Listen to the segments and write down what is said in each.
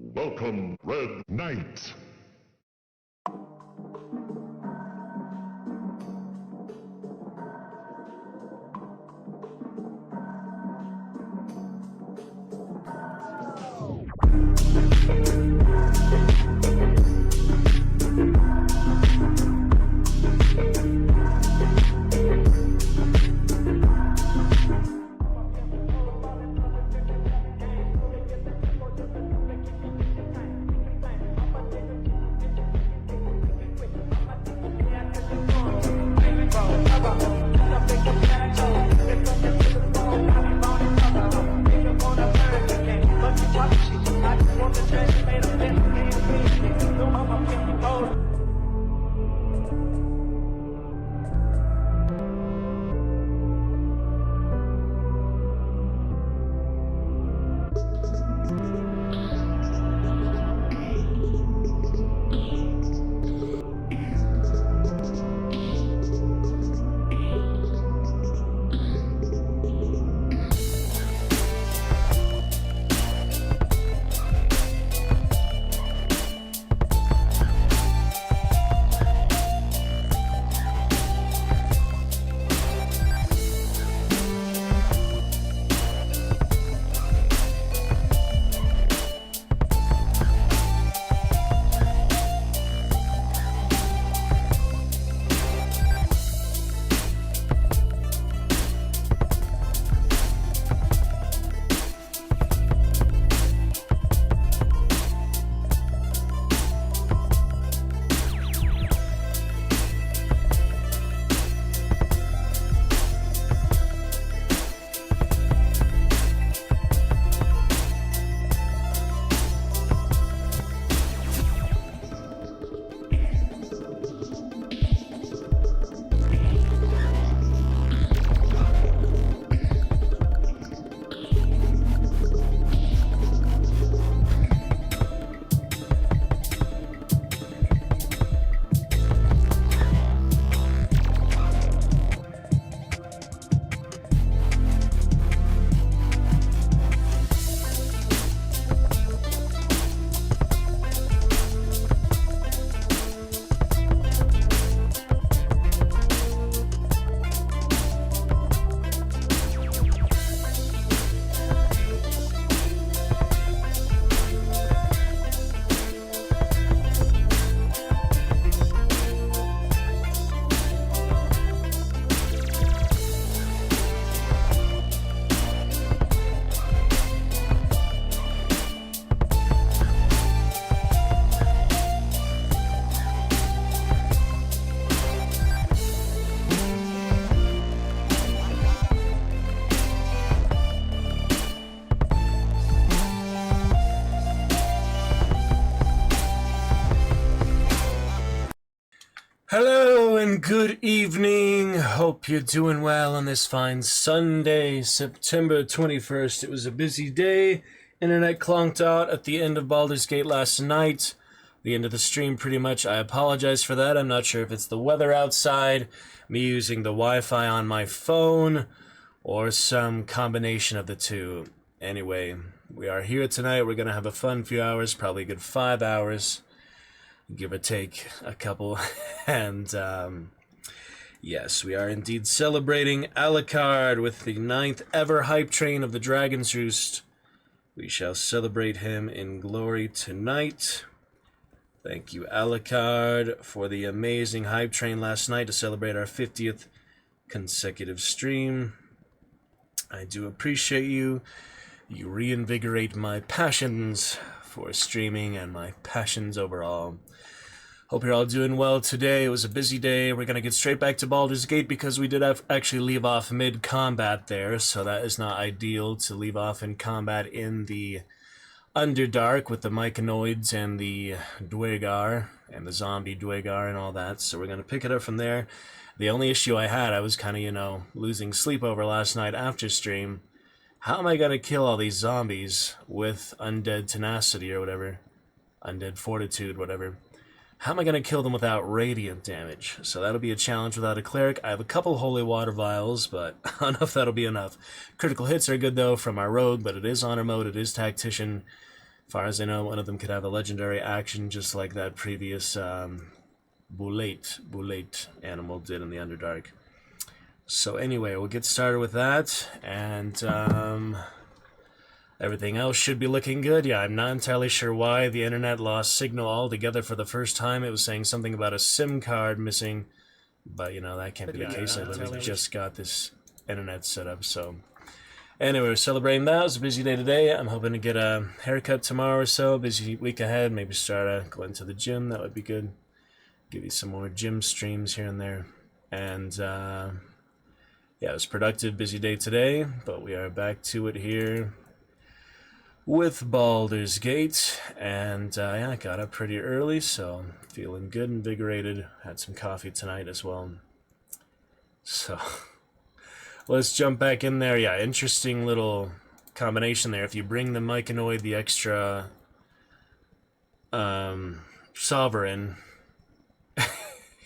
Welcome, Red Knight. Hello and good evening. Hope you're doing well on this fine Sunday, September 21st. It was a busy day. Internet clonked out at the end of Baldur's Gate last night. The end of the stream, pretty much. I apologize for that. I'm not sure if it's the weather outside, me using the Wi-Fi on my phone, or some combination of the two. Anyway, we are here tonight. We're going to have a fun few hours, probably a good 5 hours. Give or take a couple. And yes, we are indeed celebrating Alucard with the 9th ever hype train of the Dragon's Roost. We shall celebrate him in glory tonight. Thank you, Alucard, for the amazing hype train last night to celebrate our 50th consecutive stream. I do appreciate you. You reinvigorate my passions for streaming and my passions overall. Hope you're all doing well today. It was a busy day. We're going to get straight back to Baldur's Gate because we did actually leave off mid-combat there, so that is not ideal to leave off in combat in the Underdark with the Myconids and the Dwegar and the zombie Dwegar and all that, so we're going to pick it up from there. The only issue I had, I was kind of, losing sleep over last night after stream. How am I going to kill all these zombies with undead tenacity or whatever? Undead fortitude, whatever. How am I going to kill them without radiant damage? So that'll be a challenge without a cleric. I have a couple holy water vials, but I don't know if that'll be enough. Critical hits are good, though, from our rogue, but it is honor mode, it is tactician. far as I know, one of them could have a legendary action just like that previous 𝕱𝖋𝖙 animal did in the Underdark. So anyway, we'll get started with that, and everything else should be looking good. Yeah, I'm not entirely sure why the internet lost signal altogether for the first time. It was saying something about a SIM card missing, but you know, that can't be the case. I literally just got this internet set up, so... Anyway, we're celebrating that. It was a busy day today. I'm hoping to get a haircut tomorrow or so. Busy week ahead. Maybe start going to the gym. That would be good. Give you some more gym streams here and there. And, yeah, it was a productive, busy day today. But we are back to it here with Baldur's Gate. And, yeah, I got up pretty early, so feeling good, invigorated. Had some coffee tonight as well. So... let's jump back in there. Yeah, interesting little combination there. If you bring the 𝖋𝖙𝖞𝖋𝖙, the extra sovereign,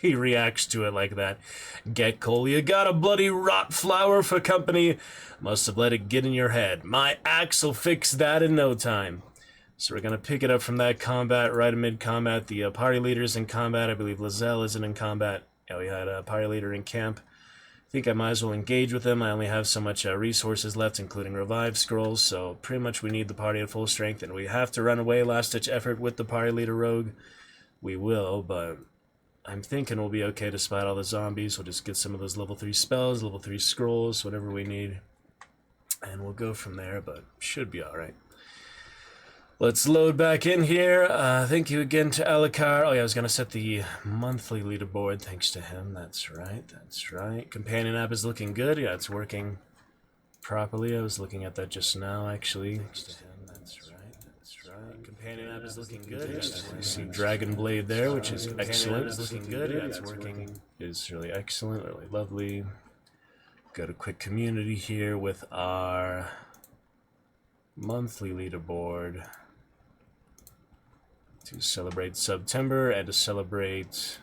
he reacts to it like that. Get Cole, you got a bloody rot flower for company. Must have let it get in your head. My axe will fix that in no time. So we're going to pick it up from that combat, right in mid-combat. The party leader's in combat. I believe 𝕱𝖋𝖙 isn't in combat. Yeah, we had a party leader in camp. I think I might as well engage with him. I only have so much resources left, including revive scrolls, so pretty much we need the party at full strength, and we have to run away last-ditch effort with the party leader rogue. We will, but I'm thinking we'll be okay despite all the zombies. We'll just get some of those level 3 spells, level 3 scrolls, whatever we need, and we'll go from there, but should be alright. Let's load back in here. Thank you again to 𝕱𝖋𝖋𝖙. Oh yeah, I was going to set the monthly leaderboard thanks to him. That's right, that's right. Companion app is looking good. Yeah, it's working properly. I was looking at that just now, actually. Thanks to him. That's right, that's right. Companion app is looking good. Yeah, you see Dragon Blade there, which is excellent. It's looking good. Yeah, it's working. It's really excellent, really lovely. Got a quick community here with our monthly leaderboard. To celebrate September and to celebrate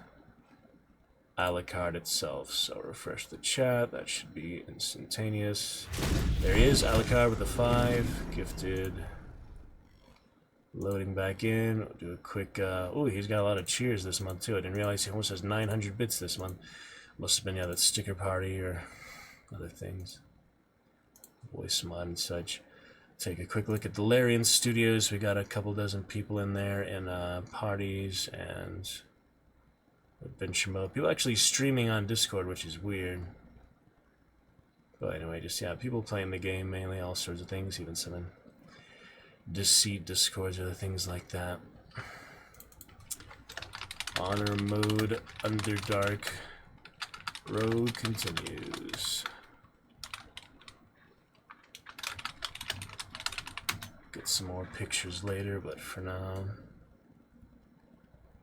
𝕱𝖋𝖋𝖙 itself. So refresh the chat, that should be instantaneous. There he is, 𝕱𝖋𝖋𝖙 with the 5, gifted. Loading back in, we'll do a quick, ooh, he's got a lot of cheers this month too. I didn't realize he almost has 900 bits this month. Must have been, yeah, that sticker party or other things. Voice mod and such. Take a quick look at the Larian Studios. We got a couple dozen people in there in parties and adventure mode. People actually streaming on Discord, which is weird. But anyway, just, yeah, people playing the game mainly, all sorts of things, even some in Deceit Discords, other things like that. Honor mode, Underdark. Road continues. Get some more pictures later, but for now,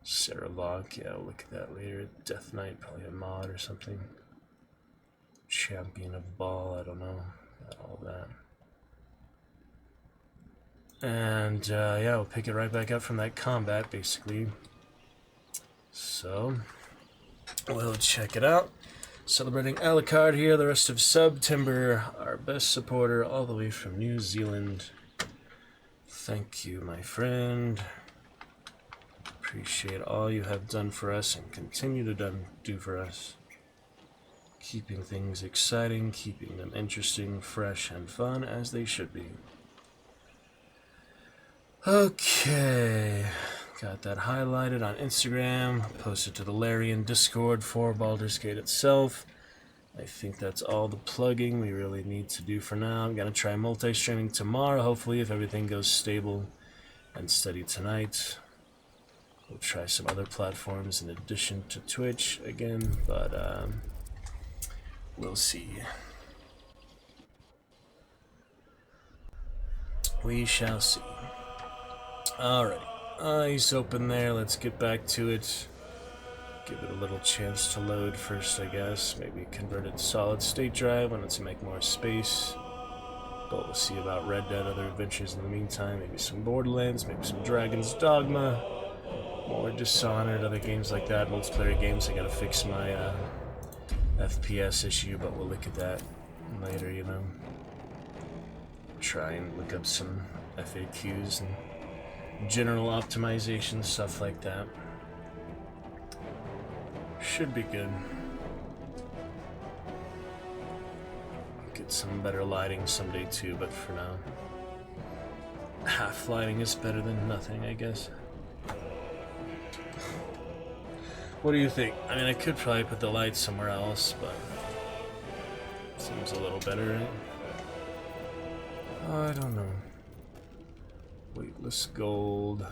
𝕱𝖃, yeah, we'll look at that later. Death Knight, probably a mod or something. Champion of Ball, I don't know. Got all that. And, yeah, we'll pick it right back up from that combat, basically. So, we'll check it out. Celebrating 𝕱𝖋𝖋𝖙 here, the rest of September, our best supporter all the way from New Zealand. Thank you, my friend. Appreciate all you have done for us and continue to do for us. Keeping things exciting, keeping them interesting, fresh, and fun as they should be. Okay, got that highlighted on Instagram, posted to the Larian Discord for Baldur's Gate itself. I think that's all the plugging we really need to do for now. I'm going to try multi-streaming tomorrow, hopefully, if everything goes stable and steady tonight. We'll try some other platforms in addition to Twitch again, but we'll see. We shall see. Alright, eyes open there, let's get back to it. Give it a little chance to load first, I guess. Maybe convert it to solid state drive when it's make more space. But we'll see about Red Dead, other adventures in the meantime. Maybe some Borderlands, maybe some Dragon's Dogma, more Dishonored, other games like that. Multiplayer games, I gotta fix my FPS issue, but we'll look at that later, you know. Try and look up some FAQs and general optimization, stuff like that. Should be good. Get some better lighting someday too, but for now, half lighting is better than nothing, I guess. What do you think? I mean, I could probably put the lights somewhere else, but seems a little better, right? I don't know. Weightless gold.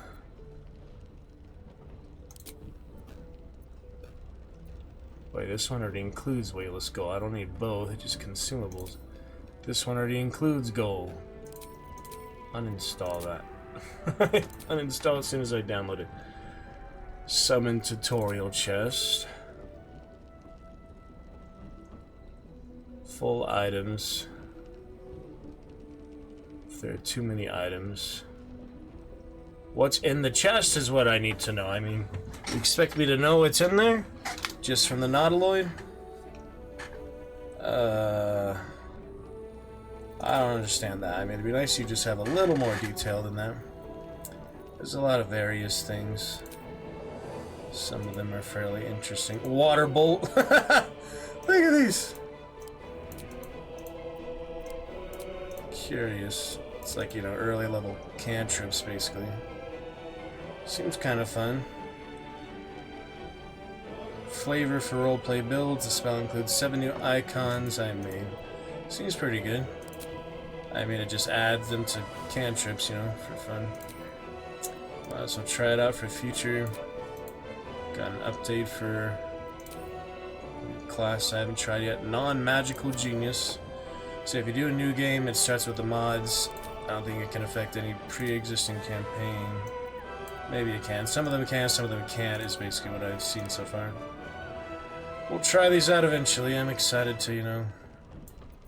Wait, this one already includes weightless gold. I don't need both, it's just consumables. This one already includes gold. Uninstall that. Uninstall as soon as I download it. Summon tutorial chest. Full items. If there are too many items. What's in the chest is what I need to know. I mean, you expect me to know what's in there? Just from the nautiloid? I don't understand that. I mean, it'd be nice if you just have a little more detail than that. There's a lot of various things. Some of them are fairly interesting. Water bolt! Look at these! Curious. It's like, you know, early level cantrips, basically. Seems kind of fun. Flavor for roleplay builds. The spell includes 7 new icons I made. Seems pretty good. I mean, it just adds them to cantrips, you know, for fun. Might as well try it out for future. Got an update for a class I haven't tried yet. Non-magical genius. So if you do a new game, it starts with the mods. I don't think it can affect any pre-existing campaign. Maybe it can. Some of them can, some of them can't, is basically what I've seen so far. We'll try these out eventually. I'm excited to, you know,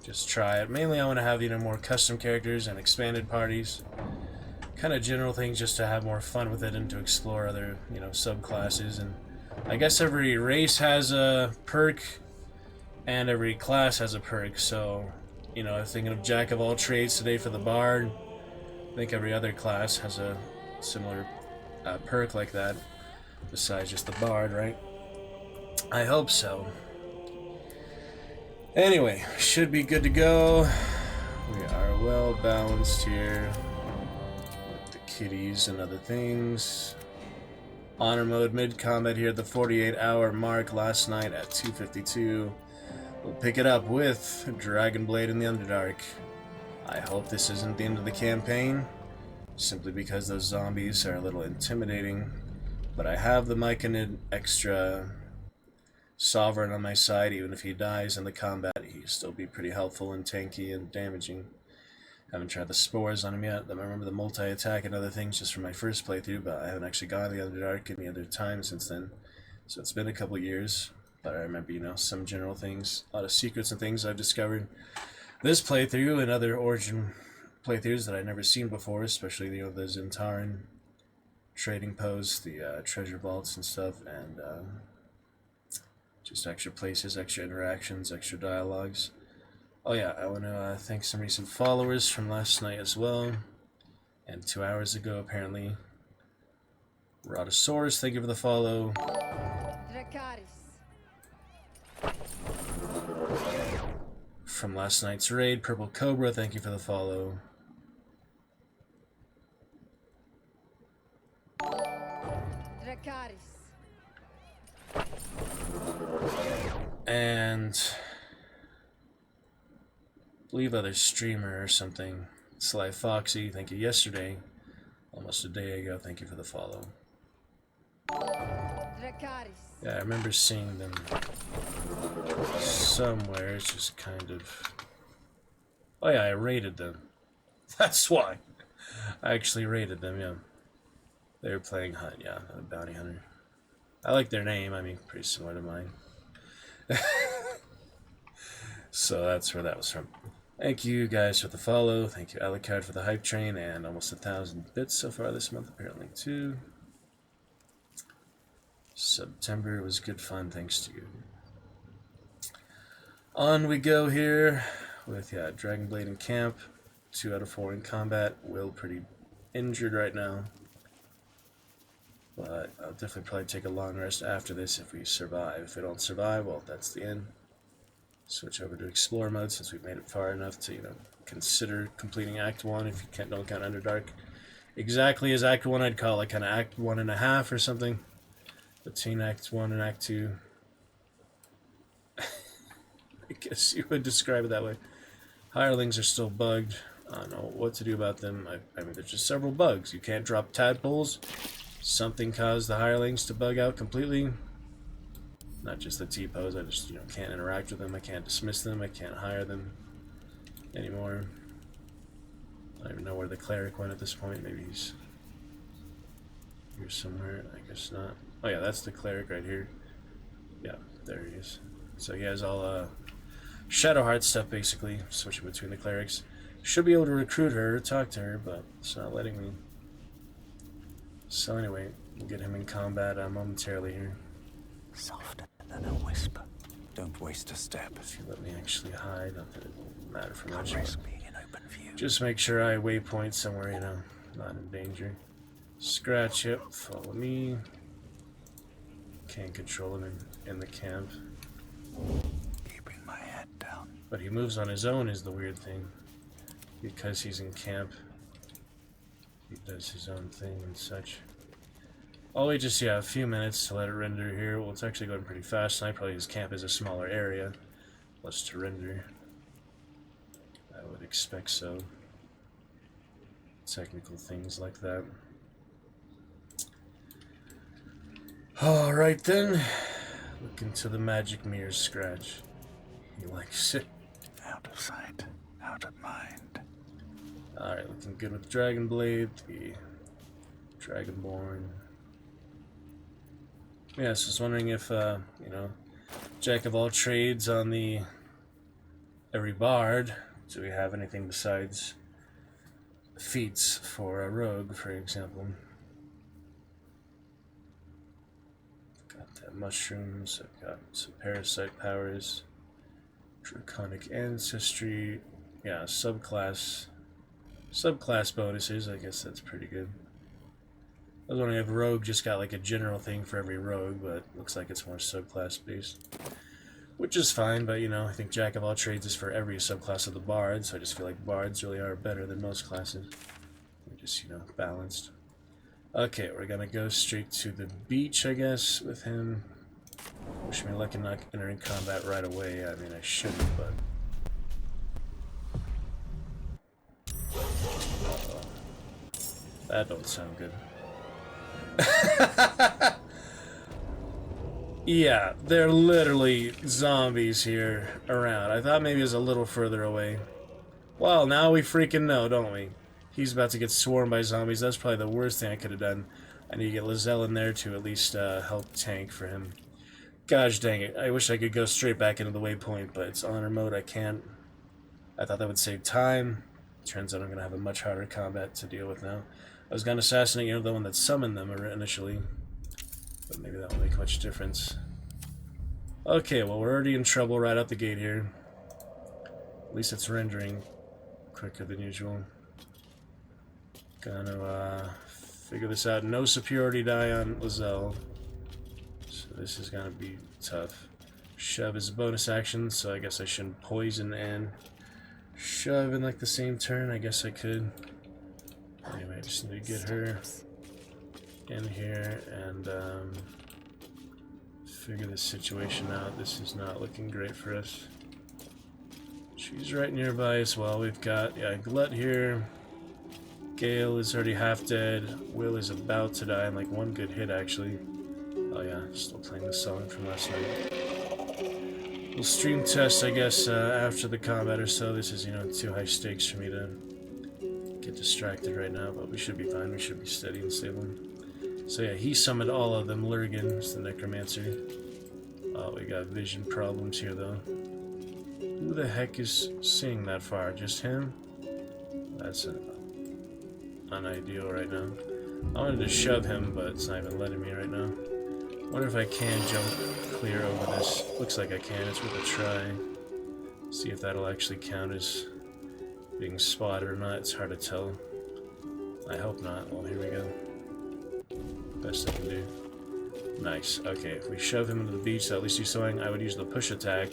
just try it. Mainly I want to have, you know, more custom characters and expanded parties. Kind of general things just to have more fun with it and to explore other, you know, subclasses. And I guess every race has a perk and every class has a perk. So, you know, I'm thinking of Jack of all trades today for the Bard. I think every other class has a similar perk like that, besides just the Bard, right? I hope so. Anyway, should be good to go. We are well balanced here with the kitties and other things. Honor mode mid-combat here at the 48-hour mark last night at 2:52. We'll pick it up with Dragonblade in the Underdark. I hope this isn't the end of the campaign, simply because those zombies are a little intimidating. But I have the 𝕱𝖋𝖙 extra Sovereign on my side. Even if he dies in the combat, he'll still be pretty helpful and tanky and damaging. Haven't tried the spores on him yet. I remember the multi-attack and other things just from my first playthrough, but I haven't actually gone to the Underdark any other time since then. So it's been a couple years, but I remember, you know, some general things, a lot of secrets and things I've discovered this playthrough and other Origin playthroughs that I've never seen before, especially, you know, the Zentaran trading posts, the treasure vaults and stuff, and just extra places, extra interactions, extra dialogues. Oh yeah, I want to thank some recent followers from last night as well, and 2 hours ago apparently. Rhodosaurus, thank you for the follow. From last night's raid, Purple Cobra, thank you for the follow. And I believe other streamer or something. Sly Foxy, thank you yesterday. Almost a day ago, thank you for the follow. Yeah, I remember seeing them somewhere. It's just kind of... Oh yeah, I raided them. That's why. I actually raided them, yeah. They were playing Hunt, yeah, a bounty hunter. I like their name, I mean, pretty similar to mine. So that's where that was from. Thank you guys for the follow. Thank you, 𝕱𝖋𝖙, for the hype train, and almost 1,000 bits so far this month, apparently, too. September was good fun, thanks to you. On we go here with, yeah, Dragonblade in camp. 2 out of 4 in combat. Will pretty injured right now. But I'll definitely probably take a long rest after this if we survive. If we don't survive, well, that's the end. Switch over to Explore mode since we've made it far enough to, consider completing Act 1 if you don't count Underdark. Exactly as Act 1, I'd call it kind of Act 1.5 or something. Between Act 1 and Act 2. I guess you would describe it that way. Hirelings are still bugged. I don't know what to do about them. I mean, there's just several bugs. You can't drop tadpoles. Something caused the hirelings to bug out completely. Not just the T-pose. I just, can't interact with them. I can't dismiss them. I can't hire them anymore. I don't even know where the cleric went at this point. Maybe he's here somewhere. I guess not. Oh yeah, that's the cleric right here. Yeah, there he is. So he has all Shadowheart stuff basically, switching between the clerics. Should be able to recruit her, talk to her, but it's not letting me. So anyway, we'll get him in combat momentarily here. Softer than a whisper. Don't waste a step. If you let me actually hide, not that it won't matter for much. Risk being in open view. Just make sure I waypoint somewhere, not in danger. Scratch, yep, follow me. Can't control him in the camp. Keeping my head down. But he moves on his own is the weird thing. Because he's in camp, he does his own thing and such. I'll wait just, a few minutes to let it render here. Well, it's actually going pretty fast tonight. Probably his camp is a smaller area. Less to render. I would expect so. Technical things like that. Alright then. Look into the magic mirror, Scratch. He likes it. Out of sight, out of mind. Alright, looking good with Dragon Blade, the Dragonborn. Yeah, so I was wondering if, Jack of all trades on the every bard. Do we have anything besides feats for a rogue, for example? Got that mushrooms, I've got some parasite powers, draconic ancestry, yeah, subclass bonuses, I guess that's pretty good. I was wondering if rogue just got like a general thing for every rogue, but looks like it's more subclass based. Which is fine, but I think Jack of all trades is for every subclass of the bard, so I just feel like bards really are better than most classes. They're just, balanced. Okay, we're gonna go straight to the beach, I guess, with him. Wish me luck in not entering combat right away. I mean, I shouldn't, but... That don't sound good. Yeah, they're literally zombies here around. I thought maybe it was a little further away. Well, now we freaking know, don't we? He's about to get swarmed by zombies. That's probably the worst thing I could have done. I need to get Lizelle in there to at least help tank for him. Gosh dang it. I wish I could go straight back into the waypoint, but it's honor mode. I can't. I thought that would save time. Turns out I'm going to have a much harder combat to deal with now. I was going to assassinate, the one that summoned them initially. But maybe that won't make much difference. Okay, well, we're already in trouble right out the gate here. At least it's rendering quicker than usual. Gonna figure this out. No superiority die on Lizelle. So this is gonna be tough. Shove is a bonus action, so I guess I shouldn't poison and shove in like the same turn. I guess I could. Anyway, I just need to get her in here and figure this situation out. This is not looking great for us. She's right nearby as well. We've got, Glut here. Gale is already half dead. Will is about to die in like one good hit, actually. Oh yeah, still playing the song from last night. We'll stream test, I guess, after the combat or so. This is, too high stakes for me to get distracted right now, but we should be fine. We should be steady and stable. So yeah, he summoned all of them. Lurgan is the necromancer. Oh, we got vision problems here, though. Who the heck is seeing that far? Just him? That's unideal right now. I wanted to shove him, but it's not even letting me right now. Wonder if I can jump clear over this. Looks like I can. It's worth a try. See if that'll actually count as being spotted or not. It's hard to tell. I hope not. Well, here we go. Best I can do. Nice. Okay, if we shove him into the beach, that'll at least do something. I would use the push attack,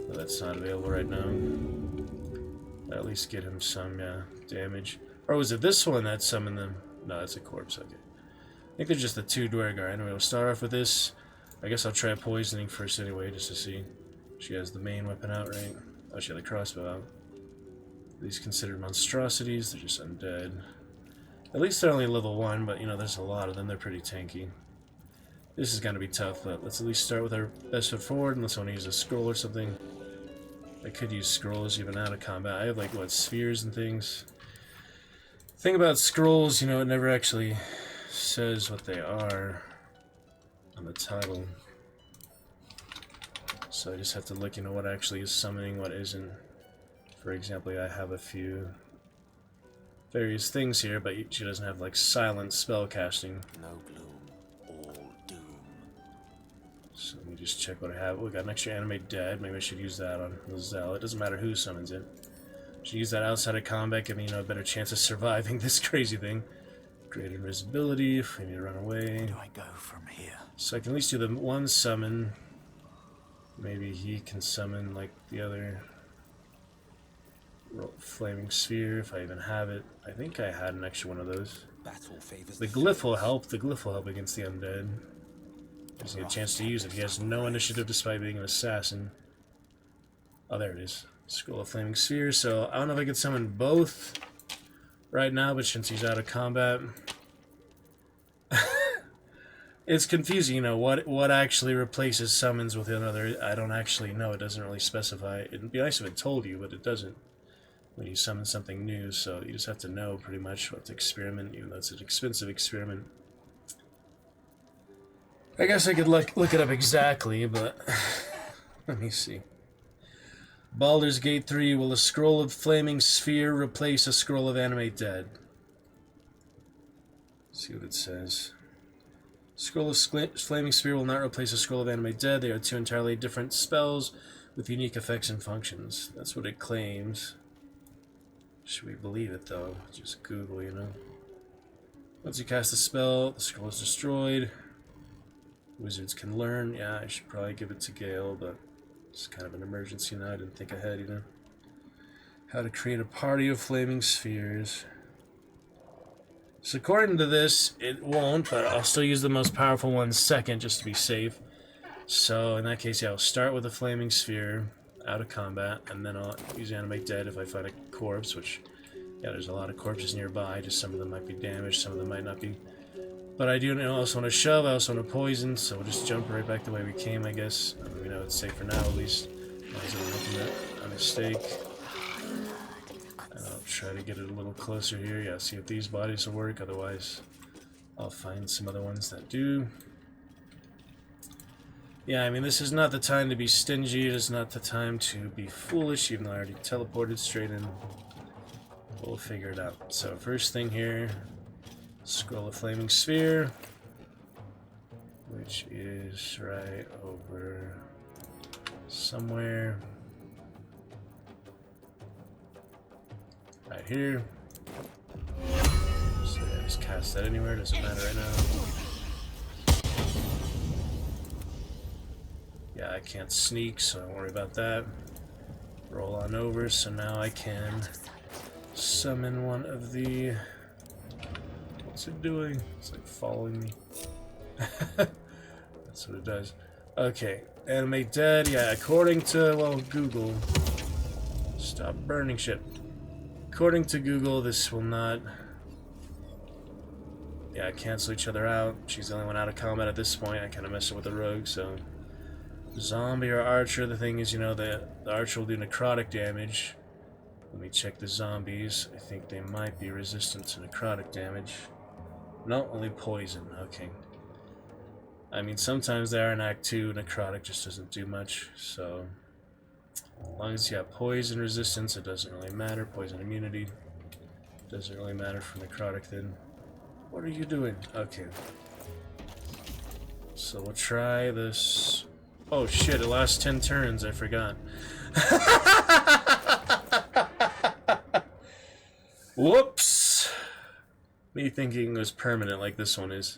but that's not available right now. At least get him some damage. Or was it this one that summoned them? No, that's a corpse. Okay. I think they're just the 2 Duergar. Anyway, we'll start off with this. I guess I'll try poisoning first anyway, just to see. She has the main weapon out, right? Oh, she had the crossbow out. These considered monstrosities, they're just undead. At least they're only level 1, but you know, there's a lot of them, they're pretty tanky. This is gonna be tough, but let's at least start with our best foot forward, unless I want to use a scroll or something. I could use scrolls even out of combat. I have like, what, spheres and things? Thing about scrolls, you know, it never actually says what they are on the title. So I just have to look, you know, what actually is summoning, what isn't. For example, I have a few various things here, but she doesn't have like silent spell casting. No gloom, all doom. So let me just check what I have. We got an extra animate dead. Maybe I should use that on the Zell. It doesn't matter who summons it. Should use that outside of combat, give me, you know, a better chance of surviving this crazy thing. Greater invisibility if we need to run away. Where do I go from here? So I can at least do the one summon. Maybe he can summon like the other flaming sphere if I even have it. I think I had an extra one of those. Battle favors The glyph will help. The glyph will help against the undead. Gives me a chance to use it. He has no initiative despite being an assassin. Oh, there it is. Scroll of Flaming Sphere. So I don't know if I could summon both right now, but since he's out of combat, it's confusing. You know what actually replaces summons with another. I don't actually know. It doesn't really specify. It'd be nice if it told you, but it doesn't when you summon something new. So you just have to know pretty much what to experiment, even though it's an expensive experiment. I guess I could look it up exactly, but let me see. Baldur's Gate 3, will a scroll of Flaming Sphere replace a scroll of Animate Dead? Let's see what it says. Scroll of Flaming Sphere will not replace a scroll of Animate Dead. They are 2 entirely different spells with unique effects and functions. That's what it claims. Should we believe it, though? Just Google, you know. Once you cast a spell, the scroll is destroyed. Wizards can learn. Yeah, I should probably give it to Gale, but it's kind of an emergency now. I didn't think ahead, you know. How to create a party of flaming spheres. So according to this, it won't, but I'll still use the most powerful one second just to be safe. So in that case, yeah, I'll start with a flaming sphere out of combat, and then I'll use Animate Dead if I find a corpse, which, yeah, there's a lot of corpses nearby. Just some of them might be damaged, some of them might not be. But I do also want to shove, I also want to poison, so we'll just jump right back the way we came, I guess. I mean, we know it's safe for now, at least. As I'm making a mistake. And I'll try to get it a little closer here. Yeah, see if these bodies will work, otherwise I'll find some other ones that do. Yeah, I mean, this is not the time to be stingy, it is not the time to be foolish, even though I already teleported straight in. We'll figure it out. So, first thing here, Scroll of Flaming Sphere, which is right over somewhere. Right here. So yeah, just cast that anywhere, doesn't matter right now. Yeah, I can't sneak, so don't worry about that. Roll on over, so now I can summon one of the... What's it doing? It's like following me. That's what it does. Okay, Animate Dead. Yeah, according to, well, Google. Stop burning shit. According to Google, this will not... Yeah, cancel each other out. She's the only one out of combat at this point. I kind of messed up with the rogue, so... Zombie or archer, the thing is, you know, the archer will do necrotic damage. Let me check the zombies. I think they might be resistant to necrotic damage. No, only poison. Okay. I mean, sometimes they are in Act 2. Necrotic just doesn't do much, so... As long as you have poison resistance, it doesn't really matter. Poison immunity doesn't really matter for necrotic then. What are you doing? Okay. So we'll try this... Oh shit, it lasts 10 turns, I forgot. Whoops! Me thinking it was permanent like this one is.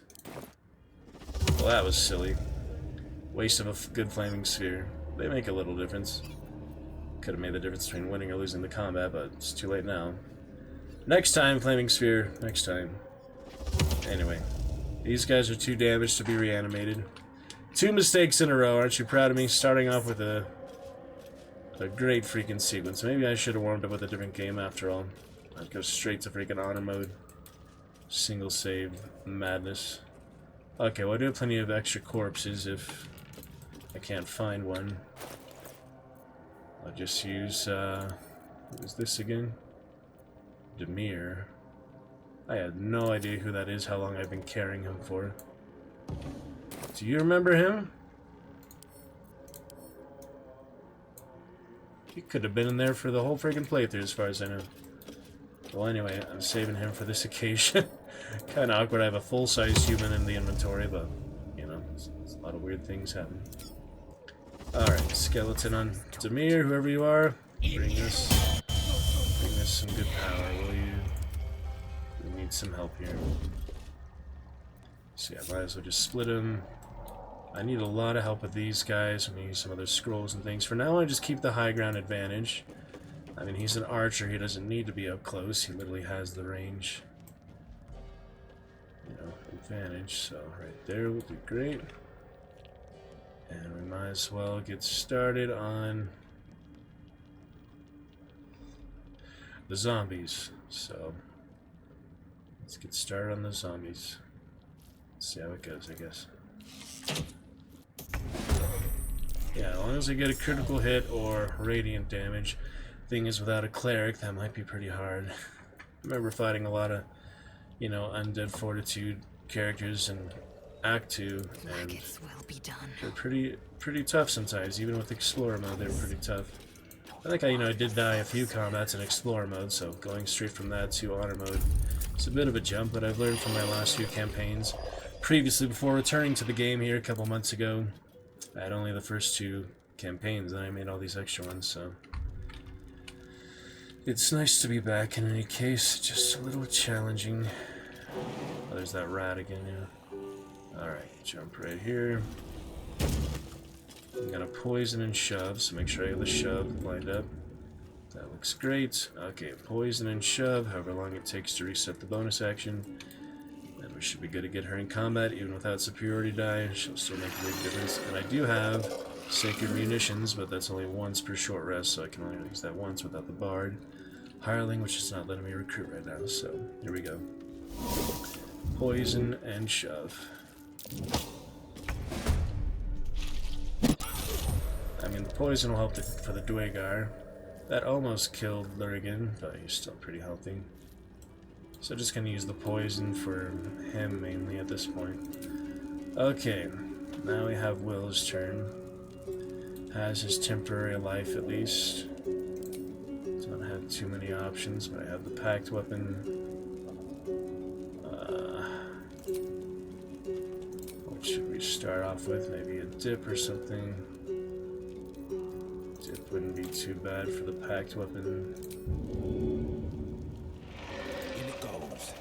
Well, that was silly. Waste of a good flaming sphere. They make a little difference. Could have made the difference between winning or losing the combat, but it's too late now. Next time, flaming sphere. Next time. Anyway. These guys are too damaged to be reanimated. 2 mistakes in a row. Aren't you proud of me? Starting off with a great freaking sequence. Maybe I should have warmed up with a different game after all. I'd go straight to freaking honor mode. Single save madness. Okay, well I do have plenty of extra corpses if I can't find one. I'll just use, what is this again? 𝕱𝖋𝖙𝖋𝖙. I had no idea who that is, how long I've been carrying him for. Do you remember him? He could have been in there for the whole friggin' playthrough as far as I know. Well, anyway, I'm saving him for this occasion. Kinda awkward, I have a full-size human in the inventory, but, you know, a lot of weird things happen. Alright, skeleton on 𝕱𝖋𝖙, whoever you are, bring us some good power, will you? We need some help here. So yeah, might as well just split him. I need a lot of help with these guys. I'm gonna use some other scrolls and things. For now, I just keep the high ground advantage. I mean, he's an archer. He doesn't need to be up close. He literally has the range, you know, advantage. So right there would be great. And we might as well get started on the zombies. So let's get started on the zombies. Let's see how it goes, I guess. Yeah, as long as I get a critical hit or radiant damage. Thing is, without a cleric, that might be pretty hard. I remember fighting a lot of, you know, undead fortitude characters in Act 2, and they're pretty tough sometimes. Even with Explorer mode, they were pretty tough. I think I did die a few combats in Explorer mode, so going straight from that to Honor mode, it's a bit of a jump, but I've learned from my last few campaigns. Previously, before returning to the game here a couple months ago, I had only the first 2 campaigns, and I made all these extra ones, so it's nice to be back in any case, just a little challenging. Oh, there's that rat again, yeah. Alright, jump right here. I'm gonna poison and shove, so make sure I have the shove lined up. That looks great. Okay, poison and shove, however long it takes to reset the bonus action. And we should be good to get her in combat, even without superiority die. She'll still make a big difference. And I do have Sacred Munitions, but that's only once per short rest, so I can only use that once without the Bard. Hireling, which is not letting me recruit right now, so here we go. Poison and shove. I mean, the poison will help for the Dwegar. That almost killed 𝕱𝖃𝖙, but he's still pretty healthy. So just gonna use the poison for him mainly at this point. Okay, now we have Will's turn. Has his temporary life at least. Don't have too many options, but I have the packed weapon. What should we start off with? Maybe a dip or something. Dip wouldn't be too bad for the packed weapon. In it goes.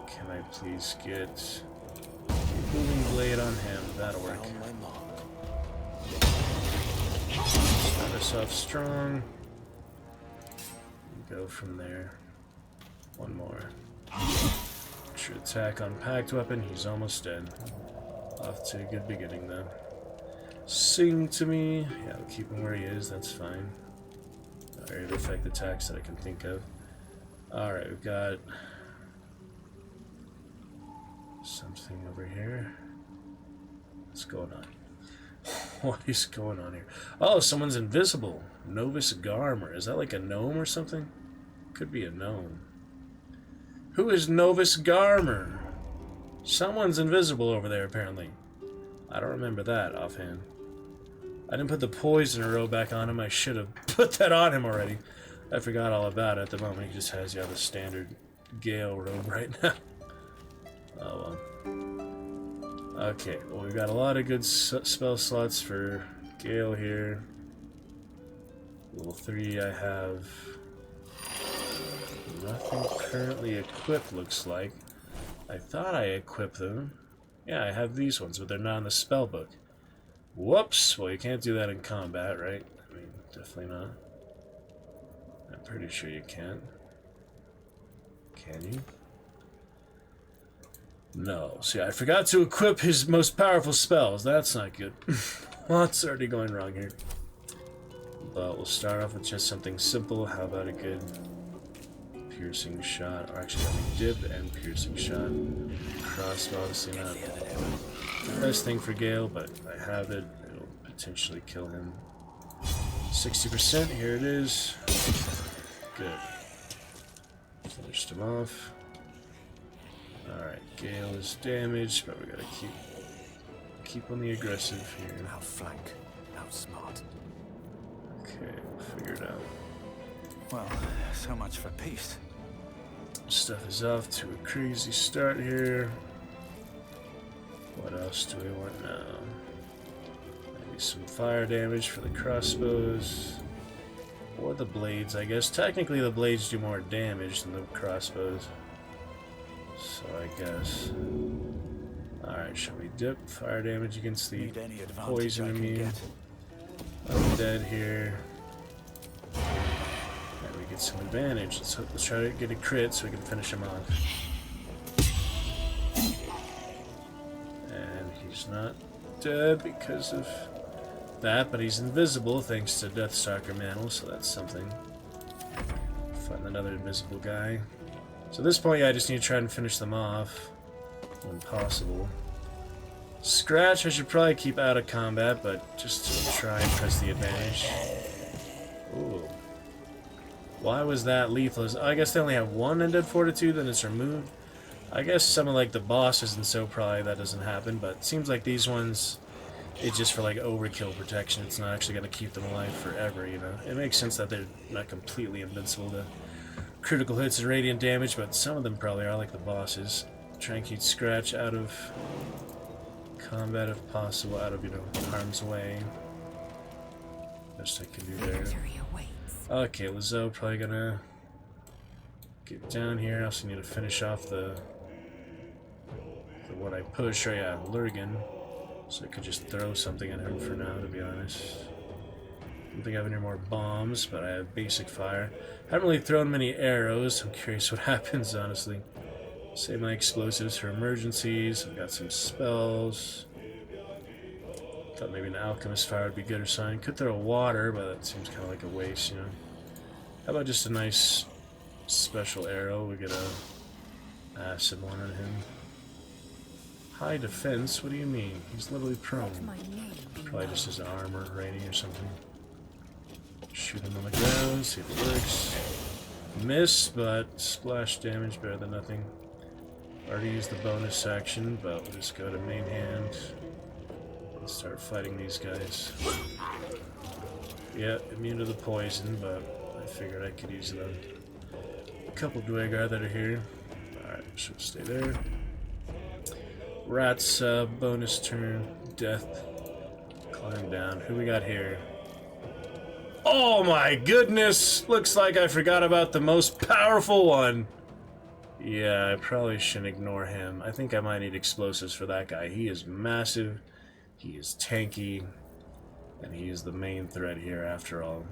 Can I please get moving blade on him? That'll work. Found my mark. Start us off strong. Go from there. One more. Extra attack on packed weapon. He's almost dead. Off to a good beginning though. Sing to me. Yeah, I'll keep him where he is. That's fine. Area of effect attacks that I can think of. Alright, we've got something over here. What's going on? What is going on here? Oh, someone's invisible. Novus Garmer. Is that like a gnome or something? Could be a gnome. Who is Novus Garmer? Someone's invisible over there, apparently. I don't remember that offhand. I didn't put the poison row back on him. I should have put that on him already. I forgot all about it. At the moment, he just has the standard Gale robe right now. Oh well. Okay, well we've got a lot of good spell slots for Gale here. Level 3 I have nothing. nothing currently equipped, looks like. I thought I equipped them. Yeah, I have these ones, but they're not in the spell book. Whoops! Well, you can't do that in combat, right? I mean, definitely not. I'm pretty sure you can't. Can you? No. See, I forgot to equip his most powerful spells. That's not good. Lots already going wrong here. But we'll start off with just something simple. How about a good piercing shot? Or actually, let me dip and piercing shot. Crossbow, obviously not the best thing for Gale, but I have it. It'll potentially kill him. 60%, here it is. Good. Finished him off. Alright, Gale is damaged, but we gotta keep on the aggressive here. Outflank, outsmart. Okay, we'll figure it out. Well, so much for peace. Stuff is off to a crazy start here. What else do we want now? Maybe some fire damage for the crossbows. Or the blades, I guess. Technically the blades do more damage than the crossbows. So I guess. Alright, shall we dip? Fire damage against the poison immune. Undead here. And we get some advantage. Let's try to get a crit so we can finish him off. And he's not dead because of that, but he's invisible thanks to Deathstalker Mantle, so that's something. Find another invisible guy. So at this point, yeah, I just need to try and finish them off when possible. Scratch I should probably keep out of combat, but just to try and press the advantage. Ooh. Why was that lethal? I guess they only have one Undead Fortitude, then it's removed. I guess some of like the bosses and so probably that doesn't happen, but it seems like these ones, it's just for like overkill protection. It's not actually going to keep them alive forever, you know. It makes sense that they're not completely invincible to critical hits and radiant damage, but some of them probably are, like the bosses. Try and keep Scratch out of combat if possible, out of, you know, harm's way. Best I can do there. Okay, Lizzo probably gonna get down here. I also need to finish off the one I push. Oh yeah, Lurgan. So I could just throw something at him for now, to be honest. I don't think I have any more bombs, but I have basic fire. I haven't really thrown many arrows. I'm curious what happens, honestly. Save my explosives for emergencies. I've got some spells. Thought maybe an alchemist fire would be good or something. Could throw water, but that seems kind of like a waste, you know. How about just a nice special arrow? We get a acid one on him. High defense? What do you mean? He's literally prone. Probably just his armor rating or something. Shoot him on the ground, see if it works. Miss, but splash damage better than nothing. Already used the bonus action, but we'll just go to main hand and start fighting these guys. Yeah, immune to the poison, but I figured I could use them. A couple Dwegar that are here. Alright, should stay there. Rats, bonus turn, death. Climb down. Who we got here? Oh my goodness! Looks like I forgot about the most powerful one. Yeah, I probably shouldn't ignore him. I think I might need explosives for that guy. He is massive, he is tanky, and he is the main threat here after all.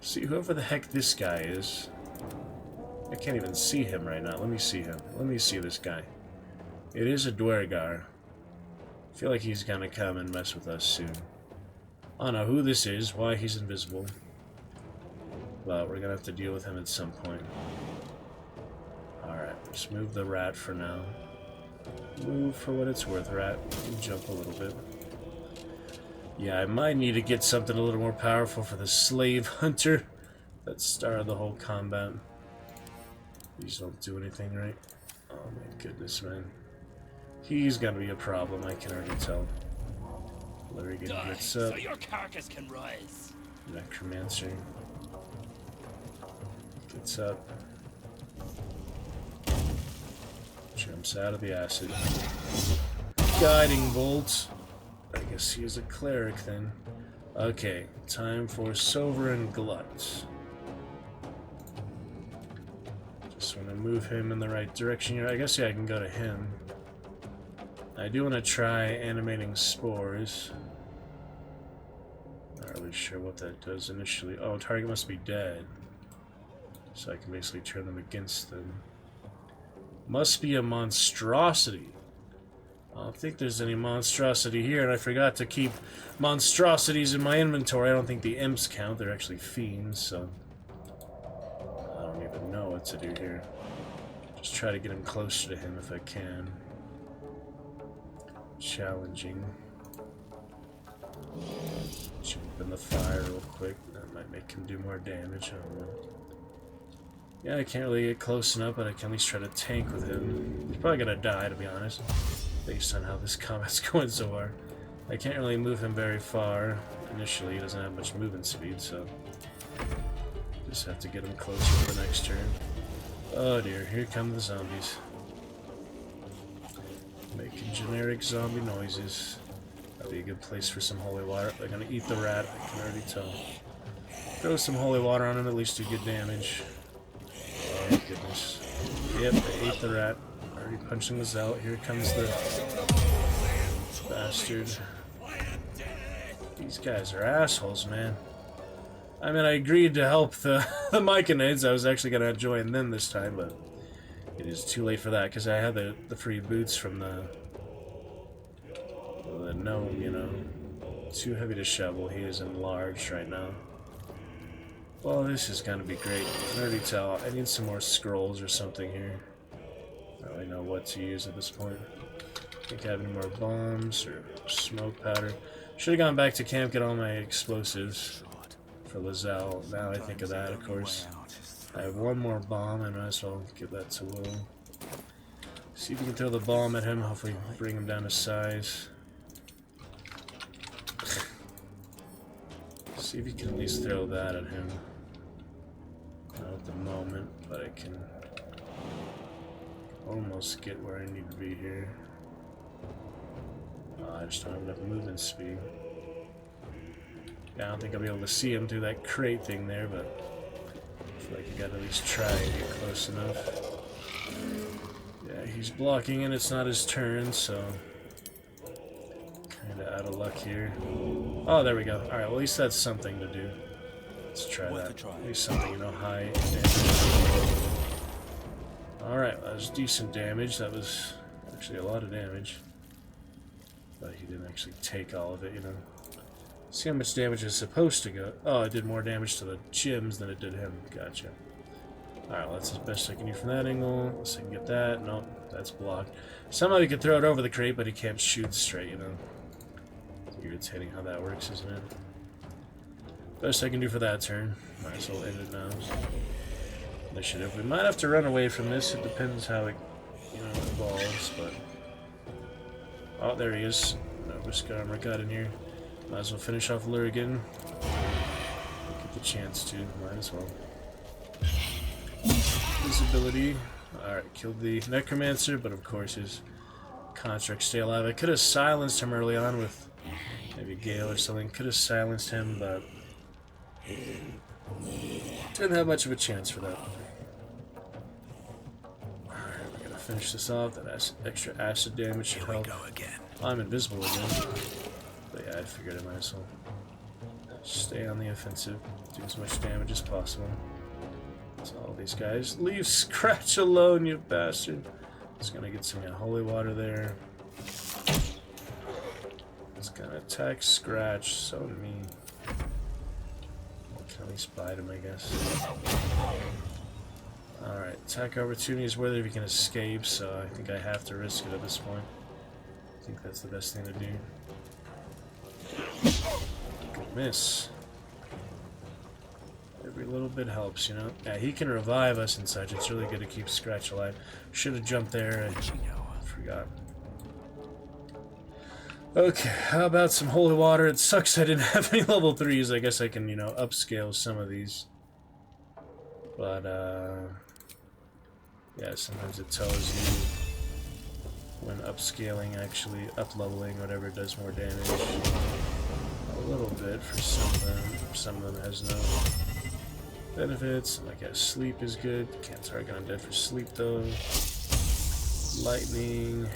See, whoever the heck this guy is. I can't even see him right now. Let me see him. Let me see this guy. It is a Dwergar. I feel like he's gonna come and mess with us soon. I don't know who this is, why he's invisible. But we're gonna have to deal with him at some point. Alright, just move the rat for now. Move for what it's worth, rat. You can jump a little bit. Yeah, I might need to get something a little more powerful for the slave hunter that started the whole combat. These don't do anything, right? Oh my goodness, man. He's gonna be a problem, I can already tell. Lurgan gets up. So your carcass can rise. Necromancer gets up. Jumps out of the acid. Guiding bolt. I guess he is a cleric then. Okay, time for Sovereign Glut. Just want to move him in the right direction here. I guess, yeah, I can go to him. I do want to try animating spores. Not really sure what that does initially. Oh, target must be dead. So I can basically turn them against them. Must be a monstrosity. I don't think there's any monstrosity here, and I forgot to keep monstrosities in my inventory. I don't think the imps count. They're actually fiends, so I don't even know what to do here. Just try to get him closer to him if I can. Challenging. Jump in the fire real quick. That might make him do more damage. I don't know. Yeah, I can't really get close enough, but I can at least try to tank with him. He's probably gonna die, to be honest, based on how this combat's going so far. I can't really move him very far. Initially, he doesn't have much movement speed, so just have to get him closer for the next turn. Oh dear, here come the zombies. Making generic zombie noises. That'd be a good place for some holy water. They're gonna eat the rat, I can already tell. Throw some holy water on him, at least do good damage. Oh goodness. Yep, they ate the rat. Already punching this out. Here comes the bastard. These guys are assholes, man. I mean, I agreed to help the 𝖋𝖙𝖞𝖋𝖙s. I was actually gonna join them this time, but it is too late for that because I had the free boots from the gnome, you know. Too heavy to shovel. He is enlarged right now. Well, this is gonna be great. I can already tell. I need some more scrolls or something here. I don't really know what to use at this point. I think I have any more bombs or smoke powder. Should have gone back to camp, get all my explosives for 𝕱𝖭𝖋𝖙𝖞𝖋𝖙. Now I think of that, of course. I have one more bomb, I might as well give that to Will. See if we can throw the bomb at him, hopefully bring him down to size. See if you can at least throw that at him. Not at the moment, but I can almost get where I need to be here. I just don't have enough movement speed. Yeah, I don't think I'll be able to see him through that crate thing there, but I feel like I gotta at least try and get close enough. Yeah, he's blocking and it's not his turn, so kinda out of luck here. Oh, there we go. Alright, well, at least that's something to do. Let's try that. At least something, you know, high damage. Alright, that was decent damage. That was actually a lot of damage. But he didn't actually take all of it, you know. See how much damage is supposed to go. Oh, it did more damage to the gyms than it did him. Gotcha. Alright, well, that's the best I can do from that angle. Let's see if I can get that. Nope, that's blocked. Somehow he could throw it over the crate, but he can't shoot straight, you know. It's irritating how that works, isn't it? Best I can do for that turn. Might as well end it now. Initiative. We might have to run away from this. It depends how it, you know, evolves, but... Oh, there he is. No risk armor got in here. Might as well finish off Lurgan. Get the chance to. Might as well. Visibility. Alright, killed the necromancer, but of course his constructs stay alive. I could have silenced him early on with maybe Gale or something. Could have silenced him, but didn't have much of a chance for that. Alright, we're gonna finish this off. That extra acid damage should help. I'm invisible again. But yeah, I figured I might as well stay on the offensive, do as much damage as possible. So all these guys, leave Scratch alone, you bastard. Just gonna get some holy water there. It's gonna attack Scratch, so mean. I can at least bite him, I guess. Alright, attack opportunity is whether he can escape, so I think I have to risk it at this point. I think that's the best thing to do. Good miss. Every little bit helps, you know? Yeah, he can revive us and such. It's really good to keep Scratch alive. Should have jumped there. I forgot. Okay, how about some holy water? It sucks I didn't have any level 3s. I guess I can, you know, upscale some of these. But, yeah, sometimes it tells you when upscaling, actually up-leveling, whatever, does more damage. A little bit for some of them. Some of them has no Benefits, I guess sleep is good. Can't target undead for sleep though. Lightning.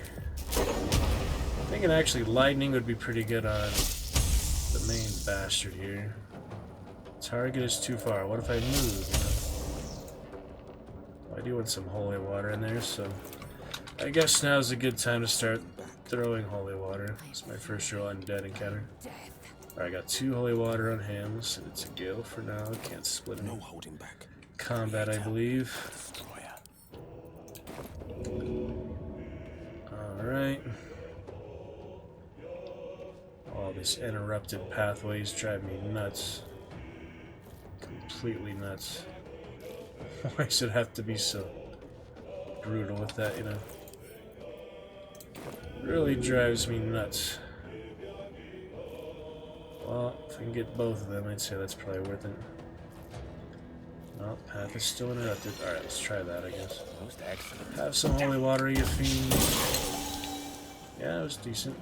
I'm thinking actually lightning would be pretty good on the main bastard here. Target is too far. What if I move, you know? I do want some holy water in there, so I guess now's a good time to start throwing holy water. It's my first real undead encounter. Alright, I got 2 holy water on him, so it's a gale for now. Can't split him. No holding back. Combat, I believe. Alright. All these interrupted pathways drive me nuts. Completely nuts. Why should it have to be so brutal with that, you know? Really drives me nuts. Well, if I can get both of them, I'd say that's probably worth it. No, path is still interrupted. Alright, let's try that, I guess. Have some holy water, you fiend. Yeah, it was decent.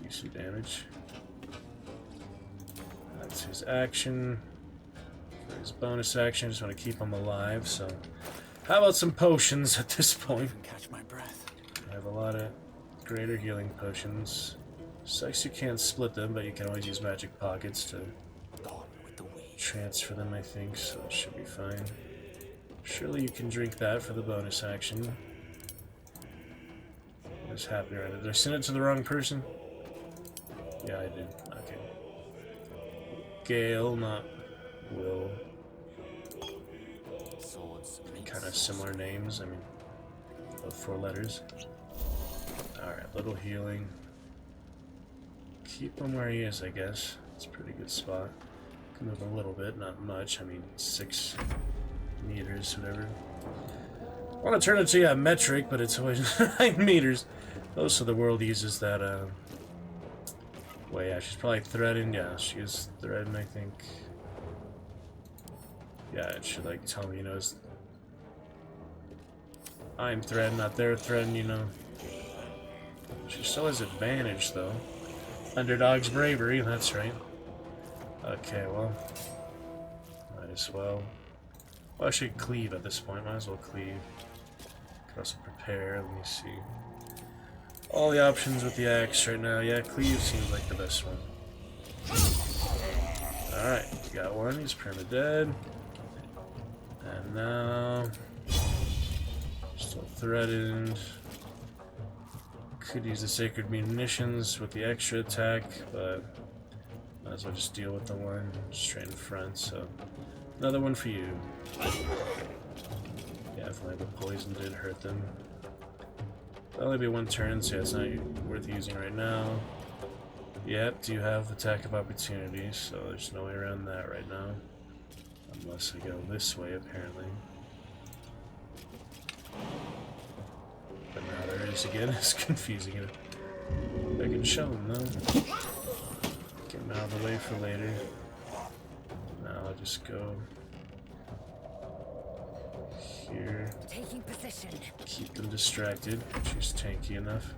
Decent damage. That's his action. For his bonus action, I just want to keep him alive, so... How about some potions at this point? Catch my breath. I have a lot of greater healing potions. Sucks you can't split them, but you can always use magic pockets to transfer them, I think, so it should be fine. Surely you can drink that for the bonus action. What's happening right now? Did I send it to the wrong person? Yeah, I did. Okay. Gale, not Will. Kind of similar names, I mean, both 4 letters. Alright, little healing. Keep him where he is, I guess. It's a pretty good spot. Can move a little bit, not much. I mean, 6 meters, whatever. I want to turn it to a metric, but it's always 9 meters. Most of the world uses that, well, yeah, she's probably threading. Yeah, she is threading, I think. Yeah, it should, like, tell me, you know, it's... I'm threading, not their threading, you know. She still has advantage, though. Underdog's bravery, that's right. Okay, well. Might as well. Well, I should cleave at this point. Might as well cleave. Could also prepare. Let me see. All the options with the axe right now. Yeah, cleave seems like the best one. Alright, got one. He's perma-dead. And now... Still threatened. Could use the sacred munitions with the extra attack, but might as well just deal with the one straight in front, so another one for you. Yeah, definitely the poison did hurt them. That'll only be 1 turn, so it's not worth using right now. Yep, do have attack of opportunity, so there's no way around that right now. Unless I go this way, apparently. But now there is again. It's confusing. I can show him though. Get him out of the way for later. Now I'll just go here. Taking position. Keep them distracted. She's tanky enough.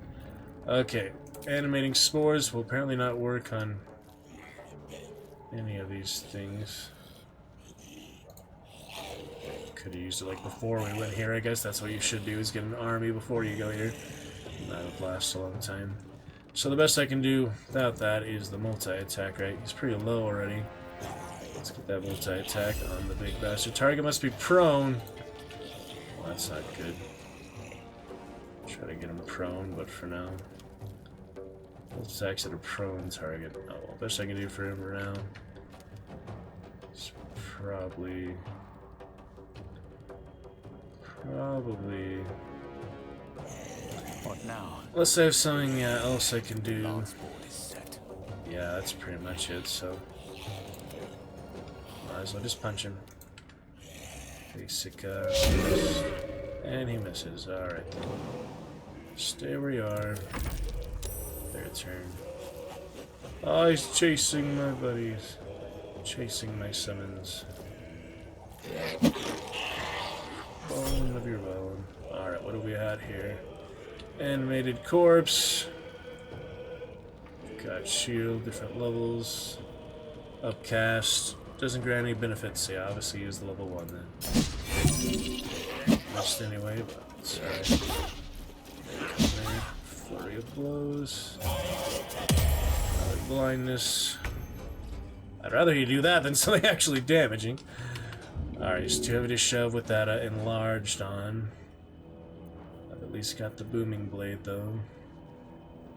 Okay, animating spores will apparently not work on any of these things. Could have used it like before we went here, I guess. That's what you should do, is get an army before you go here. That would last a long time. So the best I can do without that is the multi-attack, right? He's pretty low already. Let's get that multi-attack on the big bastard. Target must be prone. Well, that's not good. Try to get him prone, but for now. Attacks at a prone target. Oh, well, best I can do for him for now is probably... What now? Unless I have something else I can do. Yeah, that's pretty much it, so... Might as well just punch him. Basic, and he misses. Alright. Stay where you are. Their turn. Oh, he's chasing my buddies. Chasing my summons. Bone of your bone. Alright, what do we have here? Animated corpse. Got shield, different levels. Upcast. Doesn't grant any benefits, so yeah, obviously use the level 1 then. Missed anyway, but it's alright. Flurry of blows. Blindness. I'd rather you do that than something actually damaging. Alright, he's too heavy to shove with that enlarged on. I've at least got the booming blade though.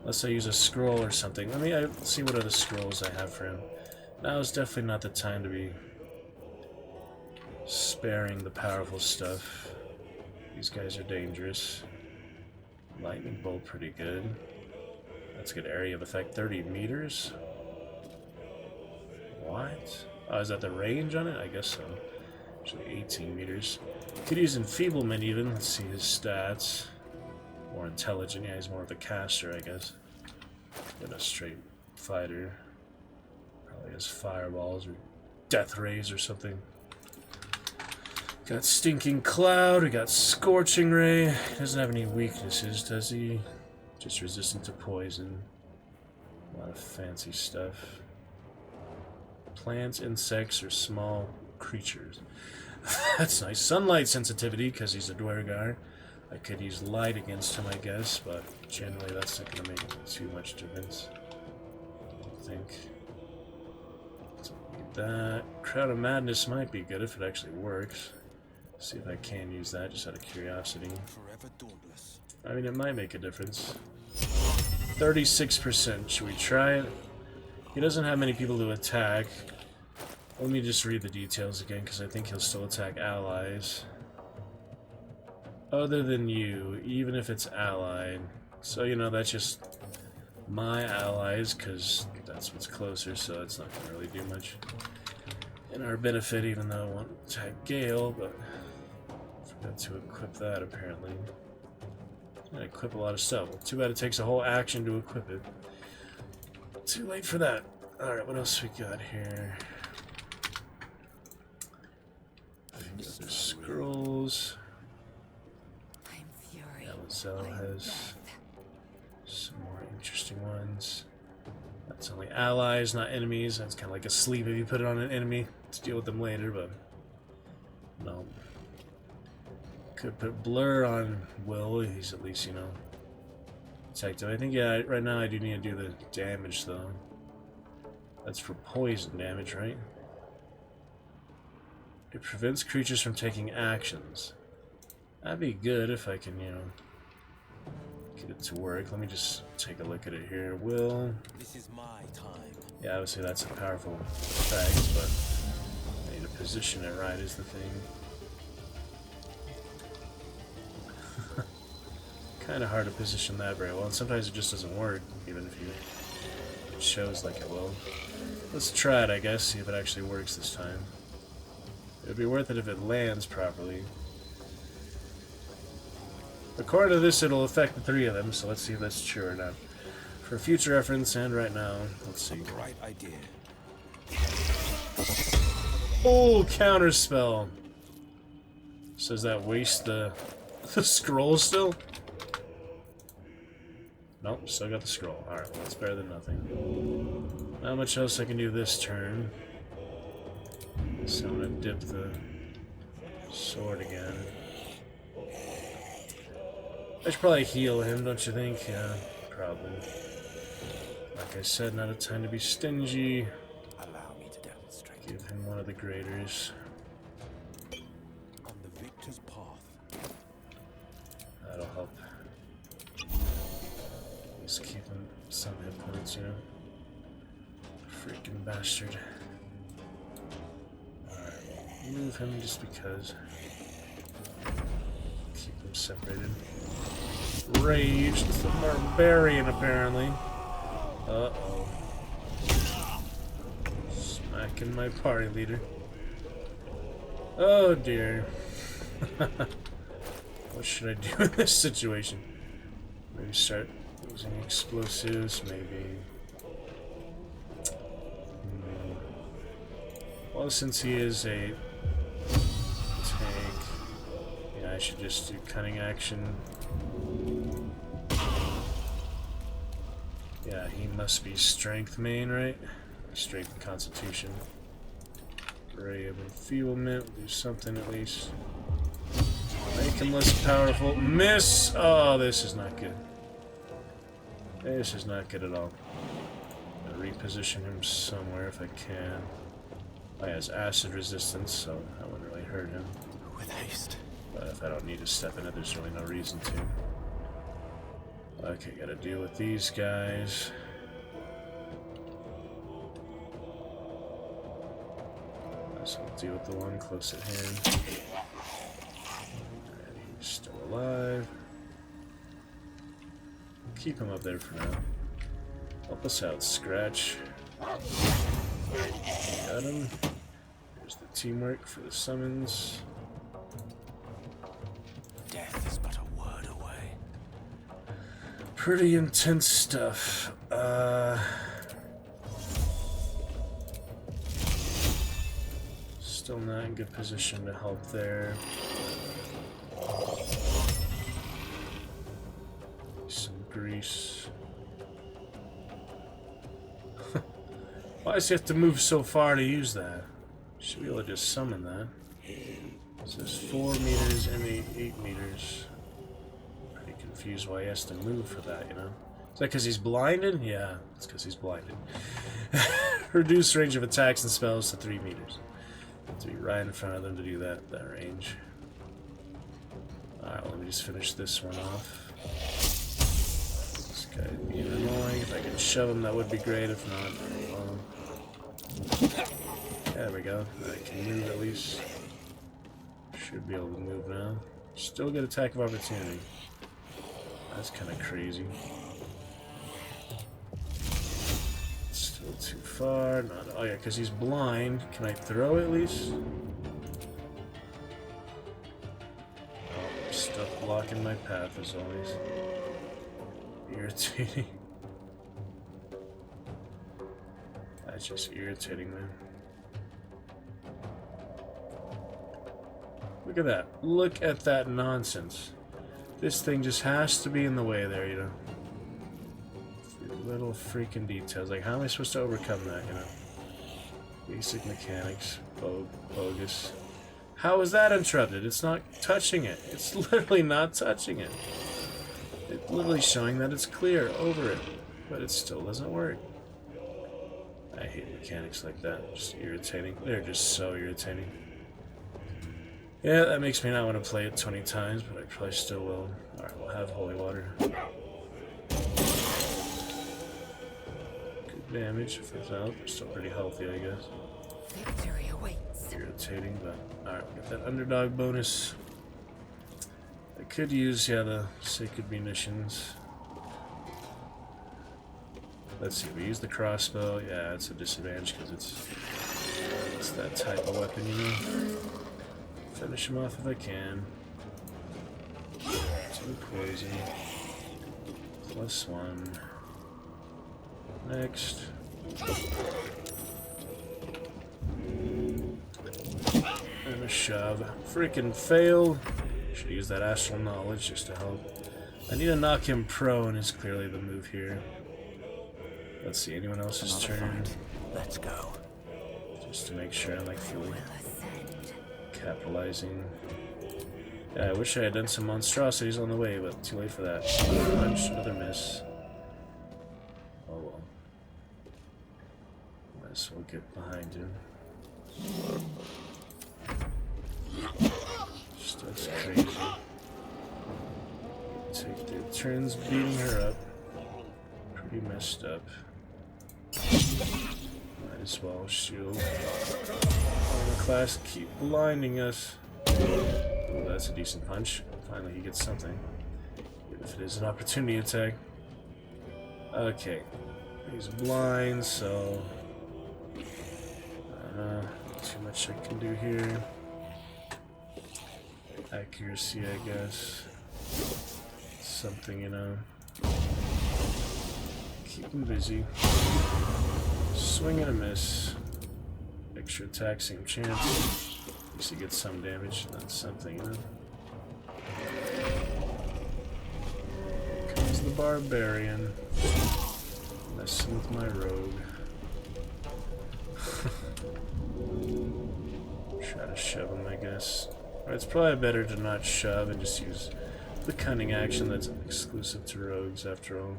Unless I use a scroll or something. Let me see what other scrolls I have for him. Now is definitely not the time to be sparing the powerful stuff. These guys are dangerous. Lightning bolt pretty good. That's a good area of effect, 30 meters. What? Oh, is that the range on it? I guess so. Actually 18 meters. Could use enfeeblement even. Let's see his stats. More intelligent. Yeah, he's more of a caster, I guess. Than a straight fighter. Probably has fireballs or death rays or something. Got Stinking Cloud. We got Scorching Ray. He doesn't have any weaknesses, does he? Just resistant to poison. A lot of fancy stuff. Plants, insects, or small creatures. That's nice. Sunlight sensitivity, because he's a Dwergar. I could use light against him, I guess, but generally that's not going to make too much difference. I don't think. That Crowd of Madness might be good if it actually works. See if I can use that, just out of curiosity. I mean, it might make a difference. 36%. Should we try it? He doesn't have many people to attack. Let me just read the details again, because I think he'll still attack allies. Other than you, even if it's allied. So, you know, that's just my allies, because that's what's closer, so it's not going to really do much in our benefit, even though I won't attack Gale, but I forgot to equip that, apparently. I equip a lot of stuff. Well, too bad it takes a whole action to equip it. Too late for that. Alright, what else we got here? Other scrolls. Zell has some more interesting ones. That's only allies, not enemies. That's kind of like a sleeve if you put it on an enemy to deal with them later, but no. Could put Blur on Will. He's at least, you know, protective. I think, yeah, right now I do need to do the damage, though. That's for poison damage, right? It prevents creatures from taking actions. That'd be good if I can, you know, get it to work. Let me just take a look at it here. Will. This is my time. Yeah, obviously that's a powerful effect, but I need to position it right is the thing. Kind of hard to position that very well, and sometimes it just doesn't work, even if it shows like it will. Let's try it, I guess, see if it actually works this time. It would be worth it if it lands properly. According to this, it'll affect the 3 of them, so let's see if that's true or not. For future reference, and right now, let's see. Great idea. Oh, counterspell. So does that waste the scroll still? Nope, still got the scroll. Alright, well, that's better than nothing. Not much else I can do this turn. So I'm gonna dip the sword again. I should probably heal him, don't you think? Yeah, probably. Like I said, not a time to be stingy. Allow me to demonstrate. Give him one of the graders. On the victor's path. That'll help. Just keep him some hit points, you know? Freaking bastard. Alright, move him just because. Keep them separated. Rage. It's the barbarian, apparently. Uh-oh. Smacking my party leader. Oh dear. What should I do in this situation? Maybe start using explosives, maybe. Well, since he is a tank, yeah, I should just do cunning action. Yeah, he must be strength main, right? Strength and constitution. Ray of enfeeblement. We'll do something at least. Make him less powerful. Miss! Oh, this is not good. This is not good at all. I'm gonna reposition him somewhere if I can. Oh, he has acid resistance, so that wouldn't really hurt him. With haste. But if I don't need to step in it, there's really no reason to. Okay, gotta deal with these guys. So we'll deal with the one close at hand. And he's still alive. Keep him up there for now. Help us out, Scratch. Got him. Here's the teamwork for the summons. Death is but a word away. Pretty intense stuff. Still not in good position to help there. Some grease. Why does he have to move so far to use that? Should be able to just summon that. It says 4 meters and 8 meters. Pretty confused why he has to move for that, you know? Is that because he's blinded? Yeah, it's because he's blinded. Reduce range of attacks and spells to 3 meters. To be right in front of them to do that range. Alright, let me just finish this one off. This guy being annoying. If I can shove him, that would be great. If not, well. There we go. I can move at least. Should be able to move now. Still get attack of opportunity. That's kind of crazy. Still too far. Not, oh yeah, because he's blind. Can I throw at least? Oh, stuff blocking my path as always. Irritating. That's just irritating, man. Look at that. Look at that nonsense. This thing just has to be in the way there, you know. Little freaking details. Like, how am I supposed to overcome that, you know? Basic mechanics. Bogus. How is that interrupted? It's not touching it. It's literally not touching it. It's literally showing that it's clear over it. But it still doesn't work. I hate mechanics like that. Just irritating. They're just so irritating. Yeah, that makes me not want to play it 20 times, but I probably still will. Alright, we'll have holy water. Good damage if it's out. They're still pretty healthy, I guess. Victory awaits. Irritating, but alright, we got that underdog bonus. I could use, yeah, the sacred munitions. Let's see, we use the crossbow. Yeah, it's a disadvantage because it's that type of weapon, you know. Finish him off if I can. 2 poison. +1. Next. And a shove. Freaking failed. Should use that astral knowledge just to help. I need to knock him prone is clearly the move here. Let's see, anyone else's turn? Let's go. Just to make sure I'm like fully capitalizing. Yeah, I wish I had done some monstrosities on the way, but too late for that. Punch, another miss. Oh well. Might as well get behind him. Just that's crazy. Take their turns beating her up. Pretty messed up. Might as well shield. Armor class keep blinding us. Ooh, that's a decent punch. Finally he gets something. Even if it is an opportunity attack. Okay. He's blind, so too much I can do here. Accuracy, I guess. Something, you know. Keep him busy. Swing and a miss. Extra attack, same chance. At least he gets some damage. That's something, you know. Here comes the barbarian. Messing with my rogue. Try to shove him, I guess. Or it's probably better to not shove and just use the cunning action that's exclusive to rogues, after all.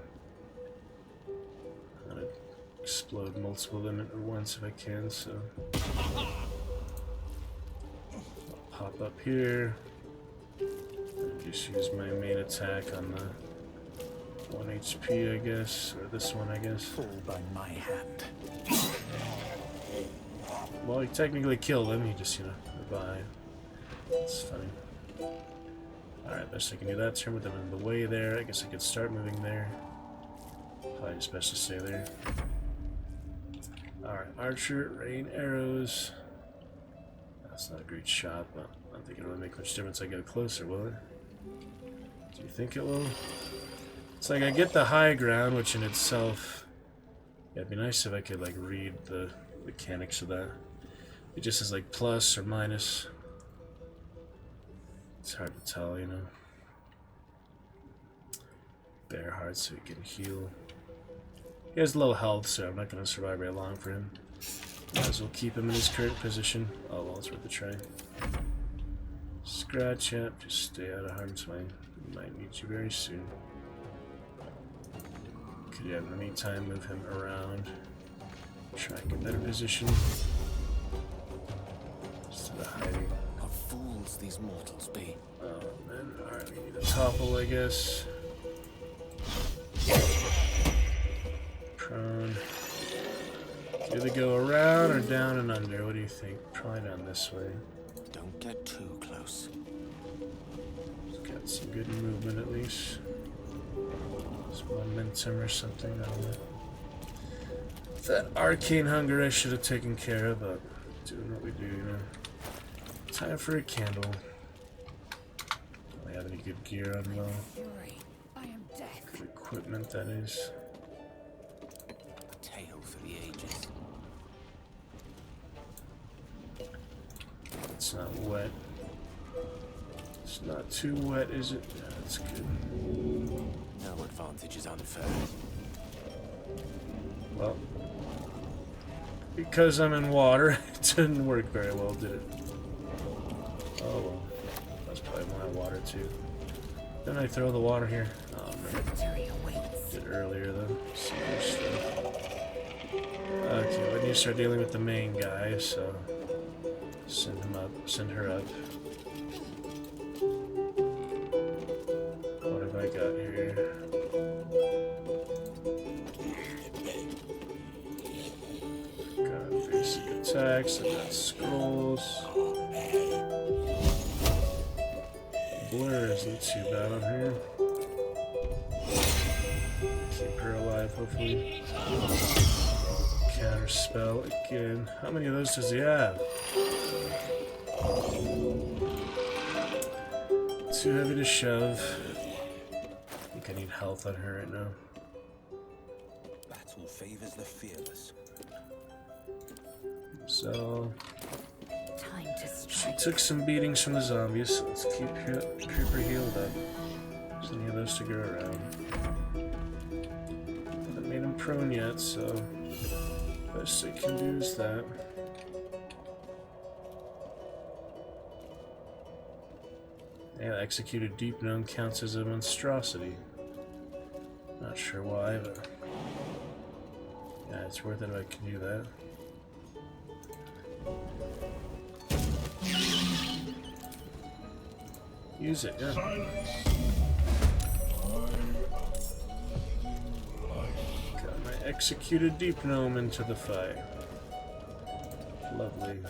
I'm gonna explode multiple of them at once if I can, so... I'll pop up here. And just use my main attack on the 1 HP, I guess. Or this one, I guess. Fall by my hand. Well, he technically killed him, he just, you know, revived. That's funny. Alright, best I can do that. Turn with them in the way there. I guess I could start moving there. Probably just best to stay there. Alright, archer, rain arrows. That's not a great shot, but I don't think it'll really make much difference I get closer, will it? Do you think it will? It's like I get the high ground, which in itself... Yeah, it'd be nice if I could, like, read the mechanics of that. It just says, like, plus or minus. It's hard to tell, you know. Bear heart so he can heal. He has low health, so I'm not going to survive very long for him. Might as well keep him in his current position. Oh, well, it's worth a try. Scratch up, just stay out of harm's way. We might need you very soon. Could you, in the meantime, move him around? Try and get a better position. Instead of hiding. How fools these mortals be. Oh, man. Alright, we need a topple, I guess. Prone. Either go around or down and under. What do you think? Probably down this way. Don't get too close. It's got some good movement at least. Some momentum or something. I don't know. That arcane hunger I should have taken care of, but doing what we do, you know. Time for a candle. Do I have any good gear on low? Fury. I am death. Good equipment, that is. A tale for the ages. It's not wet. It's not too wet, is it? Yeah, that's good. No advantage is unfair. Well, because I'm in water, it didn't work very well, did it? Oh well. That's probably my water too. Didn't I throw the water here? Oh man. Victory awaits. Did earlier though. Okay, when you start dealing with the main guy, so send him up, send her up. What have I got here? Got basic attacks, I got scrolls. Blur isn't too bad on her. Keep her alive, hopefully. Counter spell again. How many of those does he have? Too heavy to shove. I think I need health on her right now. Battle favors the fearless. So Time to she strike. took some beatings from the zombies, so let's keep her healed up. There's any of those to go around. Haven't made him prone yet, so best I can do is that. Yeah, executed deep gnome counts as a monstrosity. Not sure why, but yeah, it's worth it if I can do that. Use it, yeah. Got my executed deep gnome into the fight. Lovely.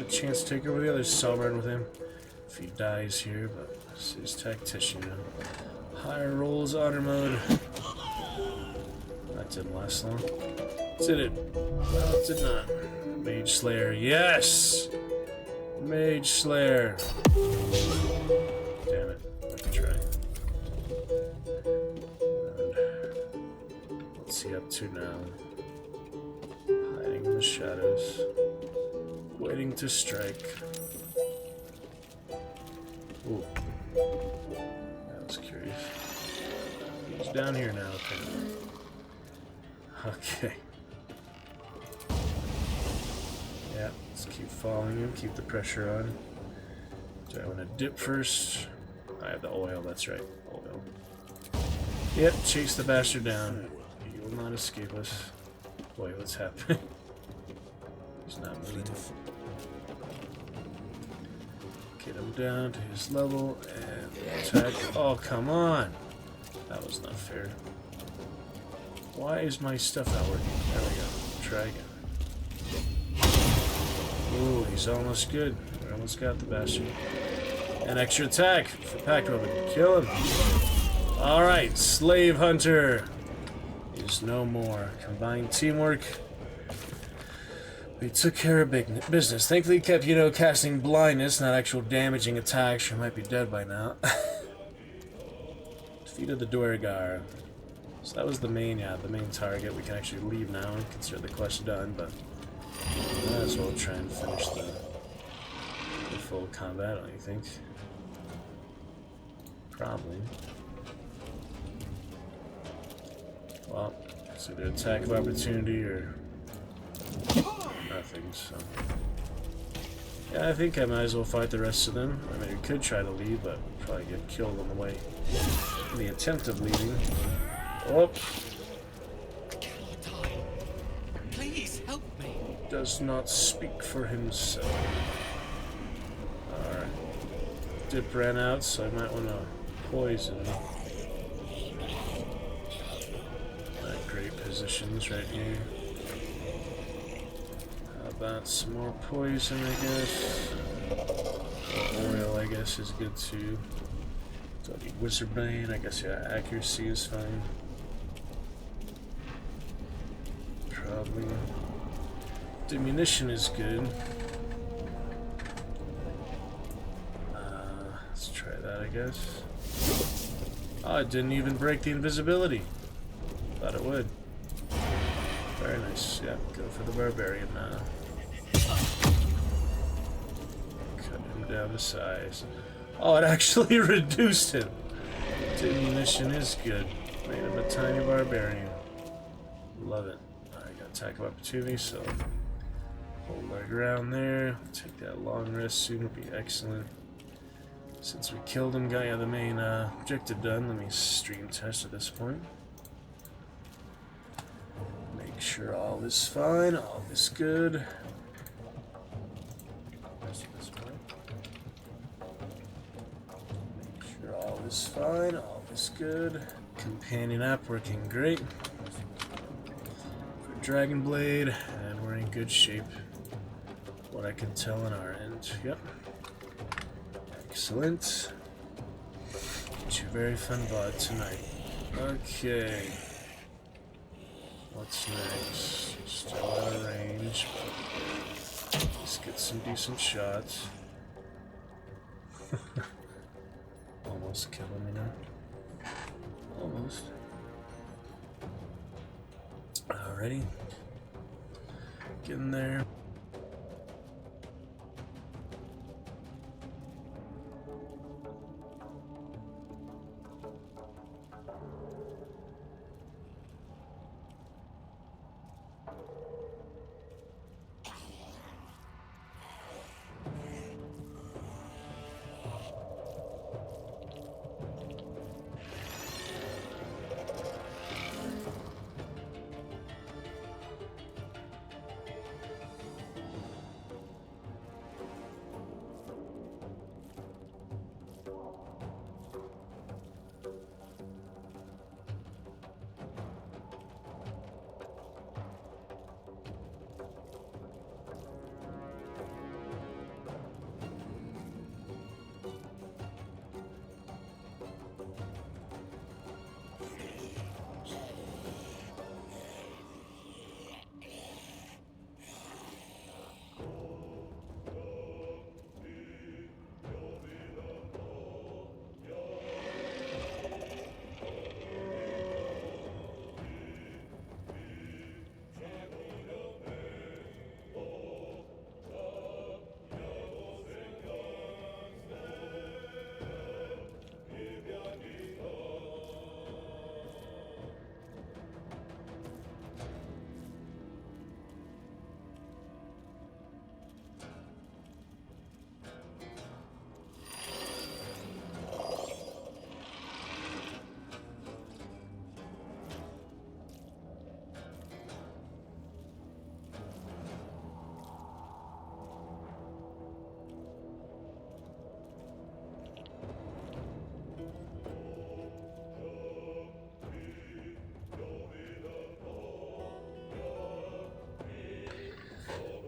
Chance to take over the other sovereign with him if he dies here, but this is tactician now. Higher rolls honor mode. That didn't last long. Did it? No, it did not. Mage Slayer, yes! Mage Slayer. Damn it. Let me try. And what's he up to now? Hiding in the shadows. Waiting to strike. Ooh. I was curious. He's down here now, okay. Yeah, let's keep following him, keep the pressure on. Do I want to dip first? I have the oil, that's right. Oil. Yep, chase the bastard down. He will not escape us. Boy, what's happening? He's not moving. Get him down to his level and attack. Oh, come on! That was not fair. Why is my stuff not working? There we go. Try again. Ooh, he's almost good. We almost got the bastard. An extra attack for Pact Weapon. Kill him. Alright, Slave Hunter is no more. Combined teamwork. We took care of big business. Thankfully, kept, casting blindness, not actual damaging attacks. She might be dead by now. Defeated the 𝕱𝖎𝖋𝖙. So that was the main target. We can actually leave now and consider the quest done, but might as well try and finish the full combat, don't you think? Probably. Well, it's either attack of opportunity or nothing, so... Yeah, I think I might as well fight the rest of them. I mean, we could try to leave, but probably get killed on the way. In the attempt of leaving. Oh! I cannot die. Please help me. Does not speak for himself. Alright. Dip ran out, so I might want to poison. Not great positions right here. How about some more poison, I guess? Oil, I guess, is good too. Don't need Wizard Bane, I guess, yeah, accuracy is fine. Probably. Diminution is good. Let's try that, I guess. Oh, it didn't even break the invisibility. Thought it would. Very nice. Yeah, go for the barbarian now. Cut him down to size. Oh, it actually reduced him. Diminution is good. Made him a tiny barbarian. Love it. Alright, got attack of opportunity, so hold our ground there. Take that long rest soon, will be excellent. Since we killed him, got the main objective done. Let me stream test at this point. Make sure all is fine, all is good. Make sure all is fine, all is good. Companion app working great. For Dragon Blade, and we're in good shape. What I can tell on our end. Yep. Excellent. Get you a very fun VOD tonight. Okay. What's next? Still out of range. Let's get some decent shots. Almost killing me now. Almost. Alrighty. Getting there.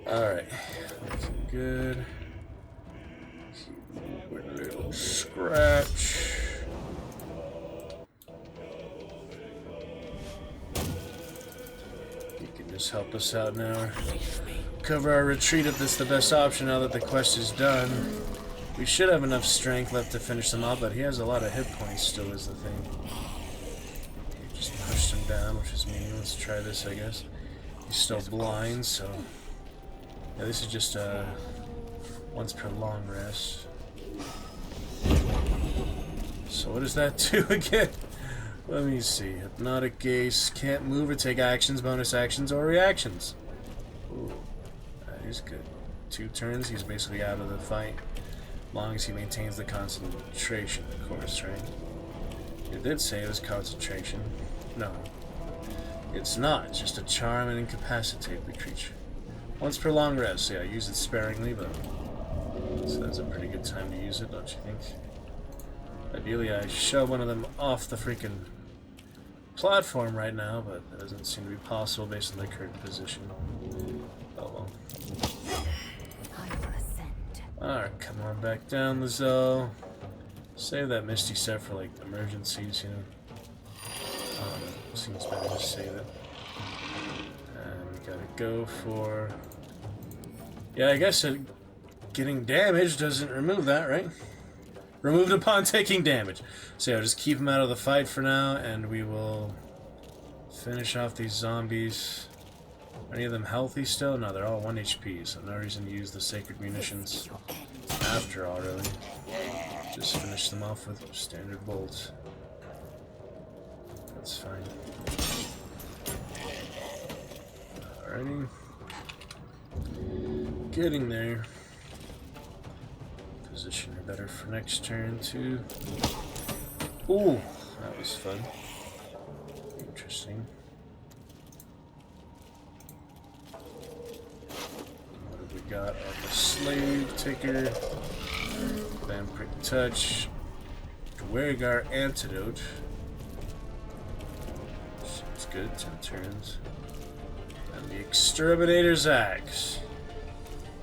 Alright. Looking good. With a little scratch. You can just help us out now. Cover our retreat if that's the best option now that the quest is done. We should have enough strength left to finish them off, but he has a lot of hit points still is the thing. He just pushed him down, which is mean. Let's try this, I guess. He's still blind, so... Yeah, this is just once per long rest. So what does that do again? Let me see. Hypnotic gaze. Can't move or take actions, bonus actions, or reactions. Ooh, that is good. 2 turns, he's basically out of the fight. As long as he maintains the concentration, of course, right? It did say it was concentration. No. It's not. It's just a charm and incapacitate the creature. Once per long rest. Yeah, use it sparingly, but... So that's a pretty good time to use it, don't you think? Ideally, I shove one of them off the freaking platform right now, but that doesn't seem to be possible based on the current position. Oh well. Alright, come on back down, Lizelle. Save that Misty set for, like, emergencies, you know. Seems better to save it. And we gotta go for... Yeah, I guess getting damage doesn't remove that, right? Removed upon taking damage. So yeah, just keep him out of the fight for now, and we will finish off these zombies. Are any of them healthy still? No, they're all 1 HP, so no reason to use the sacred munitions after all, really. Just finish them off with standard bolts. That's fine. Alrighty. Getting there. Position her better for next turn, too. Ooh, that was fun. Interesting. What have we got on the slave taker? Vampiric touch. 𝕱𝖋𝖋𝖙 antidote. Seems good, 10 turns. And the exterminator's axe.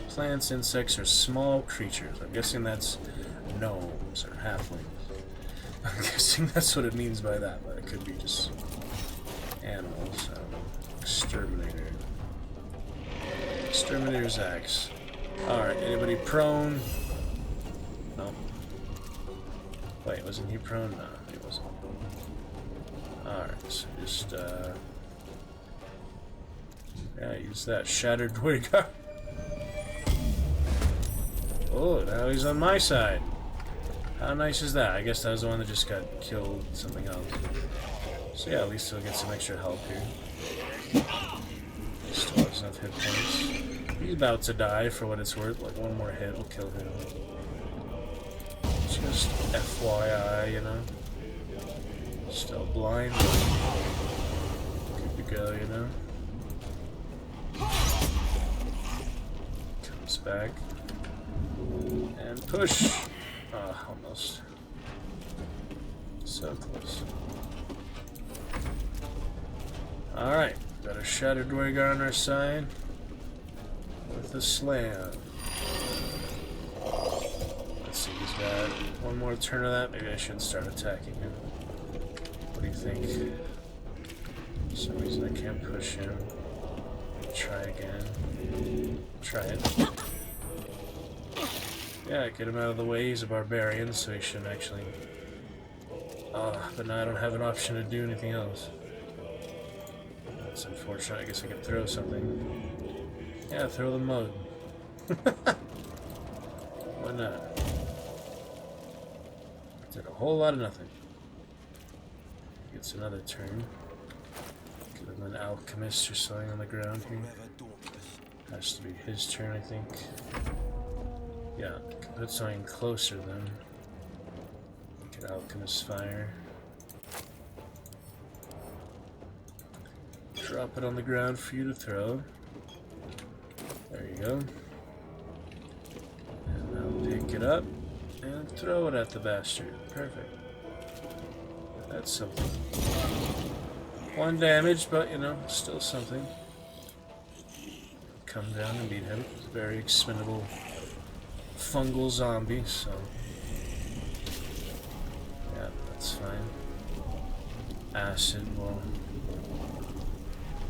Plants, insects, or small creatures. I'm guessing that's gnomes or halflings. I'm guessing that's what it means by that, but it could be just animals. I don't know. Exterminator. Exterminator's axe. Alright, anybody prone? No. Wait, wasn't he prone? No, he wasn't. Alright, so just, yeah, use that. Shattered 𝕱𝖋𝖋𝖙. Oh, now he's on my side. How nice is that? I guess that was the one that just got killed something else. So yeah, at least he'll get some extra help here. Still has enough hit points. He's about to die for what it's worth. Like, one more hit will kill him. Just FYI, you know. Still blind. Good to go, you know. Comes back. And push. Ah, almost. So close. Alright, got a shattered 𝕱𝖋𝖋𝖙 on our side. With a slam. Let's see, he's got one more turn of that. Maybe I should start attacking him. What do you think? For some reason I can't push him. Try again. Try it. Yeah, get him out of the way. He's a barbarian, so he shouldn't actually... but now I don't have an option to do anything else. That's unfortunate. I guess I could throw something. Yeah, throw the mug. Why not? Did a whole lot of nothing. Gets another turn. Give him an alchemist or something on the ground here. Has to be his turn, I think. Yeah, put something closer then. Get alchemist fire. Drop it on the ground for you to throw. There you go. And I'll pick it up and throw it at the bastard. Perfect. That's something. 1 damage, but you know, still something. come down and beat him. He's a very expendable fungal zombie, so yeah, that's fine. Acid will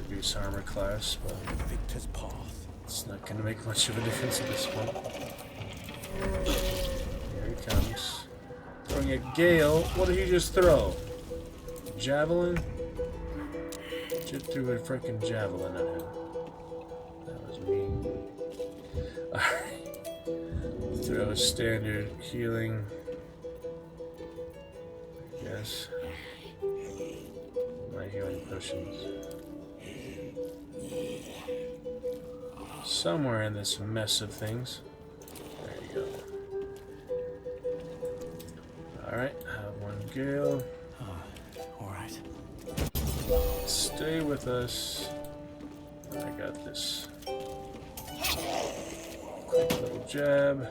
reduce armor class, but Victor's path. it's not going to make much of a difference at this point. Here he comes. Throwing a gale. What did he just throw? Javelin? Just threw a frickin' javelin at him. That was mean. Alright. Throw a standard healing. I guess. My healing potions. Somewhere in this mess of things. There you go. Alright, have one gale. Alright. Stay with us. I got this. Quick little jab.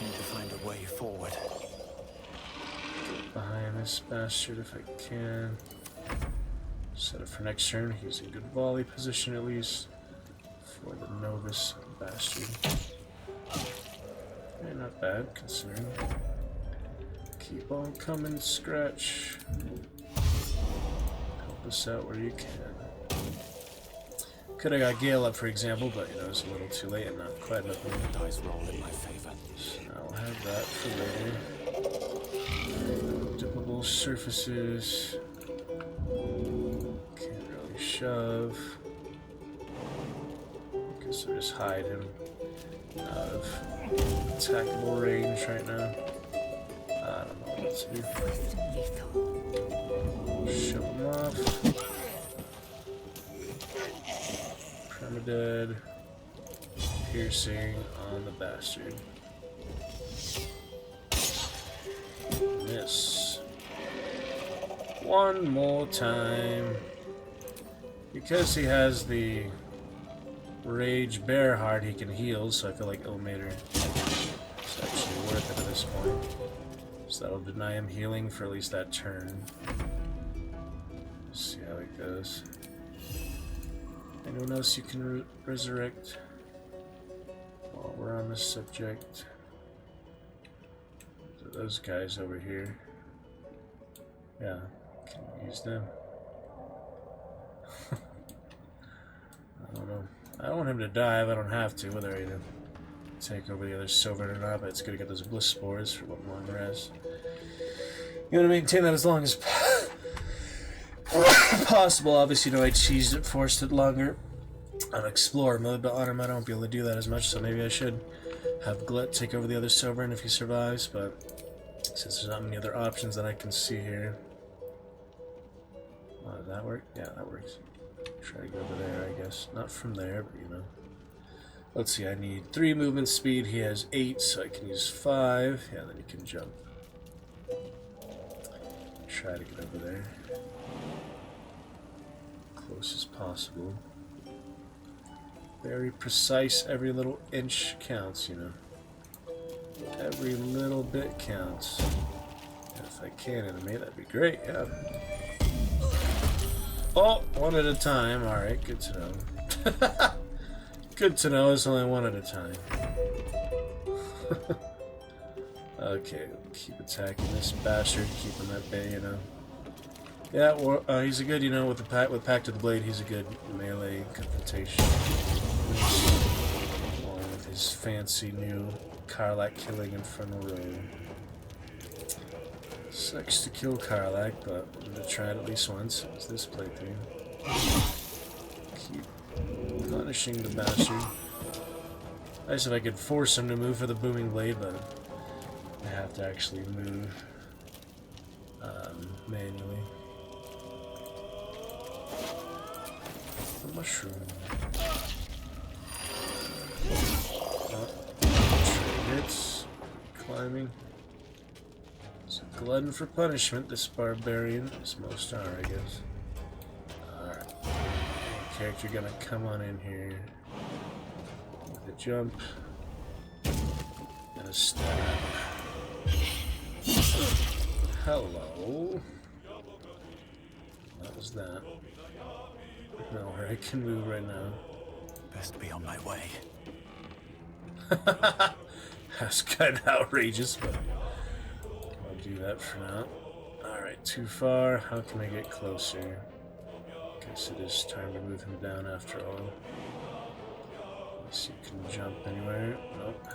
Need to find a way forward. Get behind this bastard if I can. Set it for next turn. He's in good volley position at least. For the novice bastard. Okay, not bad considering. Keep on coming, Scratch. Help us out where you can. Could have got Gale up, for example, but you know, it's a little too late and not quite enough. The dice roll in my favor. So I'll have that for later. Dippable surfaces. Can't really shove. Guess I'll just hide him out of attackable range right now. I don't know what to do. Shove him off. Permadead. Piercing on the bastard. Miss. One more time. Because he has the Rage Bear Heart, he can heal, so I feel like 𝕱𝖋𝖙𝖞𝖋𝖙 is actually worth it at this point. So that'll deny him healing for at least that turn. See how it goes. Anyone else you can resurrect while we're on this subject? So those guys over here. Yeah, can use them. I don't know. I don't want him to die if I don't have to, whether I take over the other Sovereign or not, but it's good to get those Bliss Spores for one long rest. You want to maintain that as long as possible. Obviously, you know, I cheesed it, forced it longer on Explorer mode, but Autumn I won't be able to do that as much, so maybe I should have Glut take over the other Sovereign if he survives, but since there's not many other options that I can see here. Oh, does that work? Yeah, that works. Try to go over there, I guess. Not from there, but you know. Let's see, I need 3 movement speed. He has 8, so I can use 5. Yeah, then he can jump. Try to get over there. Close as possible. Very precise, every little inch counts, you know. Every little bit counts. And if I can animate, that'd be great, yeah. Oh, one at a time. Alright, good to know. Good to know, it's only one at a time. Okay, keep attacking this bastard, keep him at bay, you know. Yeah, well, he's a good, you know, with the Pact of the Blade, he's a good melee confrontation. Along with his fancy new Karlach killing Infernal Road. Sucks to kill Karlach, but I'm gonna try it at least once. It's this playthrough. Keep punishing the bastard. Nice if I could force him to move for the Booming Blade, but I have to actually move manually. The mushroom. Oh, hits. Climbing. It's a glutton for punishment, this barbarian, as most are, I guess. Alright. Character gonna come on in here with a jump and a stab. Hello. What was that? No, I can move right now. Best be on my way. That's kind of outrageous, but I'll do that for now. Alright, too far. How can I get closer? Guess it is time to move him down after all. Let's see if he can jump anywhere. Nope.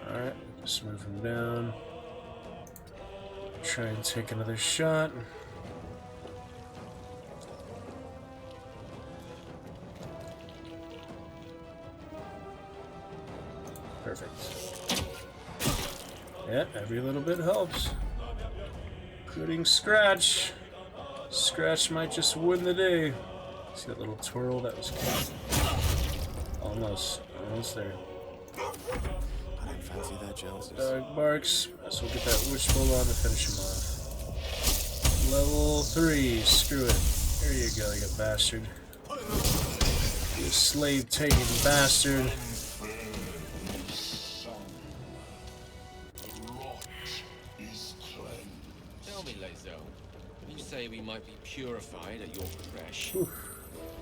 Alright, just move him down. Try and take another shot. Perfect. Yeah, every little bit helps. Including Scratch. Scratch might just win the day. See that little twirl? That was cool. Almost there. I don't fancy that, Jones. Dog barks. So we'll get that wishbowl on to finish him off. Level 3. Screw it. There you go, you bastard. You slave-taking bastard. Tell me, 𝕱𝖋𝖋𝖙, you say we might be purified at your creche.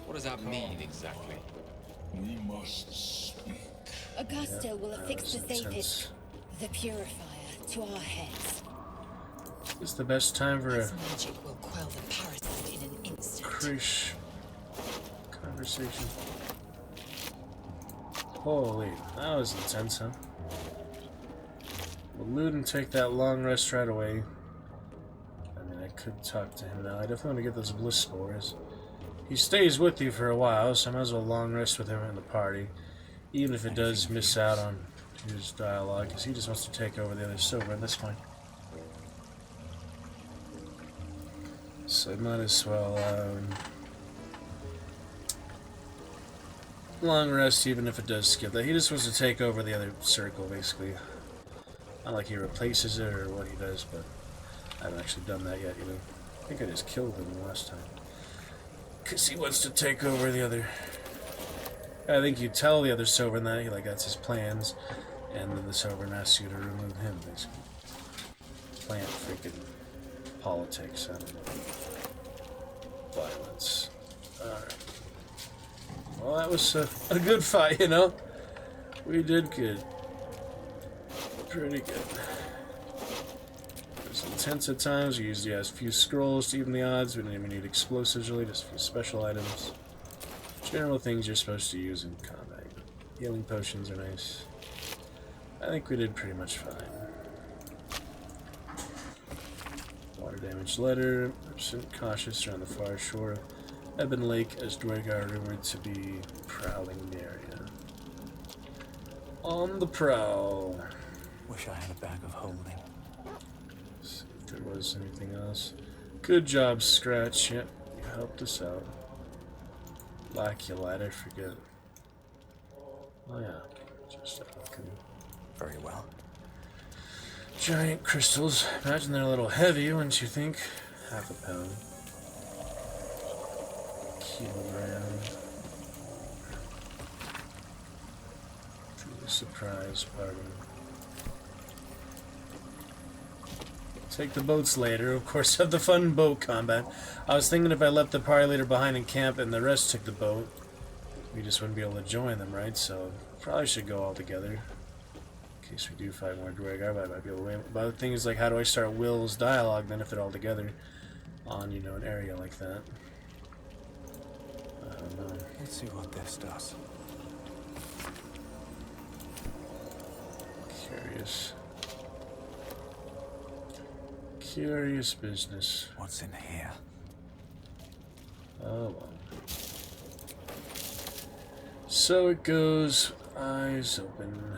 What does that mean exactly? We must speak. Augusta will affix the makes Zapid, sense. the purifier, to our heads. It's the best time for a His magic will quell the parasite in an instant. creche conversation. Holy, that was intense, huh? We'll loot and take that long rest right away. I mean, I could talk to him now. I definitely want to get those bliss spores. He stays with you for a while, so I might as well long rest with him in the party. Even if it does miss out on his dialogue, because he just wants to take over the other silver, and that's fine. So I might as well long rest, even if it does skip that. He just wants to take over the other circle, basically. Not like he replaces it or what he does, but I haven't actually done that yet, you know. I think I just killed him last time. Because he wants to take over the other... I think you tell the other Sovereign that, like, that's his plans, and then the Sovereign asks you to remove him, basically. Plant freaking politics, I don't know. Violence. Alright. Well, that was a good fight, you know? We did good. Pretty good. It was intense at times. We usually have a few scrolls to even the odds. We didn't even need explosives, really, just a few special items. General things you're supposed to use in combat. Healing potions are nice. I think we did pretty much fine. Water damage letter. Percent cautious around the far shore of Ebon Lake, as 𝕱𝖋𝖋𝖙 are rumored to be prowling the area. On the prowl. Wish I had a bag of holding. See if there was anything else. Good job, Scratch. Yep, you helped us out. Like you light, I forget. Oh yeah, just looking. Very well. Giant crystals. Imagine they're a little heavy, wouldn't you think? Half a pound. Kilogram. To the surprise party. Take the boats later. Of course, have the fun boat combat. I was thinking if I left the party leader behind in camp and the rest took the boat, we just wouldn't be able to join them, right? So, probably should go all together. In case we do fight more 𝕱𝖋𝖋𝖙, I might be able to win. But the thing is, like, how do I start Will's dialogue then if they're all together on, you know, an area like that? I don't know. Let's see what this does. Curious. Curious business. What's in here? Oh well. So it goes, eyes open.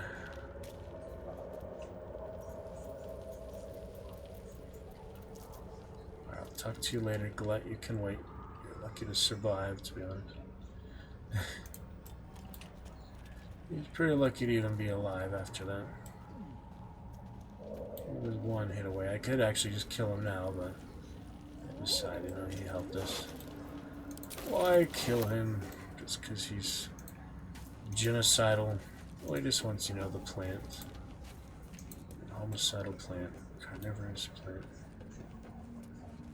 I'll talk to you later, 𝕱𝖋𝖋𝖙. You can wait. You're lucky to survive, to be honest. He's pretty lucky to even be alive after that. He was one hit away. I could actually just kill him now, but I decided, you know, he helped us. Why kill him? Just because he's genocidal. Well, he just wants, you know, the plant. Homicidal plant. Carnivorous plant.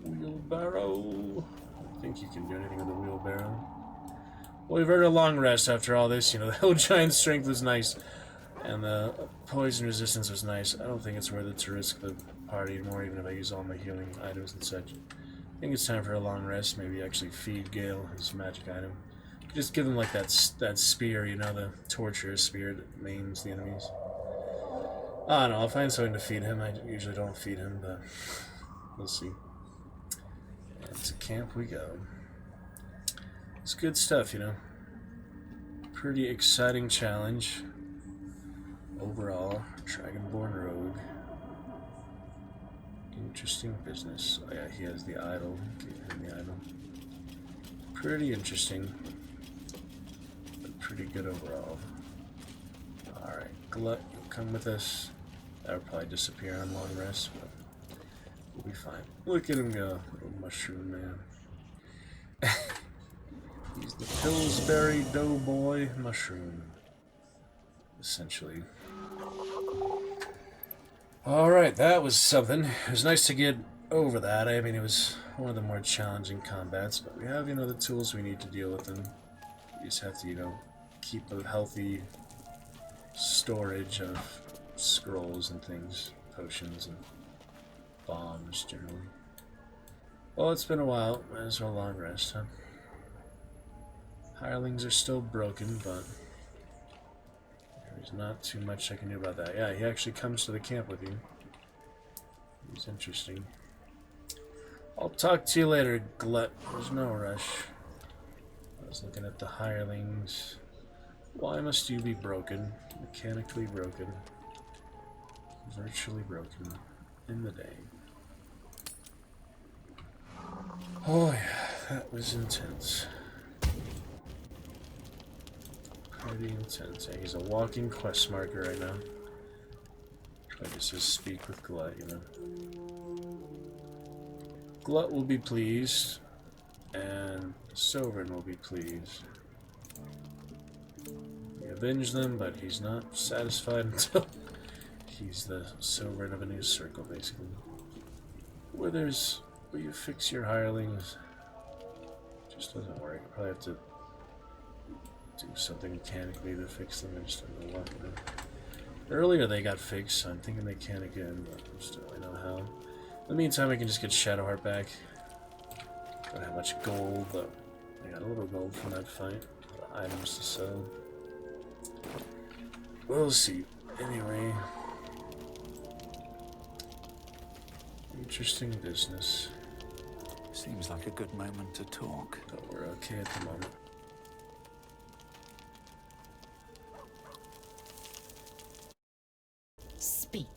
Wheelbarrow. I don't think you can do anything with the wheelbarrow. Well, we've earned a long rest after all this. You know, the whole giant strength was nice, and the poison resistance was nice. I don't think it's worth it to risk the party anymore, even if I use all my healing items and such. I think it's time for a long rest. Maybe actually feed Gale his magic item. Just give him like that spear, you know, the torture spear that maims the enemies. I don't know, I'll find something to feed him. I usually don't feed him, but we'll see. And to camp we go. It's good stuff, you know. Pretty exciting challenge. Overall, Dragonborn Rogue. Interesting business. Oh yeah, he has the idol. Gave him the idol. Pretty interesting. But pretty good overall. Alright, Glut, you'll come with us. That'll probably disappear on long rest, but we'll be fine. Look at him go, little mushroom man. He's the Pillsbury Doughboy mushroom, essentially. Alright, that was something. It was nice to get over that. I mean, it was one of the more challenging combats, but we have, you know, the tools we need to deal with them. You just have to, you know, keep a healthy storage of scrolls and things, potions and bombs, generally. Well, it's been a while. Might as well long rest, huh? Hirelings are still broken, but there's not too much I can do about that. Yeah, he actually comes to the camp with you. He's interesting. I'll talk to you later, Glut. There's no rush. I was looking at the hirelings. Why must you be broken? Mechanically broken. Virtually broken. In the day. Oh yeah, that was intense. Pretty intense. Yeah, he's a walking quest marker right now. I just says speak with Glut, you know. Glut will be pleased, and Sovereign will be pleased. He avenged them, but he's not satisfied until he's the Sovereign of a new circle, basically. Where you fix your hirelings, just doesn't work. You probably have to do something mechanically to fix them. I just don't know what. Earlier they got fixed, so I'm thinking they can again, but I just don't really know how. In the meantime, I can just get Shadowheart back. Don't have much gold, but I got a little gold from that fight. A lot of items to sell. We'll see. Anyway, interesting business. Seems like a good moment to talk. But we're okay at the moment. Speak.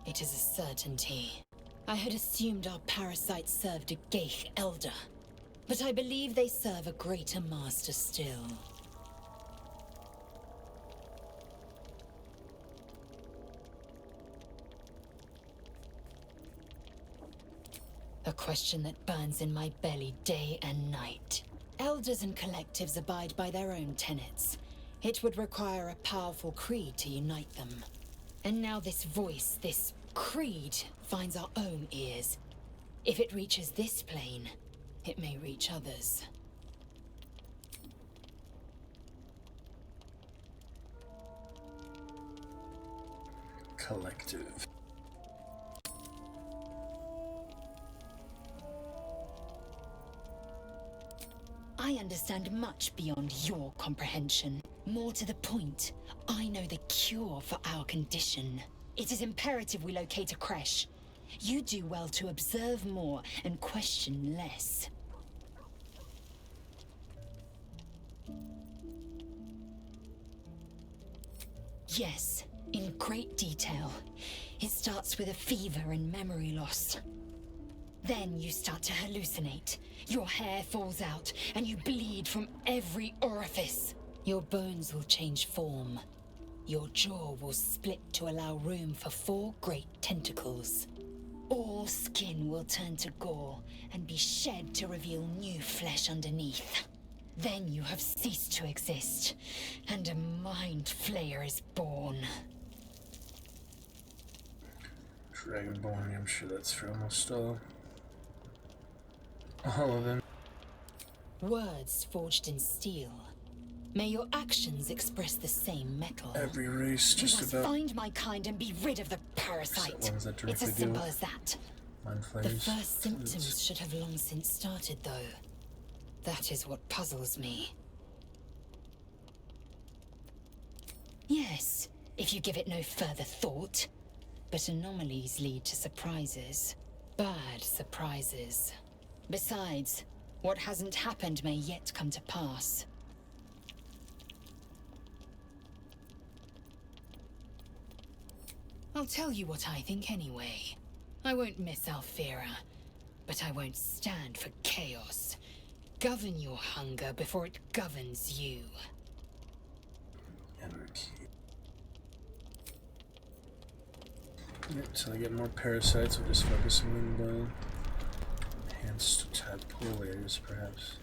It is a certainty. I had assumed our parasites served a 𝕱𝖋𝖙, but I believe they serve a greater master still. A question that burns in my belly day and night. Elders and collectives abide by their own tenets. It would require a powerful creed to unite them. And now this voice, this creed, finds our own ears. If it reaches this plane, it may reach others. Collective. I understand much beyond your comprehension. More to the point, I know the cure for our condition. It is imperative we locate a creche. You do well to observe more and question less. Yes, in great detail. It starts with a fever and memory loss. Then you start to hallucinate. Your hair falls out, and you bleed from every orifice. Your bones will change form. Your jaw will split to allow room for 4 great tentacles. All skin will turn to gore, and be shed to reveal new flesh underneath. Then you have ceased to exist, and a mind flayer is born. Dragonborn, I'm sure that's for almost all of them. Words forged in steel. May your actions express the same metal. Every race, You just must about. find my kind and be rid of the parasite. Ones that It's directly as deal simple with as that. mind The flayers. first symptoms should have long since started, though. That is what puzzles me. Yes, if you give it no further thought. But anomalies lead to surprises. Bad surprises. Besides, what hasn't happened may yet come to pass. I'll tell you what I think anyway. I won't miss 𝕱𝖋𝖋𝖙𝖞𝖋𝖎𝖗, but I won't stand for chaos. Govern your hunger before it governs you. Anarchy. Until I get more parasites, we'll just focus on Windblow. Enhanced tadpole layers, perhaps.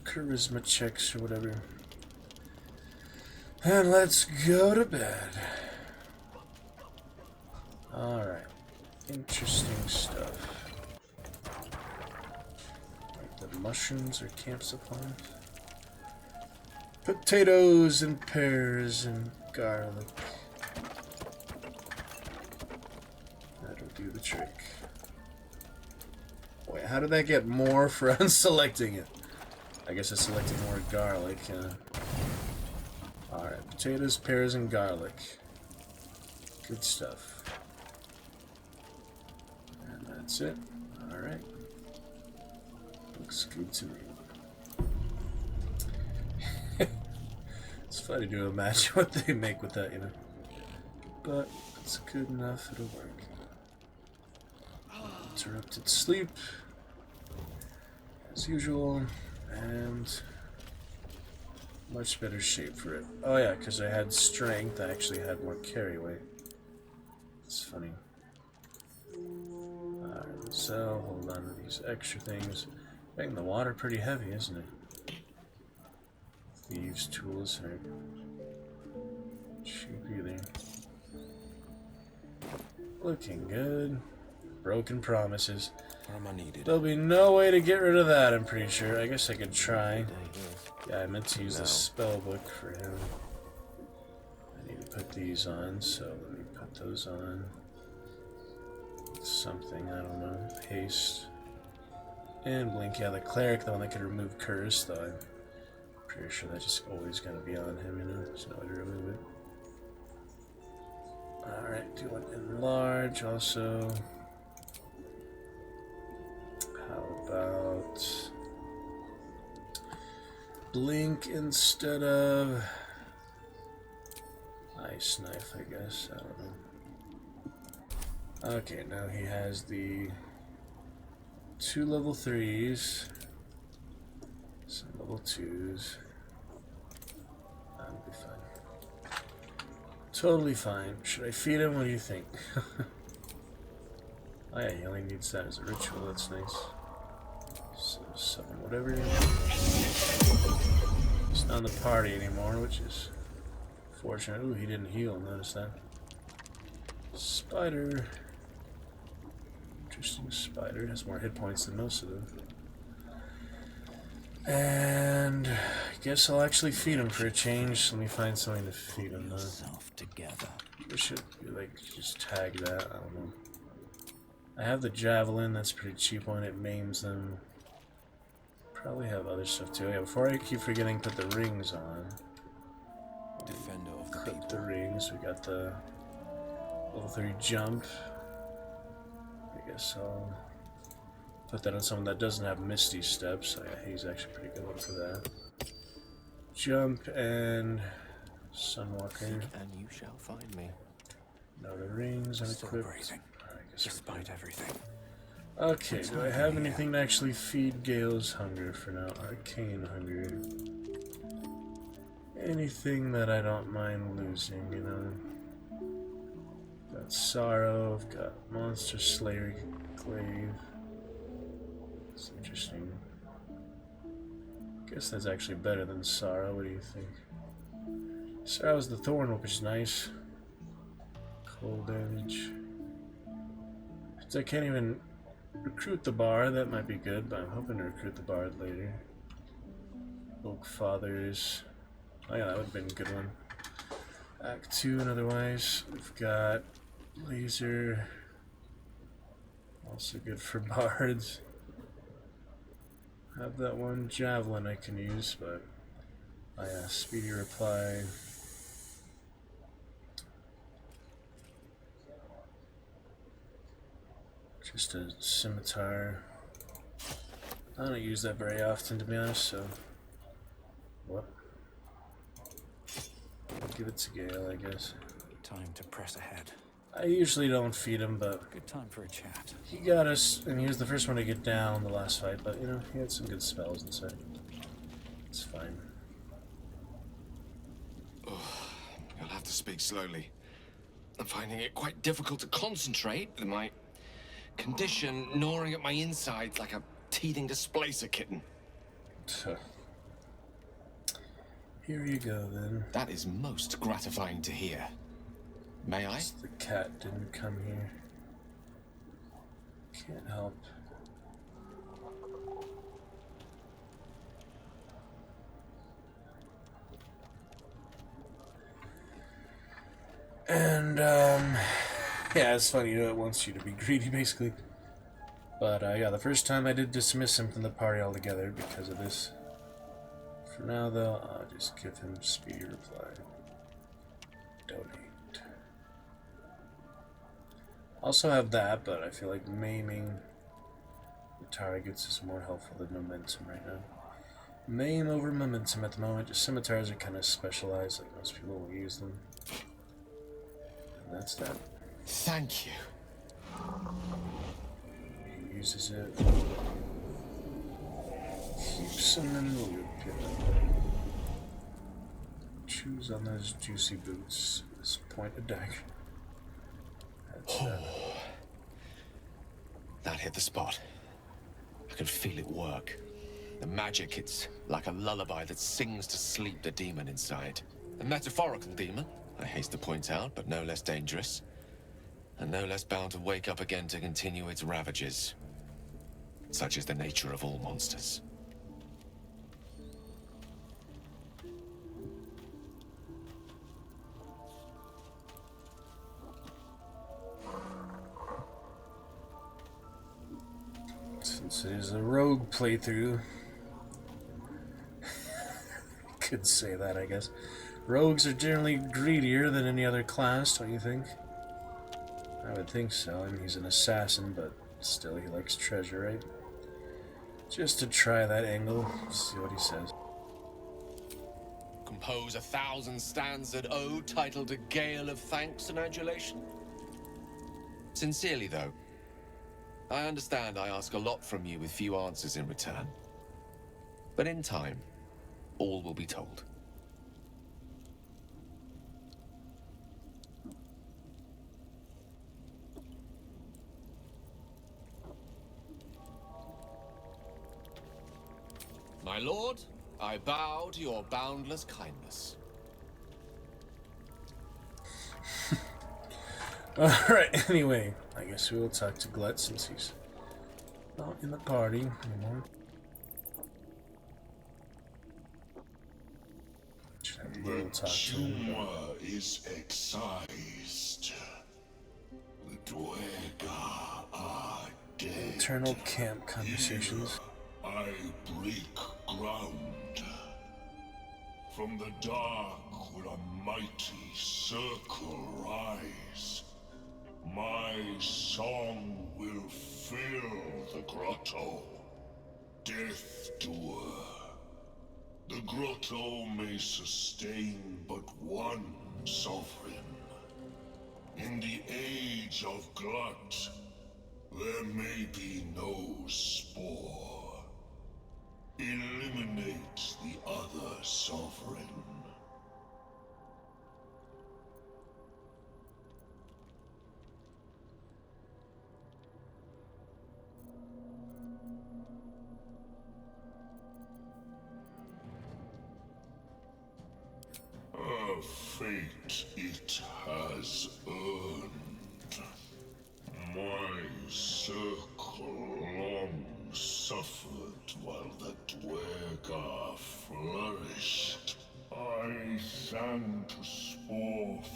Charisma checks or whatever. And let's go to bed. Alright. Interesting stuff. Like the mushrooms or camp supplies. Potatoes and pears and garlic. That'll do the trick. Wait, how did that get more for unselecting it? I guess I selected more garlic. Alright, potatoes, pears, and garlic. Good stuff. And that's it. Alright. Looks good to me. It's funny to imagine what they make with that, you know. But it's good enough, it'll work. Interrupted sleep. As usual. And much better shape for it. Oh yeah, because I had strength, I actually had more carry weight. It's funny. Alright, so hold on to these extra things. Making the water pretty heavy, isn't it? Thieves' tools are cheap either. Looking good. Broken promises. Where am I needed? There'll be no way to get rid of that, I'm pretty sure. I guess I could try. Yeah, I meant to use the spell book for him. I need to put these on, so let me put those on. Something, I don't know. Haste. And blink. Yeah, the cleric, the one that could remove curse, though. I'm pretty sure that's just always gonna be on him, you know? There's no way to remove it. Alright, do an enlarge also. How about blink instead of ice knife, I guess. I don't know. Okay, now he has the 2 level 3s, some level 2s. That'll be fine. Totally fine. Should I feed him? What do you think? Oh yeah, he only needs that as a ritual. That's nice. So summon whatever. He's not in the party anymore, which is fortunate. Ooh, he didn't heal. Notice that. Spider. Interesting spider. Has more hit points than most of them. And I guess I'll actually feed him for a change. Let me find something to feed him. We should like just tag that. I don't know. I have the javelin. That's a pretty cheap one. It maims them. Probably have other stuff too. Yeah, before I keep forgetting, put the rings on. Defender of the Clip the rings. We got the level 3 jump. I guess I'll put that on someone that doesn't have Misty Steps. So yeah, he's actually a pretty good one for that. Jump and Sunwalker. And you shall find me. No, the rings and equip. Despite everything. Okay, do I have anything to actually feed Gale's hunger for now? Arcane hunger. Anything that I don't mind losing, you know. Got Sorrow, I've got Monster Slayer Glaive. It's interesting. Guess that's actually better than Sorrow, what do you think? Sorrow's the Thorn, which is nice. Cold damage. So I can't even recruit the bard. That might be good, but I'm hoping to recruit the bard later. Oak Fathers. Oh yeah, that would have been a good one. Act 2 and otherwise. We've got Laser. Also good for bards. Have that one Javelin I can use, but oh yeah, Speedy Reply. Just a scimitar. I don't use that very often, to be honest, so... What? Give it to Gale, I guess. Time to press ahead. I usually don't feed him, but... Good time for a chat. He got us, and he was the first one to get down the last fight, but, you know, he had some good spells and such. It's fine. You'll have to speak slowly. I'm finding it quite difficult to concentrate with my condition gnawing at my insides like a teething displacer kitten. Here you go, then. That is most gratifying to hear. May I? The cat didn't come here. Can't help. And, yeah, it's funny, you know, it wants you to be greedy, basically. But, yeah, the first time I did dismiss him from the party altogether because of this. For now, though, I'll just give him Speedy Reply. Donate. Also have that, but I feel like maiming the targets is more helpful than momentum right now. Maim over momentum at the moment. Just scimitars are kind of specialized, like most people will use them. And that's that. Thank you. He uses it. Keeps him in the loop. Choose on those juicy boots. This point a dagger. That hit the spot. I can feel it work. The magic, it's like a lullaby that sings to sleep the demon inside. A metaphorical demon, I haste to point out, but no less dangerous. And no less bound to wake up again to continue its ravages. Such is the nature of all monsters. Since it is a rogue playthrough, could say that, I guess. Rogues are generally greedier than any other class, don't you think? I would think so. I mean, he's an assassin, but still he likes treasure, right? Just to try that angle, see what he says. Compose 1,000 stanzas ode titled A Gale of Thanks and Adulation? Sincerely, though, I understand I ask a lot from you with few answers in return. But in time, all will be told. My lord, I bow to your boundless kindness. Alright, anyway, I guess we will talk to Glut since he's not in the party anymore. Should have a little talk to him. tumor is excised. The 𝕱𝖋𝖋𝖙 are dead. Eternal camp conversations. I break ground. From the dark will a mighty circle rise. My song will fill the grotto. Death doer. The grotto may sustain but one sovereign. In the age of Glut, there may be no spore. Eliminate the other sovereign. A fate it has earned. My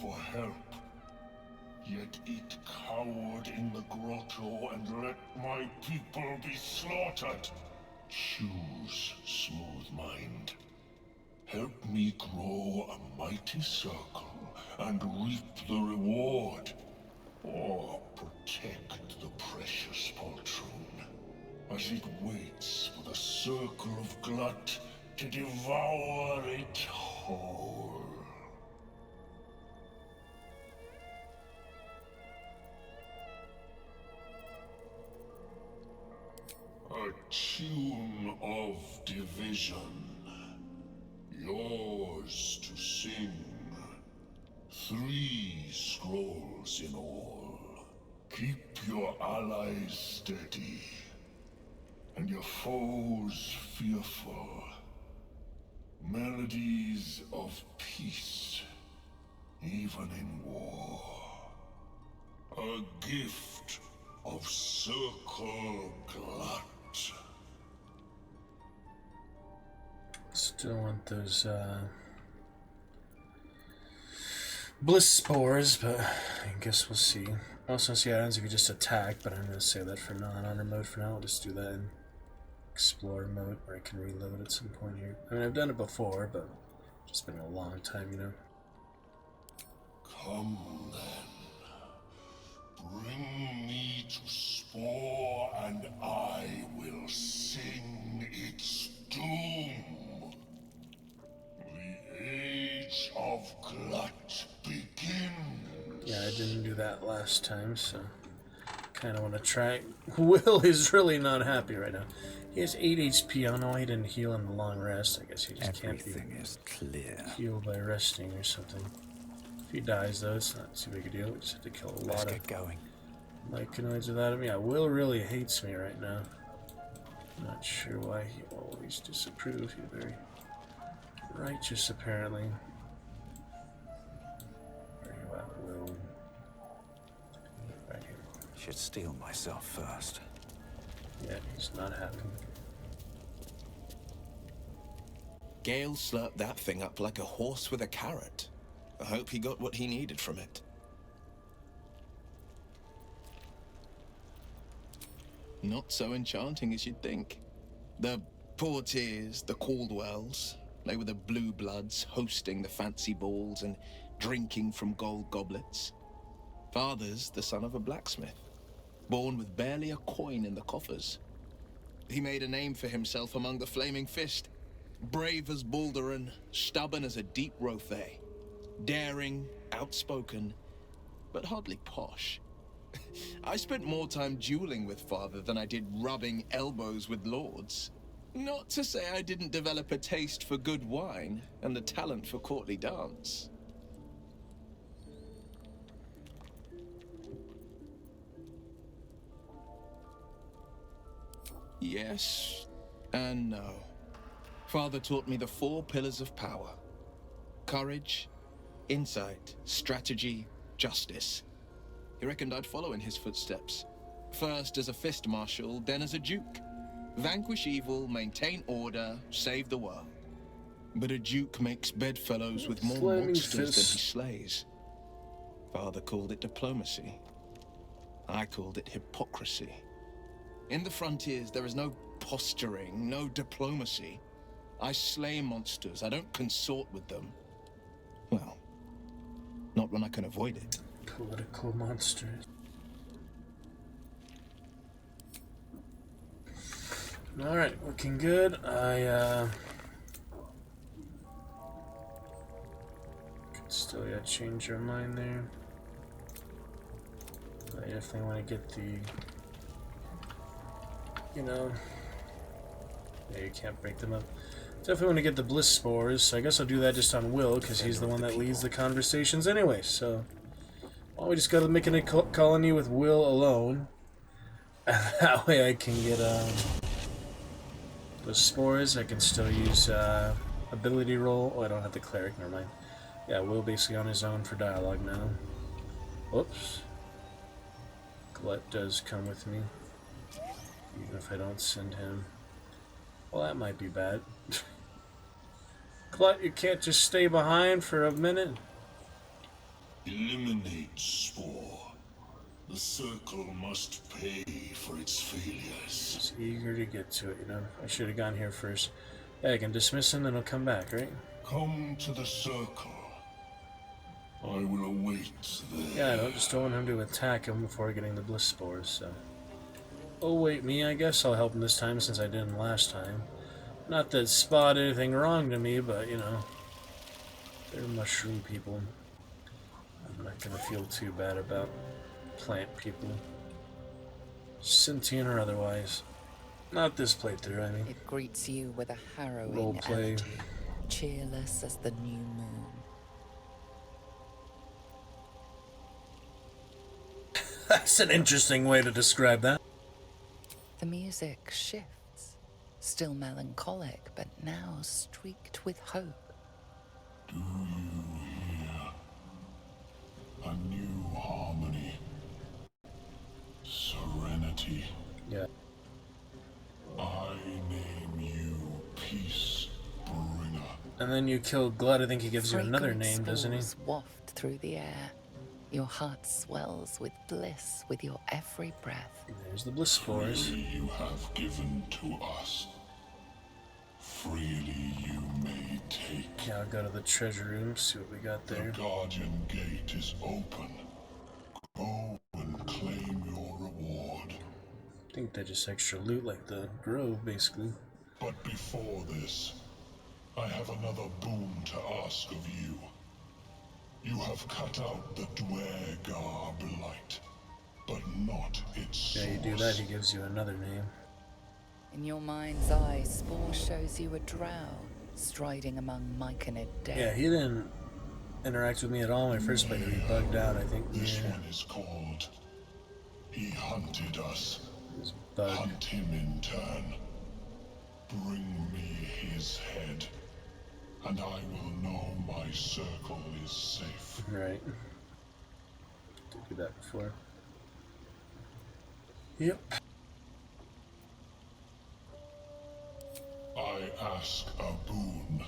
for help. Yet it cowered in the grotto and let my people be slaughtered. Choose, smooth mind. Help me grow a mighty circle and reap the reward. Or protect the precious poltroon as it waits for the circle of glut to devour it whole. A tune of division, yours to sing. 3 scrolls in all. Keep your allies steady, and your foes fearful. Melodies of peace, even in war. A gift of circle glut. Still want those, bliss spores, but I guess we'll see. Also, see items if you just attack, but I'm gonna save that for non-honor mode for now. I'll just do that in explorer mode, where I can reload at some point here. I mean, I've done it before, but it's just been a long time, you know. Come then, bring me to Spore, and I will sing its doom. The age of glut begins. Yeah, I didn't do that last time, so kind of want to try. Will is really not happy right now. He has 8 HP. I don't know why he didn't heal in the long rest. I guess he just Everything can't is clear. be healed by resting or something. If he dies, though, it's not too big a deal. We just have to kill a Let's lot get of going. myconoids without him. Yeah, Will really hates me right now. Not sure why he always disapproves. He's very righteous, apparently. Where are you at, Will? Right here. Should steel myself first. Yeah, he's not happy. Gale slurped that thing up like a horse with a carrot. I hope he got what he needed from it. Not so enchanting as you'd think. The Portiers, the Caldwells, they were the blue bloods hosting the fancy balls and drinking from gold goblets. Father's the son of a blacksmith, born with barely a coin in the coffers. He made a name for himself among the Flaming Fist. Brave as Baldur and stubborn as a deep Rothay. Daring, outspoken, but hardly posh. I spent more time dueling with Father than I did rubbing elbows with lords. Not to say I didn't develop a taste for good wine and the talent for courtly dance. Yes and no. Father taught me the 4 pillars of power. Courage, insight, strategy, justice. He reckoned I'd follow in his footsteps. First as a fist marshal, then as a duke. Vanquish evil, maintain order, save the world. But a duke makes bedfellows with more Flaming monsters than he fist. slays. Father called it diplomacy. I called it hypocrisy. In the frontiers, there is no posturing, no diplomacy. I slay monsters, I don't consort with them. Well, not when I can avoid it. Political monsters. Alright, looking good. I could still change our mind there. I definitely want to get the, you know, yeah, you can't break them up. Definitely want to get the bliss spores, so I guess I'll do that just on Will, because he's the one that leads the conversations anyway, so... Well, we just gotta make a colony with Will alone. And that way I can get, those spores. I can still use, ability roll. Oh, I don't have the cleric, never mind. Yeah, Will basically on his own for dialogue now. Whoops. Glut does come with me. Even if I don't send him. Well, that might be bad. Glut, you can't just stay behind for a minute. Eliminate Spore. The Circle must pay for its failures. Just eager to get to it, you know. I should have gone here first. Yeah, I can dismiss him, then he'll come back, right? Come to the Circle. I will await there. Yeah, I don't just want him to attack him before getting the bliss spores, so. Oh, wait, me, I guess I'll help him this time since I didn't last time. Not that Spot anything wrong to me, but, you know, they're mushroom people. I'm not gonna feel too bad about plant people. Sentient or otherwise. Not this playthrough, I mean. It greets you with a harrowing Roleplay. elegy, cheerless as the new moon. That's an interesting way to describe that. The music shifts, still melancholic, but now streaked with hope. Do you hear? A new harmony. Serenity. Yeah. I name you Peace Bringer. And then you kill Glut. I think he gives you another Fragrant name, doesn't he? spores waft through the air. Your heart swells with bliss with your every breath. There's the bliss spores. Freely you have given to us. Freely you may take. Yeah, I'll go to the treasure room, see what we got The there. Guardian Gate is open. Go and claim your reward. I think they're just extra loot like the grove, basically. But before this, I have another boon to ask of you. You have cut out the 𝕱𝖋𝖋𝖙 blight, but not its source. Yeah, you do that, he gives you another name. In your mind's eye, Spore shows you a drow striding among 𝕱𝖋𝖙 dead. Yeah, he didn't interact with me at all in my first playthrough. He bugged out, I think. This Yeah, one is called He Hunted Us. he was bugged. Hunt him in turn. Bring me his head, and I will know my circle is safe. Right. Did do that before. Yep. I ask a boon,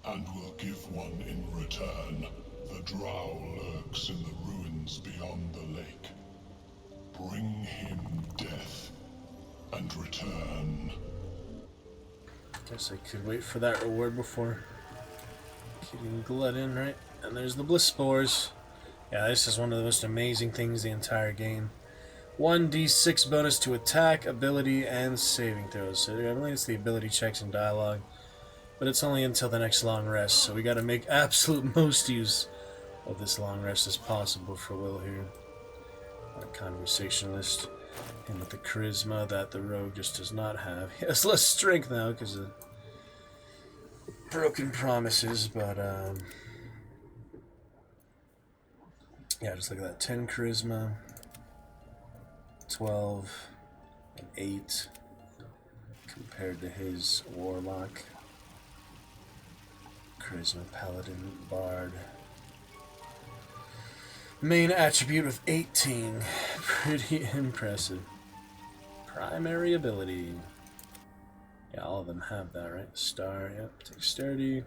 and will give one in return. The drow lurks in the ruins beyond the lake. Bring him death, and return. Guess I could wait for that reward before getting Glut in, right? And there's the bliss spores. Yeah, this is one of the most amazing things the entire game. 1d6 bonus to attack, ability, and saving throws. So I believe it's the ability checks and dialogue. But it's only until the next long rest, so we gotta make absolute most use of this long rest as possible for Will here. Our conversationalist. And with the charisma that the rogue just does not have. He has less strength now because of broken promises, but yeah, just look at that. 10 charisma, 12, and 8 compared to his warlock. Charisma, paladin, bard. Main attribute with 18. Pretty impressive. Primary ability. Yeah, all of them have that, right? Star, yep. Dexterity,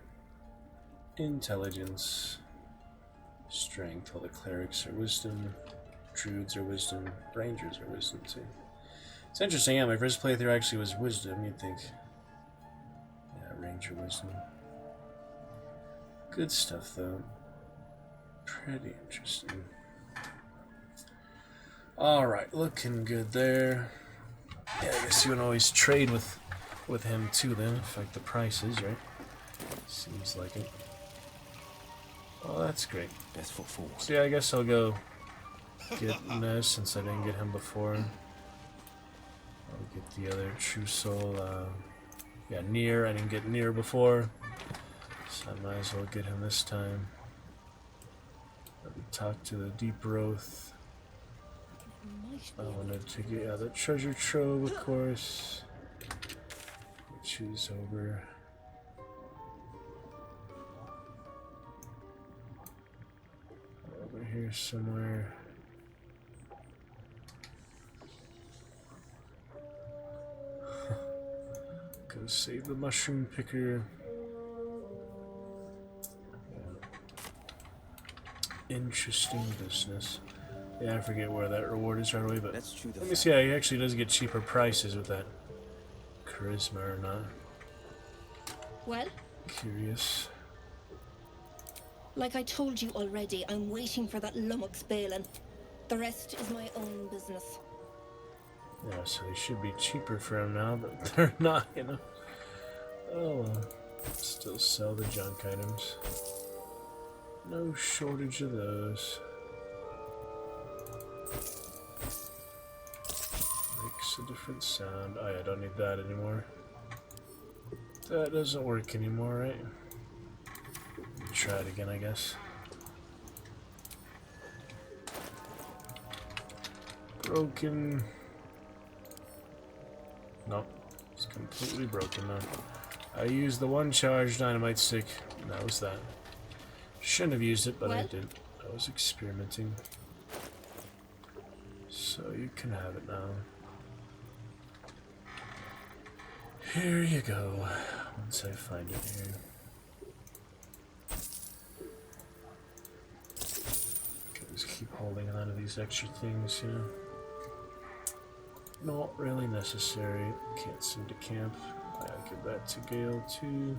intelligence, strength. All the clerics are wisdom, druids are wisdom, rangers are wisdom too. It's interesting, yeah, my first playthrough actually was wisdom, you'd think. Yeah, ranger wisdom. Good stuff though. Pretty interesting. Alright, looking good there. Yeah, I guess you can always trade with him too then, if like the price is, right? Seems like it. Oh, that's great. Best foot forward. So yeah, I guess I'll go get Nez since I didn't get him before. I'll get the other True Soul. Yeah, Nier. I didn't get Nier before, so I might as well get him this time. Let me talk to the Deep Growth. I wanted to get the treasure trove, of course, which is over here somewhere. Go save the mushroom picker. Interesting business. Yeah, I forget where that reward is right away, but Let's chew the let me see how he actually does get cheaper prices with that charisma or not. Well, Curious. like I told you already, I'm waiting for that 𝕱𝖋𝖙𝖋𝖙. The rest is my own business. Yeah, so they should be cheaper for him now, but they're not, you know. Oh well. Still sell the junk items. No shortage of those. Makes a different sound. Oh yeah, I don't need that anymore. That doesn't work anymore, right? Try it again, I guess. Broken. Nope. It's completely broken now. I used the one charged dynamite stick, and that was that. Shouldn't have used it, but I did. I was experimenting. So you can have it now. Here you go. Once I find it here. Can just keep holding on to these extra things, you know. Not really necessary. Can't seem to camp. I'll give that to Gale too.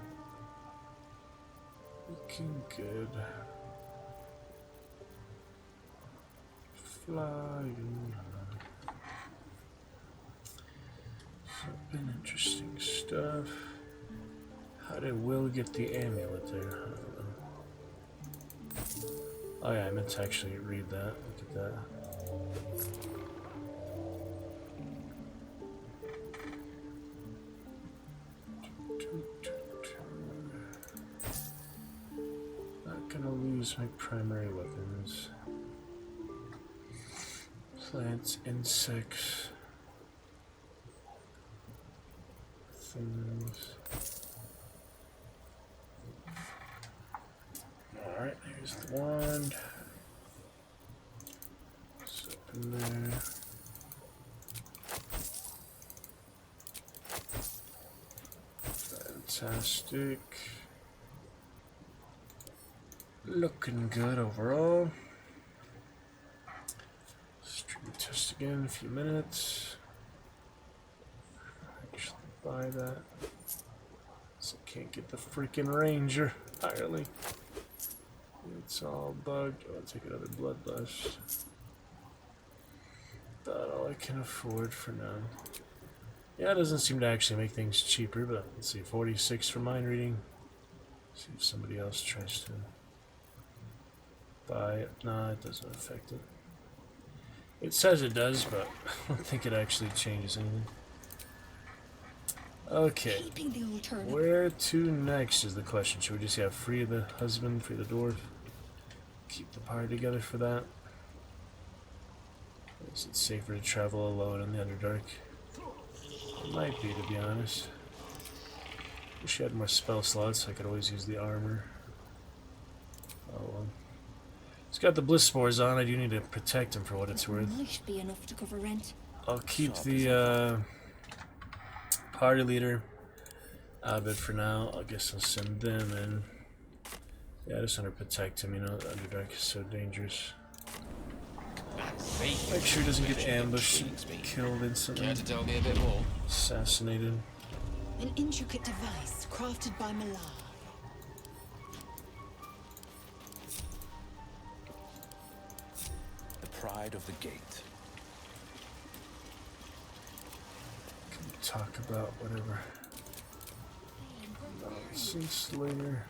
Looking good. Flying. Been interesting stuff. How did Will get the amulet there? I don't know. Oh yeah, I meant to actually read that. Look at that. Not gonna lose my primary weapons. Plants, insects. Things. Alright, here's the wand. It's up in there. Fantastic. Looking good overall. Stream test again in a few minutes. Actually buy that. So I can't get the freaking ranger entirely. It's all bugged. I'll take another bloodlust. About all I can afford for now. Yeah, it doesn't seem to actually make things cheaper, but let's see, 46 for mind reading. See if somebody else tries to buy it. No, it doesn't affect it. It says it does, but I don't think it actually changes anything. Okay, Keeping the old turnip. where to next is the question. Should we just have free the husband, free the dwarf? Keep the party together for that? Is it safer to travel alone in the Underdark? It might be, to be honest. Wish I had more spell slots so I could always use the armor. Oh well. He's got the bliss spores on. I do need to protect him for what it's worth. Might be enough to cover rent. I'll keep the party leader Abed for now. I guess I'll send them in. Yeah, I just want to protect him, you know, the Underdark is so dangerous. Make sure he doesn't get ambushed and killed instantly. Care to tell me a bit more? Assassinated. An intricate device crafted by Malar. The pride of the gate. Can talk about whatever nonsense later.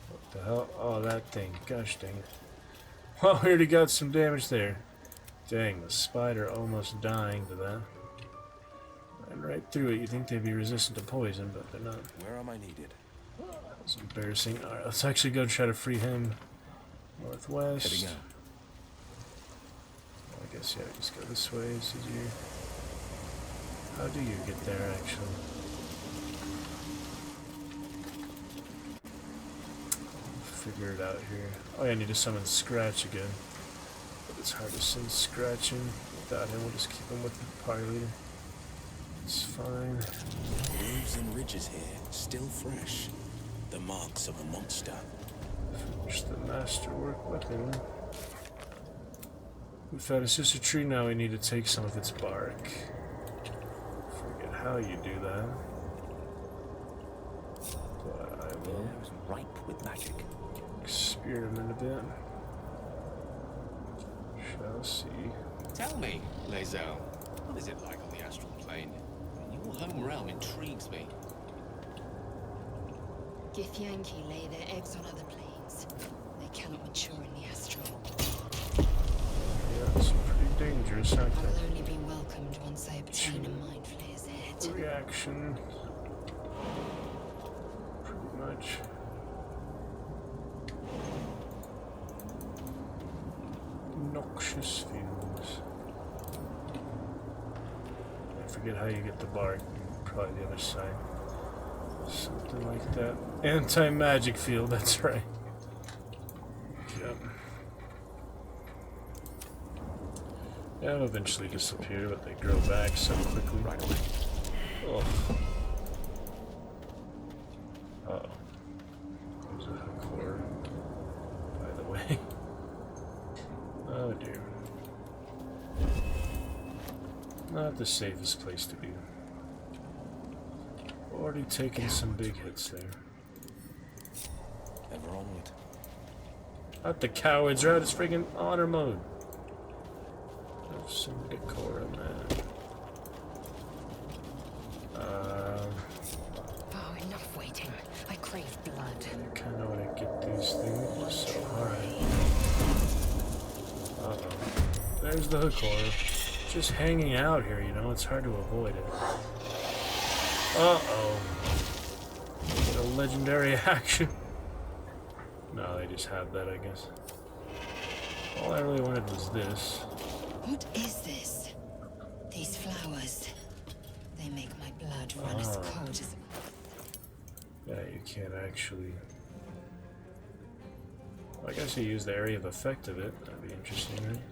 What the hell? Oh, that thing. Gosh dang it. Well, we already got some damage there. Dang, the spider almost dying to that. Ran right through it. You'd think they'd be resistant to poison, but they're not. Where am I needed? That was embarrassing. Alright, let's actually go try to free him. Northwest. Heading out. I guess, yeah, just go this way. It's easier. How do you get there, actually? Figure it out here. Oh, yeah, I need to summon Scratch again. But it's hard to send Scratch in without him. We'll just keep him with the party leader. It's fine. Leaves and ridges here, still fresh. The marks of a monster. Finish the masterwork weapon. We found a sister tree, now we need to take some of its bark. Forget how you do that. But I will It was ripe with magic. experiment a bit. Shall see. Tell me, 𝕱𝖋𝖋𝖙𝖞𝖋𝖎𝖗, what is it like on the astral plane? Your home realm intrigues me. 𝕱𝖋𝖋𝖙𝖞𝖋𝖎𝖗 lay their eggs on other planes. They cannot mature in the astral. Yeah, it's pretty dangerous, aren't I they? will only be welcomed once I obtain a mind flayer's head. Reaction. Pretty much. Noxious fumes. I forget how you get the bark. Probably the other side. Something like that. Anti-magic field, that's right. Yep. They'll eventually disappear, but they grow back so quickly. Right away. Oh. Uh-oh. There's a core, by the way. Oh dear. Not the safest place to be. Already taken some big hits there. Ever onward. Not the cowards, right? It's friggin' honor mode. Have some decor on that. Oh, enough waiting. I crave blood. I kinda wanna get these things, so alright. Uh-oh. There's the hook core. Just hanging out here, you know, it's hard to avoid it. Uh-oh. Get a legendary action. No, they just have that, I guess. All I really wanted was this. What is this? These flowers. They make my blood run as cold as... Yeah, you can't actually... I guess you use the area of effect of it. That'd be interesting, right?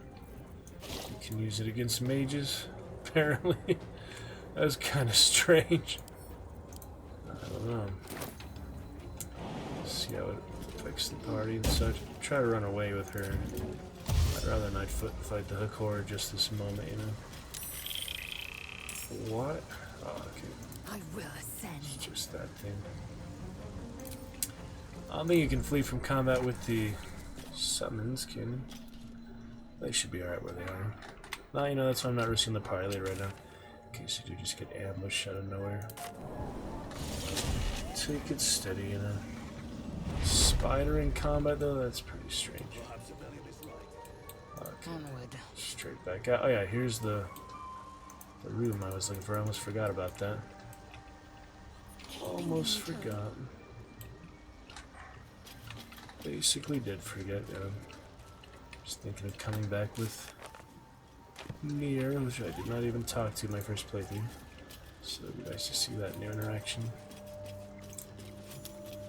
You can use it against mages, apparently. That was kind of strange. I don't know. See how it affects the party and such. Try to run away with her. I'd rather not fight the hook horror just this moment, you know. What? Oh, okay. I will ascend. It's just that thing. I don't think you can flee from combat with the summons, can you? They should be alright where they are. No, you know, that's why I'm not risking the party lead right now. In case you do just get ambushed out of nowhere. Take it steady, you know. Spider in combat, though, that's pretty strange. Okay. Onward. Straight back out. Oh yeah, here's the room I was looking for. I almost forgot about that. Almost forgot. Basically did forget, yeah. Just thinking of coming back with Nier, which I did not even talk to my first playthrough. So it'd be nice to see that new interaction.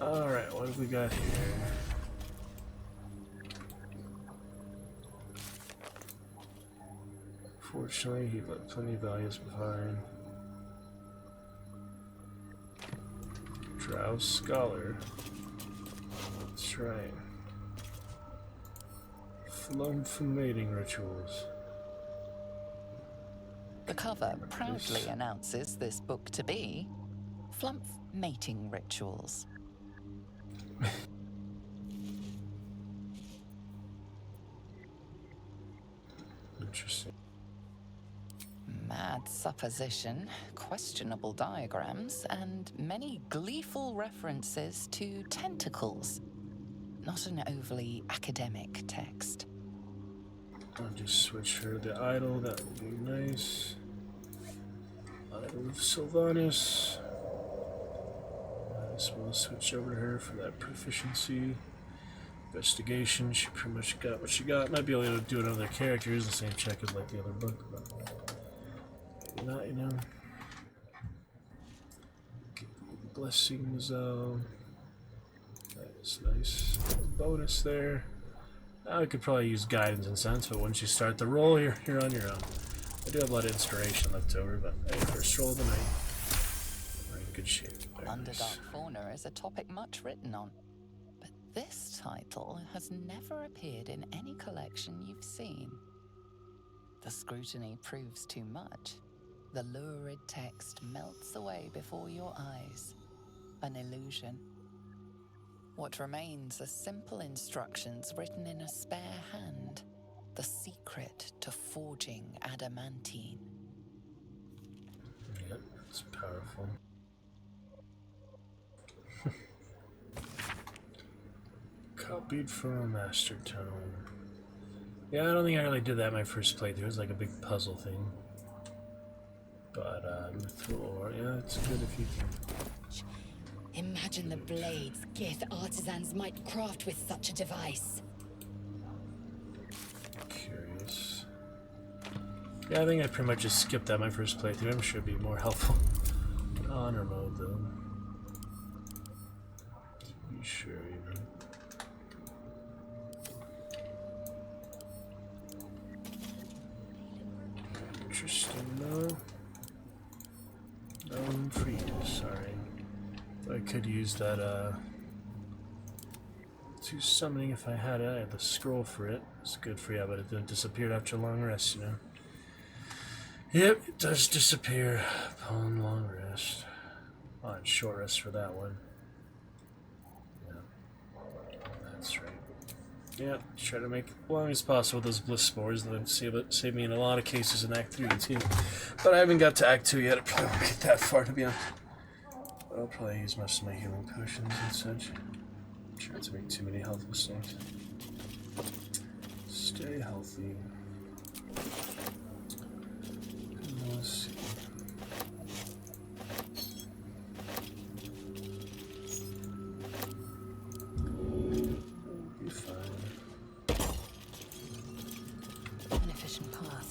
Alright, what have we got here? Fortunately, he left plenty of values behind. Drow Scholar. That's right. Flum from mating rituals. The cover proudly announces this book to be Flumph Mating Rituals. Interesting. Mad supposition, questionable diagrams, and many gleeful references to tentacles. Not an overly academic text. I'll just switch her to the idol, that would be nice. Idol of Sylvanas. Might as well switch over to her for that proficiency. Investigation, she pretty much got what she got. Might be able to do it on other characters, the same check as like the other book, but maybe not, you know. Blessings, that is nice. Bonus there. Now I could probably use guidance and sense, but once you start the roll, you're on your own. I do have a lot of inspiration left over, but hey, first roll of the night. We're in good shape. Underdark fauna is a topic much written on, but this title has never appeared in any collection you've seen. The scrutiny proves too much. The lurid text melts away before your eyes. An illusion. What remains are simple instructions written in a spare hand. The secret to forging adamantine. Yep, it's powerful. Copied from a master tome. Yeah, I don't think I really did that in my first playthrough. It was like a big puzzle thing. But, mithril, yeah, it's good if you can. Imagine the blades Gith artisans might craft with such a device. Curious. Yeah, I think I pretty much just skipped that my first playthrough. I'm sure it'd be more helpful. Honor mode, though. To be sure, you know. Interesting, though. Freed, sorry. I could use that, to summoning if I had it. I had the scroll for it. It's good for you, but it then disappeared after a long rest, you know. Yep, it does disappear upon long rest. Oh, and short rest for that one. Yeah, that's right. Yeah, try to make it as long as possible with those bliss spores. That save me in a lot of cases in Act 3 too. But I haven't got to Act 2 yet. I probably won't get that far, to be honest. But I'll probably use most of my healing potions and such. Try not to make too many health mistakes. Stay healthy. Let's see. We'll be fine. An efficient path.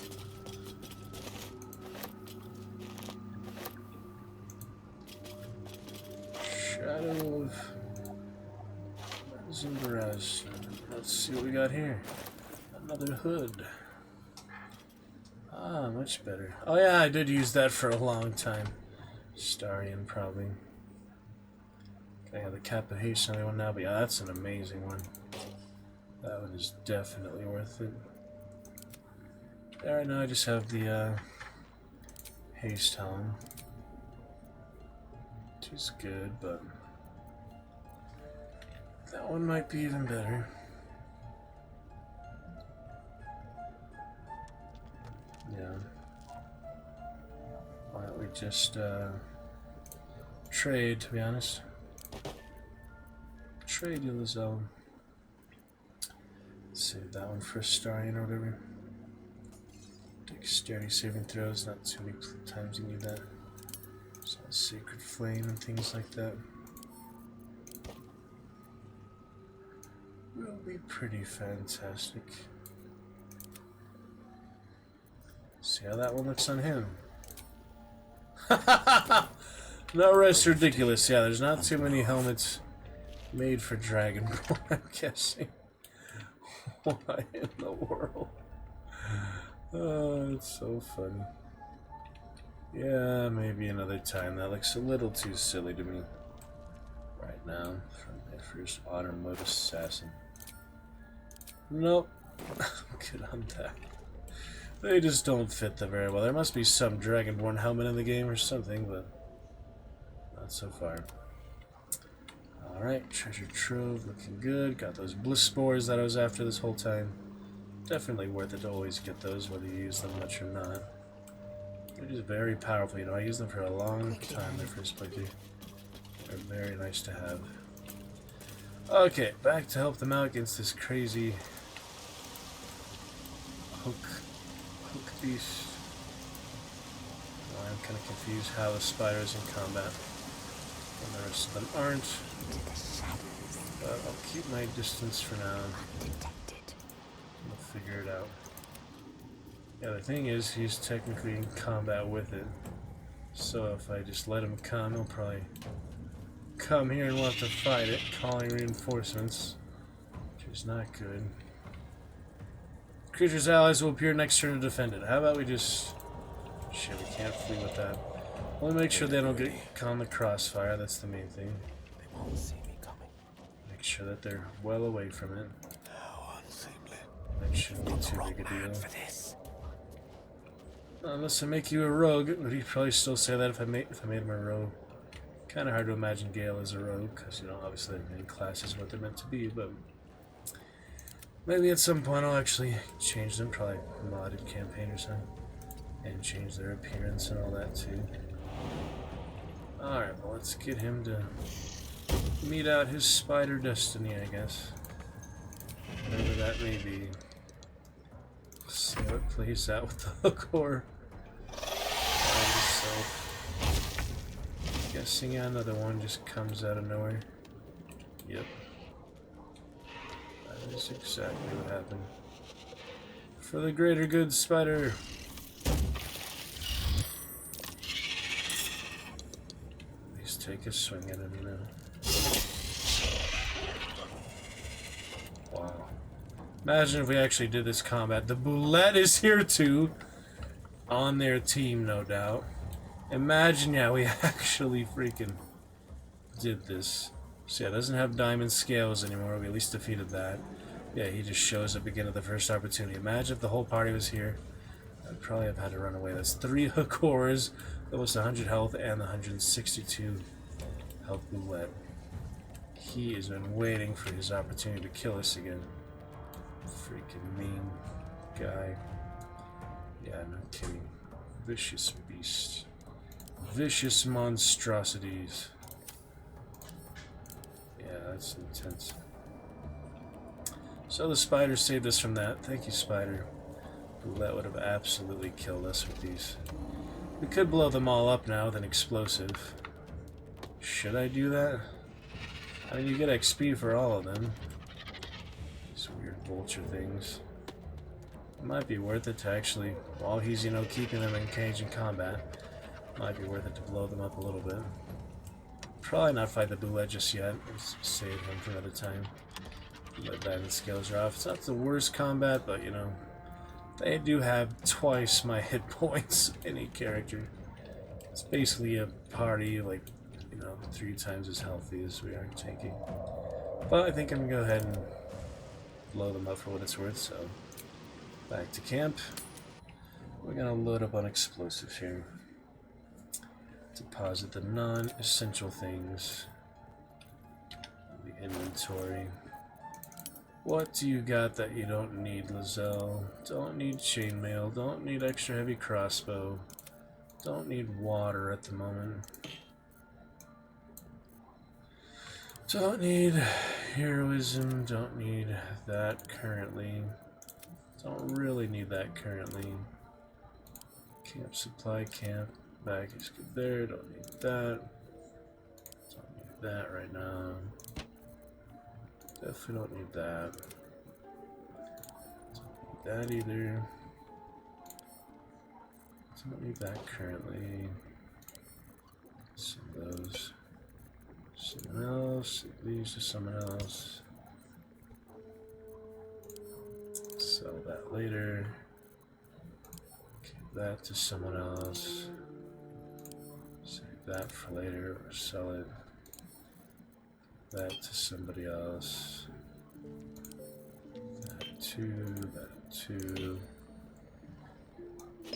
Shadow of Andreze. Let's see what we got here. Another hood. Ah, much better. Oh yeah, I did use that for a long time. Starian, probably. Okay, I have the Kappa Haste on the one now, but yeah, that's an amazing one. That one is definitely worth it. Right now I just have the Haste Helm. Which is good, but that one might be even better. Yeah. Why don't we just trade, to be honest. Trade you the zone. Save that one for a Starian or whatever. Dexterity saving throws, not too many times you need that. So Sacred Flame and things like that. Will be pretty fantastic. See how that one looks on him. No rest ridiculous. Yeah, there's not too many helmets made for Dragonborn, I'm guessing. Why in the world? Oh, it's so funny. Yeah, maybe another time. That looks a little too silly to me right now from my first honor mode assassin. Nope. Good on that. They just don't fit them very well. There must be some Dragonborn helmet in the game or something, but not so far. Alright, treasure trove looking good. Got those bliss spores that I was after this whole time. Definitely worth it to always get those, whether you use them much or not. They're just very powerful, you know. I used them for a long time, their first playthrough. They're very nice to have. Okay, back to help them out against this crazy hook beast. I'm kind of confused how the spider is in combat and the rest of them aren't. But I'll keep my distance for now. We'll figure it out. Yeah, the thing is, he's technically in combat with it. So if I just let him come, he'll probably come here and want to fight it, calling reinforcements, which is not good. Creature's allies will appear next turn to defend it. How about we just... Shit, we can't flee with that. We'll make sure they don't get caught in the crossfire, that's the main thing. They won't see me coming. Make sure that they're well away from it. How unseemly. That shouldn't be too big a deal. For this. Unless I make you a rogue, would he probably still say that if I made him a rogue? Kind of hard to imagine Gale as a rogue, because, you know, obviously the main class is what they're meant to be, but maybe at some point I'll actually change them, probably modded campaign or something, and change their appearance and all that too. Alright, well, let's get him to meet out his spider destiny, I guess. Whatever that may be. See how it plays out with the hook or guessing another one just comes out of nowhere. Yep. That is exactly what happened. For the greater good, spider. At least take a swing at him, you know. Wow. Imagine if we actually did this combat. The Boulette is here too. On their team, no doubt. Imagine, yeah, we actually freaking did this. So yeah, it doesn't have diamond scales anymore. We at least defeated that. Yeah, he just shows up again at the first opportunity. Imagine if the whole party was here. I'd probably have had to run away. That's 3 Hakors, almost 100 health, and the 162 health Boulette. He has been waiting for his opportunity to kill us again. Freaking mean guy. Yeah, no kidding. Vicious beast. Vicious monstrosities. Yeah, that's intense. So the spider saved us from that. Thank you, spider. That would have absolutely killed us with these. We could blow them all up now with an explosive. Should I do that? I mean, you get XP for all of them. These weird vulture things. It might be worth it to actually, while he's, you know, keeping them engaged in combat, might be worth it to blow them up a little bit. Probably not fight the Boulette just yet. Let's save him for another time. Let diamond scales are off. It's not the worst combat, but, you know, they do have twice my hit points, any character. It's basically a party, like, you know, 3 times as healthy as we are taking. But I think I'm gonna go ahead and blow them up for what it's worth, so back to camp. We're gonna load up on explosives here. Deposit the non-essential things in the inventory. What do you got that you don't need, Lizelle? Don't need chainmail, don't need extra heavy crossbow, don't need water at the moment. Don't need heroism, don't need that currently. Don't really need that currently. Camp supply, camp, bag is good there, don't need that. Don't need that right now. Definitely don't need that. Don't need that either. Don't need that currently. Some of those. Someone else. These to someone else. Sell that later. Give that to someone else. Save that for later or sell it. That to somebody else. That too.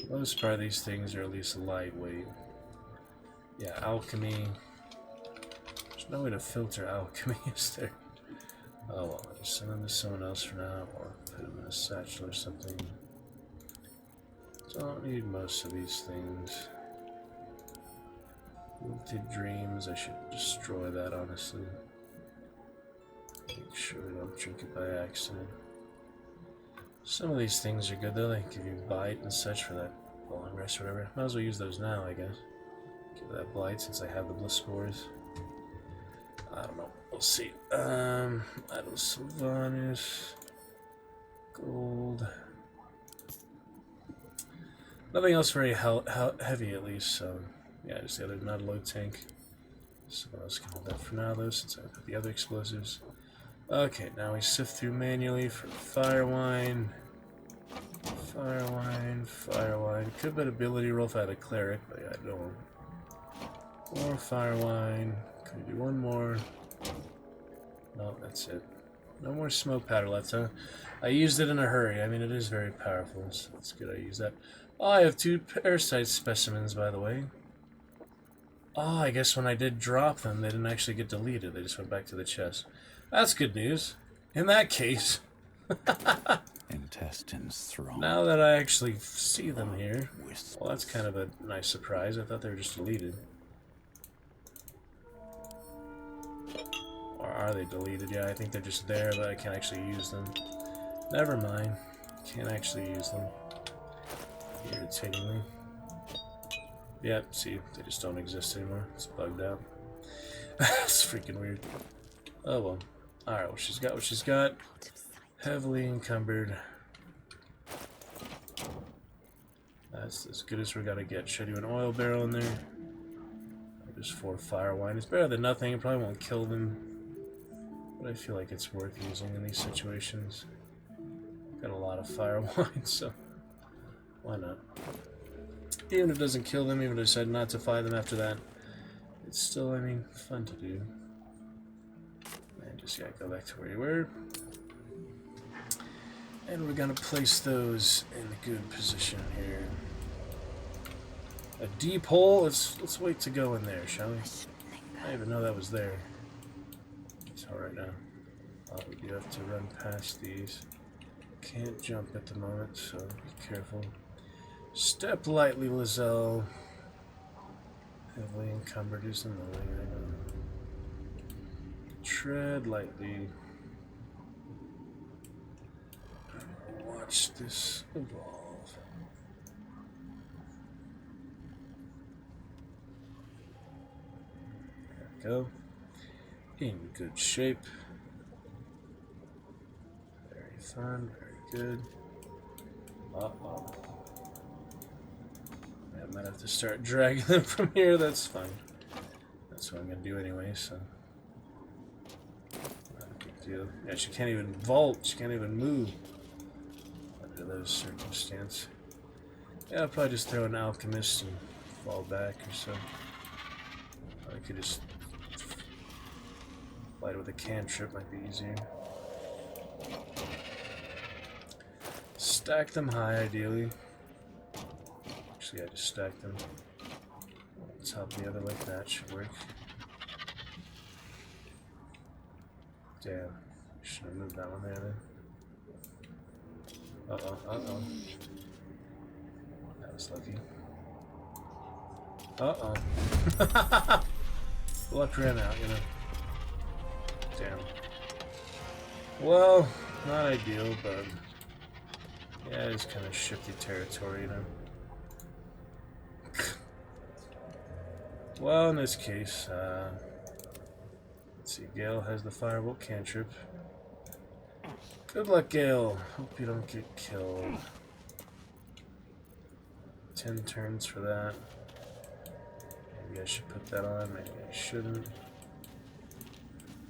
Most part of these things are at least lightweight. Yeah, alchemy. There's no way to filter alchemy, is there? Oh well, I'll just send them to someone else for now, or put them in a satchel or something. Don't need most of these things. Wilted dreams, I should destroy that, honestly. Make sure we don't drink it by accident. Some of these things are good though, they give you bite and such for that long rest or whatever. Might as well use those now, I guess. Give that blight since I have the bliss spores. I don't know, we'll see. Idle Sylvanus. Gold. Nothing else very heavy at least, so yeah, just the other not a low tank. Someone else can hold that for now though, since I put the other explosives. Okay, now we sift through manually for fire wine. Fire wine. Could have been ability roll if I had a cleric, but yeah, I don't. More fire wine. Can we do one more? No, that's it. No more smoke powder left, huh? I used it in a hurry. I mean, it is very powerful, so it's good I use that. Oh, I have 2 parasite specimens, by the way. Oh, I guess when I did drop them, they didn't actually get deleted. They just went back to the chest. That's good news. In that case... Intestines thrown. Now that I actually see them here, well, that's kind of a nice surprise. I thought they were just deleted. Or are they deleted? Yeah, I think they're just there, but I can't actually use them. Never mind. Can't actually use them. Irritatingly. Yep, see, they just don't exist anymore. It's bugged out. It's freaking weird. Oh well. Alright, well, she's got what she's got. Heavily encumbered. That's as good as we're gonna get. Should I do an oil barrel in there? Or just 4 fire wine. It's better than nothing. It probably won't kill them. But I feel like it's worth using in these situations. Got a lot of fire wine, so why not? Even if it doesn't kill them, even if I decide not to fight them after that, it's still, I mean, fun to do. And just, yeah, go back to where you were. And we're gonna place those in a good position here. A deep hole? Let's wait to go in there, shall we? I didn't even know that was there. It's alright now. Oh, we do have to run past these. Can't jump at the moment, so be careful. Step lightly, Lizelle. Heavily encumbered is in the way, I know. Tread lightly. Watch this evolve. There we go. In good shape. Very fun, very good. Uh-oh. I might have to start dragging them from here, that's fine. That's what I'm gonna do anyway, so. Not a big deal. Yeah, she can't even vault, she can't even move. Under those circumstances. Yeah, I'll probably just throw an alchemist and fall back or so. Or I could just fight with a cantrip, might be easier. Stack them high, ideally. Actually, I just stack them on top of the other like that. Should work. Damn. Should have moved that one there then. Uh-oh, uh-oh. That was lucky. Uh-oh. Luck ran out, you know. Damn. Well, not ideal, but yeah, it's kind of shifty territory, you know. Well, in this case, let's see, Gale has the firebolt cantrip. Good luck, Gale. Hope you don't get killed. 10 turns for that. Maybe I should put that on, maybe I shouldn't.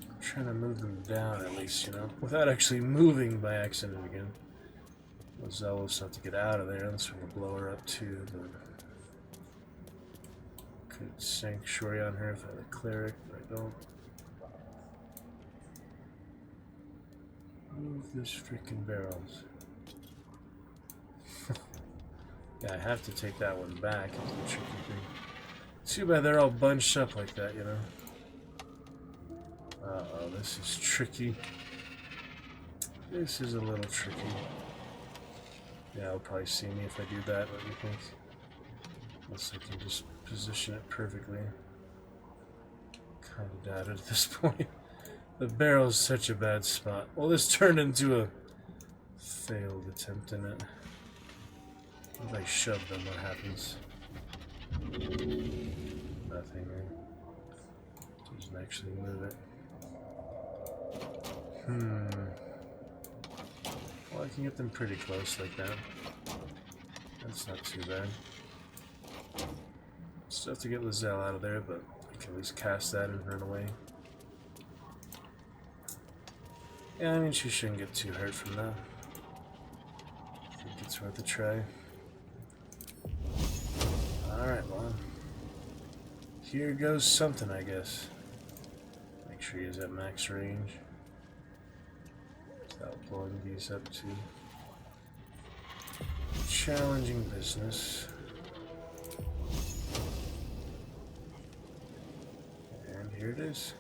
I'm trying to move them down at least, you know, without actually moving by accident again. Lizelle will have to get out of there, unless we're going to blow her up too, but could sanctuary on her if I had a cleric, but I don't. Move this freaking barrels. Yeah, I have to take that one back. It's a tricky thing. Too bad they're all bunched up like that, you know. Uh-oh, this is tricky. This is a little tricky. Yeah, I'll probably see me if I do that, what do you think? Unless I can just position it perfectly. Kind of doubt it at this point. The barrel's such a bad spot. Well, this turned into a failed attempt in it. If I shove them, what happens? Nothing, right? Doesn't actually move it. Well, I can get them pretty close like that. That's not too bad. Still have to get Lizelle out of there, but I can at least cast that and run away. Yeah, I mean, she shouldn't get too hurt from that. I think it's worth a try. Alright, well. Here goes something, I guess. Make sure he is at max range. Without blowing these up too. Challenging business. And here it is.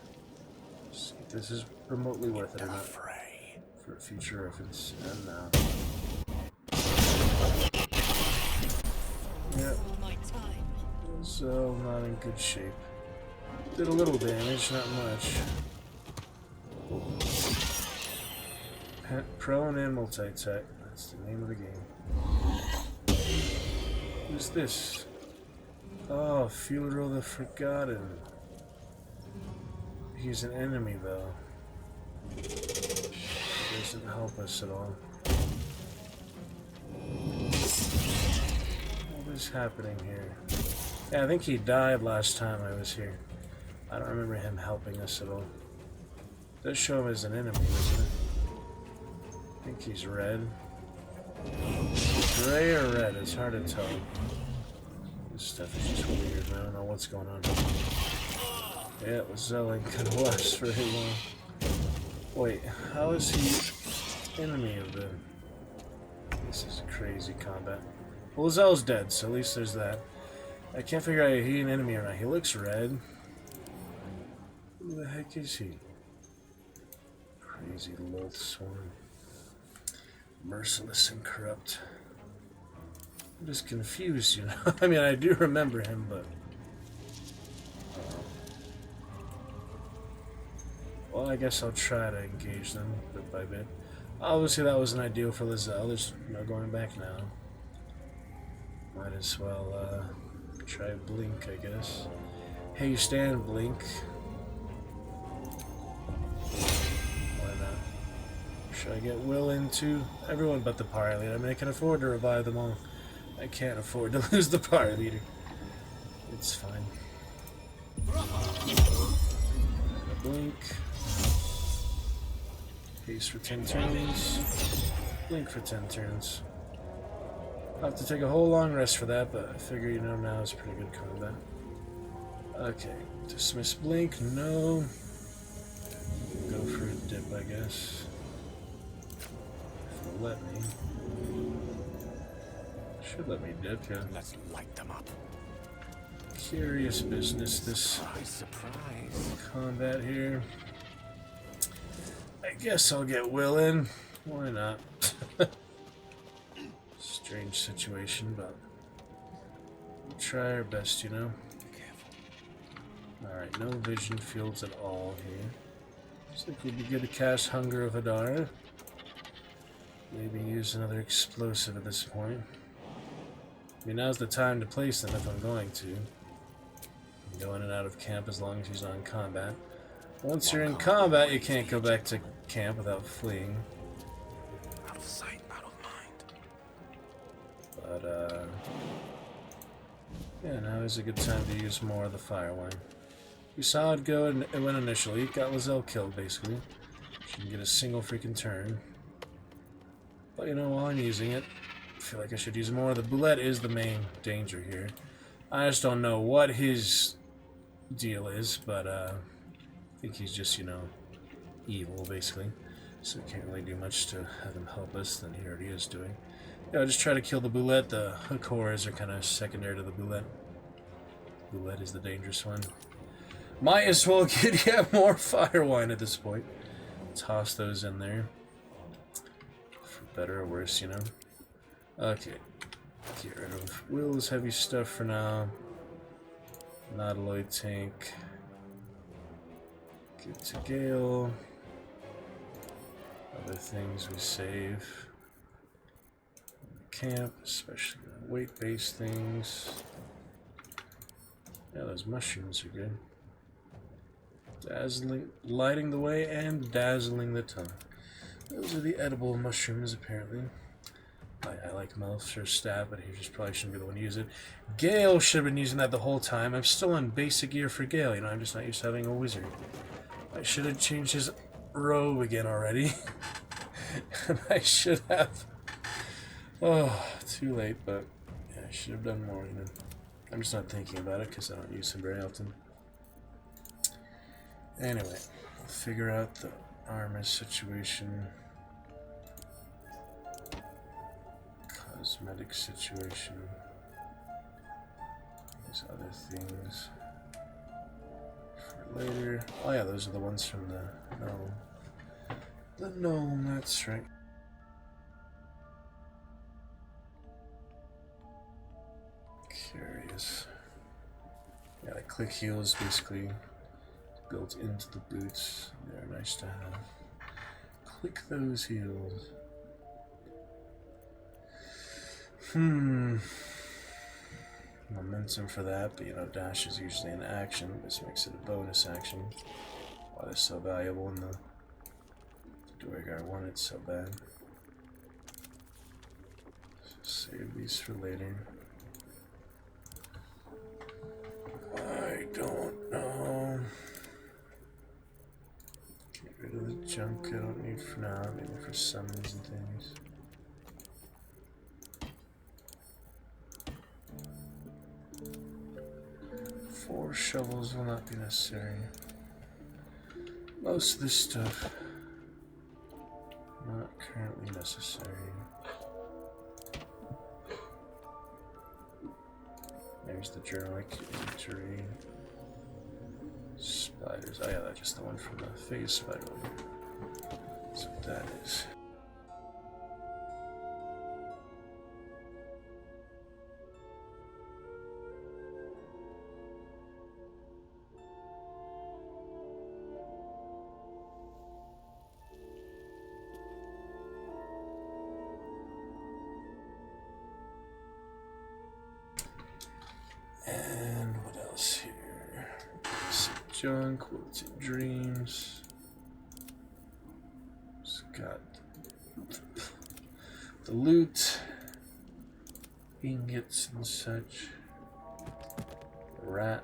See if this is remotely worth it or not. For future reference. And now. Yep. So, not in good shape. Did a little damage, not much. Prone and multi-attack. That's the name of the game. Who's this? Oh, 𝕱𝖋𝖙 the Forgotten. He's an enemy, though. Doesn't help us at all. What is happening here? Yeah, I think he died last time I was here. I don't remember him helping us at all. It does show him as an enemy, doesn't it? I think he's red. Gray or red? It's hard to tell. This stuff is just weird. I don't know what's going on. Yeah, 𝕱𝖋𝖙 couldn't last very long. Wait, how is he enemy of the... This is crazy combat. Well, 𝕱𝖋𝖙's dead, so at least there's that. I can't figure out if he's an enemy or not. He looks red. Who the heck is he? Crazy loathsworn. Merciless and corrupt. I'm just confused, you know? I mean, I do remember him, but... Well, I guess I'll try to engage them bit by bit. Obviously, that wasn't ideal for 𝕱𝖋𝖙. There's no going back now. Might as well try blink, I guess. Hey, you stand, blink. Why not? Should I get Will into everyone but the party leader? I mean, I can afford to revive them all. I can't afford to lose the party leader. It's fine. Blink. Haste for 10 turns. Blink for 10 turns. I'll have to take a whole long rest for that, but I figure, you know, now is pretty good combat. Okay. Dismiss blink. No. Go for a dip, I guess. If it'll let me. Should let me dip, yeah. Let's light them up. Curious business, this Surprise. combat here. I guess I'll get Will in. Why not? Strange situation, but we'll try our best, you know. Alright, no vision fields at all here. Looks like we'd be good to cast Hunger of Hadar. Maybe use another explosive at this point. I mean, now's the time to place them if I'm going to. Go in and out of camp as long as he's on combat. Once you're in combat, you can't go back to camp without fleeing. Out of sight, out of mind. But, yeah, now is a good time to use more of the fire wine. We saw it go and it went initially. It got 𝕱𝖋𝖙 killed, basically. She can get a single freaking turn. But, you know, while I'm using it, I feel like I should use more. The bullet is the main danger here. I just don't know what his deal is, but, I think he's just, you know, evil, basically. So can't really do much to have him help us than he already is doing. Yeah, I'll just try to kill the bullet. The Hakors are kind of secondary to the bullet. Bullet is the dangerous one. Might as well get more fire wine at this point. Toss those in there. For better or worse, you know. Okay. Get rid of Will's heavy stuff for now. Nautiloid tank. Get to Gale. Other things we save. Camp, especially weight-based things. Yeah, those mushrooms are good. Dazzling, lighting the way and dazzling the tongue. Those are the edible mushrooms, apparently. I like Melf's staff, but he just probably shouldn't be the one to use it. Gale should have been using that the whole time. I'm still on basic gear for Gale, you know, I'm just not used to having a wizard. I should have changed his robe again already. And I should have... Oh, too late, but yeah, I should have done more, you know. I'm just not thinking about it because I don't use him very often. Anyway, I'll figure out the armor situation. Cosmetic situation. These other things. For later. Oh yeah, those are the ones from the gnome. The gnome, that's right. Curious. Yeah, the click heels basically built into the boots. They're nice to have. Click those heels. Momentum for that, but you know, dash is usually an action. This makes it a bonus action. Why they're so valuable in the Dwargar one, it's so bad. So save these for later. I don't know. Get rid of the junk I don't need for now, maybe for summons and things. Four shovels will not be necessary. Most of this stuff not currently necessary. There's the journal inventory. Spiders. Oh yeah, that's just the one from the phase spider one. That's what that is. And what else here? Some junk, wilted dreams. It's got the loot, ingots and such. Rat.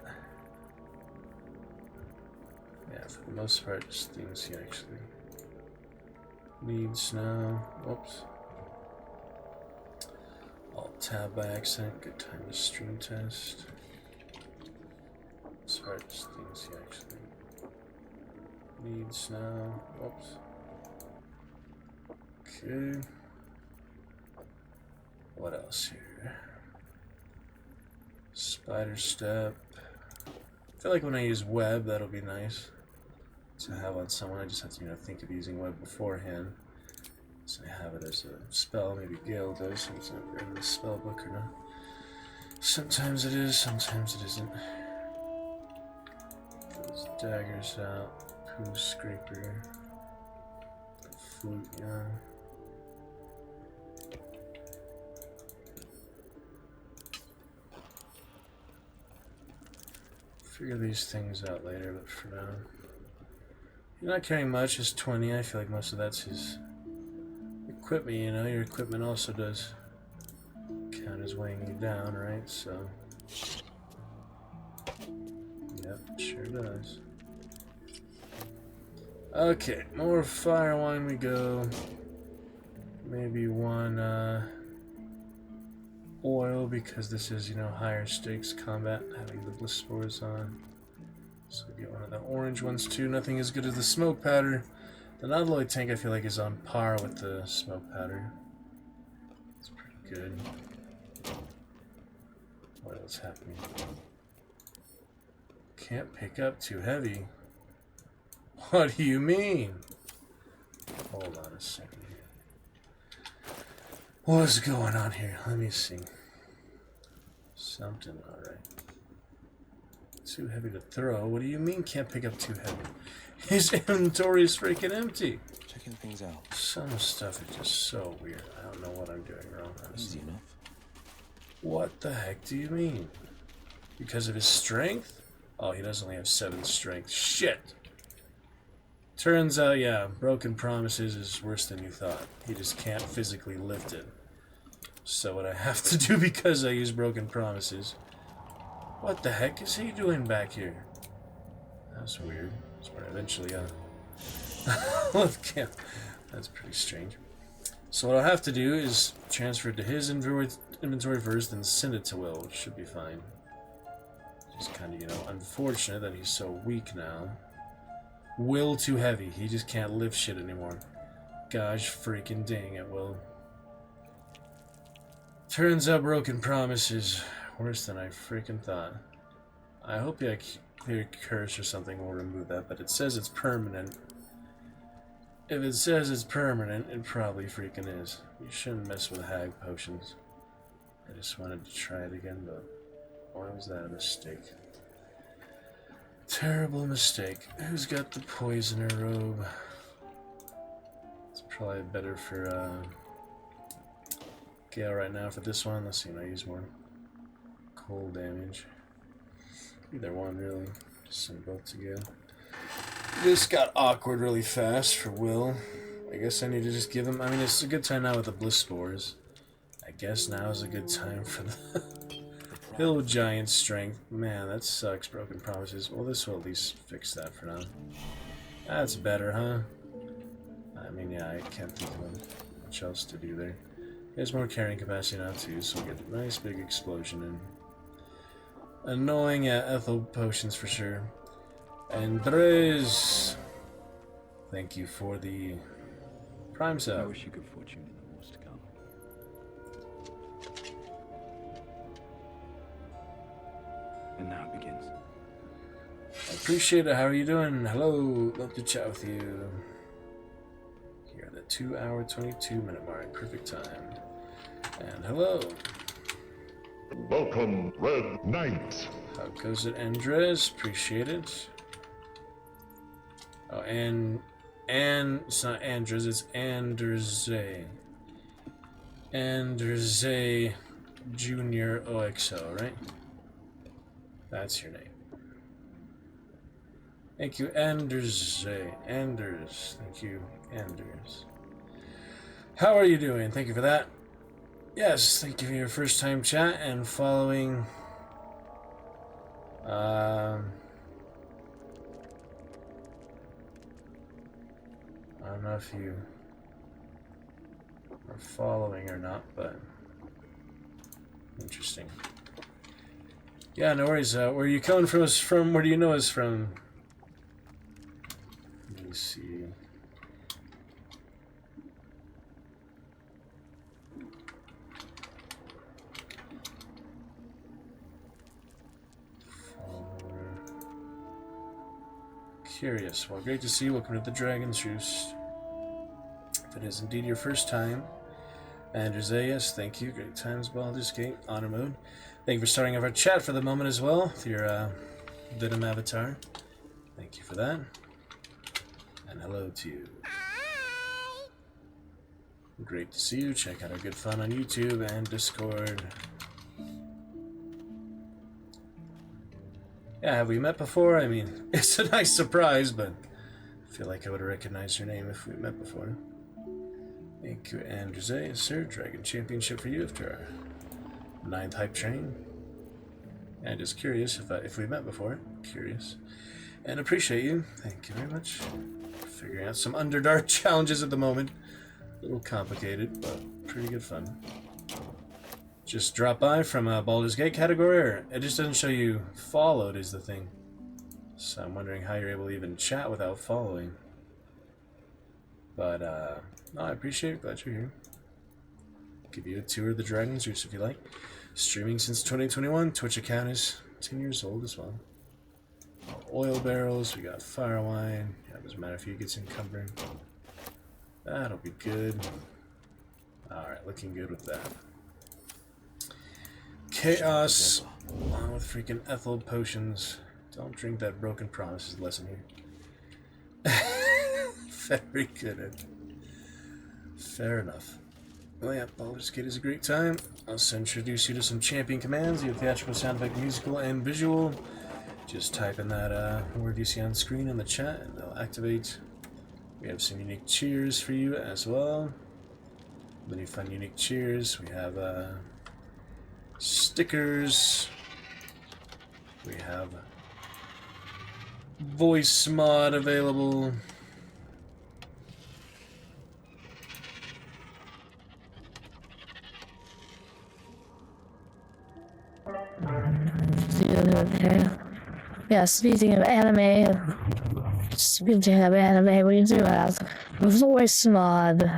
Yeah, for the most part, just things he actually needs now. Whoops. Alt tab by accident. Good time to stream test. As far as things he actually needs now. Whoops. Okay. What else here? Spider step. I feel like when I use web, that'll be nice to have on someone. I just have to, think of using web beforehand. So I have it as a spell. Maybe Gale does. It's not in the spell book or not. Sometimes it is, sometimes it isn't. Those daggers out. Poo scraper. The flute, yeah. Figure these things out later, but for now. You're not carrying much, just 20. I feel like most of that's his equipment, your equipment also does count as weighing you down, right? So, yep, sure does. Okay, more fire wine we go. Maybe one oil, because this is, higher stakes combat, having the bliss spores on. So we get one of the orange ones too. Nothing as good as the smoke powder. The Nautiloid tank I feel like is on par with the smoke powder. It's pretty good. What else happening? Can't pick up too heavy. What do you mean? Hold on a second here. What's going on here? Let me see. Something, alright. Too heavy to throw? What do you mean can't pick up too heavy? His inventory is freaking empty. Checking things out. Some stuff is just so weird. I don't know what I'm doing wrong, honestly. Easy enough. What the heck do you mean? Because of his strength? Oh, he does only have 7 strength. Shit! Turns out, yeah, broken promises is worse than you thought. He just can't physically lift it. So what I have to do because I use broken promises... What the heck is he doing back here? That's weird. So eventually, that's pretty strange. So what I'll have to do is transfer it to his inventory first, then send it to Will, which should be fine. It's kind of, you know, unfortunate that he's so weak now. Will too heavy. He just can't lift shit anymore. Gosh freaking dang it, Will. Turns out broken promises worse than I freaking thought. I hope the clear curse or something will remove that, but it says it's permanent. If it says it's permanent, it probably freaking is. You shouldn't mess with hag potions. I just wanted to try it again, but why was that a mistake? Terrible mistake. Who's got the poisoner robe? It's probably better for Gale right now for this one. Let's see when I use more cold damage. Either one really. Just send both together. This got awkward really fast for Will. I guess I need to just give him. I mean, it's a good time now with the bliss spores. I guess now is a good time for the Hill Giant Strength. Man, that sucks. Broken promises. Well, this will at least fix that for now. That's better, huh? I mean, yeah, I can't think of much else to do there. There's more carrying capacity now too, so we'll get a nice big explosion and annoying ethyl potions for sure. Andreze, thank you for the prime sub. I wish you good fortune in the wars to come. And now it begins. I appreciate it. How are you doing? Hello, love to chat with you. Here at the 2-hour, 22-minute mark, perfect time. And hello. Welcome, Red Knight. How goes it, Andreze? Appreciate it. Oh, and it's not Andreze, it's Andreze. Andreze Junior OXO, right? That's your name. Thank you, Andreze. Anders. Thank you, Anders. How are you doing? Thank you for that. Yes, thank you for your first time chat and following. I don't know if you are following or not, but interesting. Yeah, no worries. Where are you coming from? Where do you know us from? Let me see. Curious. Well, great to see you. Welcome to the Dragon's Roost. If it is indeed your first time, Andreze, yes, thank you. Great times, Baldur's Gate, honor mode. Thank you for starting off our chat for the moment as well with your Venom avatar. Thank you for that. And hello to you. Great to see you. Check out our good fun on YouTube and Discord. Yeah, have we met before? I mean, it's a nice surprise, but I feel like I would have recognized your name if we met before. Thank you, Andreze. Sir, Dragon Championship for you after our 9th hype train. And just curious if we met before. Curious. And appreciate you. Thank you very much. Figuring out some Underdark challenges at the moment. A little complicated, but pretty good fun. Just drop by from a Baldur's Gate category, or it just doesn't show you followed is the thing. So I'm wondering how you're able to even chat without following. But, no, I appreciate it. Glad you're here. Give you a tour of the Dragon's Roost if you like. Streaming since 2021. Twitch account is 10 years old as well. Oil barrels. We got fire wine. Yeah, it doesn't matter if he gets encumbered. That'll be good. Alright, looking good with that. Chaos. Along with freaking ethyl potions. Don't drink that broken promises lesson here. Very good. Fair enough. Well, yeah, Baldur's Gate is a great time. I'll also introduce you to some champion commands, either theatrical, sound effect, musical, and visual. Just type in that word you see on screen in the chat, and they'll activate. We have some unique cheers for you as well. When you find unique cheers, we have stickers. We have voice mod available. Yeah, speaking of anime, we do have voice mod.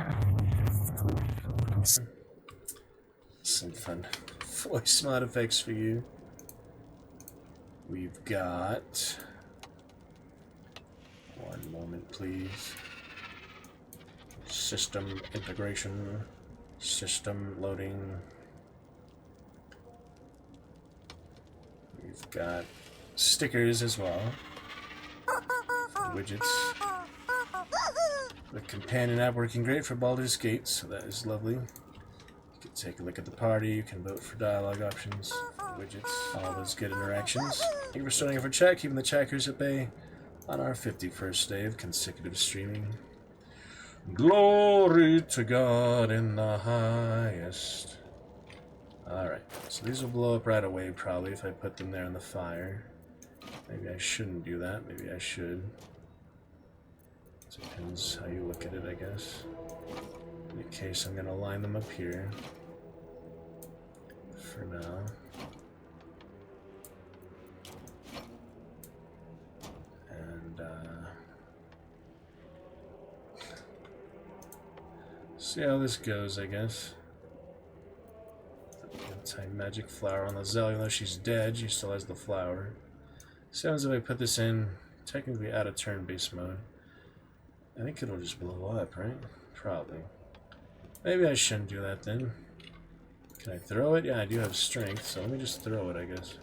Some fun voice mod effects for you. We've got... One moment, please. System integration. System loading. We've got stickers as well. Widgets. The companion app working great for Baldur's Gate, so that is lovely. You can take a look at the party, you can vote for dialogue options, widgets, all those good interactions. Thank you for starting off our chat, keeping the chatters at bay on our 51st day of consecutive streaming. Glory to God in the highest. Alright, so these will blow up right away probably if I put them there in the fire. Maybe I shouldn't do that, maybe I should. Depends how you look at it, I guess. In any case, I'm going to line them up here for now. And, see how this goes, I guess. Anti-magic flower on Lae'zel, even though she's dead, she still has the flower. Sounds if I put this in, technically out of turn-based mode. I think it'll just blow up, right? Probably. Maybe I shouldn't do that then. Can I throw it? Yeah, I do have strength, so let me just throw it, I guess.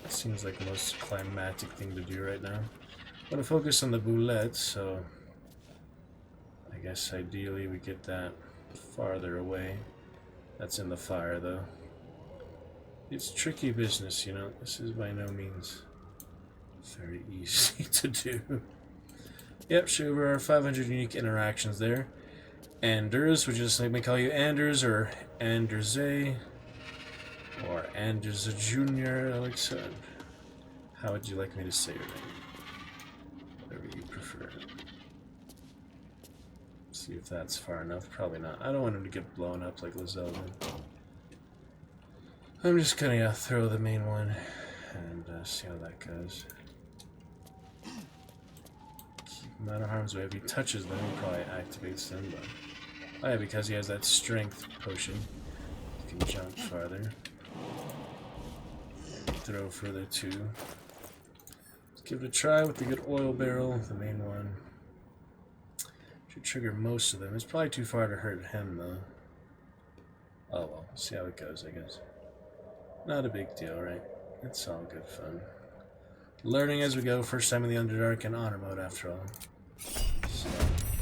That seems like the most climactic thing to do right now. I'm going to focus on the boulette, so... I guess ideally we get that farther away. That's in the fire, though. It's tricky business, you know. This is by no means very easy to do. Yep, show over our 500 unique interactions there. Anders, would you just like me to call you Anders or Andreze? Or Andreze Jr., like said. How would you like me to say your name? Whatever you prefer. See if that's far enough. Probably not. I don't want him to get blown up like Lae'zel did. I'm just gonna throw the main one and see how that goes. Keep him out of harm's way. If he touches them, he probably activates them, but... Oh yeah, because he has that strength potion. He can jump farther. Throw further too. Let's give it a try with the good oil barrel, the main one. Should trigger most of them. It's probably too far to hurt him though. Oh well, see how it goes, I guess. Not a big deal, right? It's all good fun. Learning as we go, first time in the Underdark in honor mode after all. So,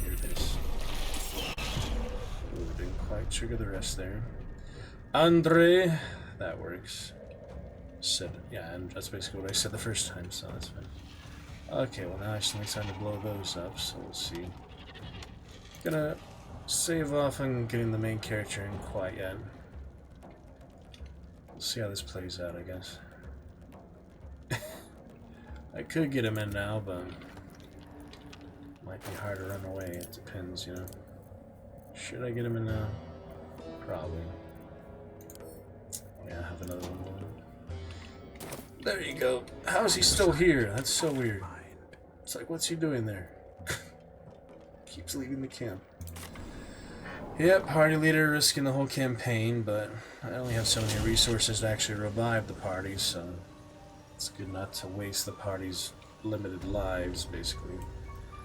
here it is. Ooh, didn't quite trigger the rest there. Andre, that works. Said it. Yeah, and that's basically what I said the first time, so that's fine. Okay, well now it's time to blow those up, so we'll see. Gonna save off on getting the main character in quite yet. We'll see how this plays out, I guess. I could get him in now, but might be hard to run away. It depends, you know. Should I get him in now? Probably. Yeah, I have another one. There you go. How is he still here? That's so weird. It's like, what's he doing there? Keeps leaving the camp. Yep, party leader risking the whole campaign, but I only have so many resources to actually revive the party, so it's good not to waste the party's limited lives, basically.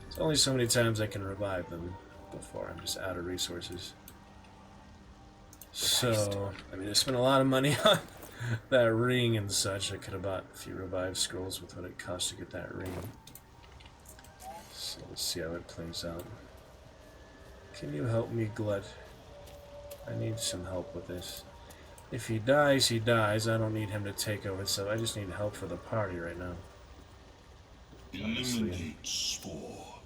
It's only so many times I can revive them before I'm just out of resources. So, I mean, I spent a lot of money on that ring and such. I could have bought a few revive scrolls with what it costs to get that ring. So let's see how it plays out. Can you help me, Glut? I need some help with this. If he dies, he dies. I don't need him to take over, so I just need help for the party right now. Eliminate spore.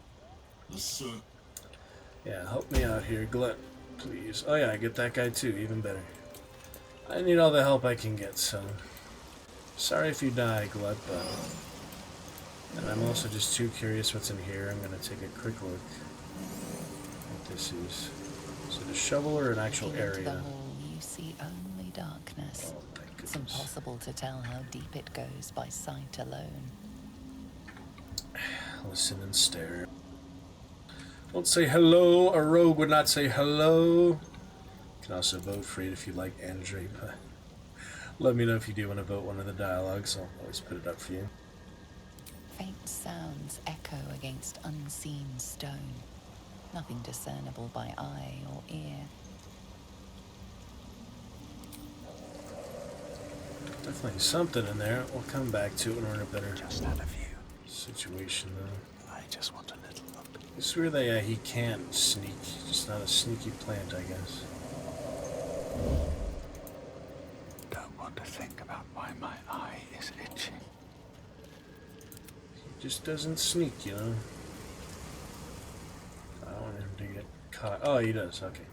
Yeah, help me out here, Glut, please. Oh yeah, I get that guy too, even better. I need all the help I can get, so... Sorry if you die, Glut, but... And I'm also just too curious what's in here. I'm gonna take a quick look. What this is it a shovel or an actual area? The hole, you see only darkness. Oh my It's impossible to tell how deep it goes by sight alone. Listen and stare. Don't say hello. A rogue would not say hello. You can also vote for it if you like Andre, but let me know if you do want to vote one of the dialogues. I'll always put it up for you. Faint sounds echo against unseen stone. Nothing discernible by eye or ear. Definitely something in there. We'll come back to it when we're in a better Just had a view. situation, though. I just want a little look. It's weird that he can't sneak. Just not a sneaky plant, I guess. Don't want to think about why my eye is itching. He just doesn't sneak, you know? I don't want him to get caught. Oh, he does. Okay.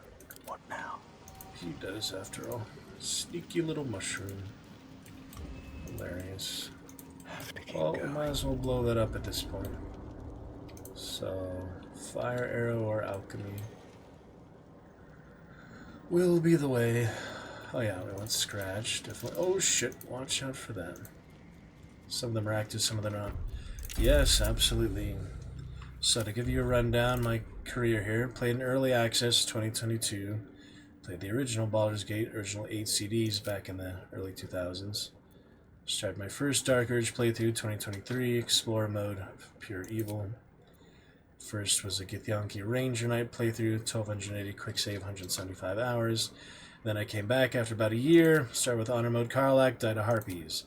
What now? He does, after all. Sneaky little mushroom. Hilarious. Have to keep Well, we going. might as well blow that up at this point. So, fire arrow or alchemy will be the way. Oh yeah, we want scratch, definitely. Oh shit, watch out for that. Some of them are active, some of them are not. Yes, absolutely. So to give you a rundown, my career here, played in early access 2022, played the original Baldur's Gate, original 8 CDs back in the early 2000s. Started my first Dark Urge playthrough 2023, Explorer mode of Pure Evil. First was a Githyanki Ranger Knight playthrough, 1280 quick save, 175 hours. Then I came back after about a year, started with Honor Mode Karlach, died to Harpies.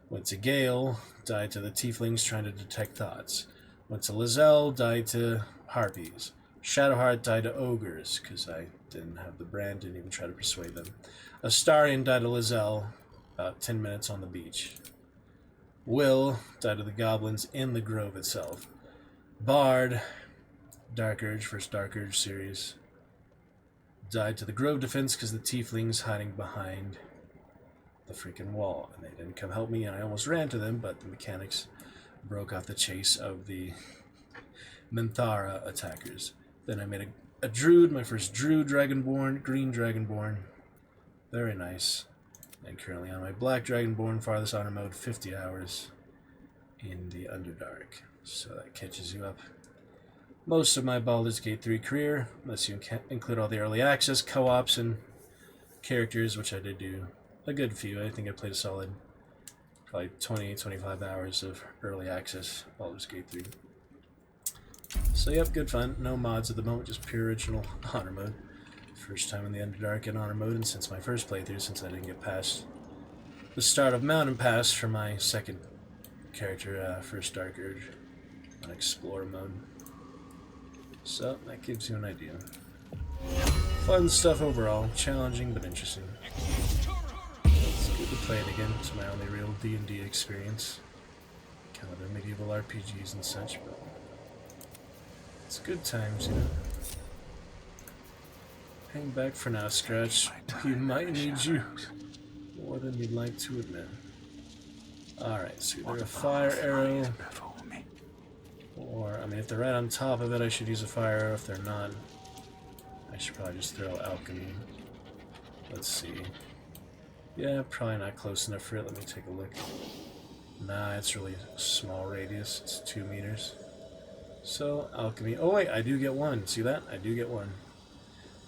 Went to Gale, died to the Tieflings trying to detect thoughts. Went to Lizelle, died to Harpies. Shadowheart died to Ogres, because I didn't have the brand, didn't even try to persuade them. Astarion died to Lizelle, about 10 minutes on the beach. Will died to the Goblins in the Grove itself. Bard, Dark Urge, first Dark Urge series, died to the Grove defense because the Tieflings hiding behind the freaking wall, and they didn't come help me, and I almost ran to them, but the mechanics broke off the chase of the Minthara attackers. Then I made a Druid, my first Druid Dragonborn, Green Dragonborn, very nice, and currently on my Black Dragonborn, farthest honor mode, 50 hours in the Underdark. So that catches you up. Most of my Baldur's Gate 3 career, unless you include all the early access co-ops and characters, which I did do a good few. I think I played a solid probably 20-25 hours of early access Baldur's Gate 3. So yep, good fun. No mods at the moment, just pure original honor mode. First time in the Underdark in honor mode, and since my first playthrough, since I didn't get past the start of Mountain Pass for my second character, first Dark Urge on Explorer mode. So that gives you an idea. Fun stuff overall, challenging but interesting. It's good to play it again. It's my only real D&D experience. Kind of the medieval RPGs and such, but it's good times, you know. Hang back for now, Scratch. We might need you more than you'd like to admit. Alright, so either a fire arrow, or, I mean, if they're right on top of it, I should use a fire arrow. If they're not, I should probably just throw alchemy. Let's see. Yeah, probably not close enough for it. Let me take a look. Nah, it's really a small radius. It's 2 meters. So, alchemy. Oh, wait, I do get one. See that? I do get one.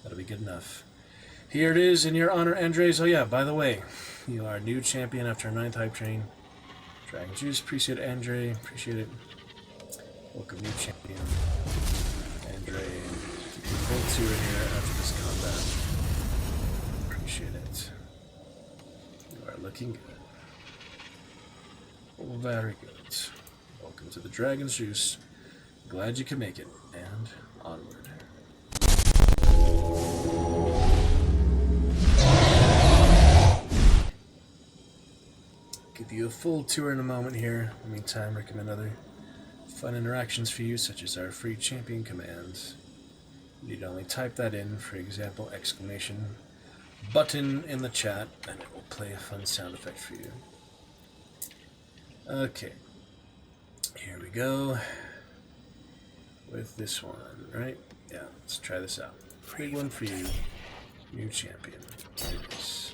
That'll be good enough. Here it is in your honor, Andreze. Oh, yeah, by the way, you are a new champion after a 9th hype train. Dragon Juice, appreciate it, Andre. Appreciate it. Welcome, new champion. Andre, keep your full 2 in here after this combat. Appreciate it. You are looking good. Oh, very good. Welcome to the Dragon's Juice. Glad you can make it. And onward. Give you a full tour in a moment here. In the meantime, recommend other fun interactions for you, such as our free champion commands. You need only type that in, for example, exclamation button in the chat, and it will play a fun sound effect for you. Okay, here we go with this one, right? Yeah, let's try this out. Big one for you, new champion. Here it is.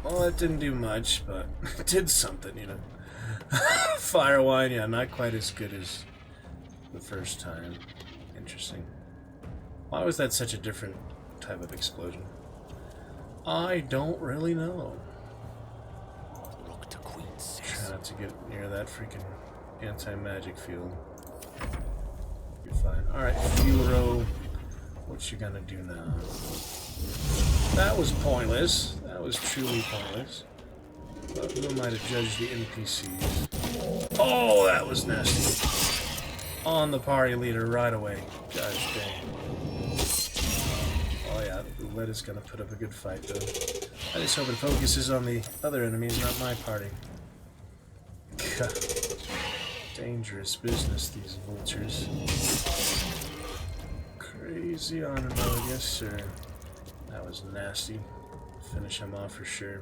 Well, it didn't do much, but it did something, you know. Fire wine, yeah, not quite as good as the first time. Interesting. Why was that such a different type of explosion? I don't really know. Try not to get near that freaking anti-magic field. You're fine. Alright, Furo. What you gonna do now? That was pointless. That was truly pointless. But who am I to judge the NPCs? Oh, that was nasty. On the party leader right away. Gosh dang. Oh yeah, the roulette is gonna put up a good fight though. I just hope it focuses on the other enemies, not my party. God. Dangerous business, these vultures. Crazy honor mode, yes sir. That was nasty. Finish him off for sure.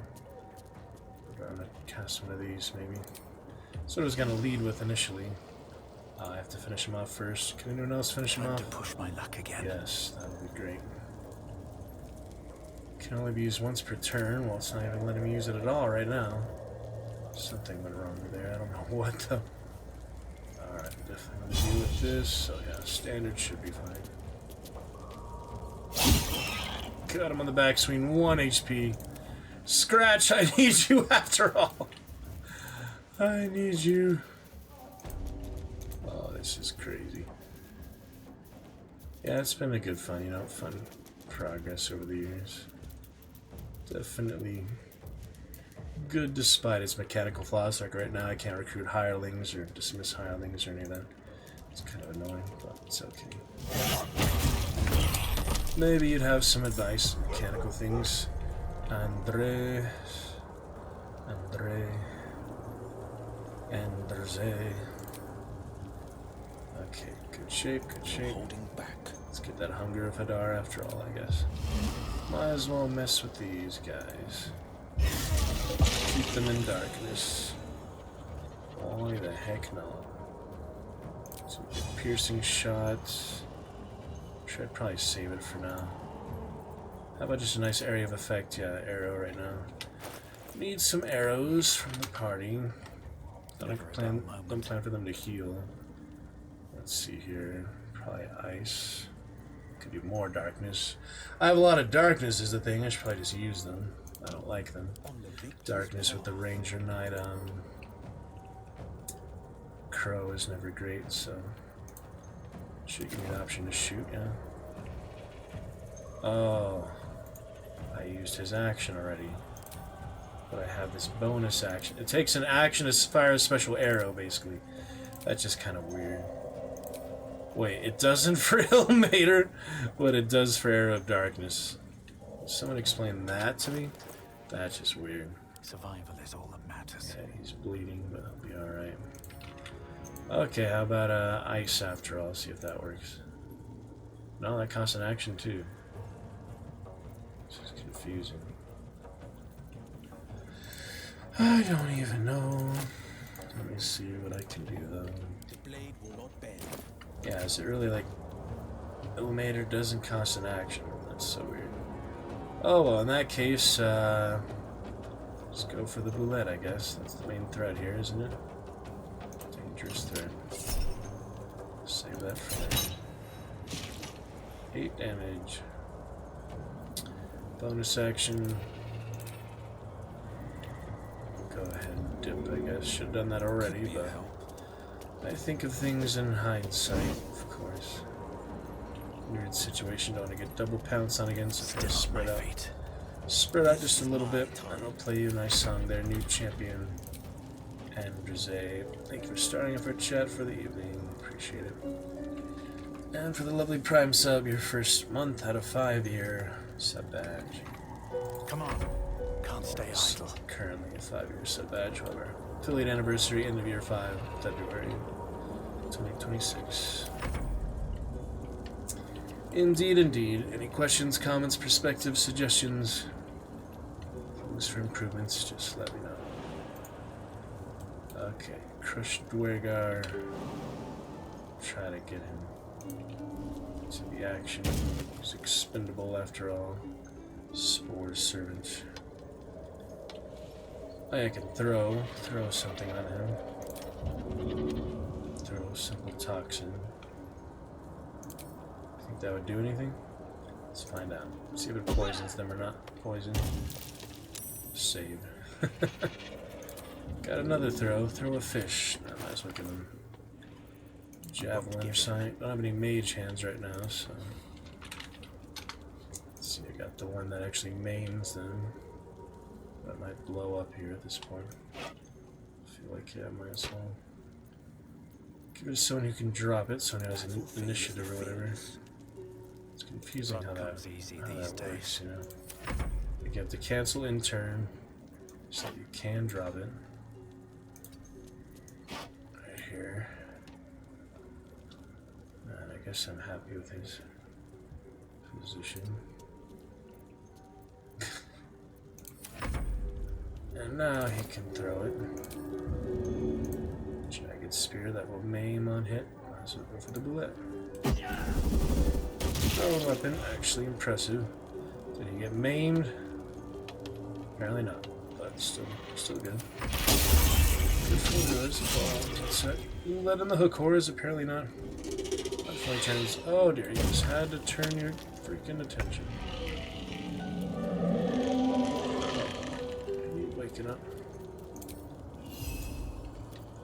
I'm gonna cast one of these, maybe. So I was gonna lead with initially. I have to finish him off first. Can anyone else finish him off? To push my luck again. Yes, that would be great. Can only be used once per turn. Well, it's not even letting me use it at all right now. Something went wrong there. I don't know what though. Alright, definitely gonna deal with this. So yeah, standard should be fine. Got him on the backswing, 1 HP. Scratch, I need you after all. I need you. Oh, this is crazy. Yeah, it's been a good fun, you know, fun progress over the years. Definitely good despite its mechanical flaws. Like right now I can't recruit hirelings or dismiss hirelings or any of that. It's kind of annoying, but it's okay. Maybe you'd have some advice on mechanical things. Andreze. Okay, good shape, good shape. Holding back. Let's get that hunger of Hadar after all, I guess. Might as well mess with these guys. Keep them in darkness. Why the heck not? Some good piercing shots. Sure, I'd probably save it for now. How about just a nice area of effect? Yeah, arrow right now. Need some arrows from the party. Don't plan for them to heal. Let's see here. Probably ice. Could do more darkness. I have a lot of darkness is the thing. I should probably just use them. I don't like them. Darkness with the Ranger Knight Crow is never great, so should give me an option to shoot, yeah. Oh, I used his action already. But I have this bonus action. It takes an action to fire a special arrow, basically. That's just kind of weird. Wait, it doesn't for Ilmater, but it does for Arrow of Darkness. Someone explain that to me? That's just weird. Survival is all that matters. Yeah, he's bleeding, but he'll be alright. Okay, how about ice after all? See if that works. No, that costs an action too. This is confusing. I don't even know. Let me see what I can do though. The blade will not bend. Yeah, is it really like Ilmater doesn't cost an action? That's so weird. Oh well, in that case, just go for the boulette, I guess. That's the main threat here, isn't it? Dangerous threat. Save that for later. 8 damage. Bonus action. Go ahead and dip, I guess. Should have done that already, but I think of things in hindsight, of course. Weird situation, don't want to get double pounced on again, so just spread out. Spread out just a little bit, and I'll play you a nice song there, new champion, Andreze. Thank you for starting up our chat for the evening, appreciate it. And for the lovely Prime sub, your first month out of 5-year sub badge. Come on. Can't stay idle. Currently a 5-year sub badge, however. Affiliate anniversary, end of year 5, February 2026. Indeed, indeed. Any questions, comments, perspectives, suggestions, things for improvements, just let me know. Okay, crushed Dwergar. Try to get him to the action. He's expendable after all. Spore Servant. I can throw something on him. Throw simple toxin. Think that would do anything? Let's find out. See if it poisons them or not. Poison. Save. Got another throw. Throw a fish. I might as well give him javelin or something. Don't have any mage hands right now, so. Let's see, I got the one that actually mains them. That might blow up here at this point. I feel like, yeah, I might as well. Give it to someone who can drop it, someone who has an initiative or whatever. It's confusing how that works, you know. You have to cancel in turn, so you can drop it. Right here. And I guess I'm happy with his position. And now he can throw it. Jagged spear that will maim on hit. Might as well go for the bullet. Throw weapon, actually impressive. Did he get maimed? Apparently not, but still good. Good for those. Let in the hook horrors, apparently not. Funny turns. Oh dear, you just had to turn your freaking attention. Waking up.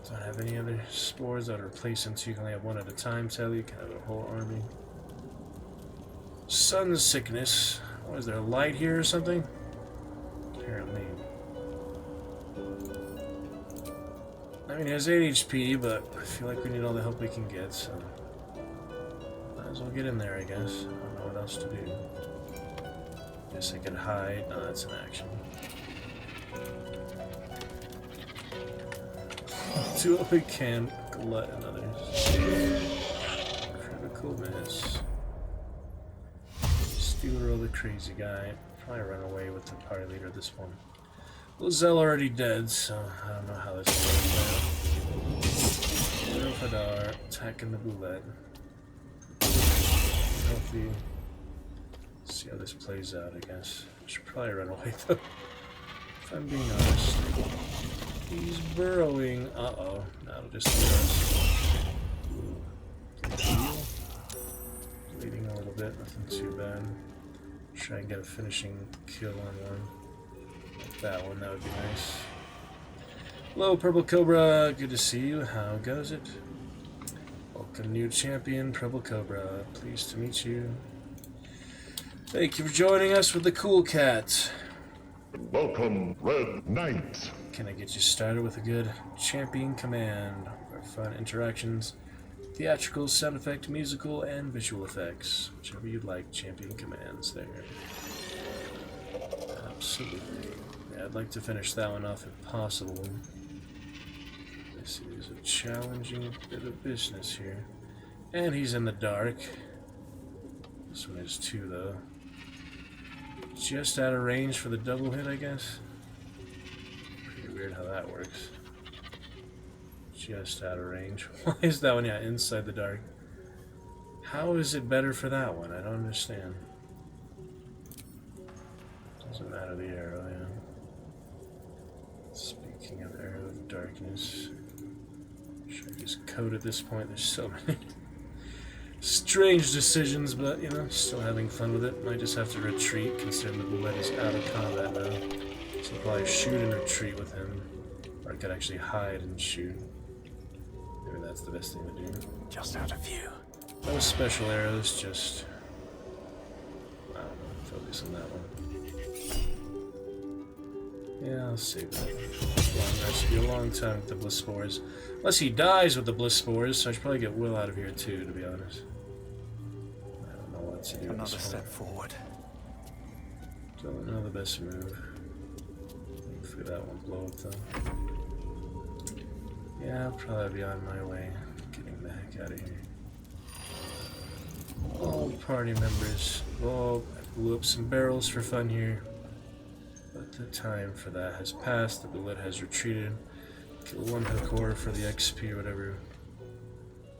Don't have any other spores that replace them, so you can only have one at a time, sadly. You can have a whole army. Sun sickness. What is there, light here or something? Apparently. I mean, he has 8 HP, but I feel like we need all the help we can get, so. Might as well get in there, I guess. I don't know what else to do. Guess I could hide. No, that's an action. Do what we can, glut and others. Critical miss. Stealer, the crazy guy. Probably run away with the party leader at this point. Lizelle already dead, so I don't know how this goes. Fadar attacking the boulette. Healthy. See how this plays out, I guess. I should probably run away though. If I'm being honest. He's burrowing. Uh-oh. That'll just hurt us. Bleeding a little bit, nothing too bad. Try and get a finishing kill on one. Like that one, that would be nice. Hello, Purple Cobra. Good to see you. How goes it? Welcome, new champion, Purple Cobra. Pleased to meet you. Thank you for joining us with the Cool Cat. Welcome, Red Knight. Can I get you started with a good champion command for fun interactions, theatrical, sound effect, musical, and visual effects? Whichever you'd like, champion commands there. Absolutely. Yeah, I'd like to finish that one off if possible. This is a challenging bit of business here. And he's in the dark. This one is 2 though. Just out of range for the double hit, I guess. Pretty weird how that works. Just out of range. Why is that one, yeah, inside the dark? How is it better for that one? I don't understand. Doesn't matter the arrow, yeah. Speaking of arrow of darkness, should I just code at this point? There's so many strange decisions, but you know, still having fun with it. Might just have to retreat, considering the bullet is out of combat now. So I'll probably shoot and retreat with him, or I could actually hide and shoot. Maybe that's the best thing to do. Just out of view. No special arrows, just I don't know, focus on that one. Yeah, I'll save that. That should be a long time with the bliss spores. Unless he dies with the bliss spores, so I should probably get Will out of here too, to be honest. I don't know what to do. Another step forward. Don't know the best move. Hopefully that won't blow up though. Yeah, I'll probably be on my way. Getting the heck out of here. All party members. Oh, I blew up some barrels for fun here. But the time for that has passed. The bullet has retreated. Kill 1 hook horror for the XP or whatever.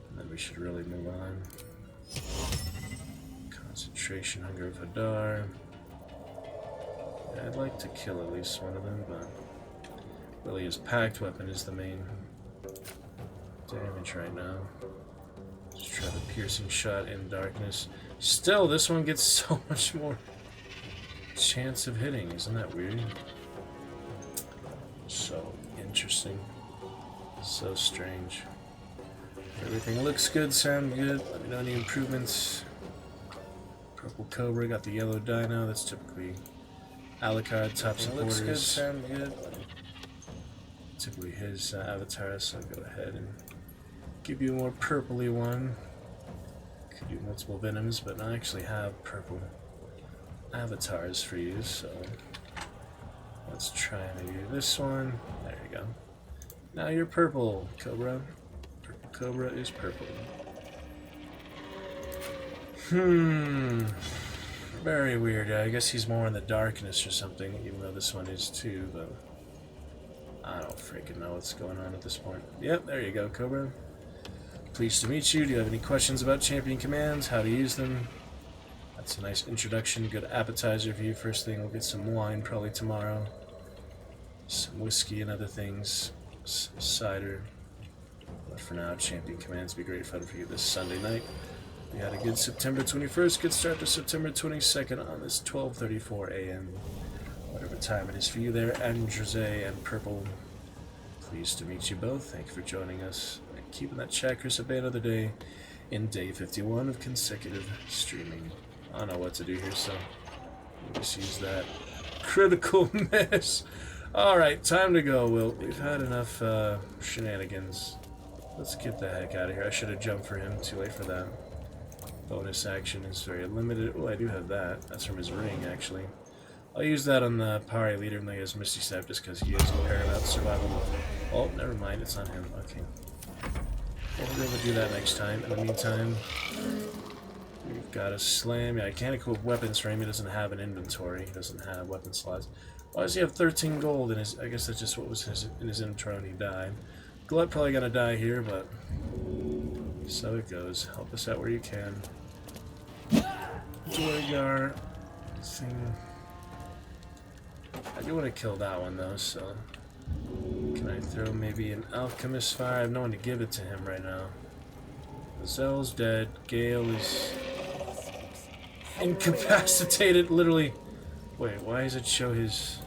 And then we should really move on. Concentration, Hunger of Hadar. Yeah, I'd like to kill at least one of them, but Really, his packed weapon is the main damage right now. Just try the piercing shot in darkness. Still, this one gets so much more chance of hitting. Isn't that weird? So interesting. So strange. Everything looks good, sound good. Let me know any improvements. Purple Cobra got the yellow dino. That's typically Alucard top supporters. Looks good, sound good. Typically his avatar, so I'll go ahead and give you a more purpley one. Could do multiple venoms, but I actually have purple avatars for you, so let's try and do this one. There you go. Now you're purple, Cobra. Purple Cobra is purple. Very weird. I guess he's more in the darkness or something, even though this one is too, but I don't freaking know what's going on at this point. Yep, there you go, Cobra. Pleased to meet you. Do you have any questions about champion commands? How to use them? That's a nice introduction, good appetizer for you. First thing, we'll get some wine probably tomorrow. Some whiskey and other things. Some cider. But for now, champion commands be great fun for you this Sunday night. We had a good September 21st, good start to September 22nd on this 12:34 a.m. Whatever time it is for you there, Andreze and Purple. Pleased to meet you both. Thank you for joining us. And keeping that chat Chris at bay another day in day 51 of consecutive streaming. I don't know what to do here, so we'll just use that critical miss. Alright, time to go, Will. We've had enough shenanigans. Let's get the heck out of here. I should have jumped for him. Too late for that. Bonus action is very limited. Oh, I do have that. That's from his ring, actually. I'll use that on the party leader when he has Misty Step, just because he has paramount survival. Oh, never mind. It's on him. Okay. We'll be able to do that next time. In the meantime, we've got a slam. Yeah, I can't equip weapons for him. He doesn't have an inventory. He doesn't have weapon slots. Why does he have 13 gold in his... I guess that's just what was in his inventory when he died. Glut probably gonna die here, but... so it goes. Help us out where you can. Dwargar thing. I do want to kill that one though, so... can I throw maybe an Alchemist Fire? I have no one to give it to him right now. Zel's dead. Gale is... incapacitated, literally. Wait, why does it show his...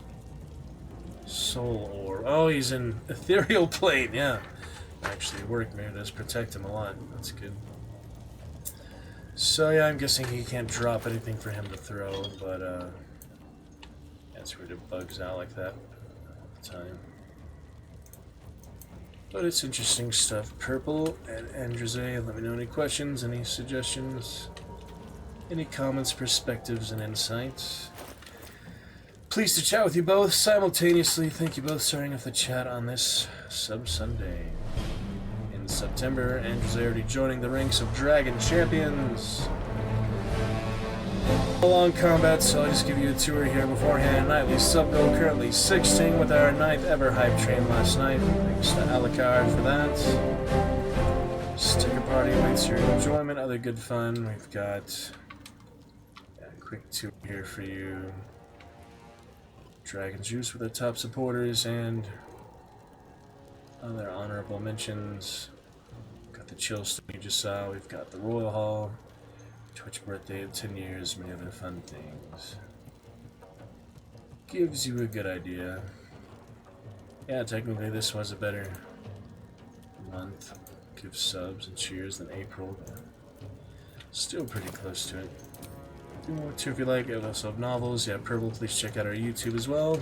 soul orb? Oh, he's in ethereal plane, yeah. Actually worked, man. It does protect him a lot. That's good. So yeah, I'm guessing he can't drop anything for him to throw, but that's weird it bugs out like that all the time. But it's interesting stuff. Purple and Andreze, let me know any questions, any suggestions, any comments, perspectives, and insights. Pleased to chat with you both simultaneously. Thank you both starting off the chat on this Sub-Sunday. In September, Andreze already joining the ranks of Dragon Champions. A long combat, so I'll just give you a tour here beforehand. Nightly sub-goal currently 16 with our 9th ever hype train last night. Thanks to Alucard for that. Sticker party awaits your enjoyment, other good fun. We've got a quick tour here for you. Dragon Juice with our top supporters and other honorable mentions. Got the Chill Stone you just saw. We've got the Royal Hall. Twitch birthday of 10 years, many other fun things. Gives you a good idea. Yeah, technically this was a better month. Gives subs and cheers than April, but still pretty close to it. Do more too if you like. I also have novels. Yeah, Purple, please check out our YouTube as well.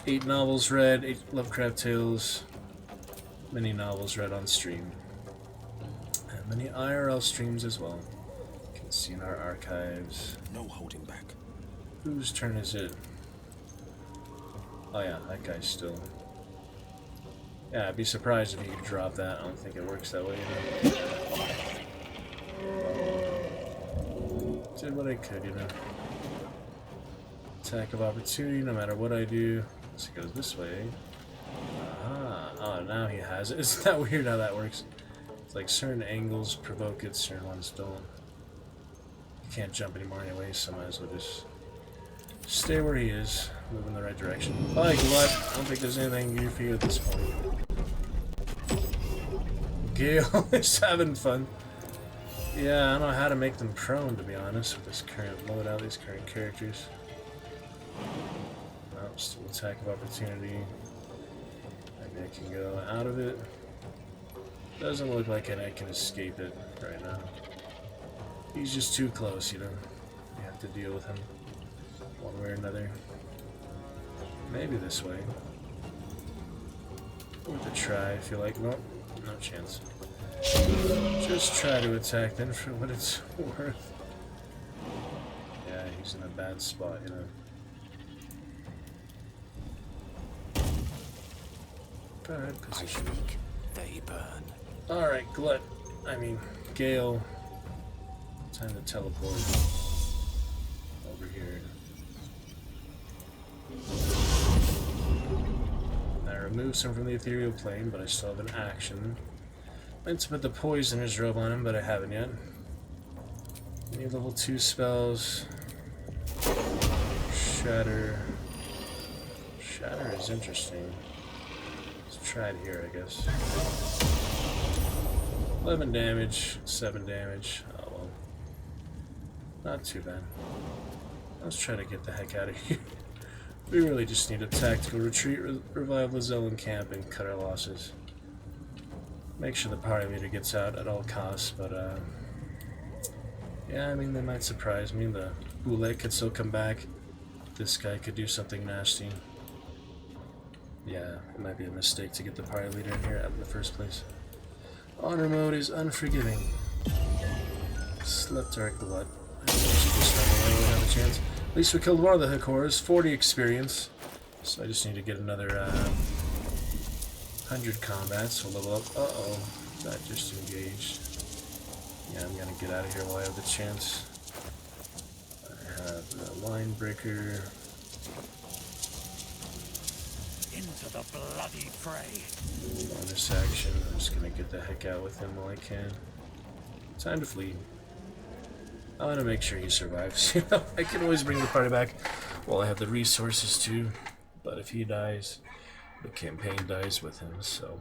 8 novels read, 8 Lovecraft tales, many novels read on stream. And many IRL streams as well. You can see in our archives. No holding back. Whose turn is it? Oh yeah, that guy's still... yeah, I'd be surprised if you could drop that. I don't think it works that way. You know? Did what I could, you know. Attack of opportunity, no matter what I do. Unless it goes this way. Aha. Oh, now he has it. Isn't that weird how that works? It's like certain angles provoke it, certain ones don't. You can't jump anymore anyway, so might as well just stay where he is. move in the right direction. Bye, Glut. I don't think there's anything new for you at this point. Gale is having fun. Yeah, I don't know how to make them prone, to be honest, with this current loadout, these current characters. Oh, still attack of opportunity. Maybe I can go out of it. Doesn't look like I can escape it right now. He's just too close, you know. You have to deal with him one way or another. Maybe this way. Worth a try, I feel like. Nope, no chance. Just try to attack then for what it's worth. Yeah, he's in a bad spot, you know. Bad position. I speak, they burn. Alright, Glut. I mean, Gale. Time to teleport over here. I removed some from the ethereal plane, but I still have an action. Meant to put the poisoner's robe on him, but I haven't yet. Any level 2 spells. Shatter. Shatter is interesting. Let's try it here, I guess. 11 damage, 7 damage. Oh well. Not too bad. Let's try to get the heck out of here. We really just need a tactical retreat, revive Lazellan camp, and cut our losses. Make sure the party leader gets out at all costs, but yeah, I mean, they might surprise me. The 𝕱𝖋𝖙𝖞𝖋𝖙 could still come back. This guy could do something nasty. Yeah, it might be a mistake to get the party leader in here in the first place. Honor mode is unforgiving. Slept Dark Blood. I think we should just run away and have a chance. At least we killed one of the 𝕱𝖋𝖙s, 40 experience. So I just need to get another 100 combats. We'll level up. Uh-oh. That just engaged. Yeah, I'm gonna get out of here while I have the chance. I have the line breaker. Into the bloody fray. Bonus action. I'm just gonna get the heck out with him while I can. Time to flee. I want to make sure he survives. You know, I can always bring the party back while I have the resources to. But if he dies, the campaign dies with him. So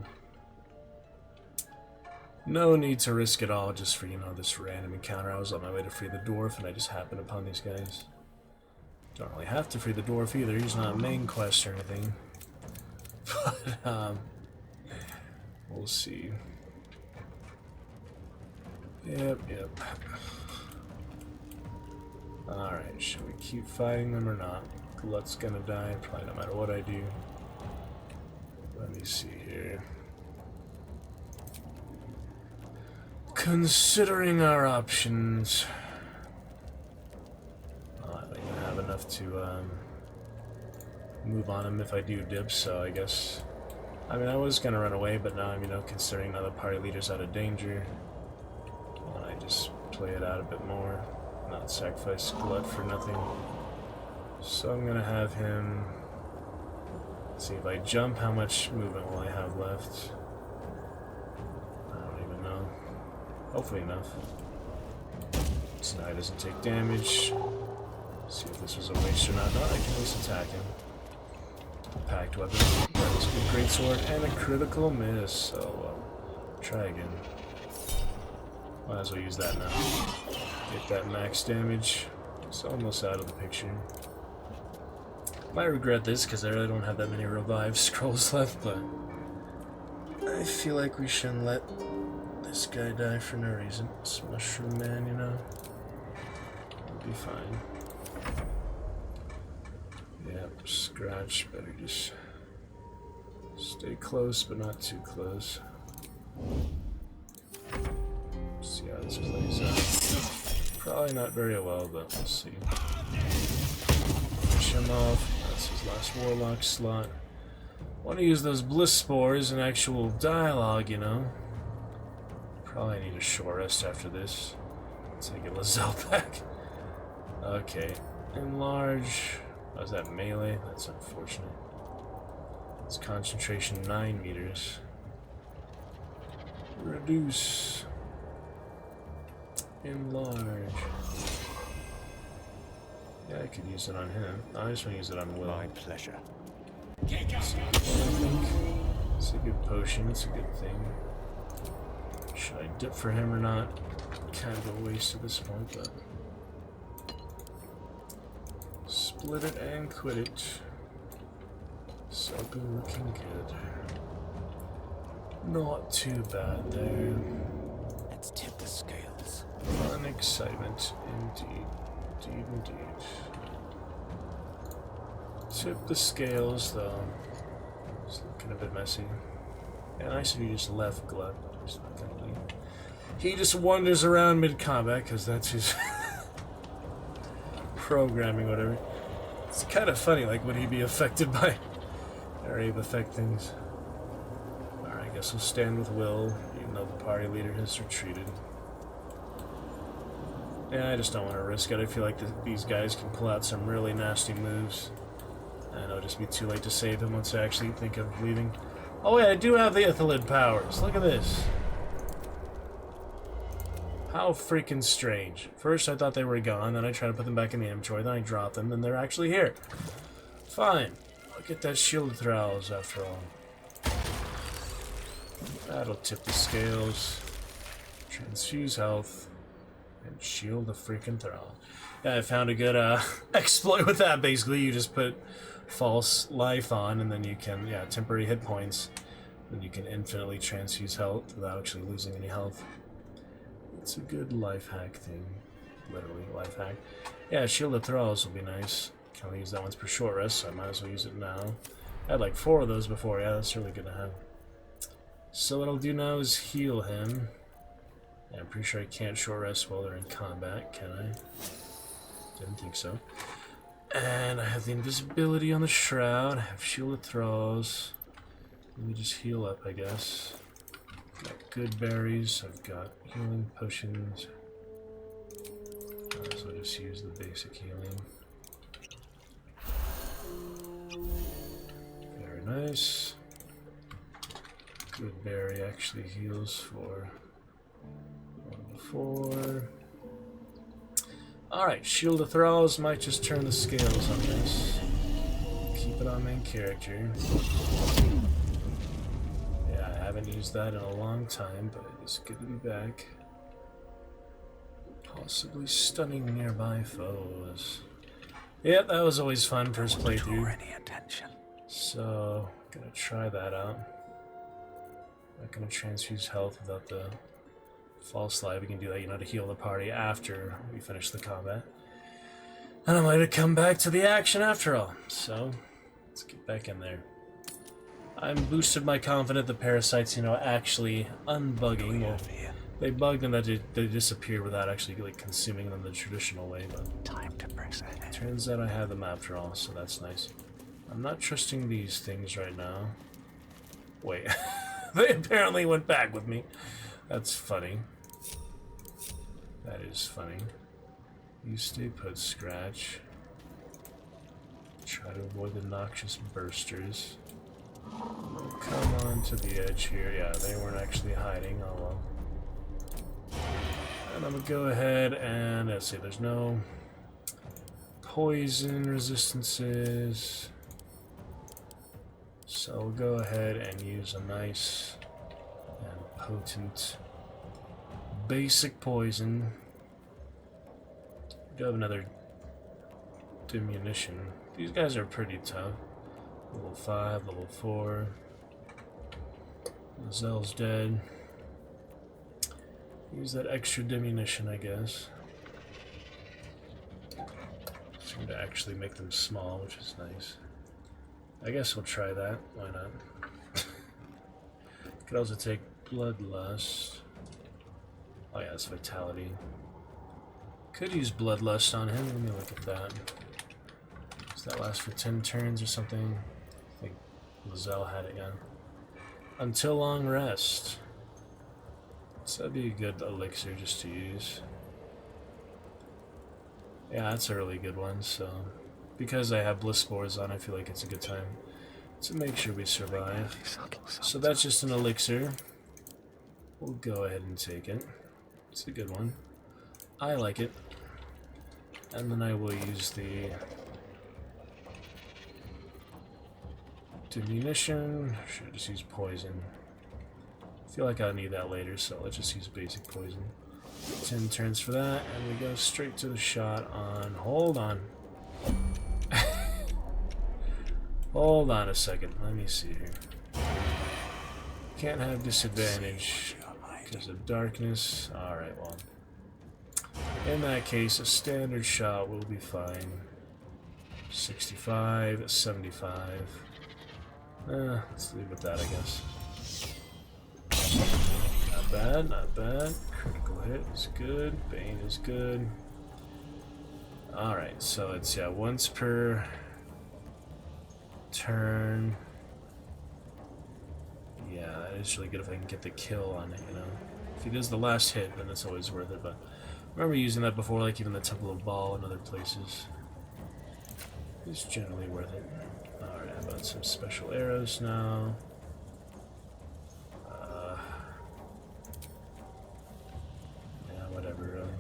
no need to risk it all just for, you know, this random encounter. I was on my way to free the dwarf, and I just happened upon these guys. Don't really have to free the dwarf either. He's not a main quest or anything. But we'll see. Yep. Alright, should we keep fighting them or not? Glut's gonna die, probably no matter what I do. Let me see here. Considering our options... I don't even have enough to move on him if I do dip, so I guess... I mean, I was gonna run away, but now, you know, considering now the party leader's out of danger, I just play it out a bit more. Not sacrifice Glut for nothing. So I'm gonna have him... Let's see, if I jump, how much movement will I have left? I don't even know. Hopefully enough. So now he doesn't take damage. See if this was a waste or not. No, I can at least attack him. Packed weapon. That was a good greatsword and a critical miss. So try again. Might as well use that now. Get that max damage. It's almost out of the picture. Might regret this because I really don't have that many revive scrolls left, but I feel like we shouldn't let this guy die for no reason. It's Mushroom Man, you know. It'll be fine. Yep, Scratch. Better just stay close, but not too close. See how this plays out. Probably not very well, but we'll see. Push him off. That's his last Warlock slot. Want to use those Bliss Spores in actual dialogue, you know. Probably need a short rest after this. Let's take a Lazellan back. Okay. Enlarge. Oh, is that melee? That's unfortunate. It's concentration 9 meters. Reduce. Enlarge. Yeah, I could use it on him. I just want to use it on Will. My pleasure. It's a good potion, it's a good thing. Should I dip for him or not? Kind of a waste at this point, but... Split it and quit it. Something looking good. Not too bad there. Let's tip the scales. Fun excitement, indeed. Indeed. Tip the scales, though. It's looking a bit messy. Yeah, nice if you just left Glut. He's not gonna leave. He just wanders around mid-combat, because that's his programming, whatever. It's kind of funny, like, would he be affected by area of effect things? Alright, I guess we'll stand with Will, even though the party leader has retreated. Yeah, I just don't want to risk it. I feel like these guys can pull out some really nasty moves. And it'll just be too late to save him once I actually think of leaving. Oh yeah, I do have the 𝖱𝖋𝖙 powers. Look at this. How freaking strange. First I thought they were gone, then I tried to put them back in the inventory, then I dropped them, then they're actually here. Fine. I'll get that shield 𝕱𝖋𝖋𝖙 after all. That'll tip the scales. Transfuse health. And shield the freaking 𝕱𝖋𝖋𝖙. Yeah, I found a good exploit with that, basically. You just put false life on, and then you can, yeah, temporary hit points. Then you can infinitely transfuse health without actually losing any health. It's a good life hack thing. Literally, life hack. Yeah, shield of 𝕱𝖋𝖋𝖙 will be nice. Can only use that once per short rest, so I might as well use it now. I had like 4 of those before, yeah, that's really good to have. So what I'll do now is heal him. Yeah, I'm pretty sure I can't short rest while they're in combat, can I? Didn't think so. And I have the invisibility on the shroud. I have shield of 𝕱𝖋𝖋𝖙. Let me just heal up, I guess. Got good berries. I've got healing potions. So I'll just use the basic healing. Very nice. Good berry actually heals for 1 to 4. Alright, shield of 𝕱𝖋𝖋𝖙 might just turn the scales on this. Keep it on main character. Yeah, I haven't used that in a long time, but it's good to be back. Possibly stunning nearby foes. Yeah, that was always fun, first playthrough. So, gonna try that out. Not gonna transfuse health without the false life. We can do that, you know, to heal the party after we finish the combat. And I might have come back to the action after all. So, let's get back in there. I'm boosted my confidence the parasites, you know, actually unbugging. Well, they bugged and that they disappeared without actually like consuming them the traditional way, but time to press ahead. Turns out I have them after all, so that's nice. I'm not trusting these things right now. Wait, they apparently went back with me. That's funny. That is funny. You stay put, Scratch. Try to avoid the noxious bursters. Come on to the edge here. Yeah, they weren't actually hiding. Oh well. And I'm gonna go ahead and let's see, there's no poison resistances. So we'll go ahead and use a nice and potent basic poison. We do have another diminution. These guys are pretty tough. Level 5, level 4. Zell's dead. Use that extra diminution, I guess. Seem to actually make them small, which is nice. I guess we'll try that. Why not? Could also take Bloodlust. Oh yeah, that's Vitality. Could use Bloodlust on him. Let me look at that. Does that last for 10 turns or something? I think Zell had it, yeah. Until long rest. So that'd be a good elixir just to use. Yeah, that's a really good one, so... Because I have Bliss Spores on, I feel like it's a good time to make sure we survive. So that's just an elixir. We'll go ahead and take it. It's a good one. I like it. And then I will use the diminution. Should just use poison. I feel like I'll need that later, so let's just use basic poison. 10 turns for that, and we go straight to the shot on... Hold on. Hold on a second. Let me see here. Can't have disadvantage because of darkness. Alright, well. In that case, a standard shot will be fine. 65, 75. Let's leave with that, I guess. Not bad, not bad. Critical hit is good. Bane is good. Alright, so it's, yeah, once per turn. Yeah, that is really good if I can get the kill on it, you know. If he does the last hit, then it's always worth it, but I remember using that before, like even the Temple of Baal and other places. It's generally worth it. Alright, how about some special arrows now? Yeah, whatever, really.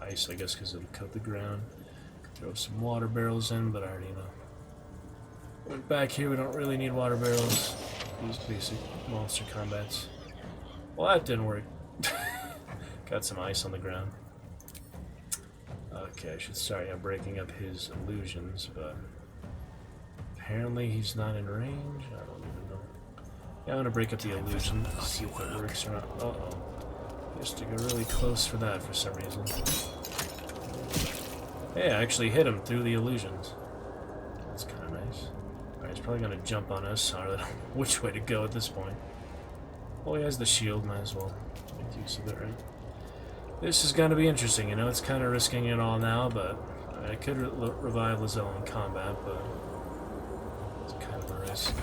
Ice, I guess, because it'll coat the ground. Could throw some water barrels in, but I already know. Back here, we don't really need water barrels. Use basic monster combats. Well, that didn't work. Got some ice on the ground. Okay, I should start breaking up his illusions, but apparently he's not in range. I don't even know. Yeah, I'm gonna break up the illusion, see if it works or not. Uh-oh. He has to go really close for that for some reason. Hey, I actually hit him through the illusions. That's kind of nice. Alright, he's probably gonna jump on us. I don't know which way to go at this point. Well, he has the shield, might as well make use of it, right? This is going to be interesting, you know, it's kind of risking it all now, but I could revive 𝕱𝖋𝖋𝖙 in combat, but it's kind of a risk.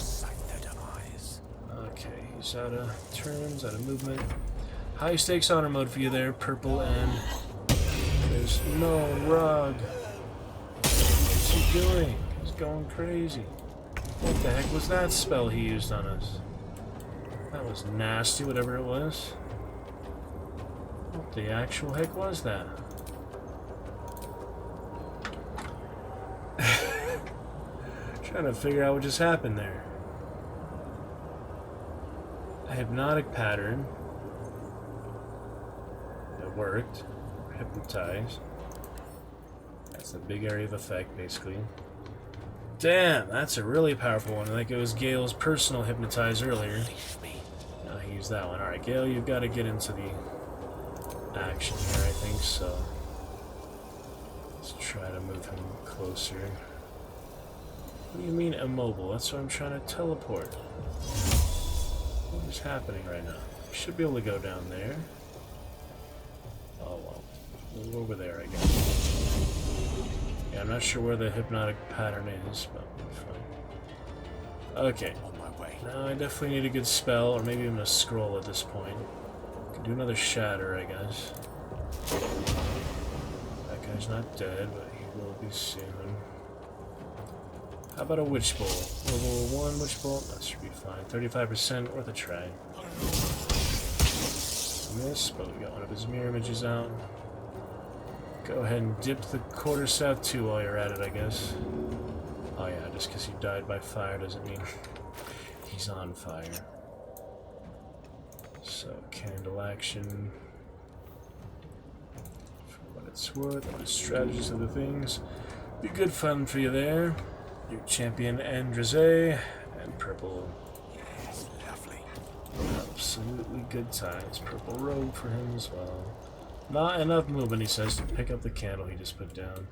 Okay, he's out of turns, out of movement. High stakes honor mode for you there, purple, and there's no rug. What's he doing? He's going crazy. What the heck was that spell he used on us? That was nasty, whatever it was. What the actual heck was that? Trying to figure out what just happened there. A hypnotic pattern. It worked. Hypnotize. That's a big area of effect, basically. Damn, that's a really powerful one. Like it was Gale's personal hypnotize earlier. Now he used that one. Alright, Gale, you've got to get into the action here, I think, so let's try to move him closer. What do you mean immobile? That's what I'm trying to teleport. What is happening right now? We should be able to go down there. Oh well. We'll go over there, I guess. Yeah, I'm not sure where the hypnotic pattern is, but fine. Okay. Now I definitely need a good spell, or maybe even a scroll at this point. Could do another shatter, I guess. That guy's not dead, but he will be soon. How about a Witch Bolt? Level 1 Witch Bolt? That should be fine. 35% worth a try. Miss, but we got one of his mirror images out. Go ahead and dip the quarterstaff too while you're at it, I guess. Oh yeah, just because he died by fire doesn't mean he's on fire. So, candle action. For what it's worth, the strategies of the things. Be good fun for you there. Your champion Andreze and purple. Yes, lovely. Absolutely good times. Purple robe for him as well. Not enough movement, he says, to pick up the candle he just put down.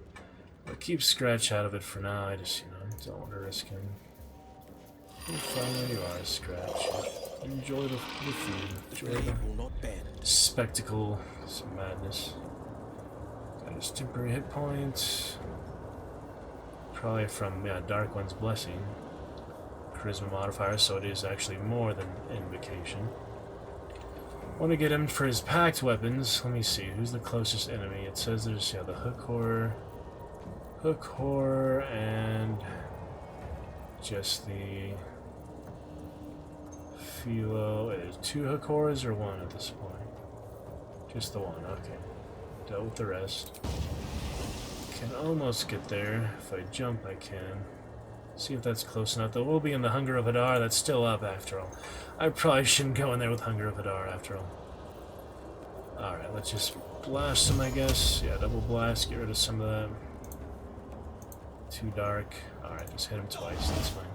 But keep Scratch out of it for now. I just, don't want to risk him. You're fine where you are, Scratch. Enjoy the food. Enjoy the spectacle. Some madness. Got his temporary hit points. Probably from, Dark One's Blessing. Charisma modifier, so it is actually more than Invocation. Want to get him for his packed weapons. Let me see, who's the closest enemy? It says there's, the Hook Horror, and just the Philo. Is 2 Hook Horrors or 1 at this point? Just the 1, okay. Dealt with the rest. can almost get there. If I jump, I can. See if that's close enough. Though we'll be in the Hunger of Hadar. That's still up after all. I probably shouldn't go in there with Hunger of Hadar after all. Alright, let's just blast him, I guess. Yeah, double blast. Get rid of some of that. Too dark. Alright, just hit him twice. That's fine.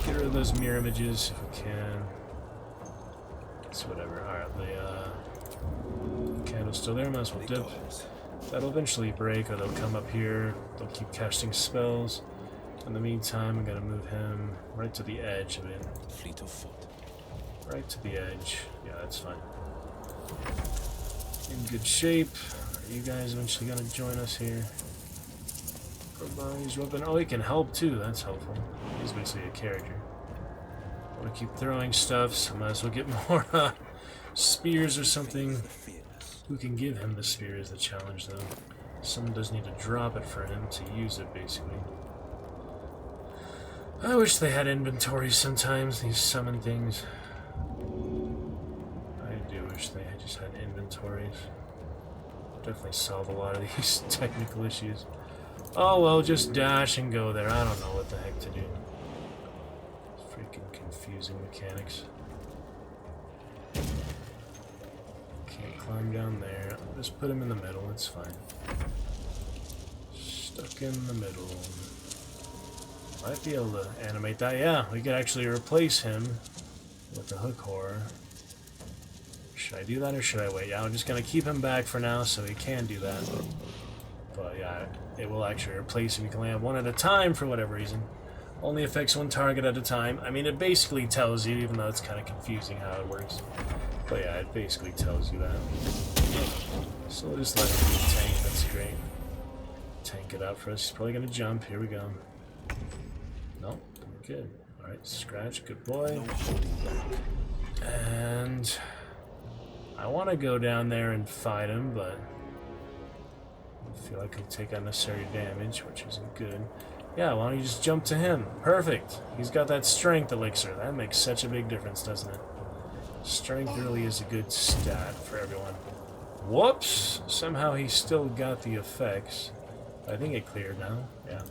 Get rid of those mirror images if we can. It's whatever. Alright, the candle's still there. Might as well dip. That'll eventually break, or they'll come up here. They'll keep casting spells. In the meantime, I'm gonna move him right to the edge of it. Fleet of foot. Right to the edge. Yeah, that's fine. In good shape. Are you guys eventually gonna join us here? He's weapon. Oh, he can help too. That's helpful. He's basically a character. I want to keep throwing stuff, so I might as well get more spears or something. Who can give him the spear is the challenge, though. Someone does need to drop it for him to use it, basically. I wish they had inventory sometimes, these summon things. I do wish they just had inventories. Definitely solve a lot of these technical issues. Oh well, just dash and go there. I don't know what the heck to do. It's freaking confusing mechanics. Can't climb down there. I'll just put him in the middle, it's fine. Stuck in the middle. Might be able to animate that. Yeah, we could actually replace him with the hook horror. Should I do that or should I wait? Yeah, I'm just gonna keep him back for now so he can do that. But yeah, it will actually replace him. You can only have one at a time for whatever reason. Only affects one target at a time. I mean, it basically tells you, even though it's kind of confusing how it works. But yeah, it basically tells you that. So we'll just let him be tank. That's great. Tank it out for us. He's probably going to jump. Here we go. Nope. Good. Alright, scratch. Good boy. And I want to go down there and fight him, but I feel like he'll take unnecessary damage, which isn't good. Yeah, why don't you just jump to him? Perfect! He's got that strength elixir. That makes such a big difference, doesn't it? Strength really is a good stat for everyone. Whoops! Somehow he still got the effects. I think it cleared now. Yeah.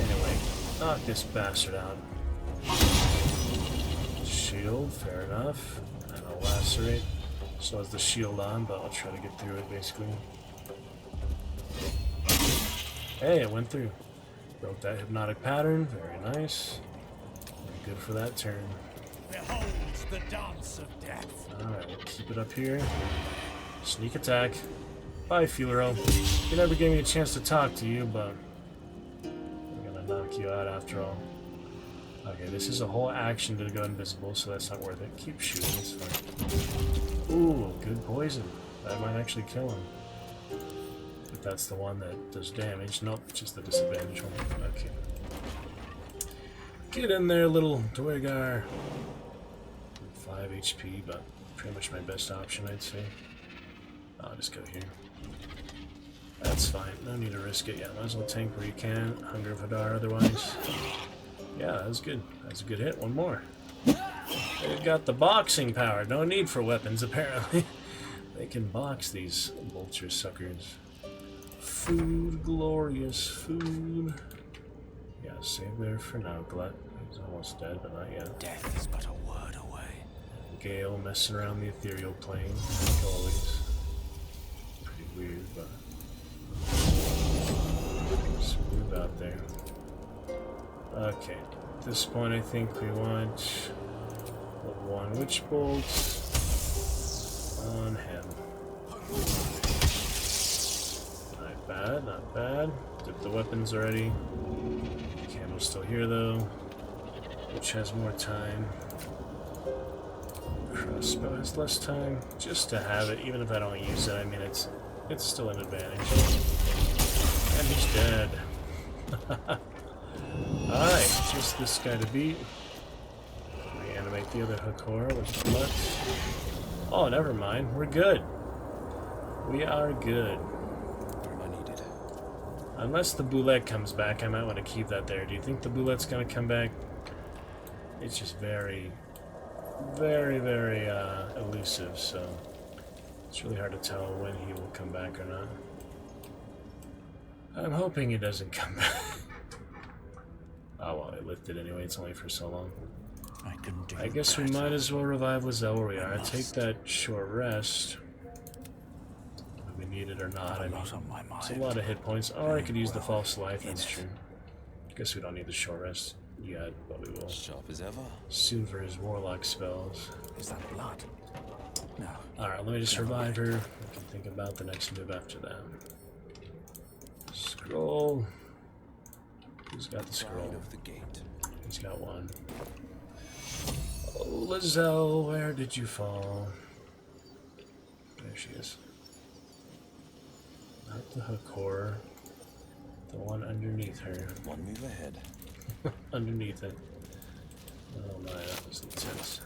Anyway, knock this bastard out. Shield, fair enough. And I'll lacerate. So has the shield on, but I'll try to get through it, basically. Hey, it went through. Broke that hypnotic pattern. Very nice. Very good for that turn. Behold the dance of death. Alright, we'll keep it up here. Sneak attack. Bye, 𝕱𝖋𝖋𝖙. You never gave me a chance to talk to you, but I'm gonna knock you out after all. Okay, this is a whole action to go invisible, so that's not worth it. Keep shooting, it's fine. Ooh, good poison. That might actually kill him. But that's the one that does damage. Nope, just the disadvantage one. Okay. Get in there, little 𝕱𝖋𝖋𝖙. 5 HP, but pretty much my best option, I'd say. I'll just go here. That's fine. No need to risk it. Yeah, might as well tank where you can. Hunger of Hadar otherwise. Yeah, that was good. That's a good hit. One more. They've got the boxing power. No need for weapons, apparently. They can box these vulture suckers. Food, glorious food. Yeah, save there for now, Glut. He's almost dead, but not yet. Death is but a word away. Gale messing around the ethereal plane, like always. Pretty weird, but just move out there. Okay, at this point I think we want level 1 witch bolts on him. Not bad, not bad. Dip the weapons already. Candle's still here though, which has more time. Crossbow has less time, just to have it, even if I don't use it. I mean, it's still an advantage. And he's dead. Alright, just this guy to beat. Reanimate the other hook horror with Glut. Oh, never mind. We're good. We are good. Unless the boulette comes back, I might want to keep that there. Do you think the boulette's going to come back? It's just very, very elusive, so it's really hard to tell when he will come back or not. I'm hoping he doesn't come back. Oh well, it lifted anyway, it's only for so long. I guess we might as well revive Lizelle where we are. Take that short rest. If we need it or not. I mean, it's a lot of hit points. Or I could use the false life, that's true. Guess we don't need the short rest yet, but we will. Sharp as ever. Soon for his warlock spells. Is that blood? No. Alright, let me just revive her. I can think about the next move after that. Scroll. Who's got the scroll? He's got one. Oh, Lizelle, where did you fall? There she is. Not the hook horror. The one underneath her. One move ahead. Underneath it. Oh my, that was intense.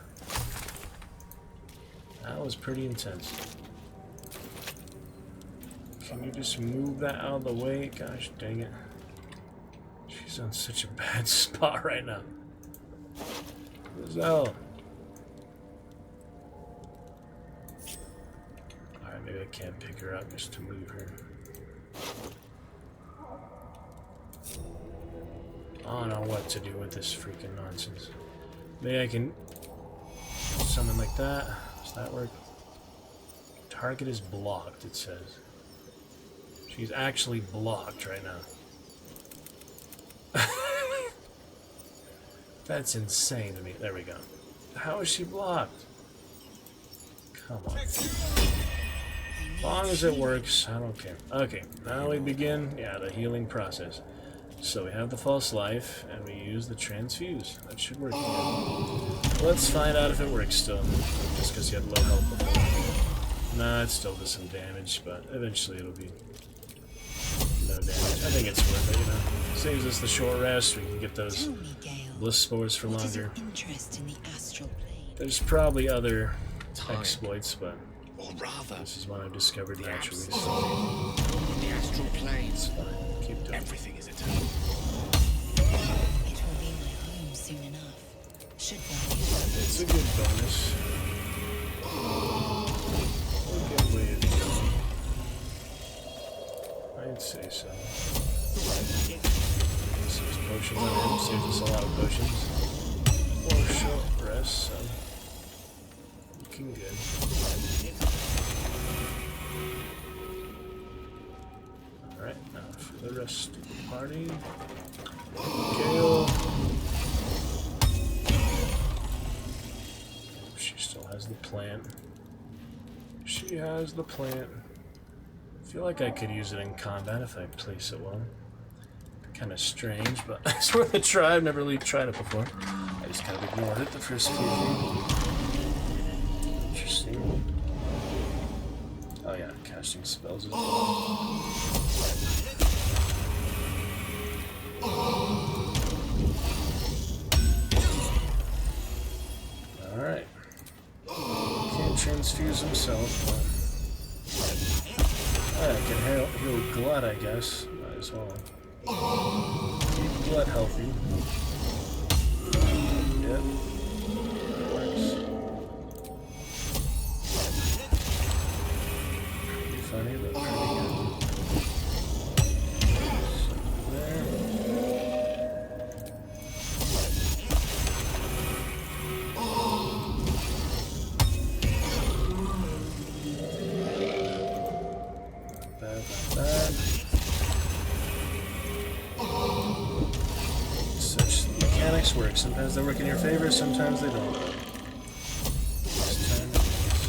That was pretty intense. Can you just move that out of the way? Gosh dang it. She's on such a bad spot right now. Lizelle. Alright, maybe I can't pick her up just to move her. I don't know what to do with this freaking nonsense. Maybe I can summon like that. Does that work? Target is blocked, it says. She's actually blocked right now. That's insane to me. There we go. How is she blocked? Come on. As long as it works, I don't care. Okay, now we begin, the healing process. So we have the false life, and we use the transfuse. That should work again. Let's find out if it works still. Just because you had low health before. Nah, it still does some damage, but eventually it'll be no damage. I think it's worth it, you know. Saves us the short rest, we can get those bliss spores for longer. There's probably other exploits, but this is one I've discovered naturally. So The astral planes. fine. Keep doing it. Everything is eternal. It will be my home soon enough. Should there It's a good bonus. We'll get waves. I'd say so. 6 potions on him, saves us a lot of potions. 4 short rests, so looking good. Alright, now for the rest of the party. Gale. She still has the plant. She has the plant. I feel like I could use it in combat if I place it well. Kind of strange, but it's worth a try. I've never really tried it before. I just kind of ignored it the first few things. Interesting. Oh yeah, casting spells as well. Alright. Can't transfuse himself, but I can heal Glut, I guess. Might as well. Keep Glut healthy. Yep. Works. Pretty funny, but pretty good. So there. Bad. Such mechanics work. Sometimes they work in your favor, sometimes they don't. This time it is.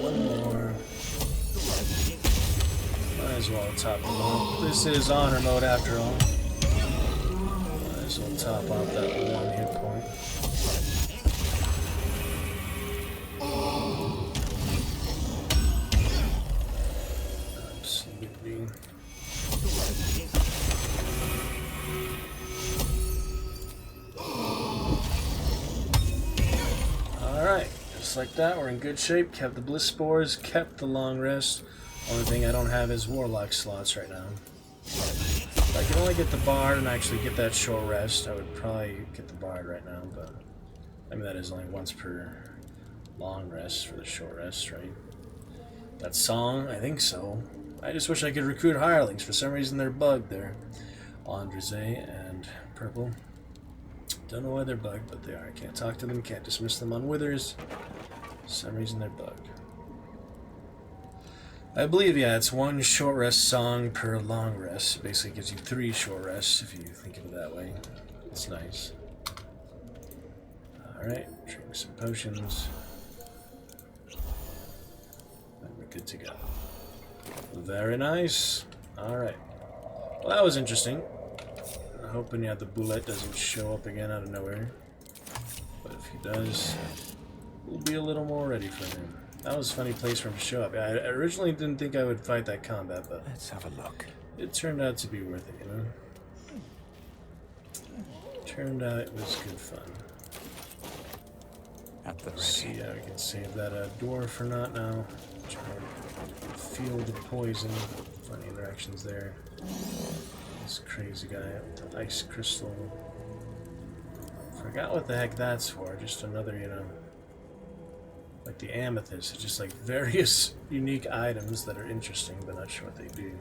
One more. Might as well top them off. This is honor mode after all. Might as well top off that 1 hit point. Absolutely. Alright, just like that, we're in good shape. Kept the bliss spores, kept the long rest. Only thing I don't have is warlock slots right now. If I can only get the bard and actually get that short rest, I would probably get the bard right now, but I mean that is only once per long rest for the short rest, right? That song? I think so. I just wish I could recruit hirelings. For some reason they're bugged there. Andreze and Purple. Don't know why they're bugged, but they are. I can't talk to them, can't dismiss them on withers. For some reason they're bugged. I believe, yeah, it's one short rest song per long rest. It basically gives you 3 short rests if you think of it that way. It's nice. Alright, drink some potions. And we're good to go. Very nice. Alright. Well, that was interesting. I'm hoping, yeah, the bullet doesn't show up again out of nowhere. But if he does, we'll be a little more ready for him. That was a funny place for him to show up. I originally didn't think I would fight that combat, but Let's have a look. it turned out to be worth it, you know? Turned out it was good fun. At the ready. See, yeah, we can save that door for not now. Try and feel the poison. Funny interactions there. This crazy guy with the ice crystal. Forgot what the heck that's for. Just another, you know, like the amethyst. It's just like various unique items that are interesting, but not sure what they do.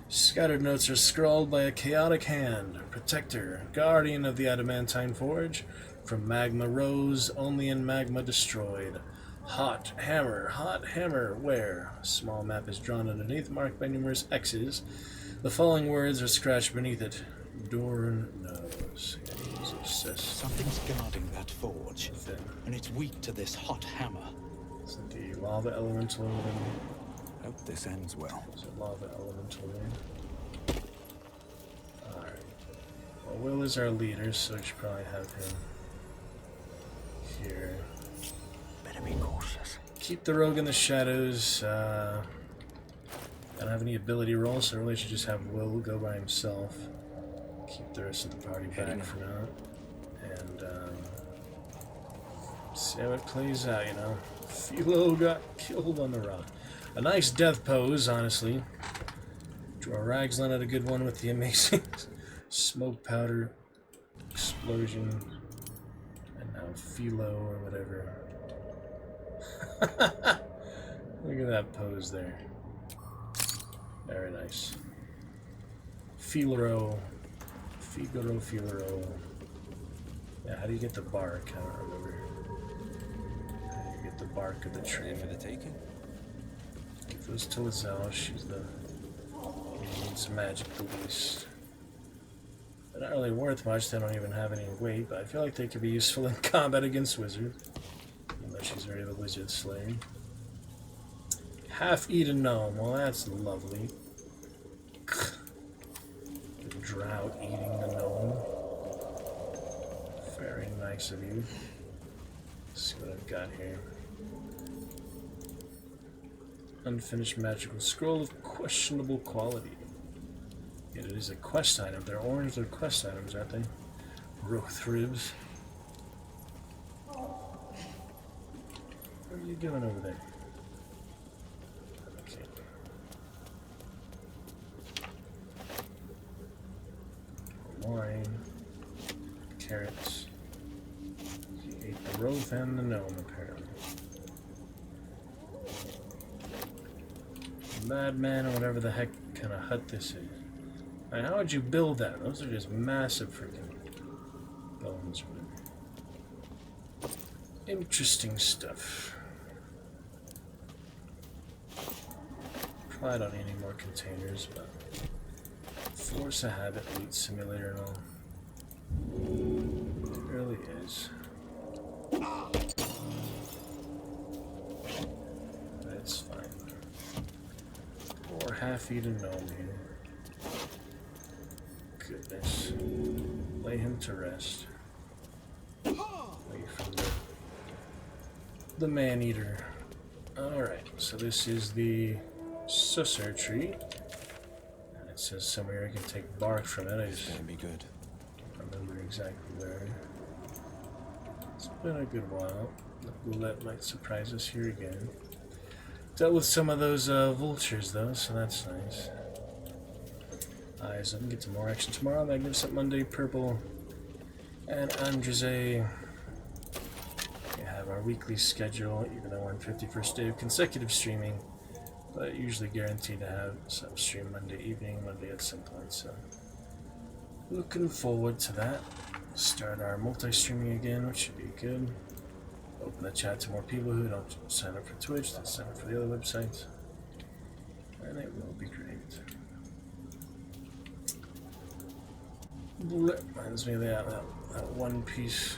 Scattered notes are scrawled by a chaotic hand. Protector, guardian of the adamantine forge. From magma rose, only in magma destroyed. Hot hammer, where? A small map is drawn underneath, marked by numerous X's. The following words are scratched beneath it. Doran knows. He's obsessed. Something's guarding that forge, and it's weak to this hot hammer. Is it the lava elemental over there? Hope this ends well. Is it lava elemental there? Alright. Well, Will is our leader, so we should probably have him here. Better be cautious. Keep the rogue in the shadows. I don't have any ability rolls, so I really should just have Will go by himself. Keep the rest of the party back for now. And see how it plays out, you know. Philo got killed on the rock. A nice death pose, honestly. 𝕱𝖋𝖋𝖙 had a good one with the amazing smoke powder explosion. And now Philo or whatever. Look at that pose there. Very nice. Figaro. Yeah, how do you get the bark? I don't remember. How do you get the bark of the tree? For the taking. Give those to Lazelle. She's the... needs magic the least. They're not really worth much. They don't even have any weight, but I feel like they could be useful in combat against wizards. Even though she's already the wizard slayer. Half-eaten gnome. Well, that's lovely. The drought eating the gnome. Very nice of you. Let's see what I've got here. Unfinished magical scroll of questionable quality. Yet it is a quest item. They're orange, they're quest items, aren't they? Growth ribs. What are you doing over there? Okay. Wine. Carrots. He ate the roth and the gnome, apparently. Madman, or whatever the heck kind of hut this is. Right, how would you build that? Those are just massive freaking bones. Interesting stuff. Probably don't need any more containers, but force a habit, loot simulator and all. It really is. That's fine. Or half-eaten gnome here. Goodness. Lay him to rest. Away from the man-eater. Alright, so this is the Susser tree. And it says somewhere I can take bark from it. I just That'd be good. don't remember exactly where. It's been a good while. The roulette might surprise us here again. Dealt with some of those vultures though, so that's nice. Eyes up and get some more action tomorrow. Magnificent Monday, purple. And Andreze. We have our weekly schedule, even though we're on 51st day of consecutive streaming. But usually guaranteed to have some stream Monday evening, Monday at some point. So looking forward to that. Start our multi-streaming again, which should be good. Open the chat to more people who don't sign up for Twitch, then sign up for the other websites. And it will be great. Bullet reminds me of that One Piece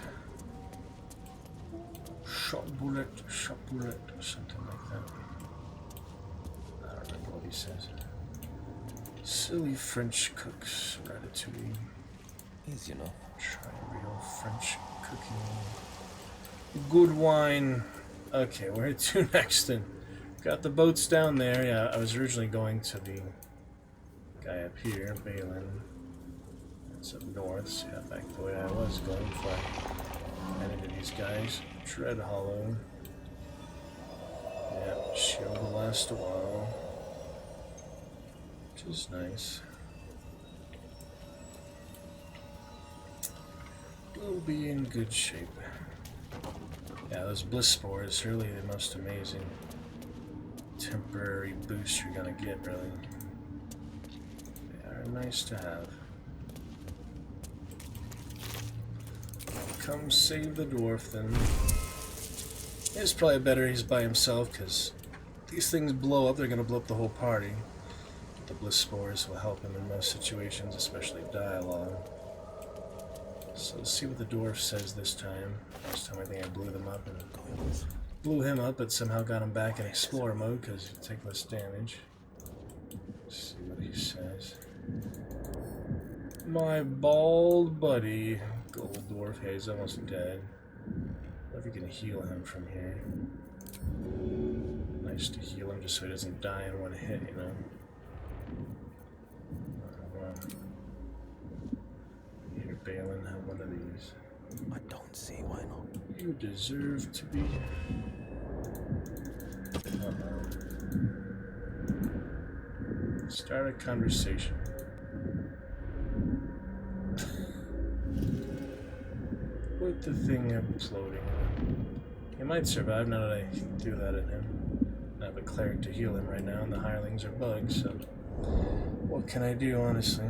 shot bullet, something like that. I don't remember what he says. Silly French cooks, ratatouille. Is, you know. Try real French cooking. Good wine. Okay, where to next then? Got the boats down there. Yeah, I was originally going to the guy up here, Balin. It's up north, so yeah, back the way I was going before I ran into these guys. Tread Hollow. Yeah, shield will last a while. Which is nice. We'll be in good shape. Yeah, those bliss spores are really the most amazing temporary boost you're gonna get, really. They are nice to have. Come save the dwarf then. It's probably better he's by himself, because these things blow up, they're gonna blow up the whole party. The bliss spores will help him in most situations, especially dialogue. So let's see what the dwarf says this time. Last time I think I blew them up and blew him up, but somehow got him back in explorer mode because you take less damage. Let's see what he says. My bald buddy, gold dwarf. Hey, he's almost dead. What if you can heal him from here? Nice to heal him just so he doesn't die in one hit, you know. Here, Balin, have one of these. I don't see why not. You deserve to be. Start a conversation. With the thing imploding. He might survive now that I do that at him. I have a cleric to heal him right now, and the hirelings are bugs, so what can I do, honestly?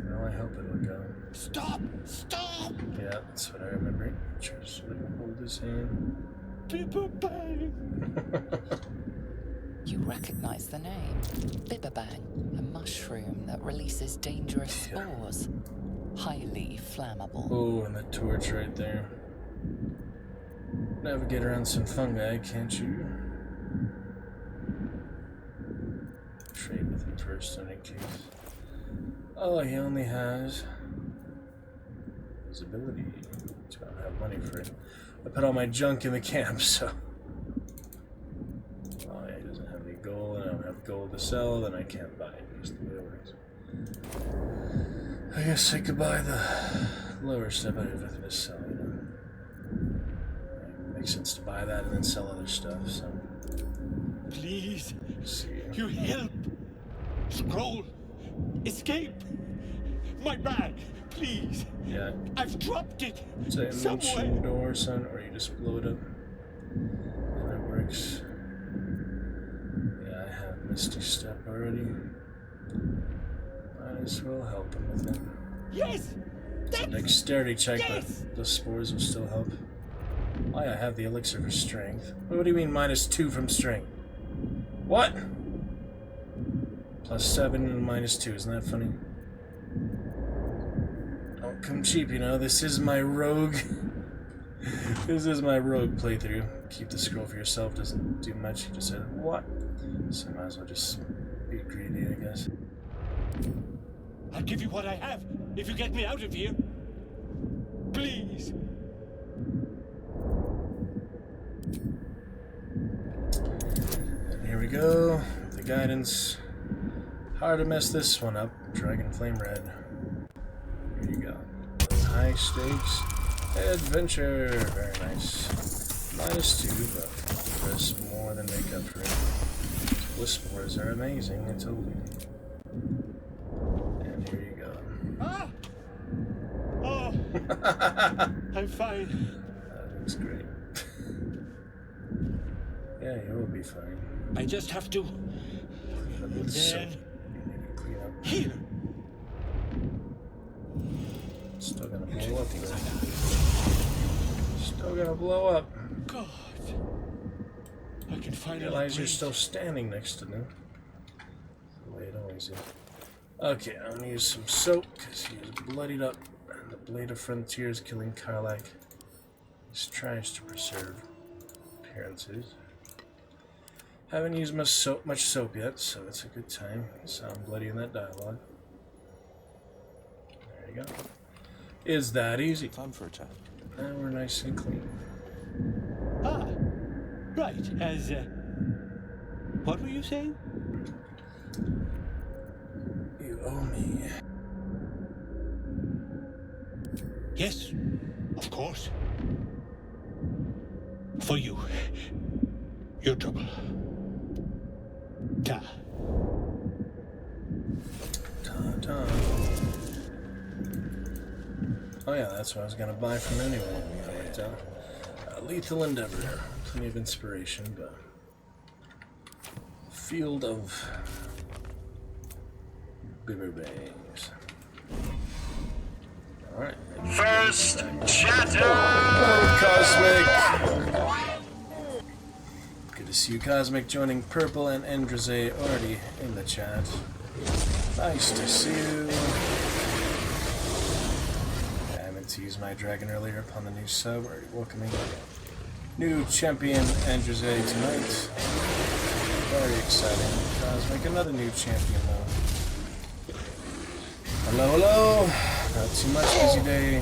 Well, I hope it'll go. Stop! Stop! Yeah, that's what I remember. Just hold his hand. Bibberbang! You recognize the name. Bibberbang, a mushroom that releases dangerous spores. Highly flammable. Oh, and the torch right there. Navigate around some fungi, can't you? Trade with him first in any case. Oh, he only has his ability. So I don't have money for it. I put all my junk in the camp, so. Oh, yeah, he doesn't have any gold, and I don't have gold to sell, then I can't buy it. That's the way it works. I guess I could buy the lower stuff. I have nothing to sell, you know. It makes sense to buy that and then sell other stuff, so. Please, See. you help! Scroll! Escape! My bag, please! Yeah. I've dropped it! It's a somewhere! mention door, son, or you just blow it up. And it works. Yeah, I have Misty Step already. Might as well help him with it. Yes! It's a dexterity check, but the spores will still help. Oh, yeah, I have the elixir for strength. What do you mean -2 from strength? What? +7 and -2, isn't that funny? Don't come cheap, you know. This is my rogue. This is my rogue playthrough. Keep the scroll for yourself doesn't do much. You just said, what? So might as well just be greedy, I guess. I'll give you what I have if you get me out of here. Please. And here we go. The guidance. Hard to mess this one up. Dragon Flame Red. Here you go. High stakes. Adventure. Very nice. -2, but does more than make up for it. Whispers are amazing, I told you. And here you go. Ah! Oh! I'm fine. That looks great. Yeah, you'll be fine. I just have to. Clean up with soap. You need to clean up. Here! Still gonna blow up, though. Still gonna blow up. God. I can finally Realize you're breathe. still standing next to me. The way it always is. Okay, I'm gonna use some soap because he is bloodied up, and the blade of frontier is killing 𝕱𝖋𝖙. He tries to preserve appearances. Haven't used much soap yet, so it's a good time. Sound bloody in that dialogue. There you go. Is that easy? Time for a chat. Now we're nice and clean. Ah! Right, as, what were you saying? You owe me. Yes, of course. For you. Your trouble. Ta. Ta-ta. Oh yeah, that's what I was gonna buy from anyone. Right down. Lethal Endeavor. Plenty of inspiration, but field of bibber bangs. Alright. First chatter! Oh, Cosmic! Good to see you, Cosmic, joining Purple and Andreze already in the chat. Nice to see you. I meant to use my dragon earlier upon the new sub. Already welcoming new champion Andreze tonight. Very exciting. Cosmic, another new champion though. Hello, hello! Not too much, busy day.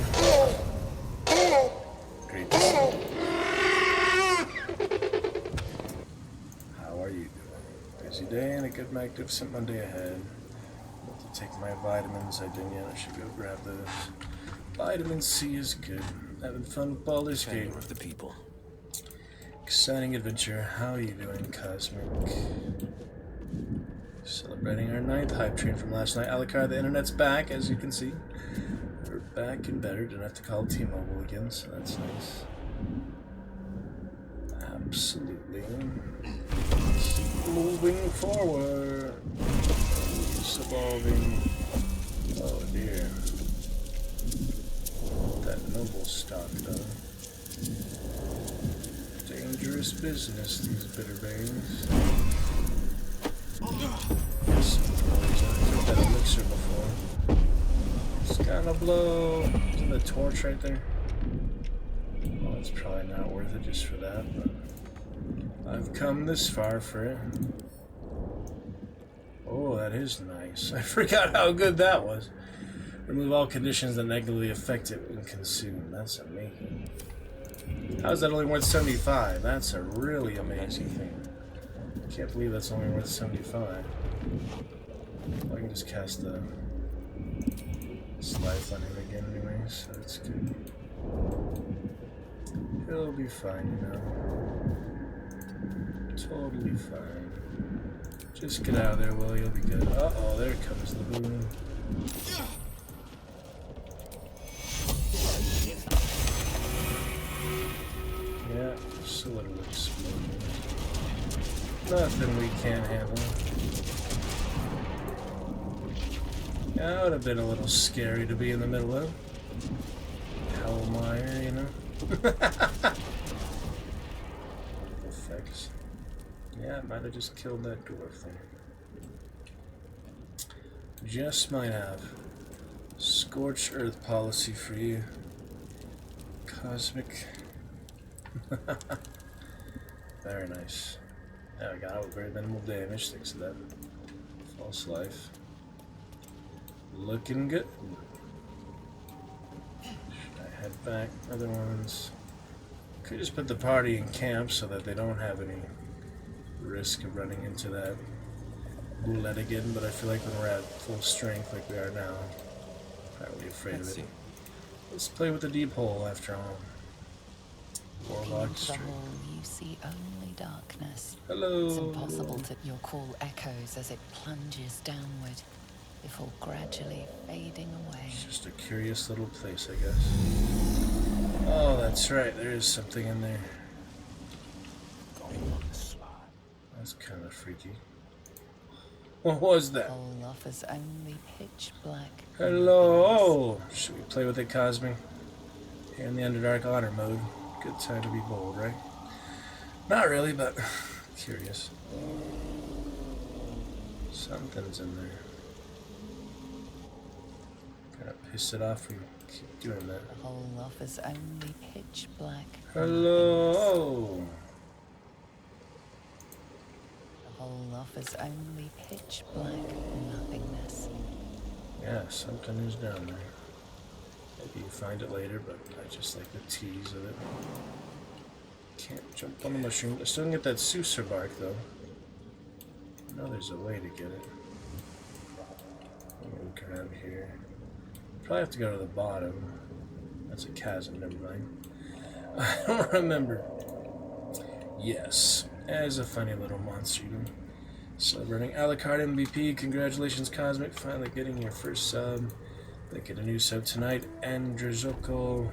Great to see you. How are you doing? Busy day and a good magnificent Monday ahead. About to take my vitamins. I didn't yet. I should go grab those. Vitamin C is good. Having fun with Baldur's Gate. Of the people. Exciting adventure. How are you doing, Cosmic? Celebrating our 9th hype train from last night. Alucard, the internet's back, as you can see. We're back and better. Didn't have to call T-Mobile again, so that's nice. Absolutely. Keep moving forward. Keeps evolving. Oh dear. That noble stock, though. Dangerous business, these bitter veins. Yes, I've took that elixir before. It's gonna blow. Isn't the torch right there? Well, it's probably not worth it just for that, but I've come this far for it. Oh, that is nice. I forgot how good that was. Remove all conditions that negatively affect it when consumed. That's amazing. How's that only worth 75? That's a really amazing thing. Can't believe that's only worth 75. Well, I can just cast the slice on him again anyway, so that's good. He'll be fine, you know. Totally fine. Just get out of there, Will. You'll be good. Uh-oh, there comes the boom. Yeah, just a little explosion. Nothing we can't handle. Yeah, that would have been a little scary to be in the middle of. Hellmire, you know? Effects. Yeah, it might have just killed that dwarf thing. Just might have. Scorched earth policy for you. Cosmic. Very nice. Yeah, I got it with very minimal damage thanks to that false life. Looking good. Should I head back? Other ones. Could just put the party in camp so that they don't have any risk of running into that bullet again, but I feel like when we're at full strength like we are now, I'm not really afraid of it. Let's play with the deep hole after all. Looking Warlock into the Street. hall, you see only darkness. Hello. It's impossible that your call echoes as it plunges downward, before gradually fading away. It's just a curious little place, I guess. Oh, that's right. There is something in there. That's kind of freaky. What was that? The hole offers only pitch black. Hello! Should we play with it, Cosmic? Here in the Underdark Honor mode. Good time to be bold, right? Not really, but curious. Something's in there. Gotta piss it off and keep doing that. The hole offers only pitch black. Hello! The hole offers only pitch black nothingness. Yeah, something is down there. Maybe you find it later, but I just like the tease of it. Can't jump on the mushroom. I still don't get that Sousa bark, though. I know there's a way to get it. Let me look around here. Probably have to go to the bottom. That's a chasm, never mind. I don't remember. Yes, as a funny little monster. Celebrating Alucard MVP. Congratulations, Cosmic. Finally getting your first sub. They get a new sub tonight. Andreze.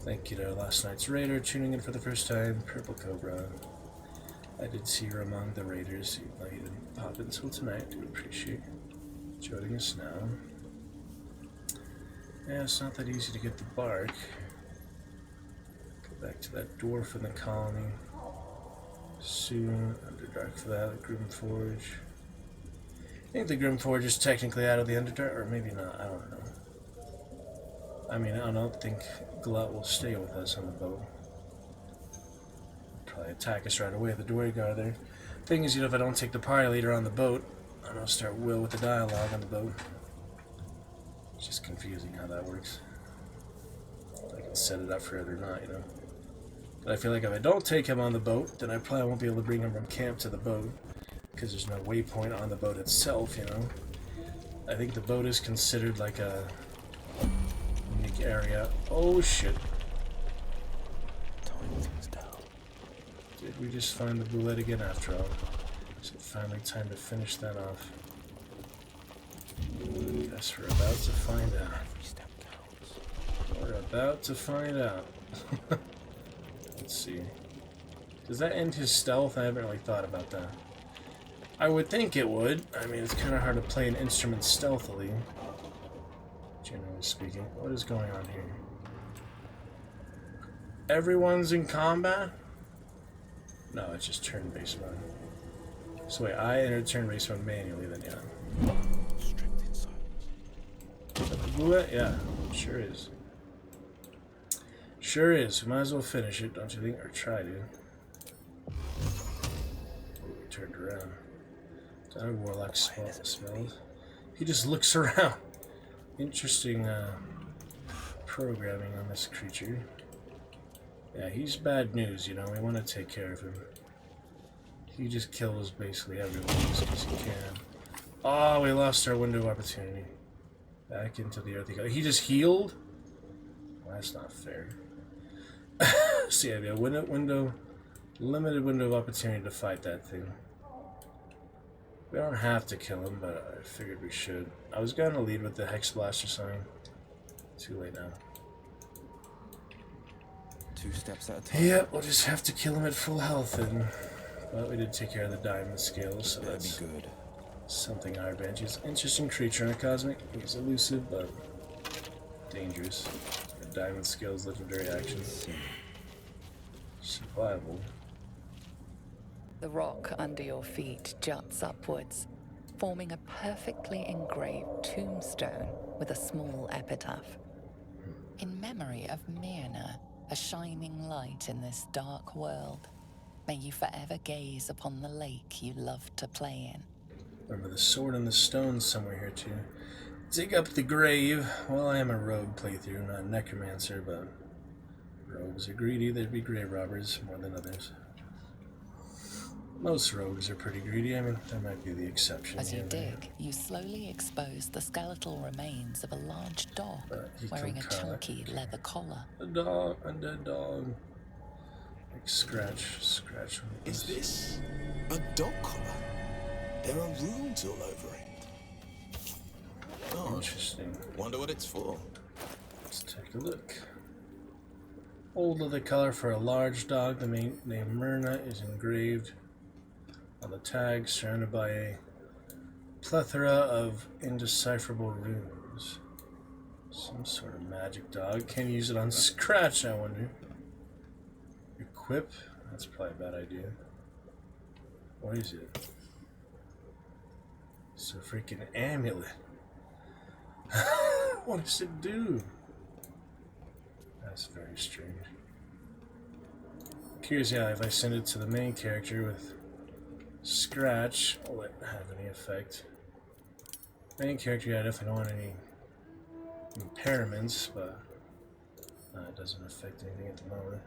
Thank you to last night's raider tuning in for the first time. Purple Cobra. I did see you among the raiders. You didn't pop until tonight. Do appreciate joining us now. Yeah, it's not that easy to get the bark. Go back to that dwarf in the colony. Soon, Underdark for that, Grimforge. I think the Grimforge is technically out of the Underdark, or maybe not, I don't know. I mean, I don't think Glut will stay with us on the boat. Probably attack us right away, the Dwargar there. Thing is, if I don't take the party leader on the boat, I don't start Will with the dialogue on the boat. It's just confusing how that works. I can set it up for it or not, But I feel like if I don't take him on the boat, then I probably won't be able to bring him from camp to the boat, because there's no waypoint on the boat itself, I think the boat is considered like a unique area. Oh shit. Did we just find the bullet again after all? Is it finally time to finish that off? Guess we're about to find out. We're about to find out. Let's see. Does that end his stealth? I haven't really thought about that. I would think it would. I mean, it's kind of hard to play an instrument stealthily, generally speaking. What is going on here? Everyone's in combat? No, it's just turn-based mode. So wait, I entered turn-based mode manually then, yeah. Is that the bullet? Yeah, sure is. Sure is. We might as well finish it, don't you think? Or try to. Oh, we turned around. That warlock smelled. He just looks around. Interesting programming on this creature. Yeah, he's bad news, We want to take care of him. He just kills basically everyone just because he can. Oh, we lost our window of opportunity. Back into the earth he goes. He just healed? Well, that's not fair. So yeah, we have limited window of opportunity to fight that thing. We don't have to kill him, but I figured we should. I was going to lead with the Hex Blaster sign. Too late now. 2 steps at a time. Yep, we'll just have to kill him at full health, but we did take care of the diamond scales, so that's good. Something our advantage. Interesting creature in a cosmic. He's elusive, but dangerous. The diamond scales, legendary actions. Survival. The rock under your feet juts upwards, forming a perfectly engraved tombstone with a small epitaph. In memory of Myrna, a shining light in this dark world, may you forever gaze upon the lake you loved to play in. Remember the sword and the stone somewhere here too. Dig up the grave. Well, I am a rogue playthrough, not a necromancer, but rogues are greedy. They'd be grave robbers more than others. Most rogues are pretty greedy. I mean, that might be the exception. As you dig, you slowly expose the skeletal remains of a large dog wearing a chunky leather collar. A dog, a dead dog. Like scratch. Is this a dog collar? There are runes all over it. Oh, Interesting. wonder what it's for. Let's take a look. Old leather collar for a large dog. The name Myrna is engraved on the tag, surrounded by a plethora of indecipherable runes. Some sort of magic dog. Can you use it on scratch, I wonder? Equip? That's probably a bad idea. What is it? It's a freaking amulet. What does it do? That's very strange. Curious, yeah, if I send it to the main character with scratch, will it have any effect? Main character, yeah, I definitely don't want any impairments, but it doesn't affect anything at the moment.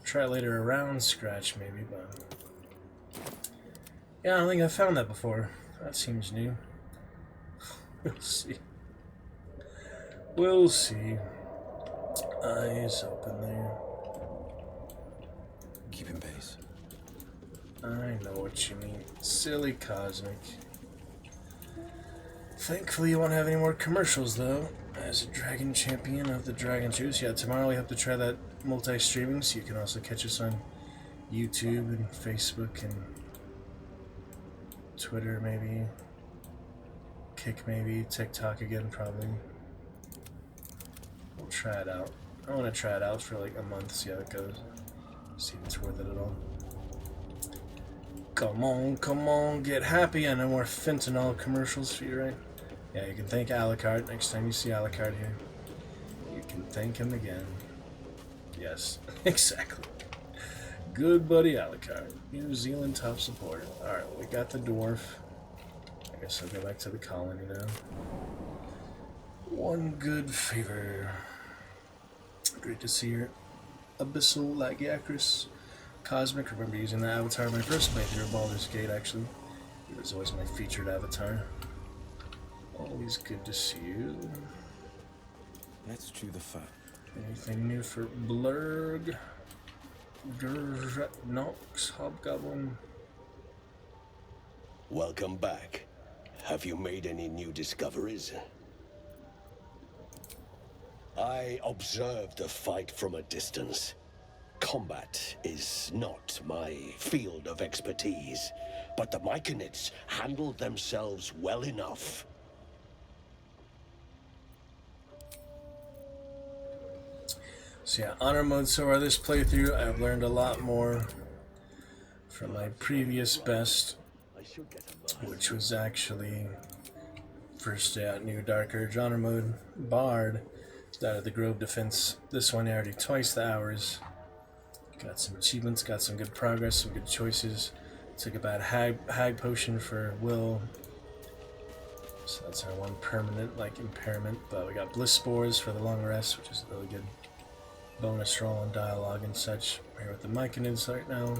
Try it later around scratch, maybe, but yeah, I don't think I've found that before. That seems new. We'll see. We'll see. Eyes open there. Keeping pace. I know what you mean. Silly Cosmic. Thankfully, you won't have any more commercials, though. As a Dragon Champion of the Dragon Juice. Yeah, tomorrow we have to try that multi-streaming, so you can also catch us on YouTube and Facebook and Twitter, maybe. Kick, maybe. TikTok again, probably. We'll try it out. I want to try it out for like a month, see how it goes. See if it's worth it at all. Come on, get happy. I know more fentanyl commercials for you, right? Yeah, you can thank Alucard next time you see Alucard here. You can thank him again. Yes, exactly. Good buddy Alucard. New Zealand top supporter. Alright, well, we got the dwarf. I guess I'll go back to the colony now. One good favor. Great to see her. 𝕱𝖋𝖙𝖞𝖋𝖙 Cosmic. Remember using that avatar in my first playthrough of Baldur's Gate, actually. It was always my featured avatar. Always good to see you. Let's chew the fat. Anything new for Blurg? Nox Hobgoblin? Welcome back. Have you made any new discoveries? I observed the fight from a distance. Combat is not my field of expertise, but the Myconids handled themselves well enough. So yeah, honor mode so far this playthrough, I've learned a lot more from my previous best, which was actually first day out, new Dark Urge honor mode, Bard, out of the Grove Defense. This one already twice the hours. Got some achievements, got some good progress, some good choices. Took a bad hag potion for Will. So that's our one permanent impairment. But we got bliss spores for the long rest, which is a really good bonus roll on dialogue and such. We're here with the Myconids right now,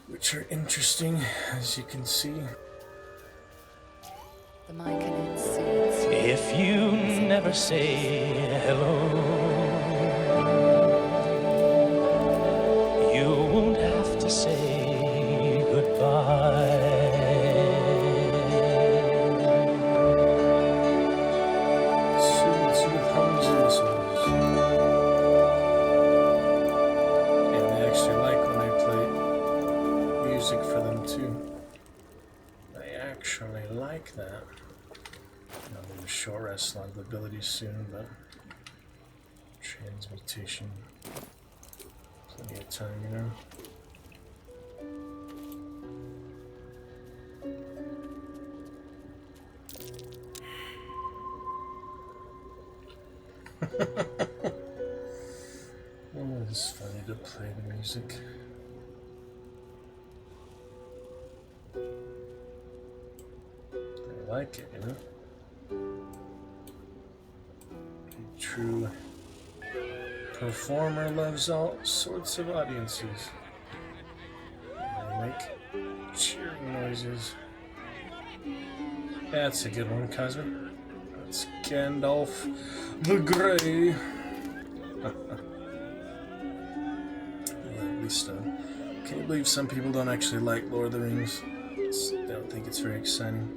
which are interesting, as you can see. The Myconids seeds. If you never say hello, you won't have to say goodbye. Sooth hums and whistles. And they actually like when I play music for them too. They actually like that. I'll need a short rest log of abilities soon, but transmutation. Plenty of time, you know. Oh, it's funny to play the music. I like it, you know? A true performer loves all sorts of audiences. They make cheering noises. That's a good one, Cosmic. That's Gandalf the Grey. stuff. Can you believe some people don't actually like Lord of the Rings? They don't think it's very exciting.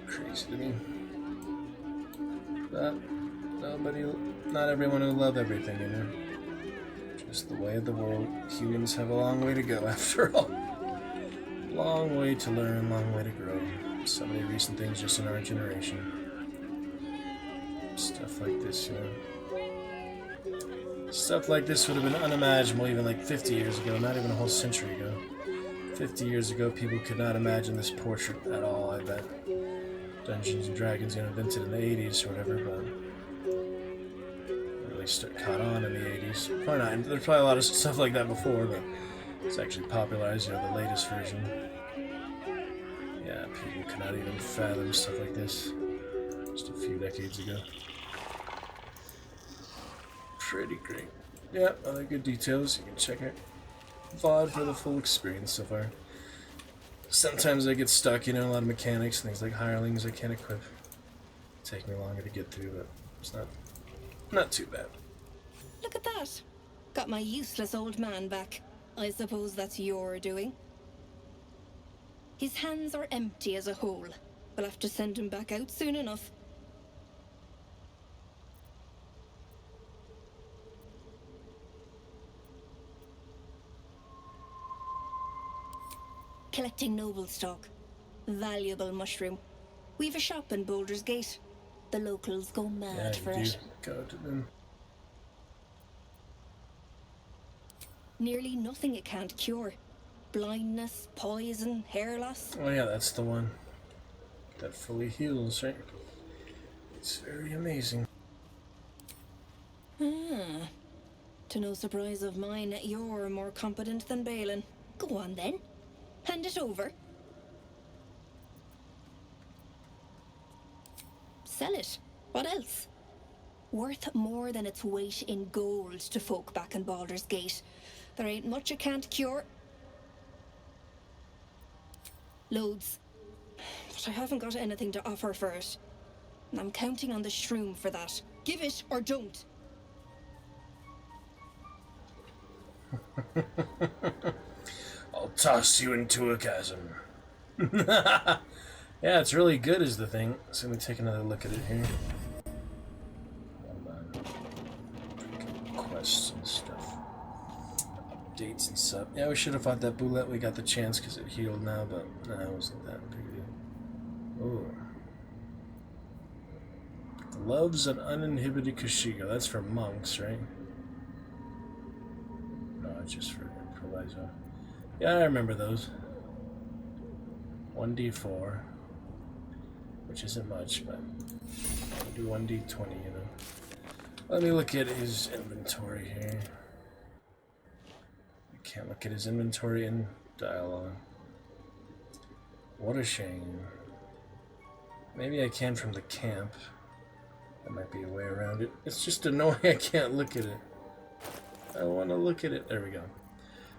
Crazy to me. But not everyone will love everything, you know. Just the way of the world. Humans have a long way to go, after all. Long way to learn, long way to grow. So many recent things just in our generation. Stuff like this, you know. Stuff like this would have been unimaginable even like 50 years ago, not even a whole century ago. 50 years ago, people could not imagine this portrait at all, I bet. Dungeons and Dragons, you know, invented in the 80s or whatever, but really caught on in the 80s. Probably not. There's probably a lot of stuff like that before, but it's actually popularized, you know, the latest version. Yeah, people could not even fathom stuff like this just a few decades ago. Pretty great. Yeah, other good details. You can check it. VOD for the full experience so far. Sometimes I get stuck, you know, a lot of mechanics, things like hirelings I can't equip. Take me longer to get through, but it's not too bad. Look at that. Got my useless old man back. I suppose that's your doing. His hands are empty as a whole. We'll have to send him back out soon enough. Collecting noble stock. Valuable mushroom. We've a shop in Baldur's Gate. The locals go mad for it. Go to them. Nearly nothing it can't cure. Blindness, poison, hair loss. Oh yeah, that's the one. That fully heals, right? It's very amazing. Ah. To no surprise of mine, you're more competent than Balin. Go on then. Hand it over. Sell it. What else? Worth more than its weight in gold to folk back in Baldur's Gate. There ain't much it can't cure. Loads. But I haven't got anything to offer for it. And I'm counting on the shroom for that. Give it or don't. I'll toss you into a chasm. Yeah, it's really good is the thing. So let me take another look at it here. Hold on. Quests and stuff. Updates and stuff. Yeah, we should have fought that bullet. We got the chance because it healed now, but no, it wasn't that big a deal. Ooh. Gloves and uninhibited Kashigo. That's for monks, right? No, it's just for improviso. Yeah, I remember those. 1d4, which isn't much, but I'll do 1d20, you know. Let me look at his inventory here. I can't look at his inventory in dialogue. What a shame. Maybe I can from the camp. There might be a way around it. It's just annoying I can't look at it. I want to look at it. There we go.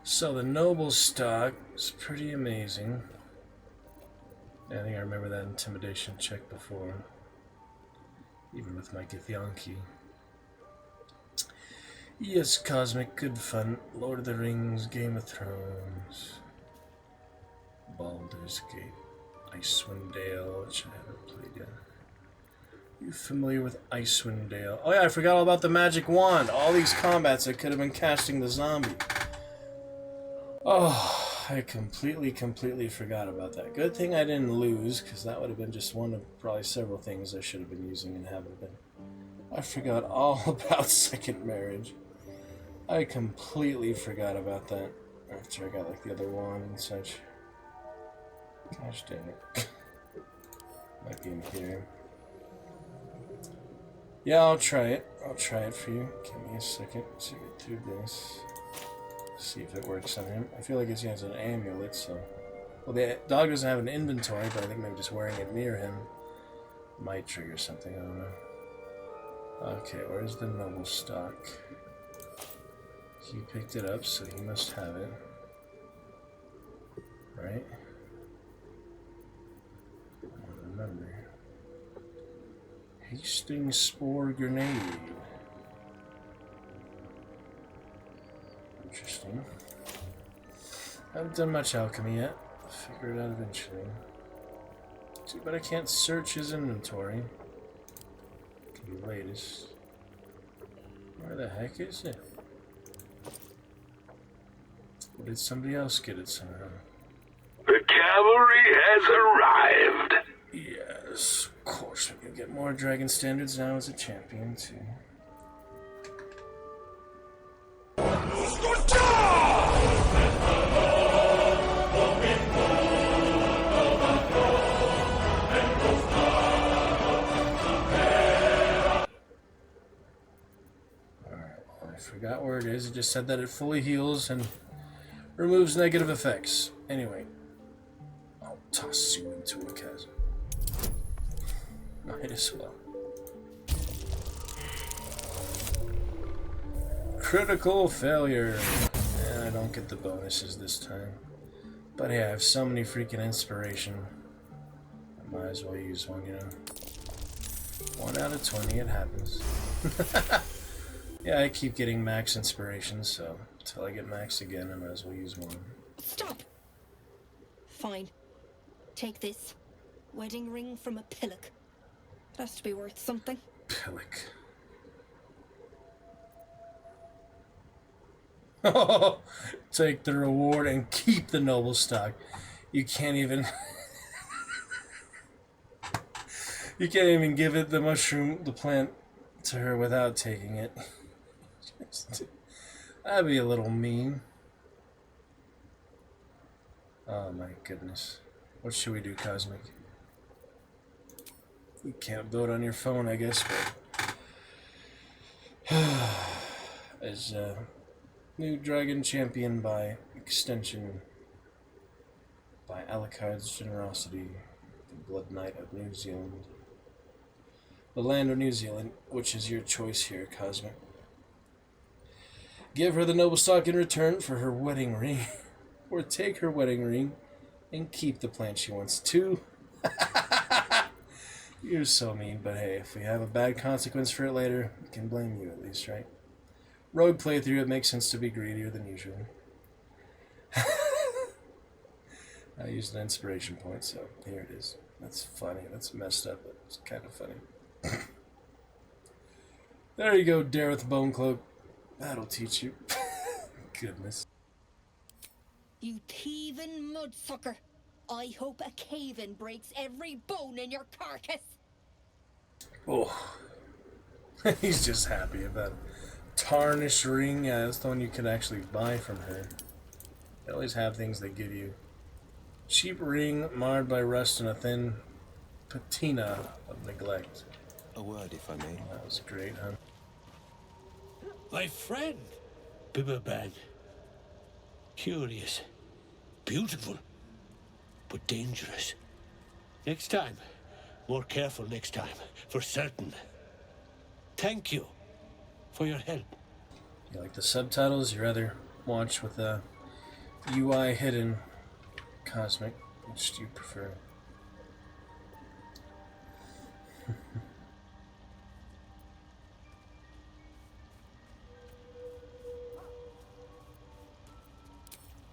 So the noble stock is pretty amazing. I think I remember that intimidation check before. Even with my 𝕱𝖋𝖙𝖞𝖋𝖙. Yes, cosmic, good fun. Lord of the Rings, Game of Thrones. Baldur's Gate. Icewind Dale, which I haven't played yet. You familiar with Icewind Dale? Oh yeah, I forgot all about the magic wand. All these combats I could have been casting the zombie. Oh, I completely forgot about that. Good thing I didn't lose, because that would have been just one of probably several things I should have been using and haven't been. I forgot all about second marriage. I completely forgot about that after I got like the other wand and such. Gosh dang it. Might be in here. Yeah, I'll try it. I'll try it for you. Give me a second to get through this. See if it works on him. I feel like he has an amulet, so... Well, the dog doesn't have an inventory, but I think maybe just wearing it near him might trigger something, I don't know. Okay, where's the noble stock? He picked it up, so he must have it. Right? I don't remember. Hasting Spore Grenade. Interesting. I haven't done much alchemy yet. I'll figure it out eventually. Too bad I can't search his inventory. Can be latest. Where the heck is it? Or did somebody else get it somehow? The cavalry has arrived. Yes, of course. We can get more dragon standards now as a champion too. I forgot where it is. It just said that it fully heals and removes negative effects. Anyway, I'll toss you into a chasm. Might as well. Critical failure. And I don't get the bonuses this time. But hey, I have so many freaking inspiration. I might as well use one, you know. 1 out of 20, it happens. Yeah, I keep getting max inspiration, so until I get max again, I might as well use one. Stop! Fine. Take this. Wedding ring from a 𝖱𝖋𝖙. It has to be worth something. 𝖱𝖋𝖙. Oh, take the reward and keep the noble stock. You can't even... you can't even give it the mushroom, the plant, to her without taking it. That'd be a little mean. Oh my goodness. What should we do, Cosmic? You can't vote on your phone, I guess, but... as new dragon champion by extension by Alucard's generosity, the Blood Knight of New Zealand. The land of New Zealand, which is your choice here, Cosmic. Give her the noble stock in return for her wedding ring, or take her wedding ring and keep the plant she wants too. You're so mean, but hey, if we have a bad consequence for it later, we can blame you at least, right? Rogue playthrough, it makes sense to be greedier than usual. I used an inspiration point, so here it is. That's funny. That's messed up, but it's kind of funny. There you go, Dareth Bonecloak. That'll teach you. Goodness. You thieving mudsucker. I hope a cave-in breaks every bone in your carcass. Oh. He's just happy about it. Tarnished ring. Yeah, that's the one you can actually buy from her. They always have things that give you. Cheap ring marred by rust and a thin patina of neglect. A word, if I may. That was great, huh? My friend, Bibberban. Curious, beautiful, but dangerous. Next time. More careful next time, for certain. Thank you for your help. You like the subtitles? You rather watch with the UI hidden, Cosmic? Which do you prefer?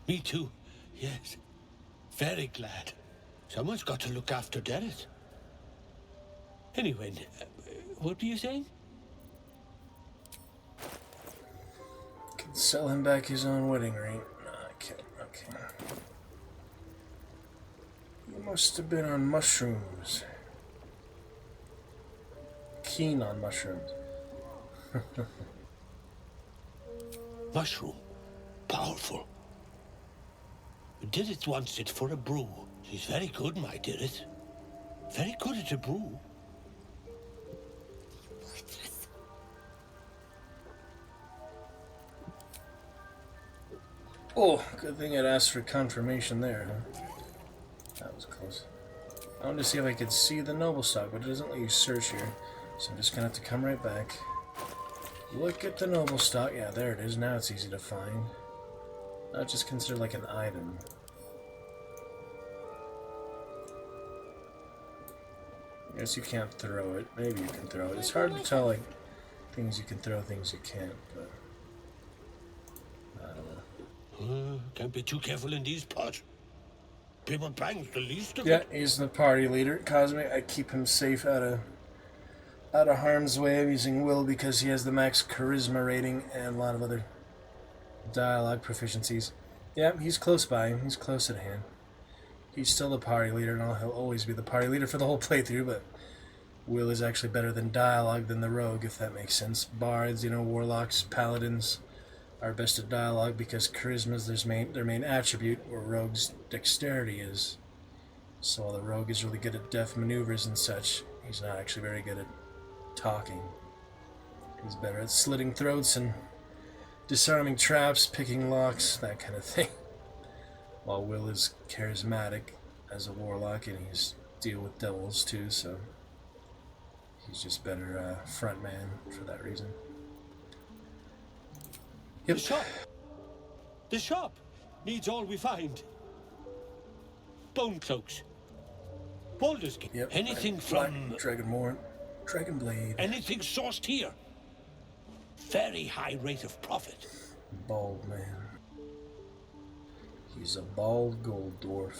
Me too, yes. Very glad. Someone's got to look after Dareth. Anyway, what were you saying? Can sell him back his own wedding ring. No, I can't. Okay. You must have been on mushrooms. Keen on mushrooms. Mushroom. Powerful. Dareth wants it for a brew. She's very good, my Dareth. Very good at a brew. Worthless. Oh, good thing I'd asked for confirmation there, huh? That was close. I wanted to see if I could see the noble stock, but it doesn't let you search here. So I'm just gonna have to come right back. Look at the noble stock. Yeah, there it is. Now it's easy to find. Not just considered like an item. I guess you can't throw it. Maybe you can throw it. It's hard to tell, like, things you can throw, things you can't, but... I don't know. Can't be too careful in these parts. Paper bang's the least of Yeah, it. he's the party leader. Cosmic, I keep him safe out of harm's way. I'm using Will because he has the max charisma rating and a lot of other dialogue proficiencies. Yeah, he's close by. He's close at hand. He's still the party leader, and he'll always be the party leader for the whole playthrough, but Will is actually better than dialogue than the rogue, if that makes sense. Bards, warlocks, paladins are best at dialogue because charisma is their main attribute, where rogue's dexterity is. So while the rogue is really good at deft maneuvers and such, he's not actually very good at talking. He's better at slitting throats and disarming traps, picking locks, that kind of thing. While Will is charismatic as a warlock, and he's deal with devils too, so he's just better front man for that reason. Yep. The shop needs all we find. Bone cloaks. Baldur's Gate. Yep. Anything from Dragonborn, Dragonblade. Anything sourced here. Very high rate of profit. Bald man. He's a bald gold dwarf.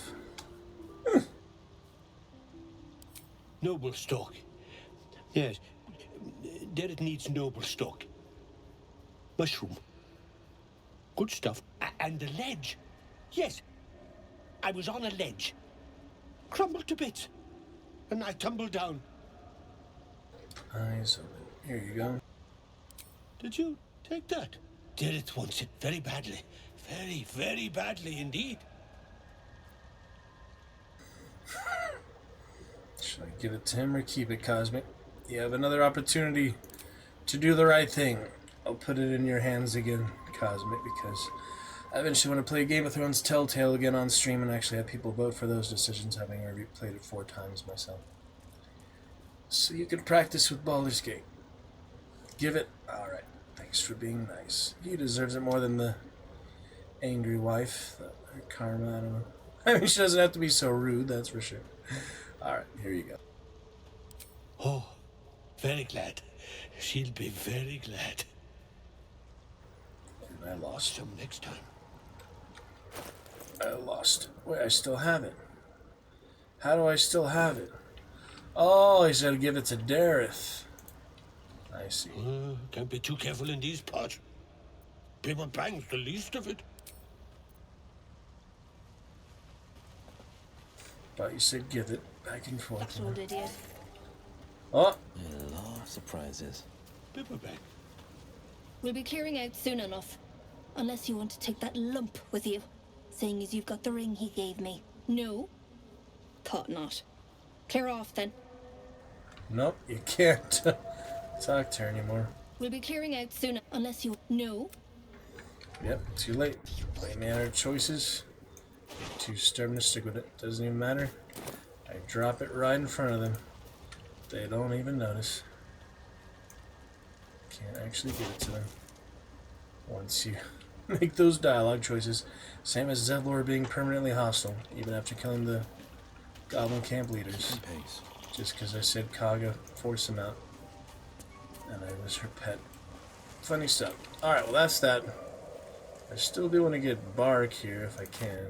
Noble stock. Yes. There it needs noble stock. Mushroom. Good stuff. And the ledge. Yes. I was on a ledge. Crumbled to bits. And I tumbled down. Eyes open. Here you go. Did you take that? Did it wants it very badly. Very, very badly indeed. Should I give it to him or keep it, Cosmic? You have another opportunity to do the right thing. I'll put it in your hands again, Cosmic, because I eventually want to play Game of Thrones Telltale again on stream and actually have people vote for those decisions, having already played it 4 times myself. So you can practice with Baldur's Gate. Give it. Alright. Thanks for being nice. He deserves it more than the angry wife. Her karma, I don't know. I mean, she doesn't have to be so rude, that's for sure. Alright, here you go. Oh, very glad. She'll be very glad. And I lost. Some next time. I lost. Wait, I still have it. How do I still have it? Oh, he said give it to Dareth. I see. Can't be too careful in these parts. Paper bang's the least of it. But you said give it back and forth. That old idiot. Oh! A lot of surprises. Paper bang. We'll be clearing out soon enough. Unless you want to take that lump with you. Seeing as you've got the ring he gave me. No? Thought not. Clear off then. Nope, you can't talk to her anymore. We'll be clearing out soon unless you... No? Yep, too late. Blame me on her choices. Too stubborn to stick with it. Doesn't even matter. I drop it right in front of them. They don't even notice. Can't actually give it to them. Once you make those dialogue choices. Same as Zevlor being permanently hostile, even after killing the Goblin Camp leaders. Just because I said Kaga, force him out. And I was her pet. Funny stuff. Alright, well that's that. I still do want to get Bark here if I can.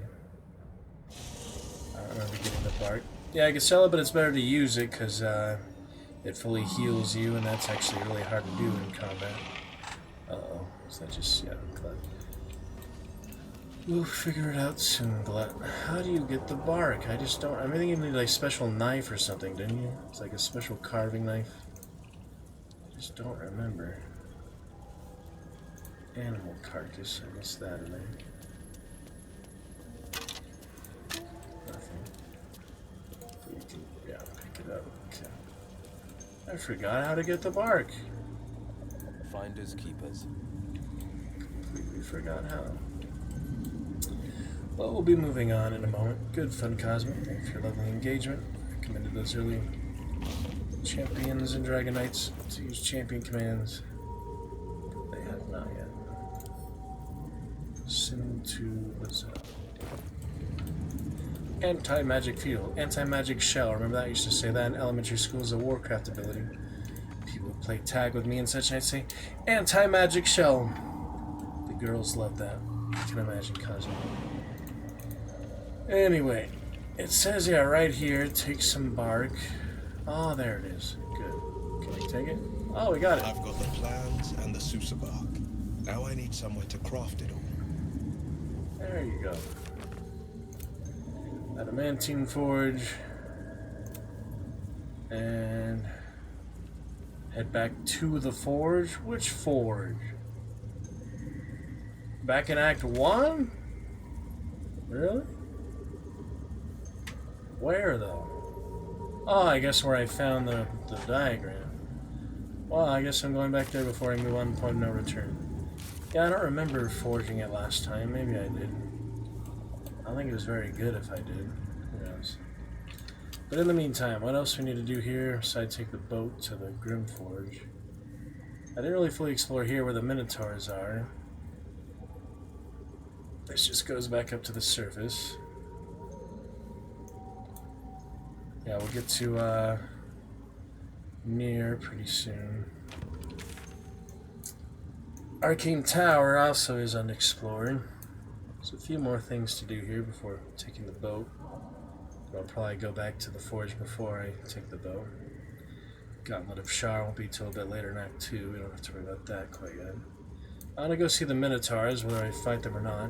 I don't remember getting the Bark. Yeah, I can sell it, but it's better to use it because it fully heals you, and that's actually really hard to do in combat. Uh-oh. So that just, yeah, Glut. We'll figure it out soon, Glut. How do you get the Bark? I just don't... I'm thinking you need like a special knife or something, didn't you? It's like a special carving knife. I just don't remember. Animal carcass, I missed that in there. Nothing. You can, yeah, pick it up. Okay. I forgot how to get the Bark. Finders keepers. Completely forgot how. Well, we'll be moving on in a moment. Good fun, Cosmic. Thank you for your lovely engagement. Recommended those early champions and Dragon Knights to use champion commands. They have not yet. Sim to Lizzo. Anti-magic field. Anti-magic shell. Remember that? I used to say that in elementary school as a Warcraft ability. People would play tag with me and such, and I'd say, anti-magic shell. The girls love that. I can imagine causing. Anyway, it says, yeah, right here, take some bark. Oh, there it is. Good. Can we take it? Oh, we got it. I've got the plans and the Sousa bark. Now I need somewhere to craft it all. There you go. Adamantine forge. And head back to the forge. Which forge? Back in Act 1? Really? Where, though? Oh, I guess where I found the diagram. Well, I guess I'm going back there before I move on to point of no return. Yeah, I don't remember forging it last time. Maybe I did. I don't think it was very good if I did. Who knows? But in the meantime, what else we need to do here besides take the boat to the Grim Forge? I didn't really fully explore here where the Minotaurs are. This just goes back up to the surface. Yeah, we'll get to near pretty soon. Arcane Tower also is unexplored. There's a few more things to do here before taking the boat. I'll probably go back to the forge before I take the boat. Gauntlet of 𝕱𝖎𝖋𝖙 won't be till a bit later in Act 2. We don't have to worry about that quite yet. I'm gonna go see the Minotaurs, whether I fight them or not.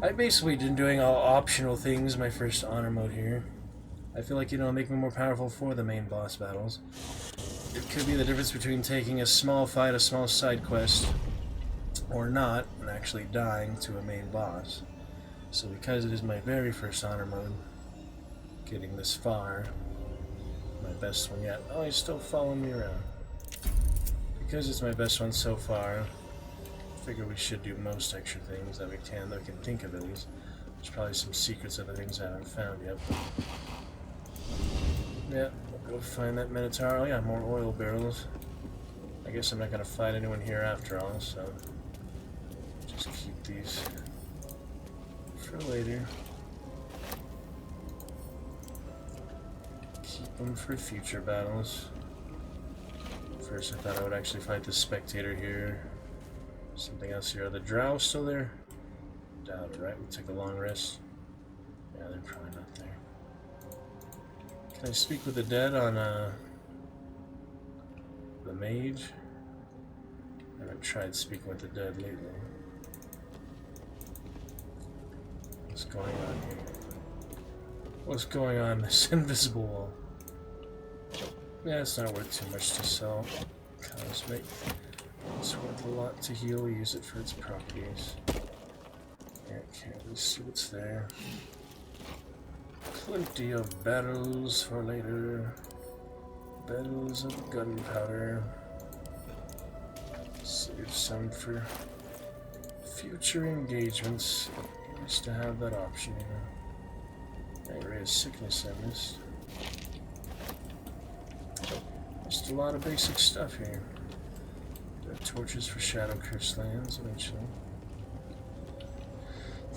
I've basically been doing all optional things my first honor mode here. I feel like, make me more powerful for the main boss battles. It could be the difference between taking a small fight, a small side quest, or not, and actually dying to a main boss. So because it is my very first honor mode, getting this far, my best one yet. Oh, he's still following me around. Because it's my best one so far, I figure we should do most extra things that we can think of at least. There's probably some secrets of the things I haven't found yet. Yeah, we'll go find that Minotaur. Oh yeah, more oil barrels. I guess I'm not going to fight anyone here after all, so just keep these for later. Keep them for future battles. First I thought I would actually fight the spectator here. Something else here. Are the drow still there? Doubt it, right? We took a long rest. Yeah, they're probably not there. Can I speak with the dead on the mage? I haven't tried speaking with the dead lately. What's going on here? What's going on? This invisible wall. Yeah, it's not worth too much to sell. Cosmic. It's worth a lot to heal. Use it for its properties. Okay, let's see what's there. Plenty of barrels for later. Barrels of gunpowder. Save some for future engagements. Nice to have that option, Ray of sickness I missed. Just a lot of basic stuff here. There are torches for Shadow Cursed lands eventually.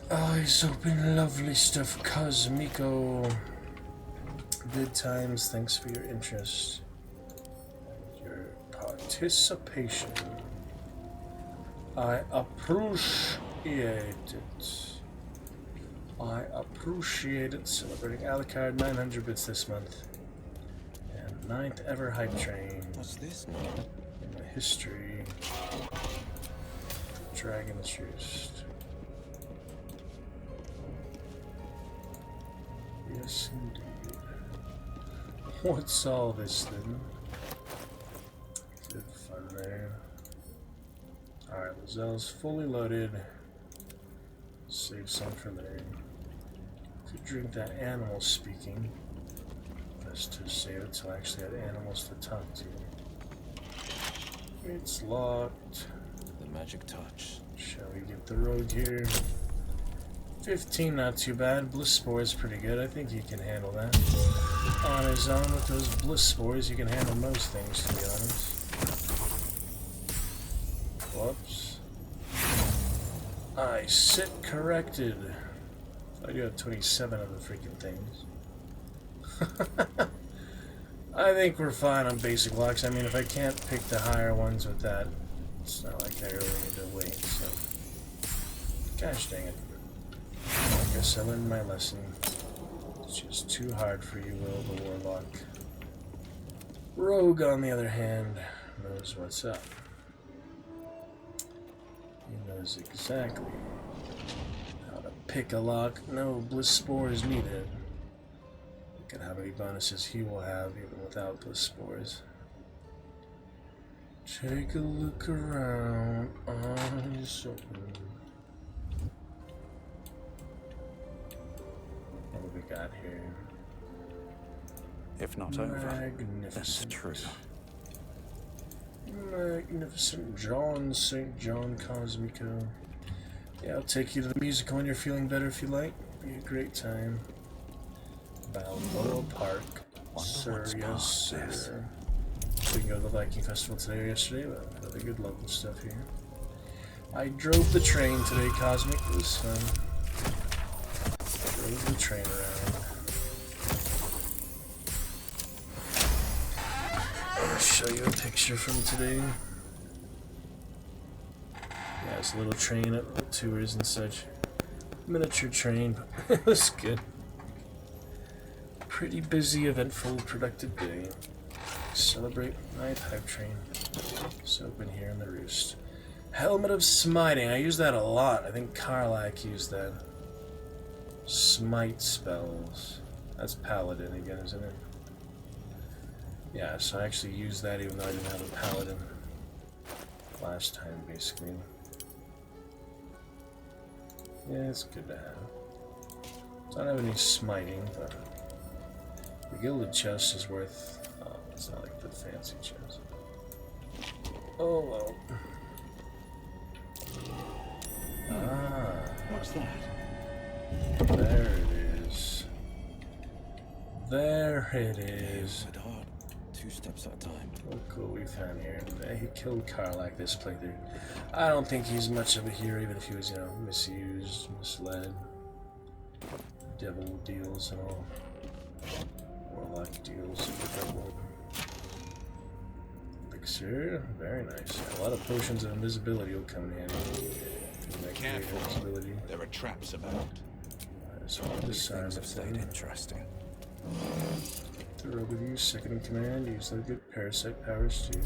Eyes open, lovely stuff, Cosmico. Good times, thanks for your interest and your participation. I appreciate it. I appreciate it. Celebrating Alucard 900 bits this month. And 9th ever hype train. What's this? In the history. Dragon's Roost. Yes, indeed. What's all this then? Good fun there. Alright, Lazelle's fully loaded. Save some for later. Could drink that animal speaking. Best to save it till I actually had animals to talk to. It's locked. The magic touch. Shall we get the rogue here? 15, not too bad. Bliss Spore is pretty good. I think he can handle that. On his own with those Bliss Spores, you can handle most things, to be honest. Whoops. I sit corrected. I do have 27 of the freaking things. I think we're fine on basic locks. I mean, if I can't pick the higher ones with that, it's not like I really need to wait, so. Gosh dang it. I guess I learned my lesson. It's just too hard for you, Will the Warlock. Rogue, on the other hand, knows what's up. He knows exactly how to pick a lock. No bliss spores needed. Look at how many bonuses he will have even without bliss spores. Take a look around. Eyes open. What do we got here? If not over, that's true. Magnificent John, St. John Cosmico. Yeah, I'll take you to the musical when you're feeling better if you like. Be a great time. Baldur Park. Sir, yes, sir. We can go to the Viking Festival today or yesterday, but really good local stuff here. I drove the train today, Cosmic. It was fun. Drove the train around. I'll show you a picture from today. Yeah, it's a little train up with tours and such. Miniature train, but it was good. Pretty busy, eventful, productive day. Celebrate night hype train. It's open here in the Roost. Helmet of Smiting. I use that a lot. I think Karlach used that. Smite spells. That's Paladin again, isn't it? Yeah, so I actually used that even though I didn't have a Paladin last time, basically. Yeah, it's good to have. Don't have any smiting, but the Gilded Chest is worth... Oh, it's not like the fancy chest. Oh, well. Ah. What's that? There it is. There it is. Hard. 2 steps at a time. Look what we found here. He killed Karlach this playthrough. I don't think he's much of a hero, even if he was, you know, misused, misled. Devil deals and all. Warlock deals with that one. Elixir, very nice. A lot of potions of invisibility will come in handy. Careful, invisibility. there are traps about. So I'll disarm Things the have stayed thing. interesting. Throw with you, second in command, use their good parasite powers too.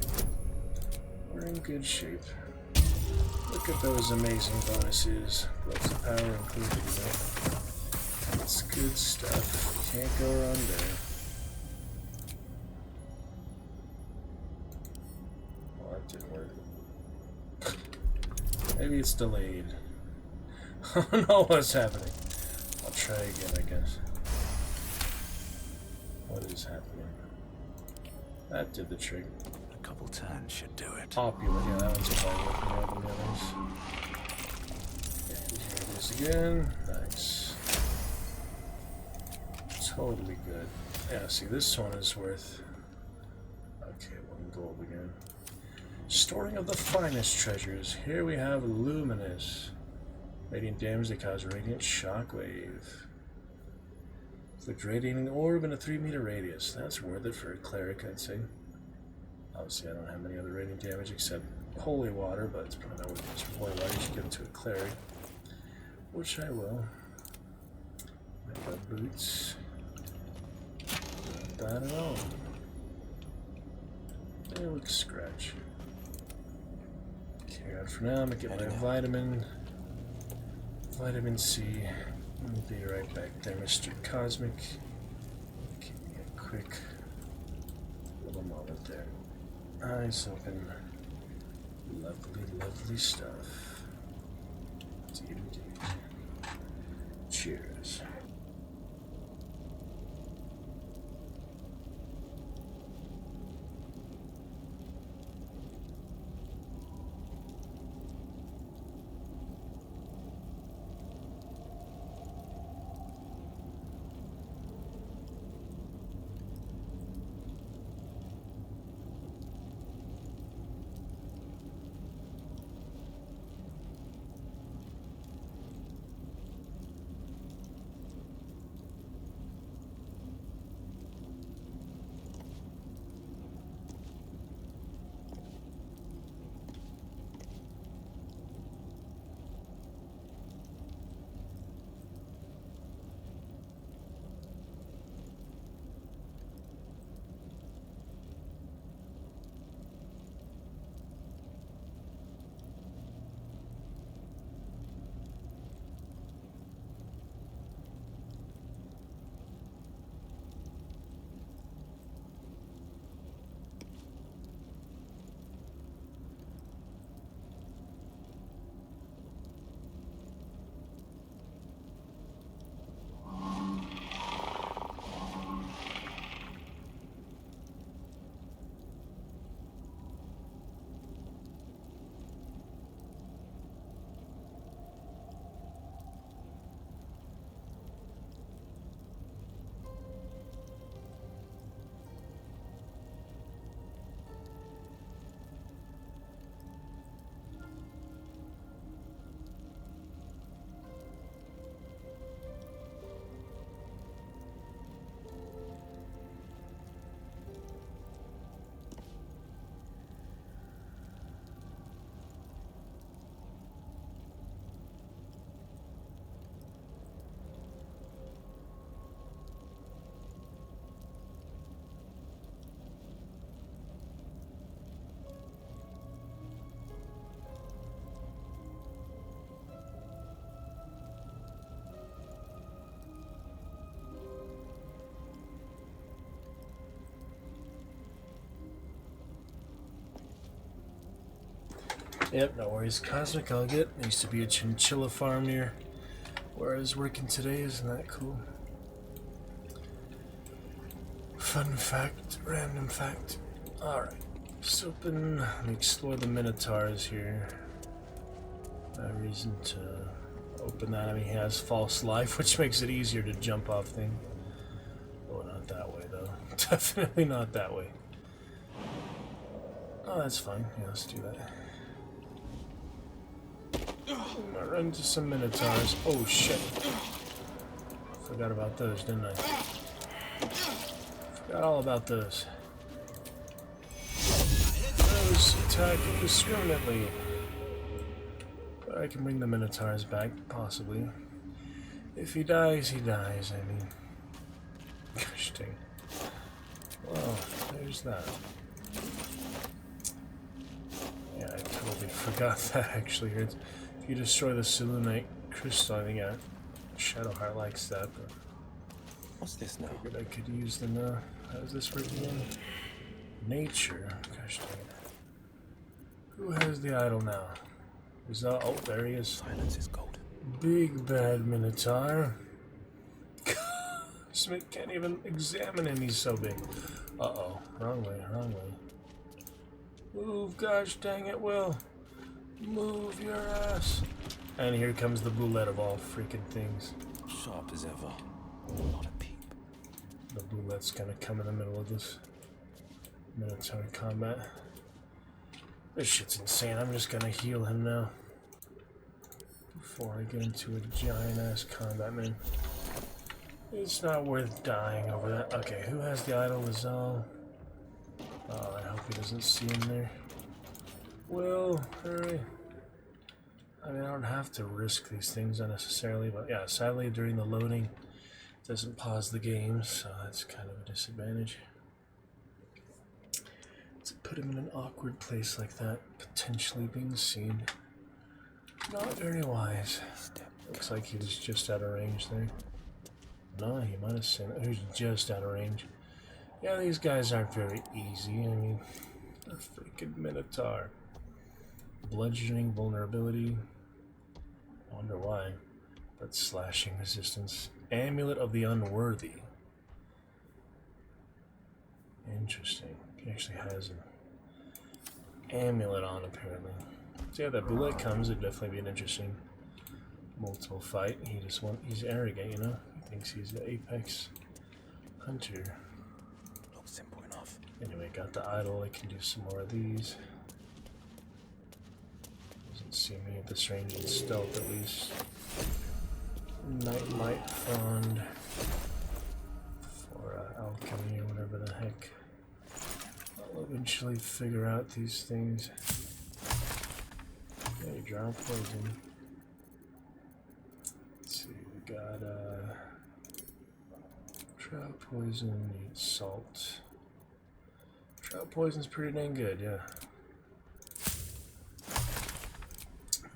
We're in good shape. Look at those amazing bonuses. Lots of power included, you know. It's good stuff. Can't go wrong there. Well, that didn't work. Maybe it's delayed. I don't know what's happening. I'll try again, I guess. What is happening? That did the trick. A couple turns should do it. Opulent, yeah, that one's probably working more than the others. And here it is again. Nice. Totally good. Yeah, see, this one is worth... Okay, 1 gold again. Storing of the finest treasures. Here we have Luminous. Radiant damage that cause radiant shockwave. Inflict radiating orb in a 3-meter radius. That's worth it for a cleric, I'd say. Obviously, I don't have any other radiant damage except holy water, but it's probably not worth it for holy water. You should give it to a cleric, which I will. I got boots. Not bad at all. They look scratch. Carry on for now. I'm gonna get my vitamin C. I'll be right back there, Mr. Cosmic. Give me a quick little moment there. Eyes open. Lovely, lovely stuff. Indeed. Cheers. Yep, no worries. Cosmic Nugget. There used to be a chinchilla farm near where I was working today. Isn't that cool? Fun fact, random fact. Alright. Let's open. Let me explore the Minotaurs here. No reason to open that. I mean, he has false life, which makes it easier to jump off things. Oh, not that way, though. Definitely not that way. Oh, that's fine. Yeah, let's do that. I run into some Minotaurs. Oh, shit. Forgot about those, didn't I? Forgot all about those. Those attack indiscriminately. But I can bring the Minotaurs back, possibly. If he dies, he dies, I mean. Gosh dang. Well, there's that. Yeah, I totally forgot that, actually. If you destroy the 𝕱𝖋𝖙𝖞𝖋𝖙 crystal, I think Shadowheart likes that, but... What's this now? Figured I could use them now. How does this work again? Nature. Gosh dang it. Who has the idol now? Is that... Oh, there he is. Silence is gold. Big bad Minotaur. Smith can't even examine him, he's so big. Uh-oh. Wrong way, wrong way. Move, gosh dang it, Will. Move your ass. And here comes the bullet of all freaking things. Sharp as ever. Not a peep. The bullet's gonna come in the middle of this Minotaur combat. This shit's insane. I'm just gonna heal him now. Before I get into a giant-ass combat, man. It's not worth dying over that. Okay, who has the idol? Lazal. Oh, I hope he doesn't see him there. Will, hurry. I mean, I don't have to risk these things unnecessarily, but yeah, sadly during the loading it doesn't pause the game, so that's kind of a disadvantage. To put him in an awkward place like that, potentially being seen. Not very wise. Looks like he was just out of range there. No, he might have seen it. He was just out of range. Yeah, these guys aren't very easy. I mean, a freaking Minotaur. Bludgeoning vulnerability. I wonder why. But slashing resistance. Amulet of the Unworthy. Interesting. He actually has an amulet on, apparently. So yeah, that bullet comes, it'd definitely be an interesting multiple fight. He's arrogant, you know? He thinks he's the apex hunter. Looks simple enough. Anyway, got the idol, I can do some more of these. Doesn't see me at this range in stealth, at least. Light Frond. For alchemy or whatever the heck. I'll eventually figure out these things. Okay, drown poison. Let's see, we got trout poison, needs salt. Trout poison's pretty dang good, yeah.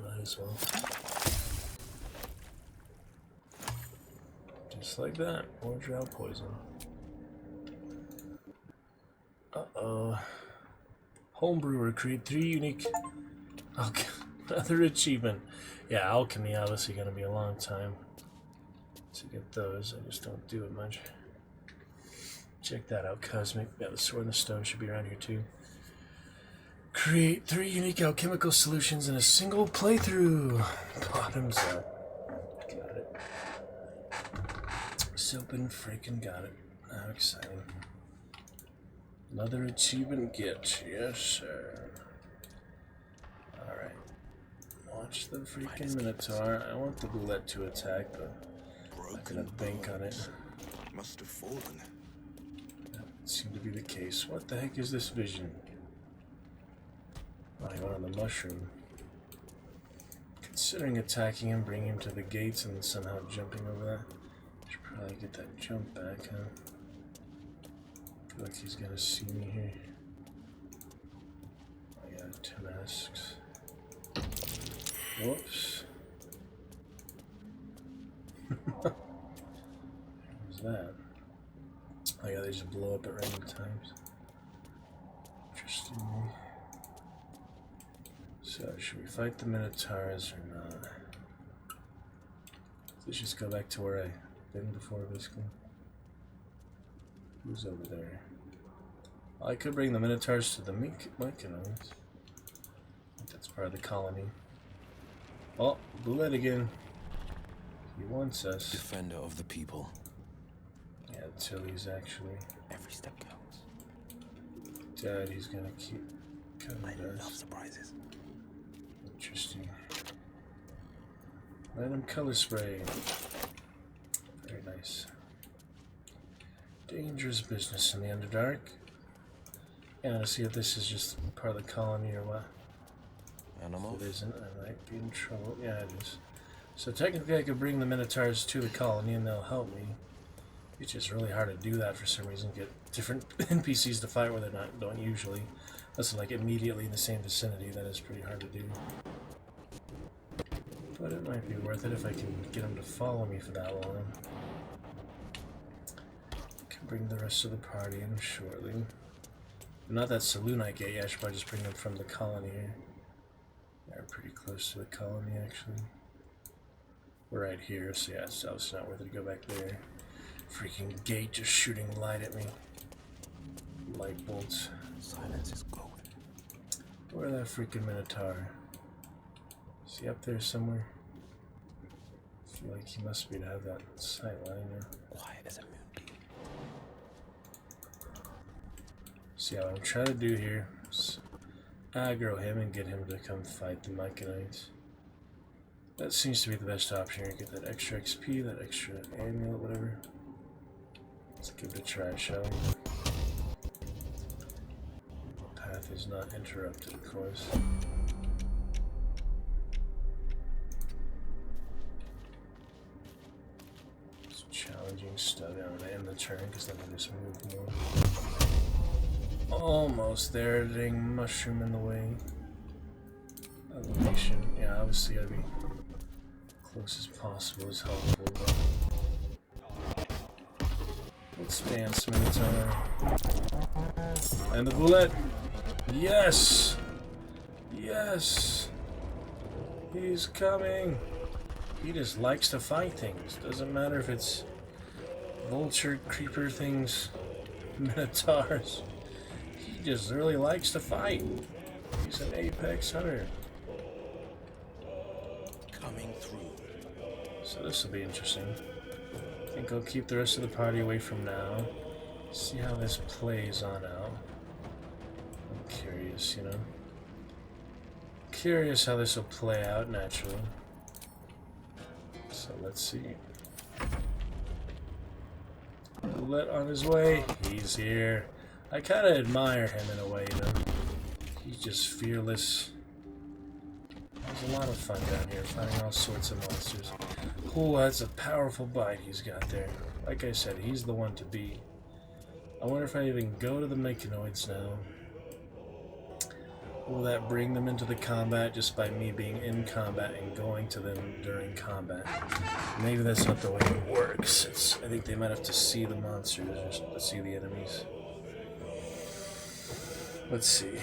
Might as well. Just like that, more trout poison. Uh-oh. Homebrewer, create 3 unique... Okay, another achievement. Yeah, alchemy, obviously gonna be a long time to get those. I just don't do it much. Check that out, Cosmic. Yeah, the Sword and the Stone should be around here too. Create 3 unique alchemical solutions in a single playthrough. Bottoms up. Got it. Soapin' freaking got it. How exciting. Another achievement get. Yes, sir. Alright. Watch the freaking Minotaur. I want the bullet to attack, but I'm not gonna bank on it. Must have fallen. That seemed to be the case. What the heck is this vision? Oh, he went on the mushroom. Considering attacking him, bringing him to the gates, and then somehow jumping over that. Should probably get that jump back, huh? Feel like he's gonna see me here. I got 2 masks. Whoops. What was that? Oh yeah, they just blow up at random times. Interesting. So, should we fight the Minotaurs or not? Let's just go back to where I've been before, basically. Who's over there? I could bring the Minotaurs to the 𝖱𝖋𝖙𝖞𝖋𝖙. That's part of the colony. Oh, 𝕱𝖎𝖋𝖙 again. He wants us. Defender of the people. Yeah, Tilly's actually. Every step counts. Dad, he's gonna keep coming I to love us. surprises. Interesting. Random color spray. Very nice. Dangerous business in the Underdark. Yeah, to see if this is just part of the colony or what. Animal? If it isn't, I might be in trouble. Yeah, it is. So technically I could bring the Minotaurs to the colony and they'll help me. It's just really hard to do that for some reason. Get different NPCs to fight where they're don't usually. Unless they're like immediately in the same vicinity. That is pretty hard to do. But it might be worth it if I can get them to follow me for that long. I can bring the rest of the party in shortly. Not that 𝕱𝖋𝖙𝖞𝖋𝖎 yet, I should probably just bring them from the colony here. They're pretty close to the colony, actually. We're right here, so yeah, it's obviously not worth it to go back there. Freaking gate just shooting light at me. Light bolts. Silence is gold. Where's that freaking Minotaur? Is he up there somewhere? I feel like he must be to have that sight line there. Quiet as a moonbeam. See what I'm trying to do here is aggro him and get him to come fight the 𝖱𝖋𝖙𝖞𝖋𝖙. That seems to be the best option here. Get that extra XP, that extra amulet, whatever. Let's give it a try, shall we? Path is not interrupted, of course. It's challenging stuff. I'm going to end the turn because then I'll just move more. Almost there. Dang mushroom in the way. Elevation. Yeah, obviously gotta be close as possible is helpful. But let's dance, Minotaur. And the bullet. Yes! Yes! He's coming! He just likes to fight things. Doesn't matter if it's vulture, creeper things, minotaurs. He just really likes to fight. He's an apex hunter. Coming through. So this will be interesting. I think I'll keep the rest of the party away from now. See how this plays on out. I'm curious, you know. Curious how this will play out naturally. So let's see. Bullet on his way. He's here. I kind of admire him in a way, you know. He's just fearless. There's a lot of fun down here, fighting all sorts of monsters. Oh, that's a powerful bite he's got there. Like I said, he's the one to beat. I wonder if I even go to the 𝖱𝖋𝖙𝖞𝖋𝖙s now. Will that bring them into the combat just by me being in combat and going to them during combat? Maybe that's not the way it works. I think they might have to see the monsters or to see the enemies. Let's see.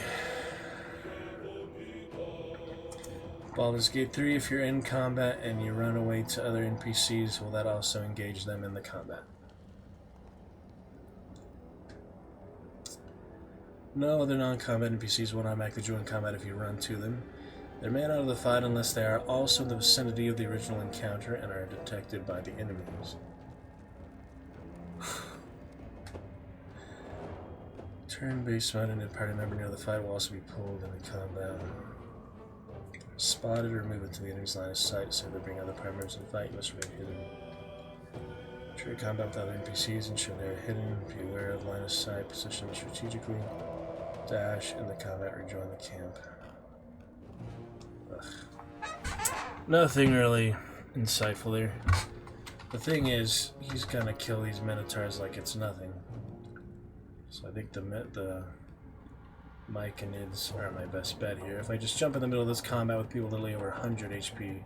Baldur's Gate 3, if you're in combat and you run away to other NPCs, will that also engage them in the combat? No other non-combat NPCs will automatically join combat if you run to them. They're made out of the fight unless they are also in the vicinity of the original encounter and are detected by the enemies. Turn-based mode and a party member near the fight will also be pulled into combat. Spotted or move into the enemy's line of sight, so they bring other party members in the fight, you must remain hidden. Trade combat with other NPCs, ensure they are hidden, be aware of line of sight, position them strategically, dash, in the combat, rejoin the camp. Ugh. Nothing really insightful there. The thing is, he's gonna kill these minotaurs like it's nothing. So I think the 𝖱𝖋𝖙𝖞𝖋𝖙s are my best bet here. If I just jump in the middle of this combat with people literally over 100 HP,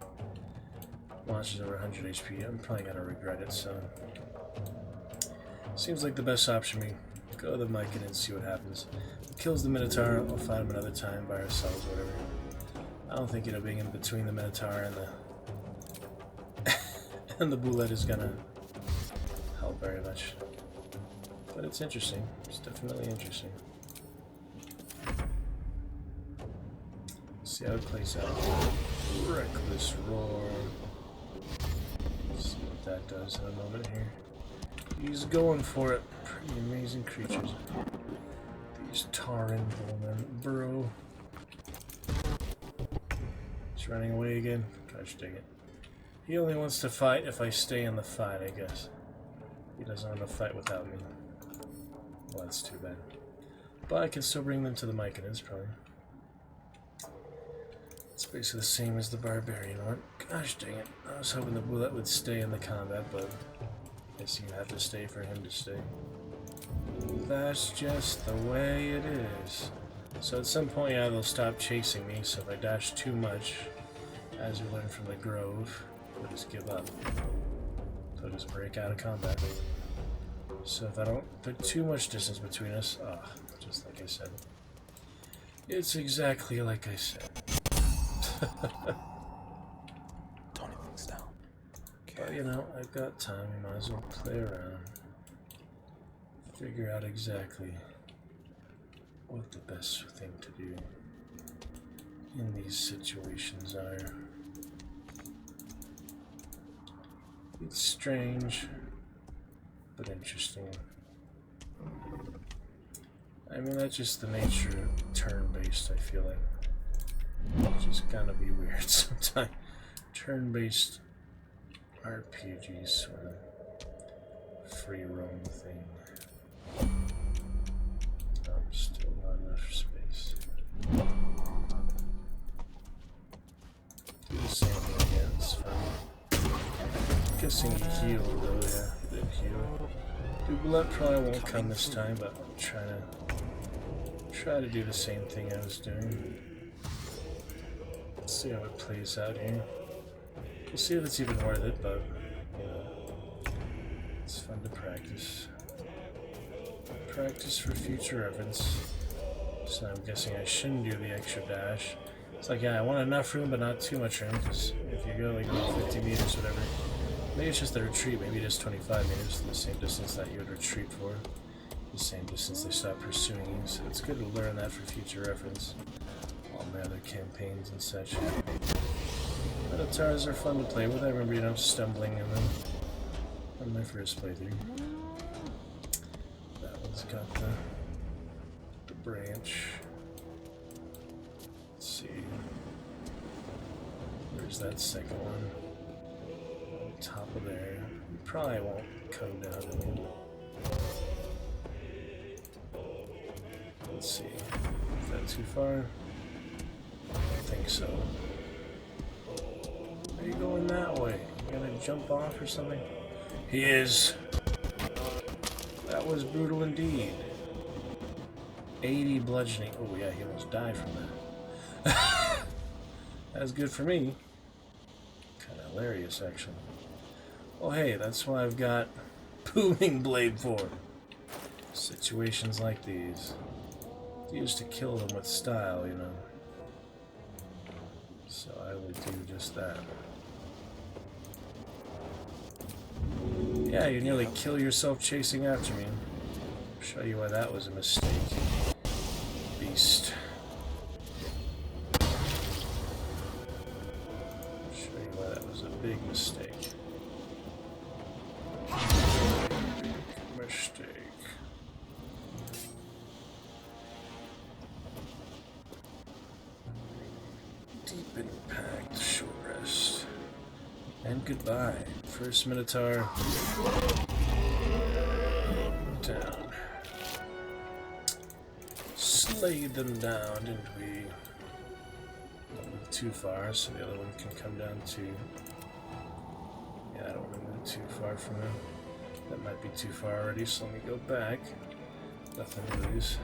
launches over 100 HP, I'm probably gonna regret it, so... Seems like the best option to me. Go to the 𝖱𝖋𝖙𝖞𝖋𝖙 and see what happens. If it kills the Minotaur, we'll fight him another time by ourselves, whatever. I don't think being in between the Minotaur and the and the bullet is gonna help very much. But it's interesting. It's definitely interesting. See how it plays out. Reckless roar. See what that does in a moment here. He's going for it. Pretty amazing creatures. These Tauren bowmen. Bro. He's running away again. Gosh dang it. He only wants to fight if I stay in the fight, I guess. He doesn't want to fight without me. Well, that's too bad. But I can still bring them to the 𝖋𝖙𝖞𝖋𝖙s, probably. It's basically the same as the barbarian one. Gosh dang it. I was hoping the bullet would stay in the combat, but I guess you have to stay for him to stay. That's just the way it is. So at some point, yeah, they'll stop chasing me, so if I dash too much, as we learned from the Grove, they'll just give up. They'll just break out of combat. So if I don't put too much distance between us, just like I said. It's exactly like I said. Tony things down. But you know, I've got time, might as well play around. Figure out exactly what the best thing to do in these situations are. It's strange, but interesting. I mean, that's just the nature of turn-based, I feel like. It's just gonna be weird sometimes. Turn-based RPGs sort of free roam thing. Still not enough space. Do the same thing again, it's fine. Guessing he healed though, yeah, he did heal. Bullet probably won't come this time, but I'm try to do the same thing I was doing. Let's see how it plays out here. We'll see if it's even worth it, but you know, it's fun to practice. Practice for future reference. So I'm guessing I shouldn't do the extra dash. It's like, yeah, I want enough room, but not too much room, because if you go like 50 meters, whatever, maybe it's just the retreat, maybe it is 25 meters, the same distance that you would retreat for, the same distance they stop pursuing you, so it's good to learn that for future reference. All my other campaigns and such. Minotaurs are fun to play with. I remember, you know, stumbling in them on my first playthrough. That one's got the branch. Let's see. Where's that second one? On top of there. You probably won't come down to me. Let's see. Is that too far? I don't think so. Are you going that way? You gonna jump off or something? He is. That was brutal indeed. 80 bludgeoning. Oh yeah, he almost died from that. That's good for me. Kinda hilarious, actually. Well, hey, that's why I've got Booming Blade for. Situations like these. Used to kill them with style, you know. So I will do just that. Yeah, you nearly kill yourself chasing after me. I'll show you why that was a mistake. Beast. I'll show you why that was a big mistake. Big mistake. Deep impact, short rest. And goodbye. First Minotaur down. Slayed them down, didn't we? Don't move too far, so the other one can come down too. Yeah, I don't want to move too far from him. That might be too far already, so let me go back. Nothing to lose.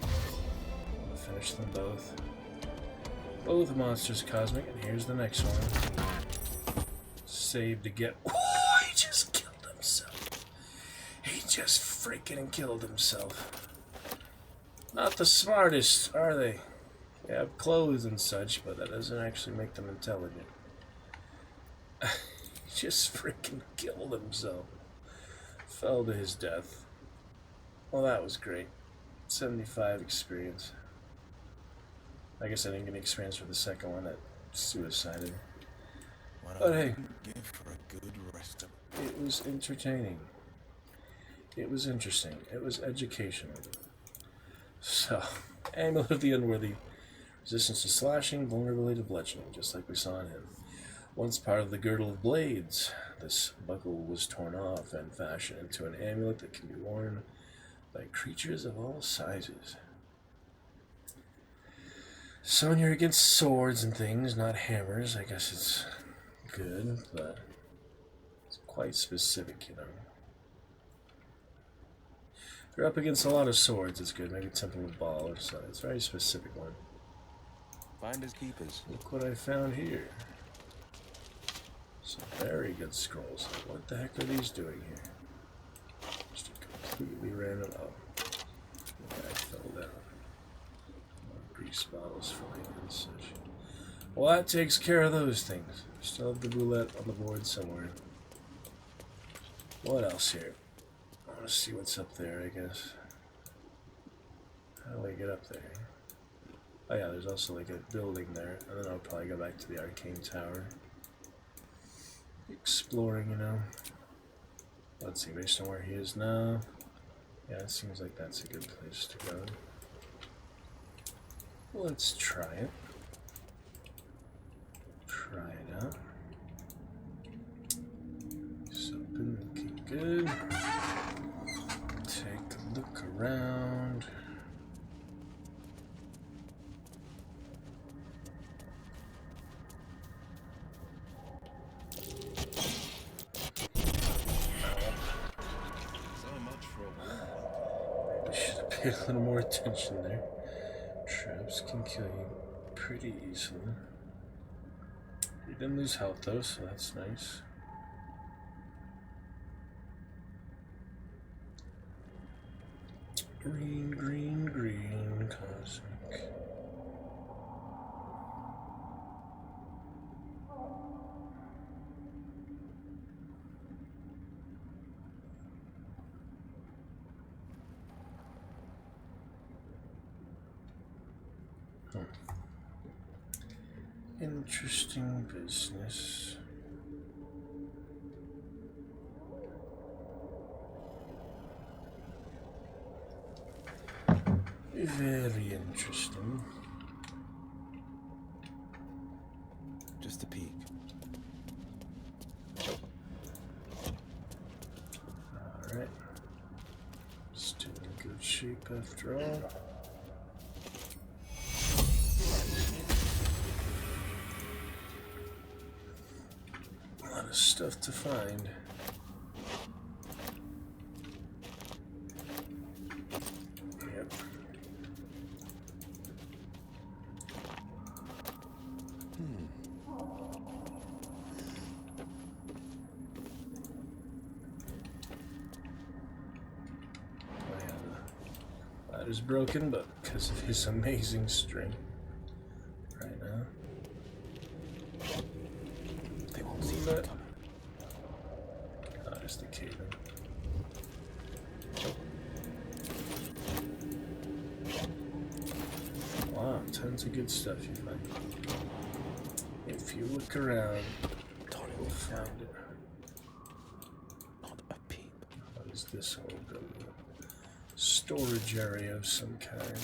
I'll finish them both. Both monsters cosmic, and here's the next one. Save to get. Oh, he just killed himself. He just freaking killed himself. Not the smartest, are they? They have clothes and such, but that doesn't actually make them intelligent. He just freaking killed himself. Fell to his death. Well, that was great. 75 experience. I guess I didn't get any experience for the second one that suicided. But hey, give for a good rest of it was entertaining. It was interesting. It was educational. So, Amulet of the Unworthy. Resistance to slashing, vulnerability to bludgeoning, just like we saw in him. Once part of the Girdle of Blades, this buckle was torn off and fashioned into an amulet that can be worn by creatures of all sizes. So when you're against swords and things, not hammers, I guess it's good, but it's quite specific, you know. If you're up against a lot of swords, it's good. Maybe Temple of Baal or something. It's a very specific one. finders keepers. Look what I found here. Some very good scrolls. What the heck are these doing here? Just a completely random... Oh. The guy fell down. More grease bottles flying and such. Well, that takes care of those things. Still have the roulette on the board somewhere. What else here? I want to see what's up there, I guess. How do I get up there? Oh yeah, there's also like a building there, and then I'll probably go back to the Arcane Tower. Exploring, you know. Let's see, based on where he is now. Yeah, it seems like that's a good place to go. Let's try it. Try it out. Something looking good. Take a look around. Pay a little more attention there. Traps can kill you pretty easily. You didn't lose health though, so that's nice. Green, green, green, cosmic. Interesting business. Very interesting. Just a peek. Alright. Still in good shape after all. Stuff to find. Yep. Oh yeah, the ladder's broken, but because of his amazing strength. Right now. They won't see that coming. The cave. Wow, tons of good stuff you find. If you look around, you'll find it. Not a peep. What is this whole building? Storage area of some kind.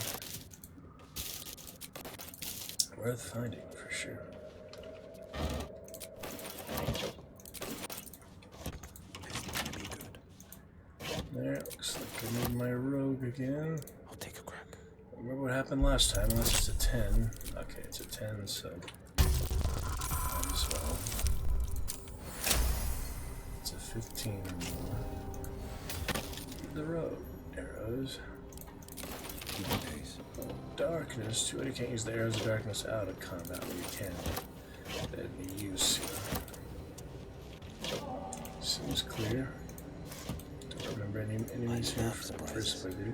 Worth finding for sure. There, looks like I need my rogue again. I'll take a crack. Remember what happened last time, unless it's a 10. Okay, it's a 10, so might as well. It's a 15 anymore. The rogue. Arrows. Keep the pace. Darkness. Too bad you can't use the arrows of darkness out of combat where you can. That'd be use. Seems clear. Remember any enemies here from the first playthrough?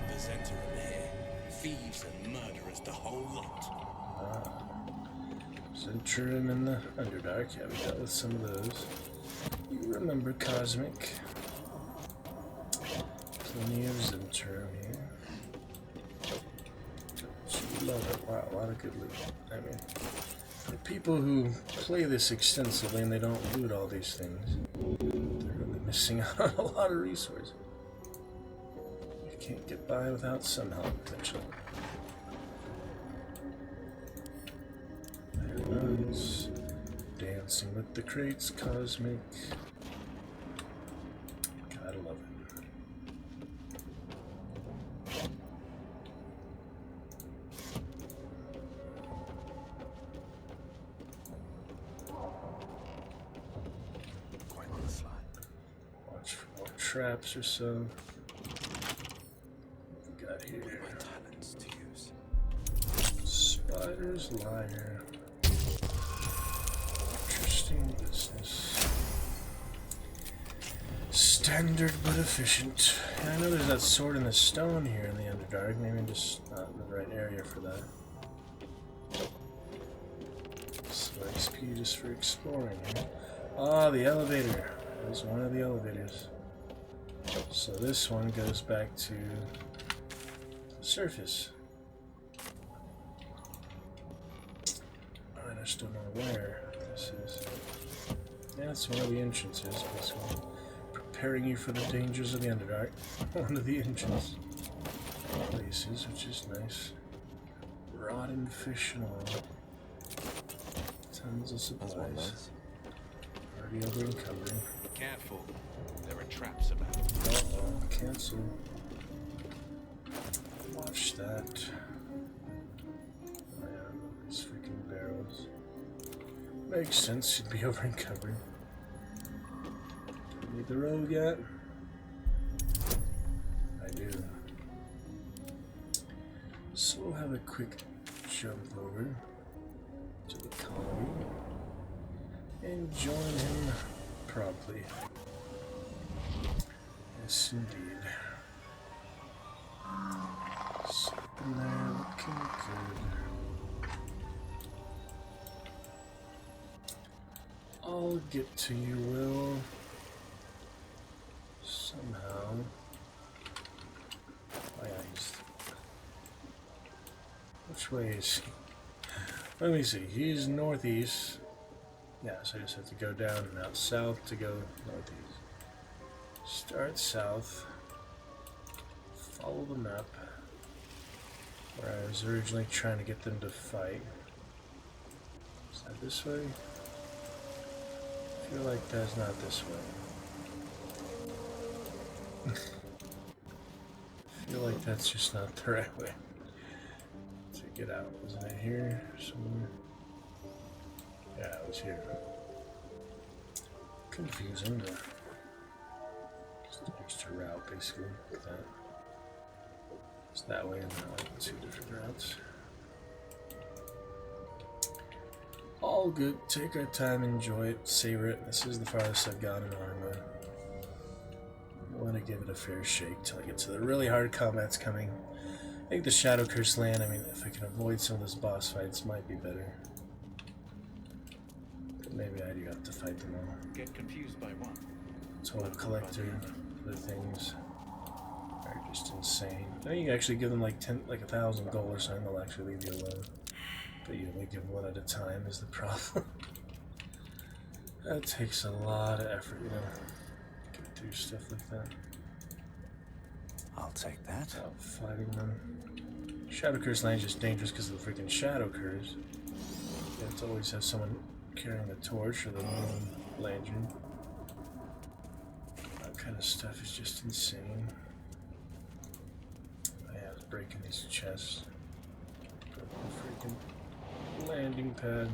The center of the hair, thieves and murderers, the whole lot. Zentrum in the Underdark. Yeah, we dealt with some of those. You remember Cosmic. Plenty of Zentrum here. Love it. Wow, a lot of good loot. I mean, for people who play this extensively and they don't loot all these things, they're really missing out on a lot of resources. You can't get by without some help, potentially. There it runs. Dancing with the crates, Cosmic. Gotta love it. Watch for more traps or so. What we got here? Talents to use. Spider's Lyre. Interesting business. Standard but efficient. Yeah, I know there's that sword in the stone here in the Underdark. Maybe I'm just not in the right area for that. So XP just for exploring here. Ah, the elevator. There's one of the elevators. So this one goes back to the surface. I just don't know where this is. Yeah, it's one of the entrances, basically. Preparing you for the dangers of the Underdark. One of the entrance places, which is nice. Rotten fish and oil. Tons of supplies. Already over encumbered. Careful, there are traps about. Uh-oh, cancel. Watch that. Oh yeah, these freaking barrels. Makes sense, you'd be over encumbered. Need the road yet? I do. So we'll have a quick jump over to the colony and join him promptly. Yes, indeed. Sitting there looking good. I'll get to you, Will. Somehow. Oh yeah, which way is he? Let me see. He's northeast. Yeah, so I just have to go down and out south to go northeast. Start south. Follow the map. Where I was originally trying to get them to fight. Is that this way? I feel like that's not this way. I feel like that's just not the right way to get out. Wasn't it here somewhere? Yeah, it was here. Confusing. Just an extra route, basically. Like that. It's that way and that way. Two different routes. All good. Take our time, enjoy it, savor it. This is the farthest I've gotten in Arma. I want to give it a fair shake till I get to the really hard combats coming. I think the Shadow Curse land, I mean, if I can avoid some of those boss fights, might be better. But maybe I do have to fight them all. Get confused by what? Total Collector, other things are just insane. I think you actually give them like 1,000 gold or something, they'll actually leave you alone. But you only give one at a time is the problem. That takes a lot of effort, you know. Do stuff like that. I'll take that. Without fighting them. Shadow Curse Land is just dangerous because of the freaking Shadow Curse. You have to always have someone carrying the torch or the moon lantern. That kind of stuff is just insane. I was breaking these chests. Broken the freaking landing pad.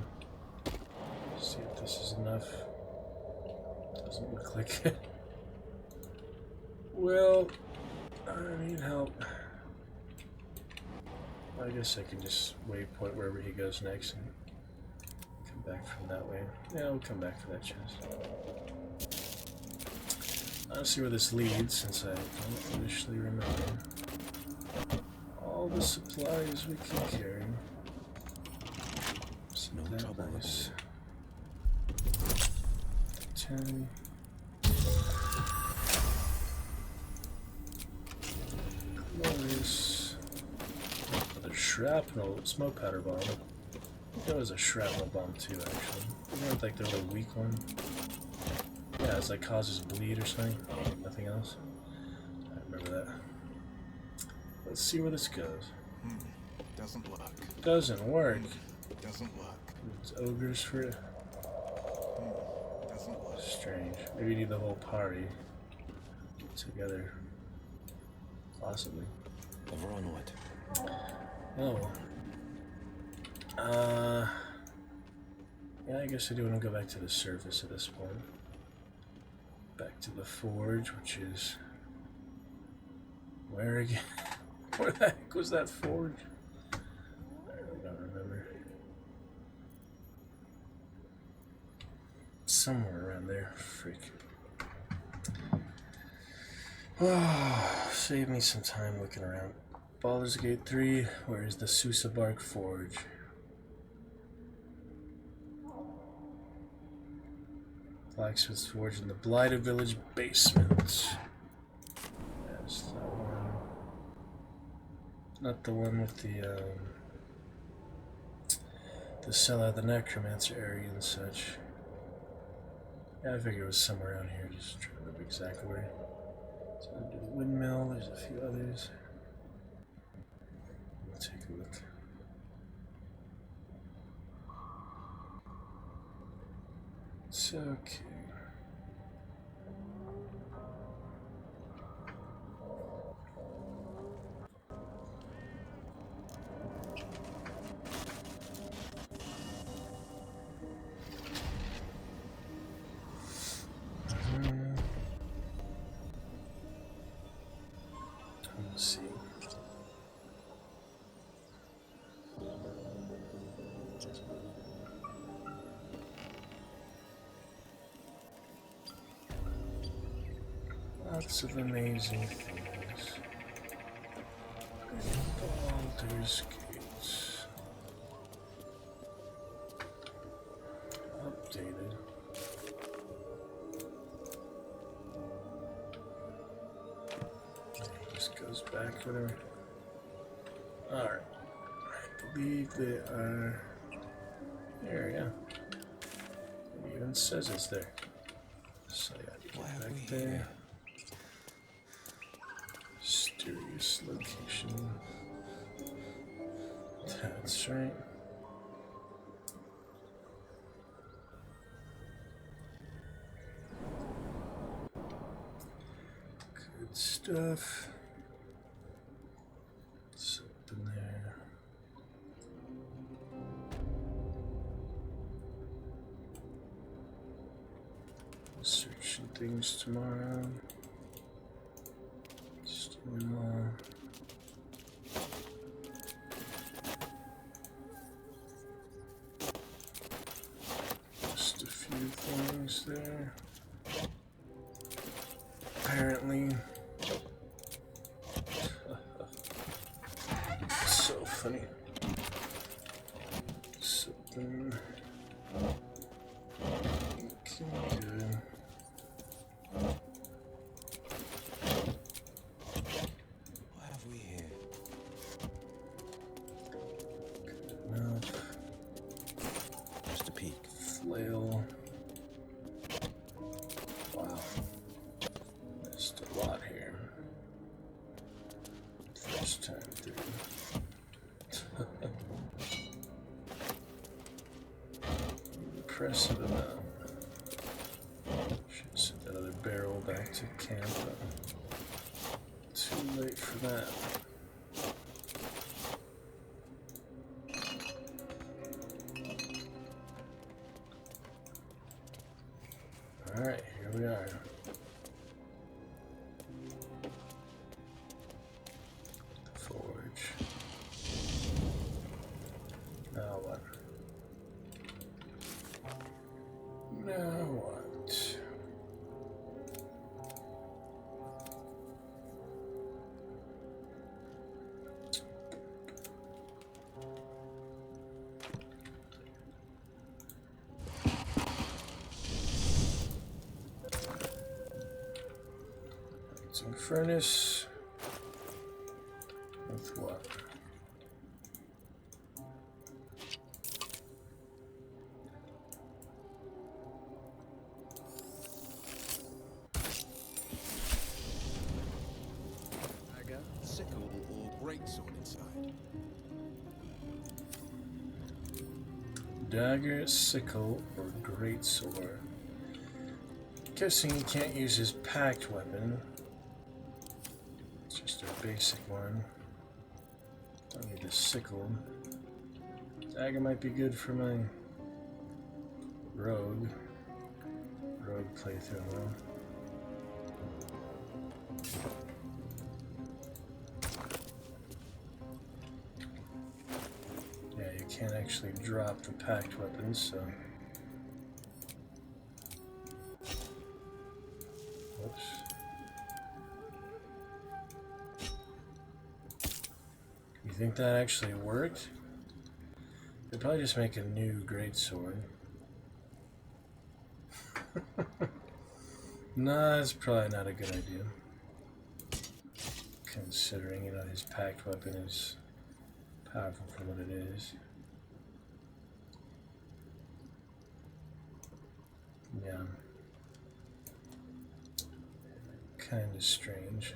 See if this is enough. Doesn't look like it. Well, I need help. I guess I can just waypoint wherever he goes next and come back from that way. Yeah, we'll come back for that chest. I'll see where this leads since I don't initially remember. All all the supplies we can carry. No trouble. Nice. 10. Glorious. Another shrapnel smoke powder bomb. I think that was a shrapnel bomb too, actually. Isn't that like the really weak one? Yeah, it's like causes bleed or something. Nothing else. I remember that. Let's see where this goes. Doesn't work. Doesn't work. Doesn't work. It's ogres for it. Doesn't work. Strange. Maybe you need the whole party together. Possibly. Over on what? Oh. Yeah, I guess I do want to go back to the surface at this point. Back to the forge, which is... Where again? Where the heck was that forge? I really don't remember. Somewhere around there. Freak. Oh, save me some time looking around. Baldur's Gate 3, where is the Susabark Forge? Blacksmith's Forge in the Blighted Village basement. Yes, that one. Not the one with the cell out the necromancer area and such. Yeah, I figured it was somewhere around here, just trying to remember exactly where. So under the windmill, there's a few others. Let's take a look. It's okay. Let's see. Lots of amazing things. Baldur's Gate. Updated. Just goes back, whatever. Alright. I believe they are... There we go. It even says it's there. So yeah, get back there. Mysterious location. That's right. Good stuff. What's up in there? Searching things tomorrow. Just a few things there. Apparently. So funny. Something looking good. Flail. Wow. There's a lot here. First time through. Impressive amount. Should send that other barrel back to camp, but too late for that. Alright, here we are. The forge. Now what? Now what? furnace with what? Dagger, sickle, or greatsword inside. Dagger, sickle, or greatsword. Guessing he can't use his packed weapon. It's just a basic one. I need the sickle. Dagger might be good for my rogue playthrough, huh? Yeah, you can't actually drop the packed weapons, so. Whoops. You think that actually worked? They'd probably just make a new greatsword. Nah, it's probably not a good idea. Considering, you know, his packed weapon is powerful for what it is. Yeah. Kinda strange.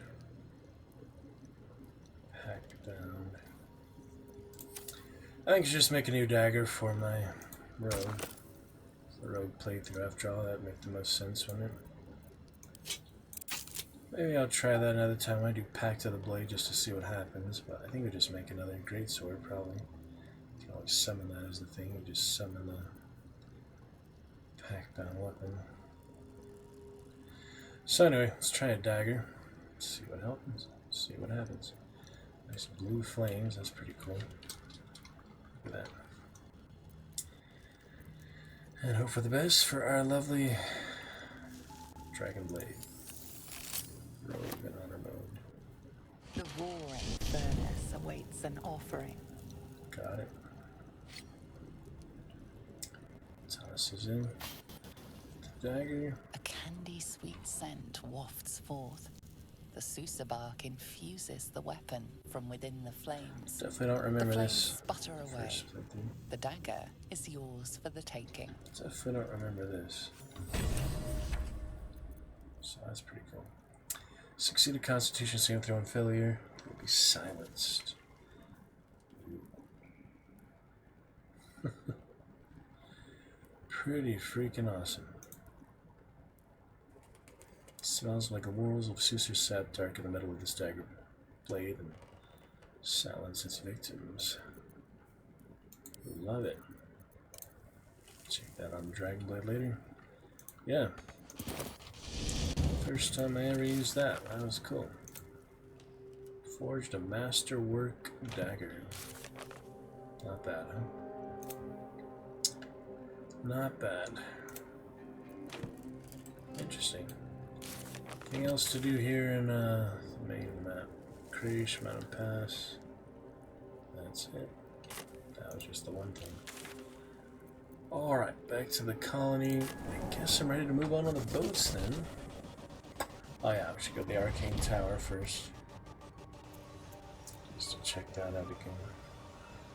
Packed down. I think I should just make a new dagger for my rogue. The rogue playthrough after all, that'd make the most sense, wouldn't it? Maybe I'll try that another time. I do Pact of the Blade just to see what happens, but I think we just make another greatsword probably. You can always summon that as the thing. You just summon the pack bound weapon. So anyway, let's try a dagger. Let's see what happens. See what happens. Nice blue flames, that's pretty cool. Look at that. And hope for the best for our lovely Dragon Blade. Rogue and honor mode. The roaring furnace awaits an offering. Got it. Toss is in. The dagger. A candy-sweet scent wafts forth. The Susa bark infuses the weapon from within the flames. Definitely don't remember the this. Flames sputter away. The dagger is yours for the taking. Definitely don't remember this. So that's pretty cool. Succeed a Constitution saving throw on failure. Will be silenced. Pretty freaking awesome. Smells like a whirls of Susur sap dark in the metal of this dagger blade and silence its victims. Love it. Check that on Dragon Blade later. Yeah. First time I ever used that. That was cool. Forged a masterwork dagger. Not bad, huh? Not bad. Interesting. Anything else to do here in the main map? Krish, Mountain Pass. That's it. That was just the one thing. Alright, back to the colony. I guess I'm ready to move on the boats then. Oh yeah, we should go to the Arcane Tower first. Just to check that out again.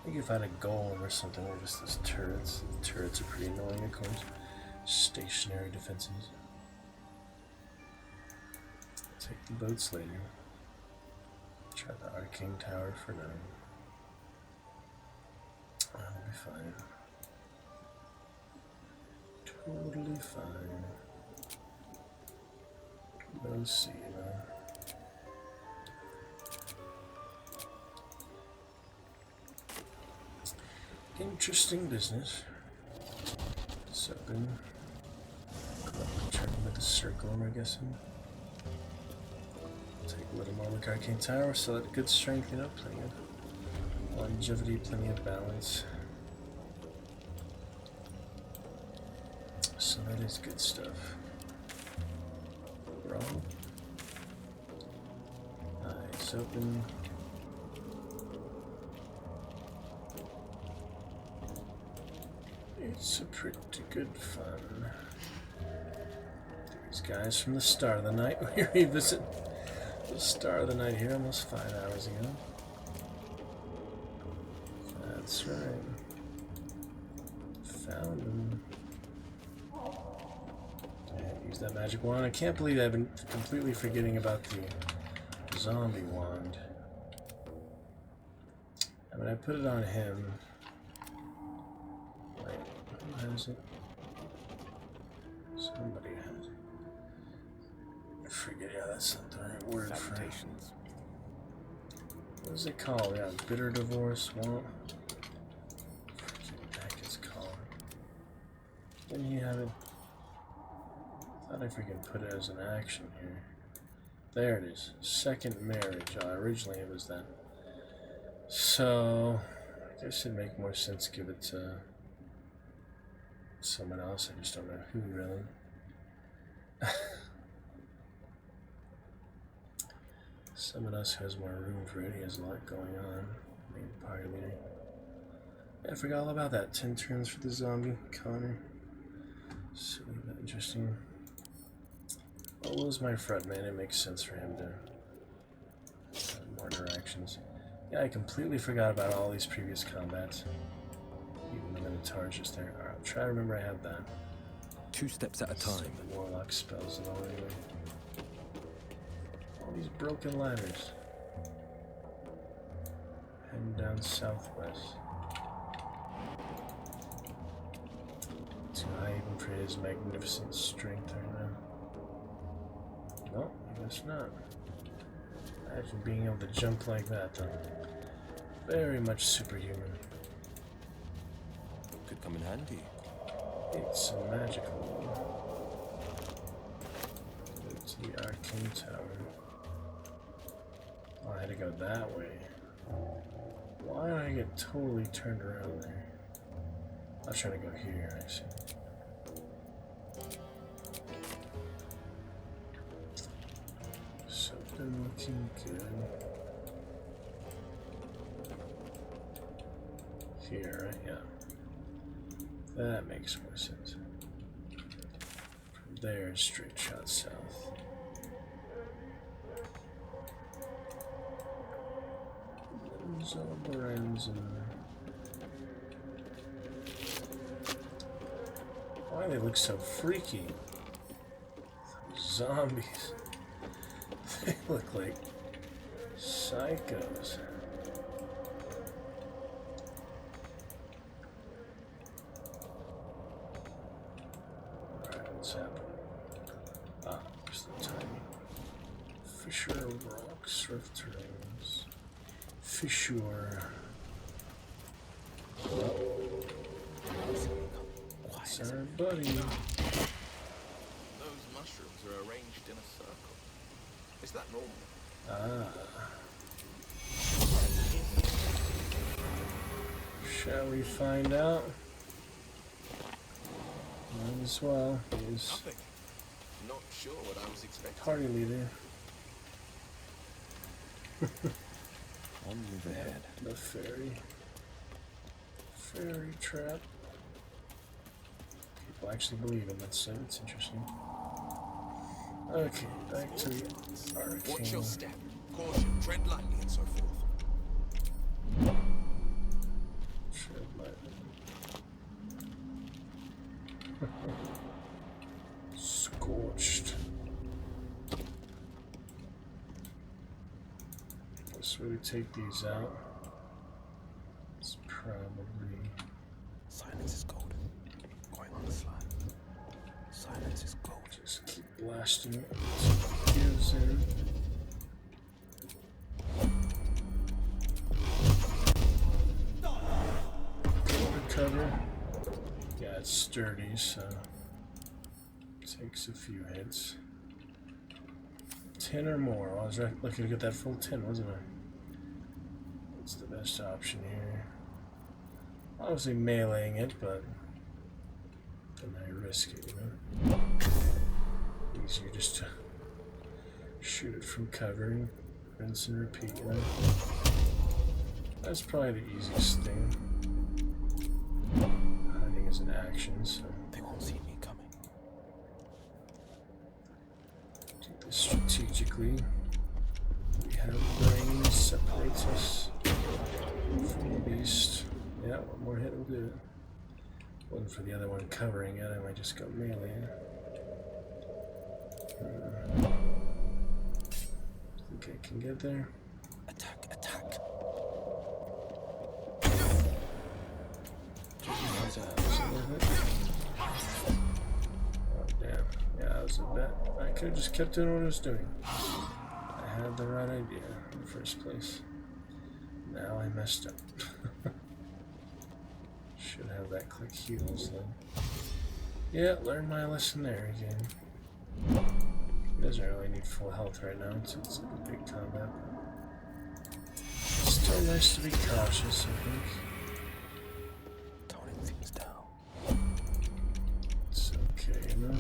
I think if I had a golem or something, or just those turrets. The turrets are pretty annoying, of course. Stationary defenses. Take the boats later. Try the Arcane Tower for now. That'll be fine. Totally fine. We'll see, man. Interesting business. It's open. Turn with the circle, I'm guessing. Take a little more look at Arcane Tower, so that good strength, you know, plenty of longevity, plenty of balance. So that is good stuff. Wrong. Eyes open. It's a pretty good fun. These guys from the start of the night we revisit Just start the night here almost 5 hours ago. That's right. Found him. Yeah, use that magic wand. I can't believe I've been completely forgetting about the zombie wand. I mean, I put it on him. Wait, who has it? Somebody has it. I forget, yeah, that's not the right word for it. What is it called? Yeah, bitter divorce, won't. I forget what the heck it's called. Didn't he have it? I thought I freaking put it as an action here. There it is. Second marriage. Originally it was that. So, I guess it'd make more sense to give it to someone else. I just don't know who, really. Someone else who has more room for it. He has a lot going on. Maybe party leader. Yeah, I forgot all about that. 10 turns for the zombie. Connor. So, interesting. What was my front man? It makes sense for him to have more interactions. Yeah, I completely forgot about all these previous combats. Even the Minotaur's just there. Alright, I'll try to remember I have that. 2 steps at a time. The warlock spells and all anyway. All these broken ladders. Heading down southwest. Too high even for his magnificent strength right now. No, I guess not. Imagine being able to jump like that, though. Very much superhuman. Could come in handy. It's a magical one. Go to the arcane tower. Oh, I had to go that way. Why did I get totally turned around there? I was trying to go here, I see. Been looking good. Here, right? Yeah. That makes more sense. From there, straight shot south. Zombie. Why do they look so freaky? Zombies. They look like psychos. Alright, what's happening? Ah, where's the timing? Fissure rocks, rough terrains. Fissure. What's our buddy? Those mushrooms are arranged in a circle. Is that normal? Shall we find out? Might as well. He's nothing. Not sure what I was expecting. Party leader. On move ahead. The fairy. Fairy trap. People actually believe in that site. It's interesting. Okay, back to the arcane. Watch your step. Caution, tread lightly, and so forth. Tread lightly. Scorched. Guess we take these out. It's probably. Silence is gold. Going on the slide. Silence is gold. Just keep blasting it. Gives in. Cover. Yeah, it's sturdy, so takes a few hits. 10 or more. I was looking to get that full 10, wasn't I? What's the best option here? Obviously meleeing it, but then I risk it, you know? Easier just to shoot it from covering, rinse and repeat, you know? That's probably the easiest thing. Hiding is an action, so they won't see me coming. Do this strategically. separates us from the beast. Yeah, one more hit will do it. Wasn't for the other one covering it, I might just go melee. Think I can get there? Attack, attack. Oh, damn. Yeah, that was a bet. I could have just kept doing what I was doing. I had the right idea in the first place. Now I messed up. Should have that click heals then. Yeah, learned my lesson there again. He doesn't really need full health right now, so it's a big combat. Still nice to be cautious, I think. Toning things down. It's okay, you know?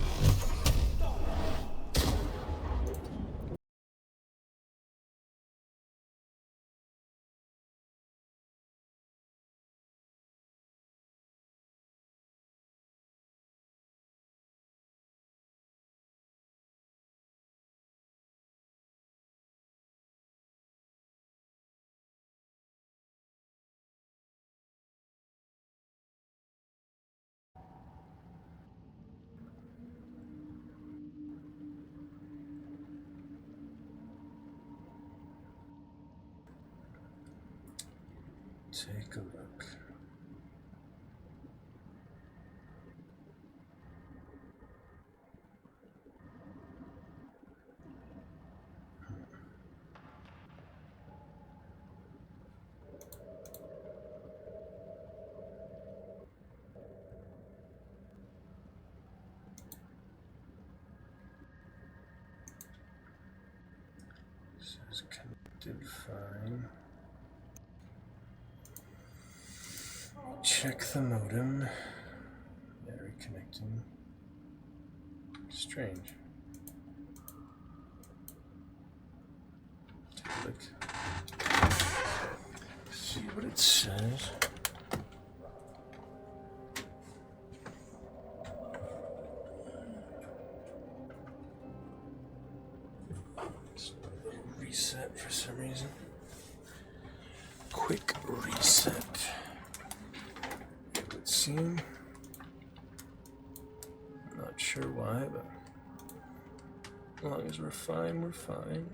Take a look. This is connected fine. Check the modem. Yeah, reconnecting. Strange. Take a look. See what it says. Reset for some reason. Quick reset. It would seem. Not sure why, but as long as we're fine, we're fine.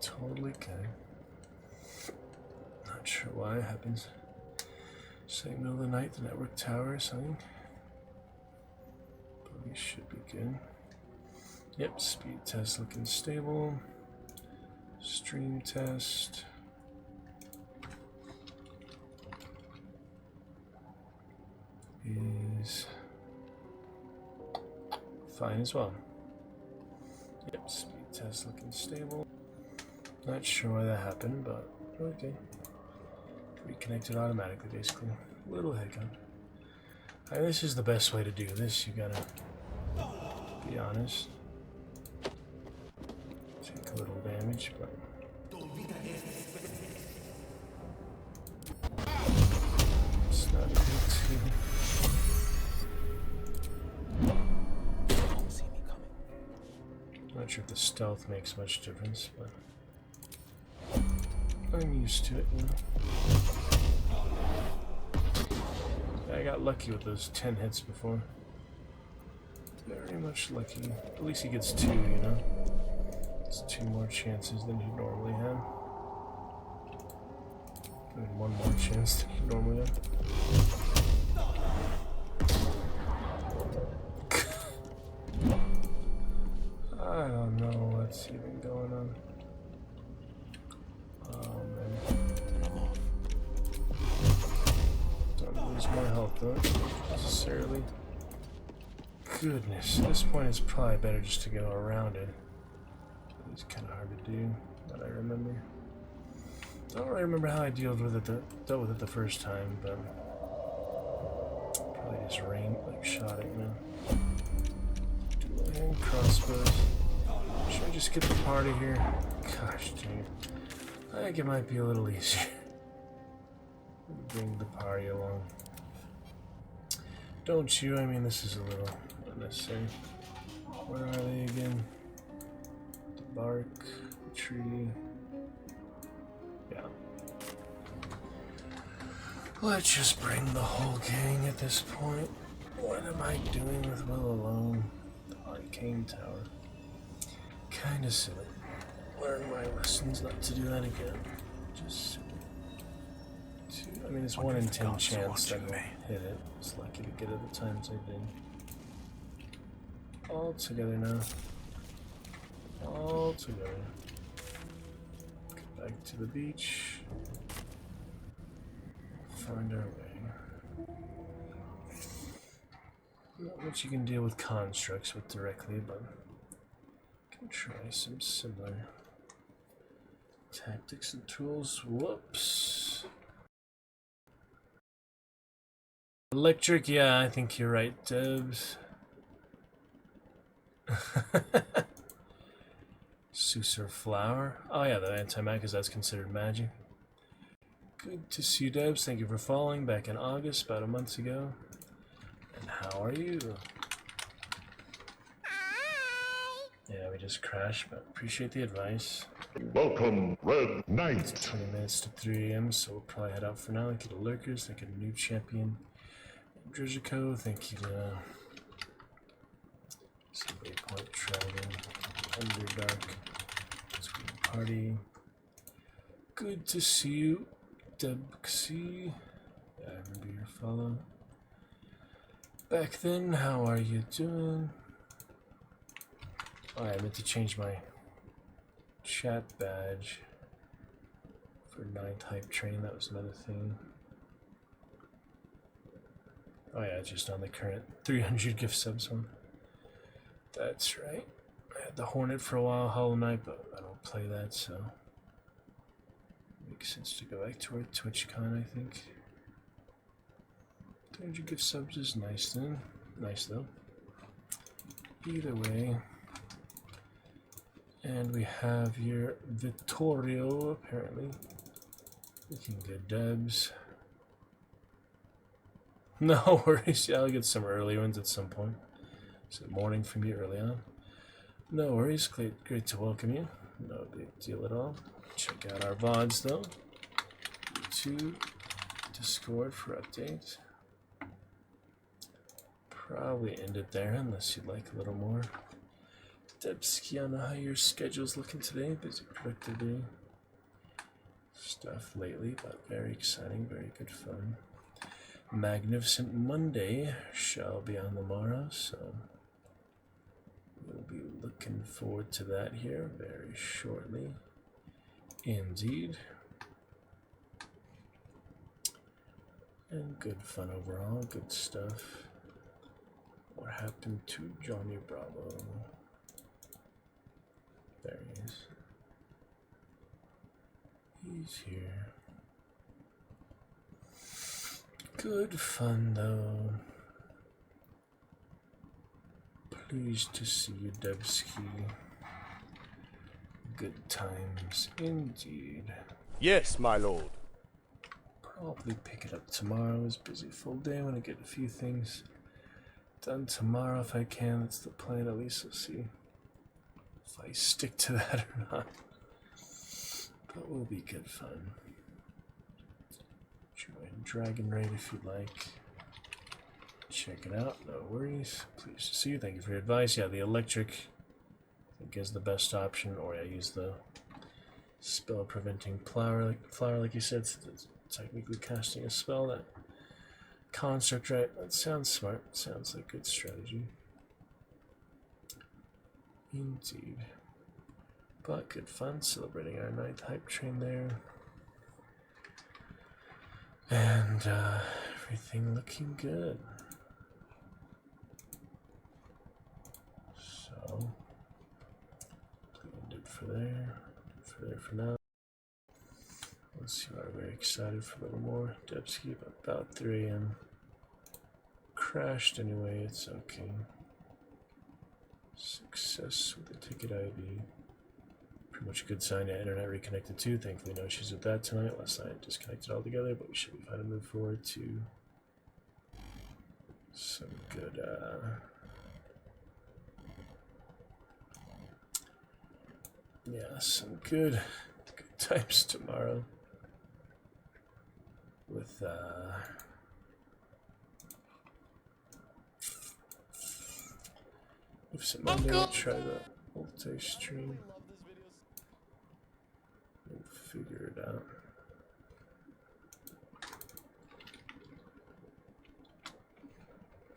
Totally okay. Not sure why it happens. Say middle of the night, the network tower or something. But we should be good. Yep, speed test looking stable. Stream test. Is fine as well. Yep, speed test looking stable. Not sure why that happened, but okay. Reconnected automatically, basically. Little hiccup. This is the best way to do this, you gotta be honest. Take a little damage, but it's not good too. Not sure if the stealth makes much difference, but I'm used to it, you know. I got lucky with those 10 hits before. Very much lucky. At least he gets 2, you know. It's 2 more chances than he'd normally have. I mean, 1 more chance than he'd normally have. I don't know what's even going on. Oh man. Don't lose my health though, necessarily. Goodness, at this point it's probably better just to go around it. It's kind of hard to do, that I remember. Don't really remember how I dealt with it the first time, but probably just shot it, you know. Dual hand crossbows. Should I just get the party here? Gosh dang it. I think it might be a little easier. Bring the party along. Don't you? I mean, this is a little unnecessary. Where are they again? The bark, the tree. Let's just bring the whole gang at this point. What am I doing with Will alone? The Arcane Tower. Kinda silly. Learn my lessons not to do that again. Just silly. I mean, it's 1 in 10 chance that I'll hit it. It's lucky to get it the times I did. All together now. All together. Get back to the beach. Find our way. Not much you can deal with constructs with directly, but can try some similar tactics and tools. Whoops. Electric, yeah, I think you're right, Debs. Susur flower. Oh yeah, the anti-mag, because that's considered magic. Good to see you, Debs. Thank you for following back in August, about a month ago. And how are you? Yeah, we just crashed, but appreciate the advice. Welcome, Red Knight. It's 20 minutes to 3 a.m., so we'll probably head out for now. Thank you to Lurkers, thank you to New Champion. 𝕱𝖋𝖙𝖞𝖋𝖙, thank you to Somebody Point Dragon, Underdark, Screen Party. Good to see you, Debxy. Yeah, I remember your follow. Back then, how are you doing? Oh, I meant to change my chat badge for 9th Hype Train. That was another thing. Oh yeah, just on the current 300 gift subs one. That's right. I had the Hornet for a while, Hollow Knight, but I don't play that, so makes sense to go back to our TwitchCon, I think. 300 gift subs is nice then. Nice though. Either way. And we have here Vittorio, apparently. Looking good, Debs. No worries. Yeah, I'll get some early ones at some point. Is it morning from you early on? No worries. Great to welcome you. No big deal at all. Check out our VODs though. YouTube, Discord for updates. Probably end it there unless you'd like a little more. Debsky, I don't know how your schedule's looking today. Busy, productive day. Stuff lately, but very exciting, very good fun. Magnificent Monday shall be on the morrow, so we'll be looking forward to that here very shortly. Indeed. And good fun overall, good stuff. What happened to Johnny Bravo? There he is. He's here. Good fun though. Pleased to see you, Debsky. Good times indeed. Yes, my lord. Probably pick it up tomorrow. It's busy full day. I want to get a few things done tomorrow if I can. That's the plan at least. We'll see if I stick to that or not. But it will be good fun. Join Dragon Raid if you'd like. Check it out, no worries. Pleased to see you. Thank you for your advice. Yeah, the electric I think is the best option, or I use the spell preventing flower like you said, so it's technically casting a spell. That construct, right? That sounds smart. Sounds like good strategy. Indeed. But good fun celebrating our 9th Hype Train there. And everything looking good. So, end it for there for now. Let's see, we're very excited for a little more. Debsky, about 3 a.m. Crashed anyway, it's okay. Success with the ticket ID. Pretty much a good sign. Yeah, internet reconnected too. Thankfully, no issues with that tonight. Last night disconnected altogether, but we should be fine to move forward to some good, yeah, some good times tomorrow. with if someone will try the multi-stream. We'll figure it out.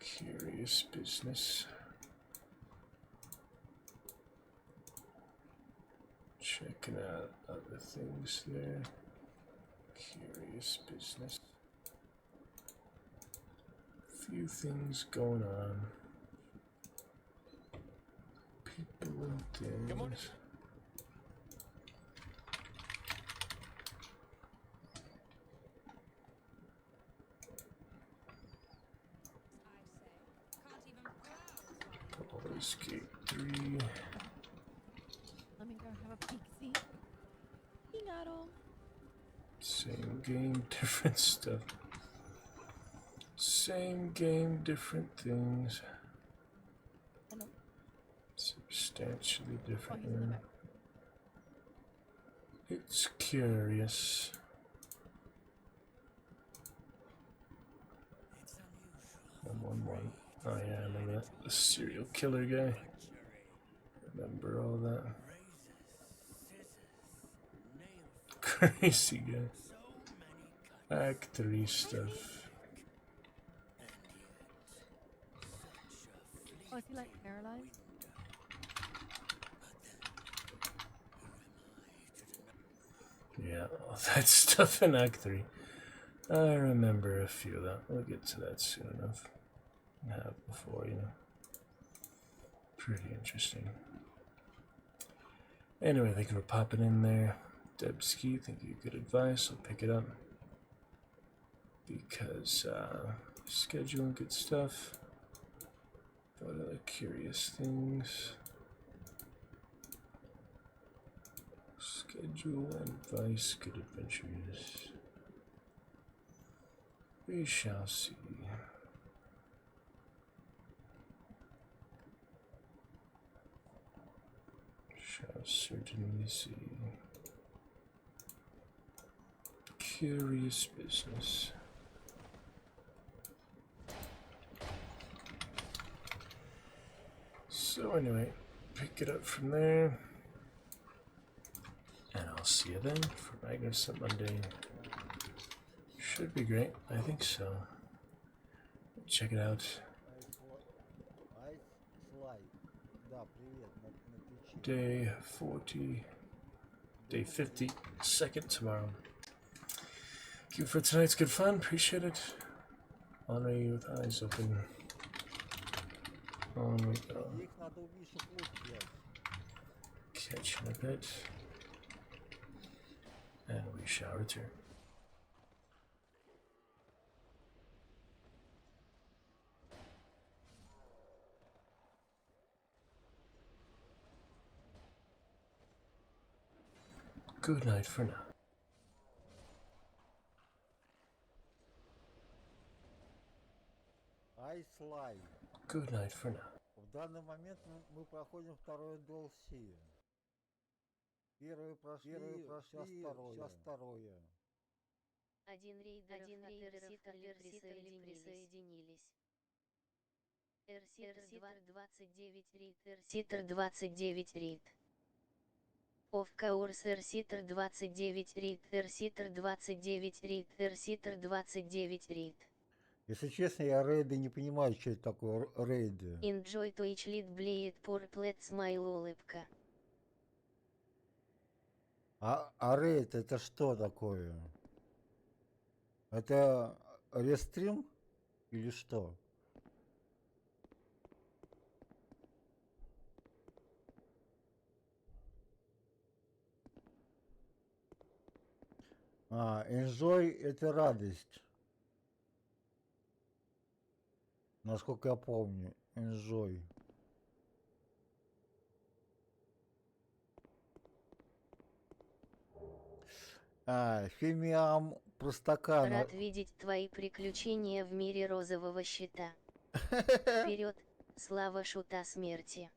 Curious business. Checking out other things there. Curious business. Few things going on. People and things. Baldur's Gate 3. Let me go have a peek, see? You got all. Same game, different stuff. Same game, different things. Hello. Substantially different. Oh, he's in the back. It's curious. One. Oh yeah, I remember that. The serial killer guy. Remember all that. Crazy guy. Act 3 stuff. Oh, is he like paralyzed? Yeah, all that stuff in Act 3. I remember a few of that. We'll get to that soon enough. Have before, you know. Pretty interesting. Anyway, thank you for popping in there. Debski, thank you. Good advice. I'll pick it up. Because, scheduling good stuff. But other curious things. Schedule advice, good adventures. We shall see. Shall certainly see. Curious business. So anyway, pick it up from there. And I'll see you then for Magnificent Monday. Should be great, I think so. Check it out. Day 40, day 52nd tomorrow. Thank you for tonight's good fun, appreciate it. Honor you with eyes open. On we go. Catch you in a bit. And we shall return. Good night for now. Good night for now. В данный момент мы проходим второй DLC. Первый прошли, сейчас второе. Один рейдеров присоединились. Эрситр 29 рейд. Эрситр 29 рейд. Of course, Эрситр 29 рейд. Эрситр 29 рейд. Эрситр 29 рейд. Если честно, я рейды не понимаю, что это такое рейды. Enjoy to each lead bleed purple smile улыбка. А рейд это что такое? Это рестрим или что? Enjoy это радость. Насколько я помню, enjoy. Фимиам простака. Рад видеть твои приключения в мире розового щита. Вперед, слава шута смерти.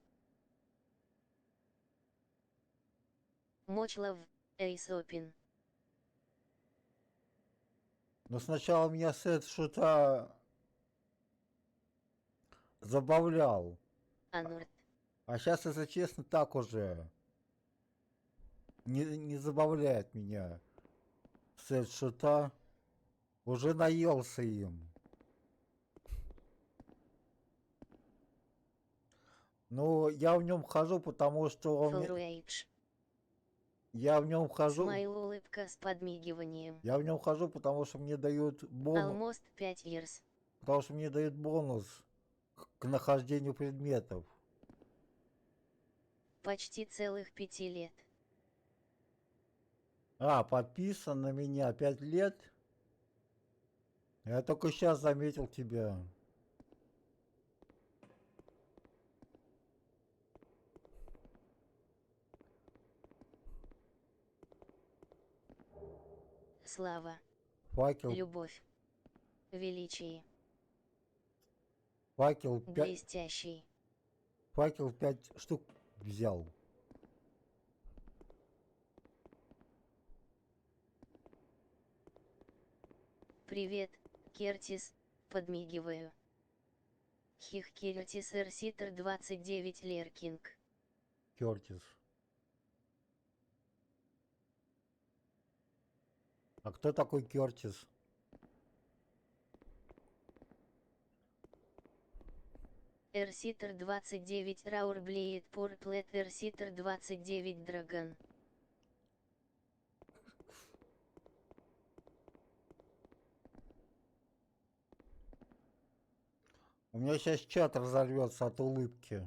Мочлов, Эйс Опен. Но сначала меня сет что-то забавлял. Анурт. А сейчас, если честно, так уже не забавляет меня. Сет что-то уже наелся им. Ну, я в нем хожу, потому что он... Фолруэйдж. Я в нем хожу... Смайл улыбка с подмигиванием. Я в нем хожу, потому что мне дают бонус. Almost 5 years. Потому что мне дают бонус к нахождению предметов. Почти целых 5 лет. А, подписан на меня 5 лет? Я только сейчас заметил тебя. Слава. Факел. Любовь. Величие. Факел 5... Блестящий. Факел 5 штук взял. Привет, Кертис, подмигиваю. Хих Кертис Эрситер 29 Леркинг. Кертис. А кто такой Кертис? Эрситер 29 Раурблеет Порплет Эрситер 29 Драгон. У меня сейчас чат разорвется от улыбки.